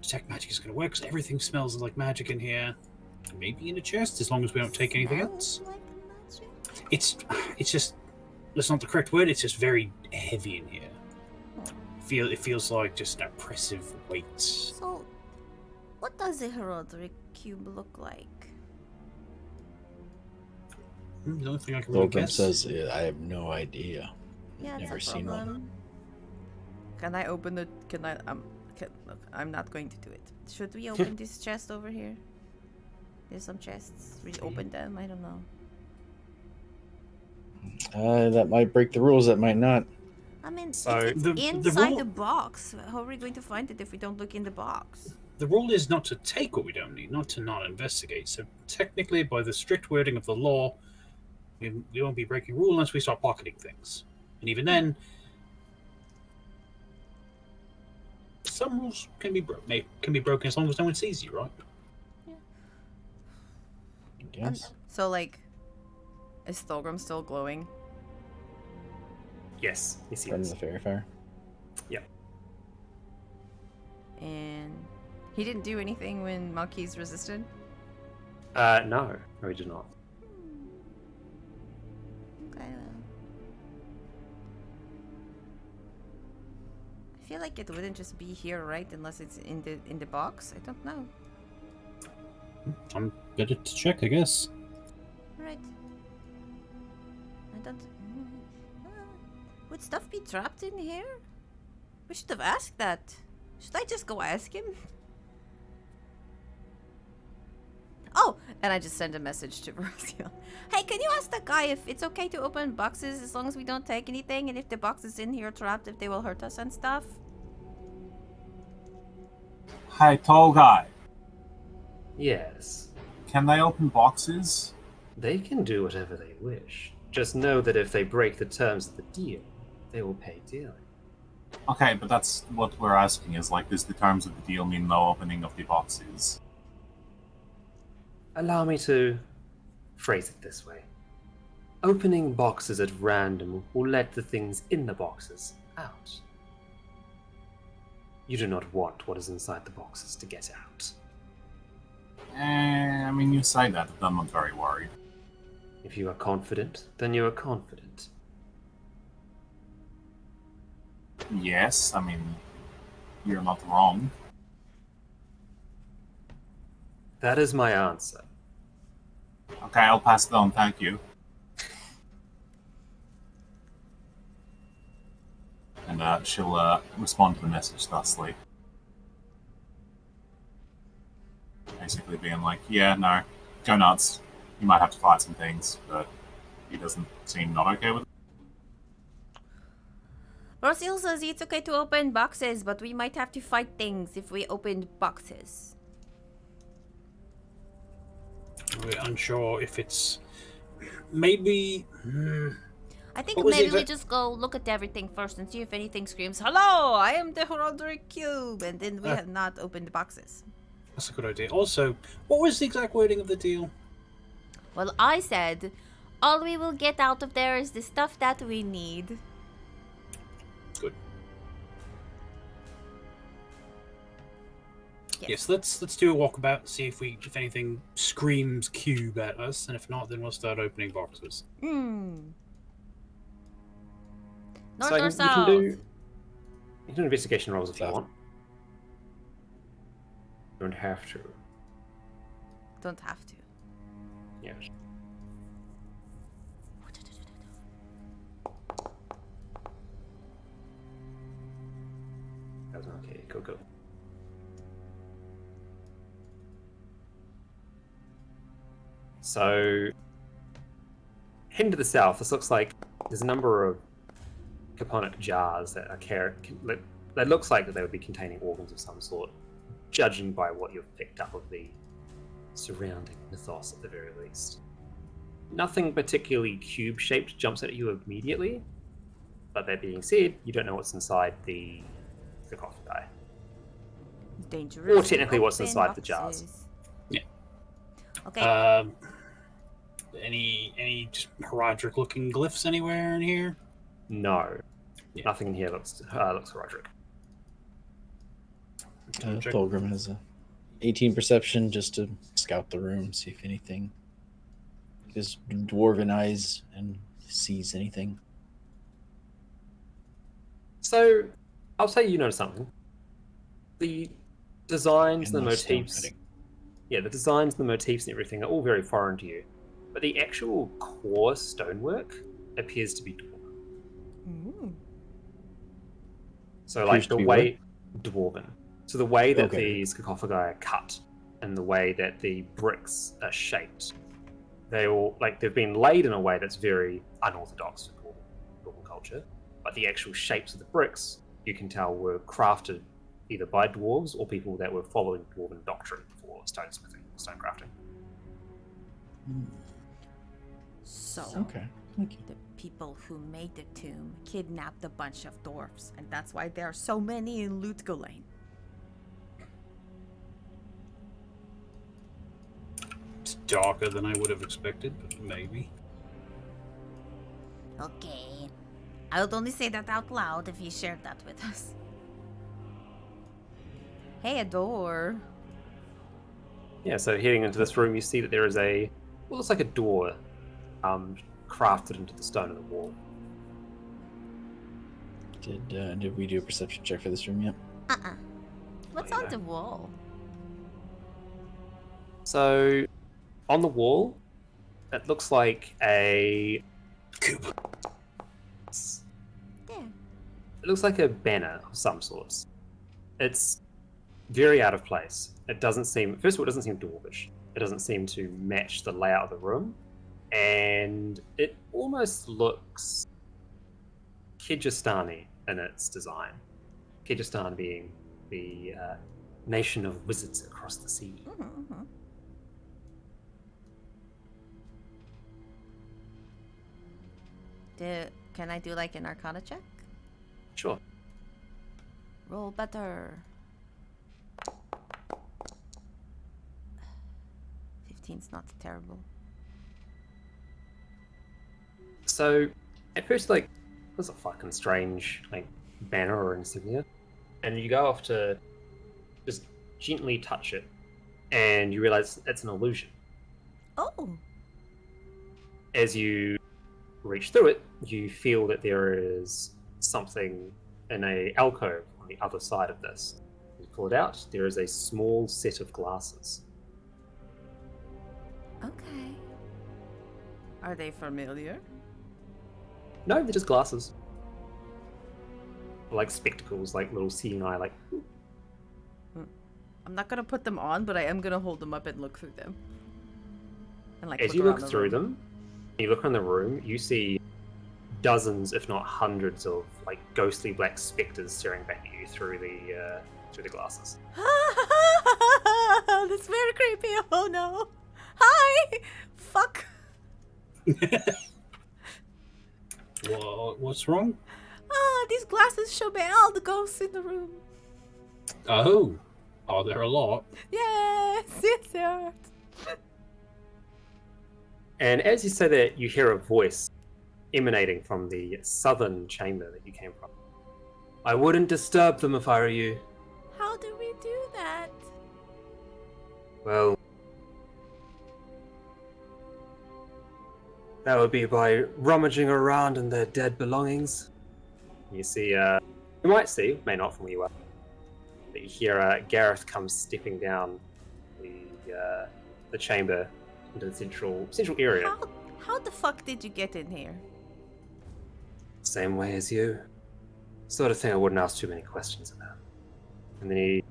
Detect magic is going to work because everything smells like magic in here. Maybe in a chest, as long as we don't take anything else. Like magic? It's just, that's not the correct word, it's just very heavy in here. It feels like just an oppressive weight. So, what does a heraldry cube look like? The only thing I can really Thorgrim guess. says, I have no idea. Yeah, Never it's a seen one. problem. Can I open the? Can I? Look, I'm not going to do it. Should we open this chest over here? There's some chests. We open them. I don't know. That might break the rules. That might not. I mean, So, if it's the inside rule- the box, how are we going to find it if we don't look in the box? The rule is not to take what we don't need, not to not investigate. So technically, by the strict wording of the law, we won't be breaking rule unless we start pocketing things. And even then, some rules can be broken as long as no one sees you, right? Yes. So, like, is Thorgrim still glowing? Yes, yes, From yes. the fairy fire. And he didn't do anything when Malkis resisted? No, we did not. Okay, well. I feel like it wouldn't just be here, right? Unless it's in the box. I don't know. I'm better to check, I guess. Right. I don't. Would stuff be trapped in here? We should have asked that. Should I just go ask him? Oh, and I just sent a message to Rocio. Hey, can you ask that guy if it's okay to open boxes as long as we don't take anything, and if the box is in here trapped, if they will hurt us and stuff? Hey, tall guy. Yes, Can they open boxes? they can do whatever they wish. Just know that if they break the terms of the deal, they will pay dearly. Okay, but that's what we're asking is, like, does the terms of the deal mean no opening of the boxes? Allow me to phrase it this way. Opening boxes at random will let the things in the boxes out. You do not want what is inside the boxes to get out. I mean, you say that, but I'm not very worried. If you are confident, then you are confident. Yes, I mean, you're not wrong. That is my answer. Okay, I'll pass it on, thank you. And she'll respond to the message thusly. Basically being like, yeah, no, go nuts. You might have to fight some things, but he doesn't seem not okay with it. Rocio says it's okay to open boxes, but we might have to fight things if we open boxes. We're unsure if it's maybe. I think What was the maybe we exact- just go look at everything first and see if anything screams, "Hello, I am the heraldry cube," and then we have not opened the boxes. That's a good idea. Also, what was the exact wording of the deal? Well, I said, all we will get out of there is the stuff that we need. Good. Yes. Yes, let's do a walkabout, see if anything screams cube at us, and if not, then we'll start opening boxes. Hmm. North So or you south? can do investigation rolls if you South. want. You don't have to. Don't have to. Yeah. Okay, go. So, heading to the south, this looks like there's a number of caponic jars that are that looks like that they would be containing organs of some sort, judging by what you've picked up of the surrounding mythos at the very least. Nothing particularly cube-shaped jumps at you immediately, but that being said, you don't know what's inside the sarcophagi. Dangerous. Or technically what's inside the jars. Yeah. Okay. Any just heraldric looking glyphs anywhere in here? No. Yeah. Nothing in here looks heraldric. Thulgrim has a 18 perception just to scout the room, see if anything. His dwarven eyes and sees anything. So, I'll say you know something. The designs, And the the stone motifs, cutting. yeah, the designs, the motifs, and everything are all very foreign to you. But the actual core stonework appears to be dwarven. So, like Appears to the be way dwarven. So the way that Okay. the sarcophagi are cut and the way that the bricks are shaped, they've been laid in a way that's very unorthodox for dwarven culture. But the actual shapes of the bricks, you can tell, were crafted either by dwarves or people that were following dwarven doctrine for stonesmithing, stone crafting. So, Okay, thank you. the people who made the tomb kidnapped a bunch of dwarfs, and that's why there are so many in Lut Gholein. It's darker than I would have expected, but maybe. Okay. I would only say that out loud if he shared that with us. Hey, a door. Yeah, so heading into this room, you see that there is what looks like a door crafted into the stone of the wall. Did we do a perception check for this room yet? What's Oh, on yeah. the wall? So, on the wall, it looks like a Cube. There. It looks like a banner of some sorts. It's very out of place. It doesn't seem, first of all, it doesn't seem dwarvish. It doesn't seem to match the layout of the room. And it almost looks Kyrgyzstani in its design. Kyrgyzstan being the nation of wizards across the sea. Can I do like an Arcana check? Sure. Roll better. 15's not terrible. So, at first, like, there's a fucking strange, like, banner or insignia. And you go off to just gently touch it, and you realize it's an illusion. Oh! As you reach through it, you feel that there is something in a alcove on the other side of this. You pull it out, there is a small set of glasses. Okay. Are they familiar? No, they're just glasses. Like spectacles, like little seeing eye, like... I'm not gonna put them on, but I am gonna hold them up and look through them. And like As you around look the through room. them, you look around the room, you see dozens, if not hundreds, of like ghostly black specters staring back at you through the glasses. That's very creepy. Oh no. Hi! Fuck. Well, what's wrong? These glasses show me all the ghosts in the room. Oh, are there a lot? Yes, yes, they are. And as you say that, you hear a voice emanating from the southern chamber that you came from. I wouldn't disturb them if I were you. How do we do that? Well, that would be by rummaging around in their dead belongings. You see, you might see, may not from where you are, but you hear Gareth comes stepping down the chamber, into the central area. How the fuck did you get in here? Same way as you. Sort of thing I wouldn't ask too many questions about. And then he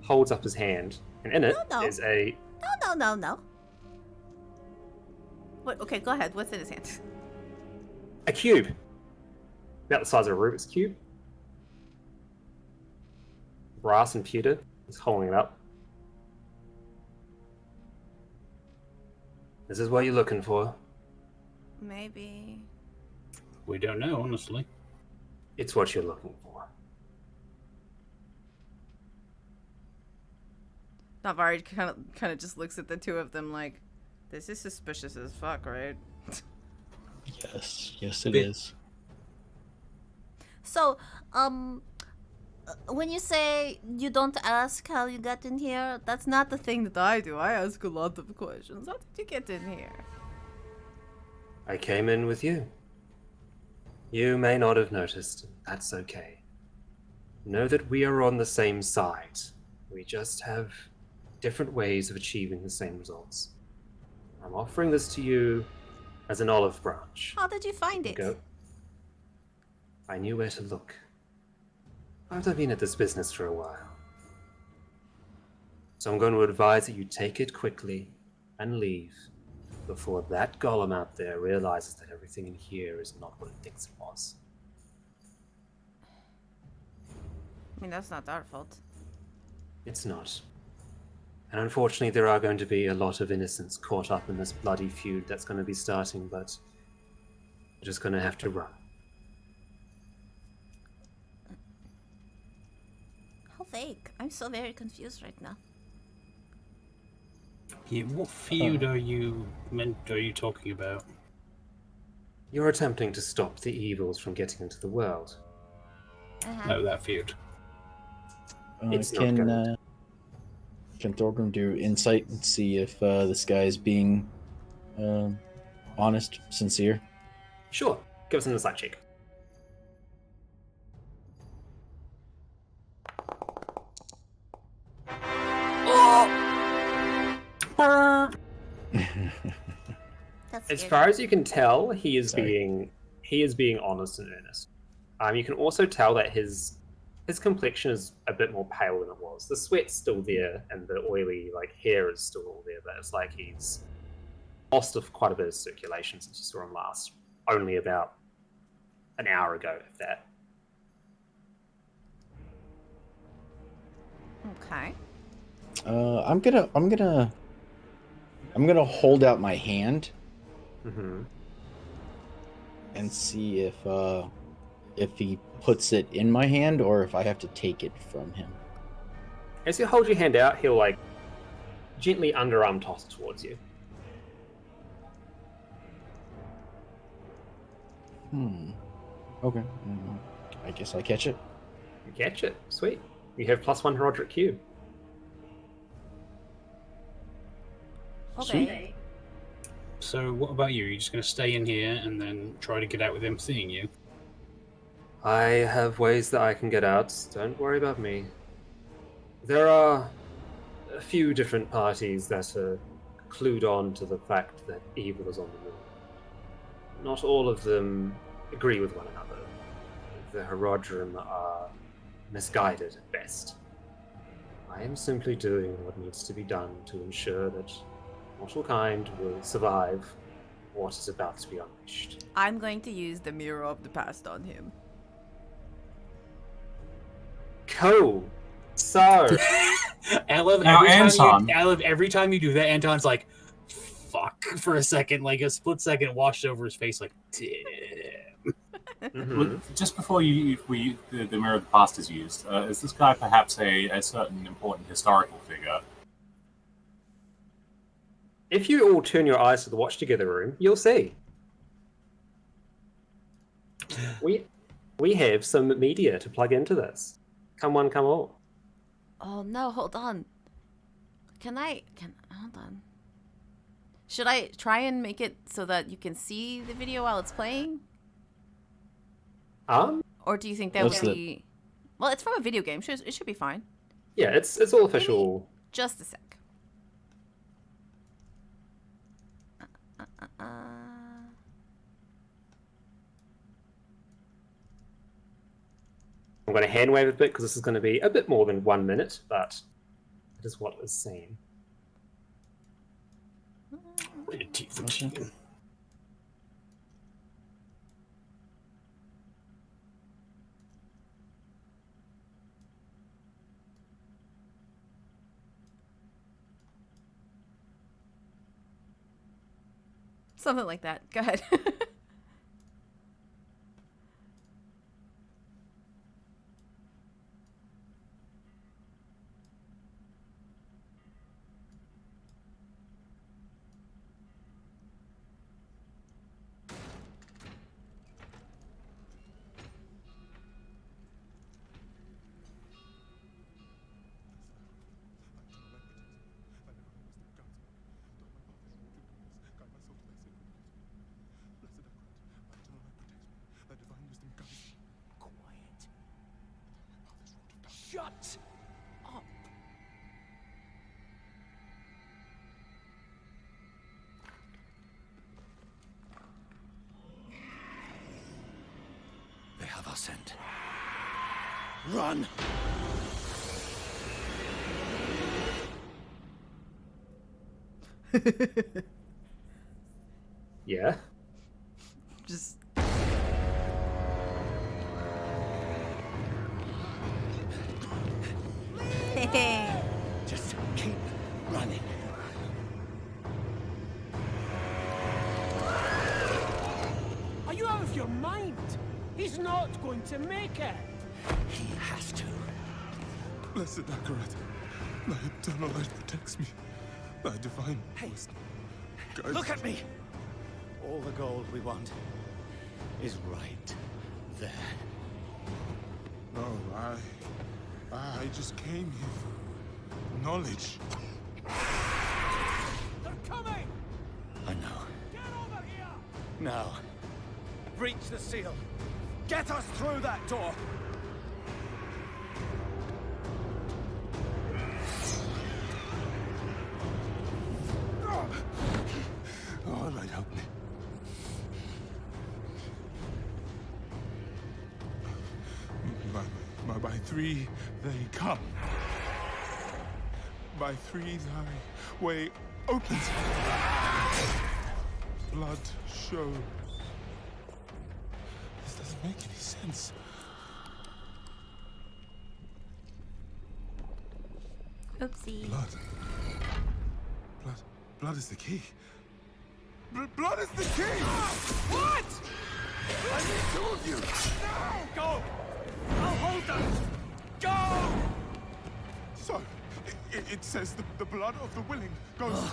holds up his hand, and in it is a... No. What? Okay, go ahead. What's in his hand? a cube. About the size of a Rubik's Cube. Brass and pewter. He's holding it up. This is what you're looking for. Maybe. We don't know, honestly. It's what you're looking for. Navari kind of just looks at the two of them like, this is suspicious as fuck, right? Yes, it is. So, when you say you don't ask how you got in here, that's not the thing that I do. I ask a lot of questions. How did you get in here? I came in with you. You may not have noticed. That's okay. Know that we are on the same side. We just have different ways of achieving the same results. I'm offering this to you as an olive branch. How did you find it? Go. I knew where to look. I've been at this business for a while. So I'm going to advise that you take it quickly and leave before that golem out there realizes that everything in here is not what it thinks it was. I mean, that's not our fault. It's not. And unfortunately, there are going to be a lot of innocents caught up in this bloody feud that's going to be starting, but we're just going to have to run. How vague. I'm so very confused right now. Yeah, what feud are you talking about? You're attempting to stop the evils from getting into the world. No, that feud. It's not good. Can Thorgrim do insight and see if this guy is being honest, sincere? Sure. Give us an insight check. As far as you can tell, he is being honest and earnest. You can also tell that his complexion is a bit more pale than it was. The sweat's still there, and the oily hair is still all there, but it's like he's lost quite a bit of circulation since you saw him last. Only about an hour ago, if that. Okay. I'm gonna hold out my hand and see if he puts it in my hand or if I have to take it from him. As you hold your hand out, he'll gently underarm toss it towards you. Okay. I guess I catch it. You catch it. Sweet. You have +1 Herodric Q. Okay. So what about you? Are you just going to stay in here and then try to get out with him seeing you? I have ways that I can get out. Don't worry about me. There are a few different parties that are clued on to the fact that evil is on the move. Not all of them agree with one another. The Herodrim are misguided at best. I am simply doing what needs to be done to ensure that mortal kind will survive what is about to be unleashed. I'm going to use the mirror of the past on him. Cool. So, I love every time you do that, Anton's like, fuck, for a second, like a split second, washed over his face, like, damn. Well, just before the mirror of the past is used, is this guy perhaps a certain important historical figure? if you all turn your eyes to the Watch Together room, you'll see. We have some media to plug into this. Come one, come all. Oh no, hold on. Hold on. Should I try and make it so that you can see the video while it's playing? Or do you think that would be... Well, it's from a video game. It should be fine. Yeah, it's all official. Just a sec. I'm going to hand wave a bit because this is going to be a bit more than 1 minute, but it is what is seen. Something like that. Go ahead. Shut up! They have our scent. Run! Yeah. Just. Just keep running. Are you out of your mind? He's not going to make it. He has to. Blessed Akarat, thy eternal light protects me. Thy divine wisdom guides Look at me! All the gold we want is right there. No, I just came here for knowledge. They're coming! I know. Get over here! Now, breach the seal. Get us through that door. Oh, light, help me. By 3 they come. By 3 thy way opens. Blood shows. This doesn't make any sense. Oopsie. Blood is the key. Blood is the key! What? I need 2 of you! No! Go! I'll hold them! Go! So, it says the blood of the willing goes...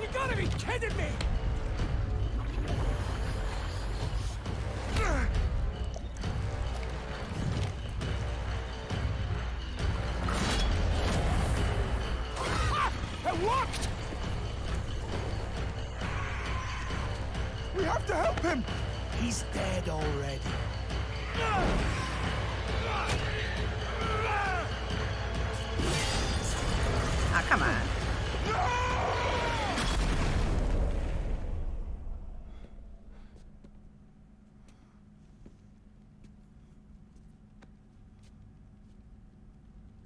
You gotta be kidding me! It worked! We have to help him! He's dead already. Ah, come on.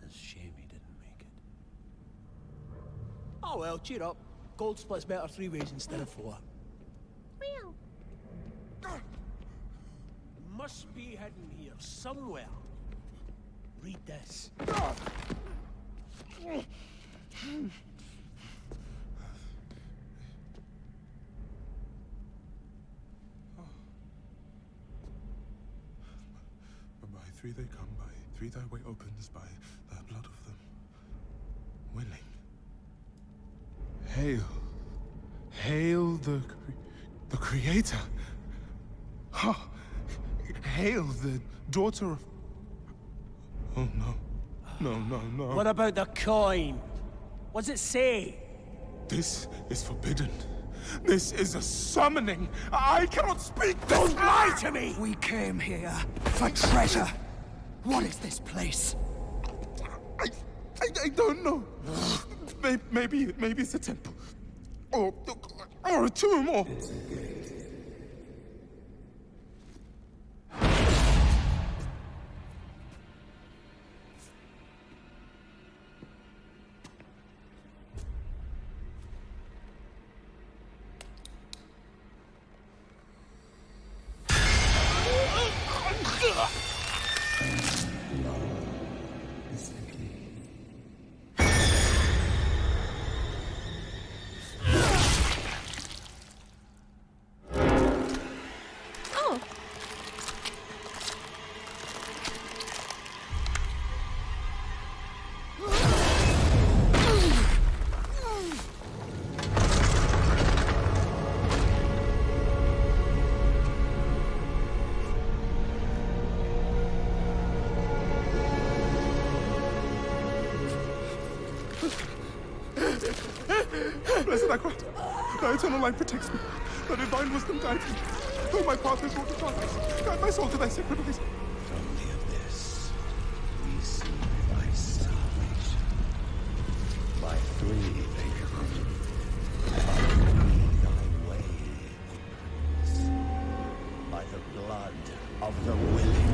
It's a shame he didn't make it. Oh well, cheer up. Gold splits better 3 ways instead of 4. Must be hidden here somewhere. Read this. By 3 they come, by 3 thy way opens, by the blood of them willing. Hail. Hail the Creator. Ha! Hail the daughter of... Oh, no. No. What about the coin? What's it say? This is forbidden. This is a summoning. I cannot speak. Don't lie to me! We came here for treasure. What is this place? I don't know. Maybe it's a temple. Or Or 2 more. Blessed Akrat, thy eternal light protects me. Thy divine wisdom guides me. Though my path is wrought with darkness, guide my soul to thy sacred ways. From the abyss, we see thy salvation. By 3 they come. By 3 thy way opens. By the blood of the willing.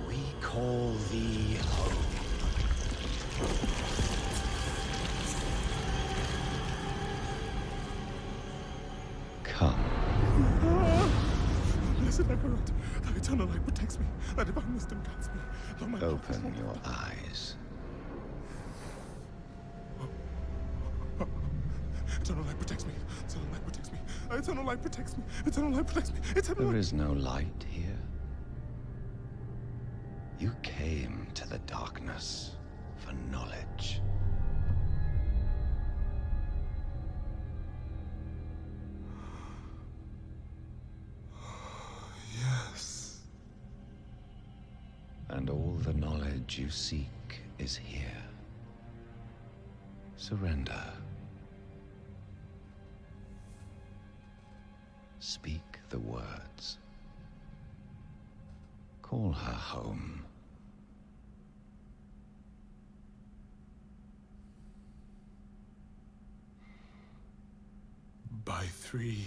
We call thee home. Come. Blessed Akrat, thy eternal light protects me. Thy divine wisdom guides me. Though my path is Open wrought your with eyes. eternal light protects me. Eternal light protects me. Eternal light protects me. Eternal light protects me. Eternal There light. is no light here. You came to the darkness for knowledge. Yes. And all the knowledge you seek is here. Surrender. Speak the words. Call her home. By 3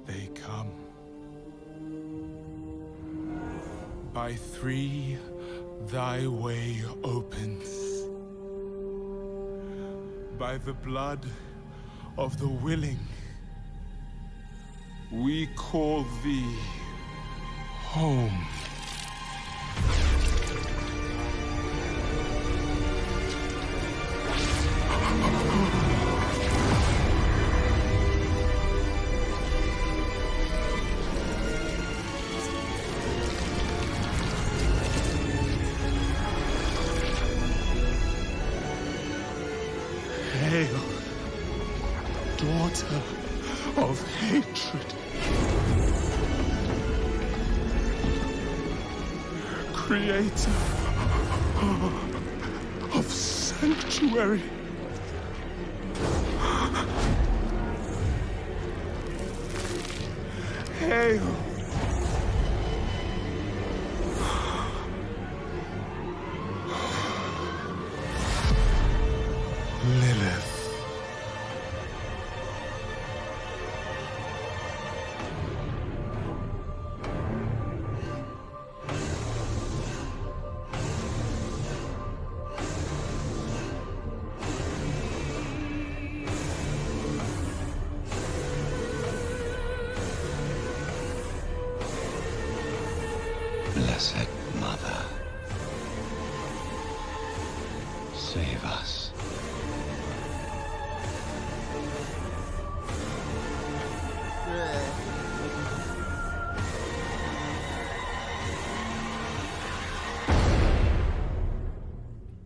they come. By 3 thy way opens. By the blood of the willing, we call thee home. Hail, daughter of hatred. Creator of sanctuary. Hail, Lilith. Blessed Mother, save us.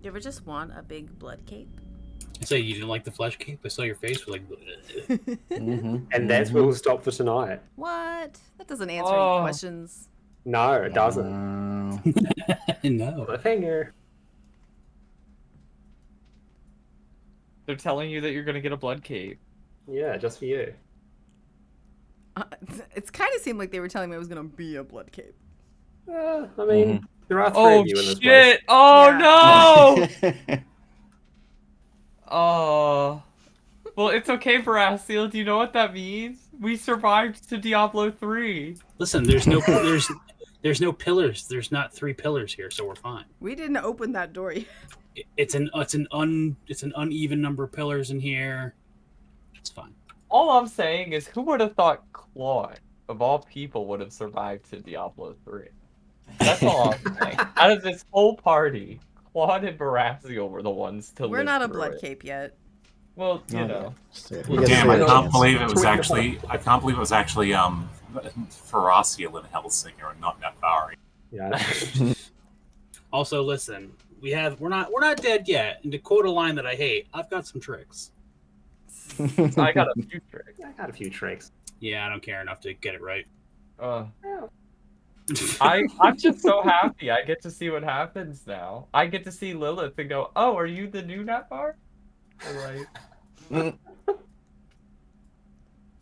You ever just want a big blood cape? I say you didn't like the flesh cape. I saw your face. Was like, And that's where we'll stop for tonight. What? That doesn't answer any questions. No, it doesn't. no. Cliffhanger. They're telling you that you're gonna get a blood cape. Yeah, just for you. It's kind of seemed like they were telling me it was gonna be a blood cape. I mean, there are 3 Oh of you in this shit! place. Oh no! Oh. Well, it's okay, Brasil. Do you know what that means? We survived to Diablo 3. Listen, there's no pillars. There's not 3 pillars here, so we're fine. We didn't open that door yet. It's an uneven number of pillars in here. It's fine. All I'm saying is, who would have thought Claude, of all people, would have survived to Diablo 3? That's all I'm saying. Out of this whole party, Claude and Barasio were the ones to live We're not a through blood it. cape yet. Well, you know. Damn, I can't believe it was actually. Ferocial and Hellsinger and not Nefari. Yeah. Also, listen, we're not dead yet. And to quote a line that I hate, I've got some tricks. I got a few tricks. I got a few tricks. Yeah, I don't care enough to get it right. I'm just so happy. I get to see what happens now. I get to see Lilith and go, "Oh, are you the new Nefar?" Like,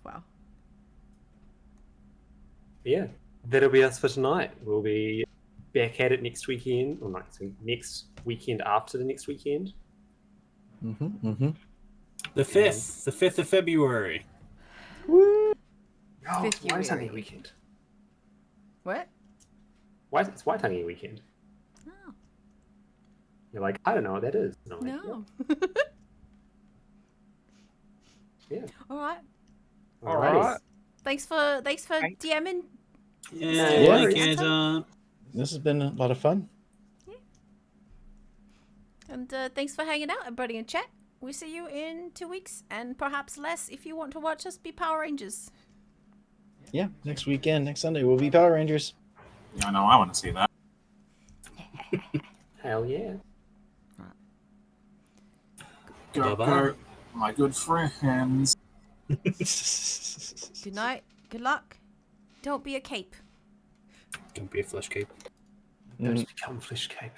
wow. Yeah, that'll be us for tonight. We'll be back at it next weekend, or next weekend after the next weekend. The 5th of February. Oh, Fifth why is February. Hungy weekend? What? Why is it's White Hungy weekend? Oh. You're like, I don't know what that is. And I'm like, No. yeah. All right. Alrighty. Thanks for DMing. Yeah, Anton. This has been a lot of fun. And thanks for hanging out, everybody in chat. We'll see you in 2 weeks, and perhaps less if you want to watch us be Power Rangers. Yeah, next weekend, next Sunday, we'll be Power Rangers. Yeah, I know. I want to see that. Hell yeah. Go, go, my good friends. Good night. Good luck. Don't be a cape. Don't be a flesh cape. Don't become Flesh Cape.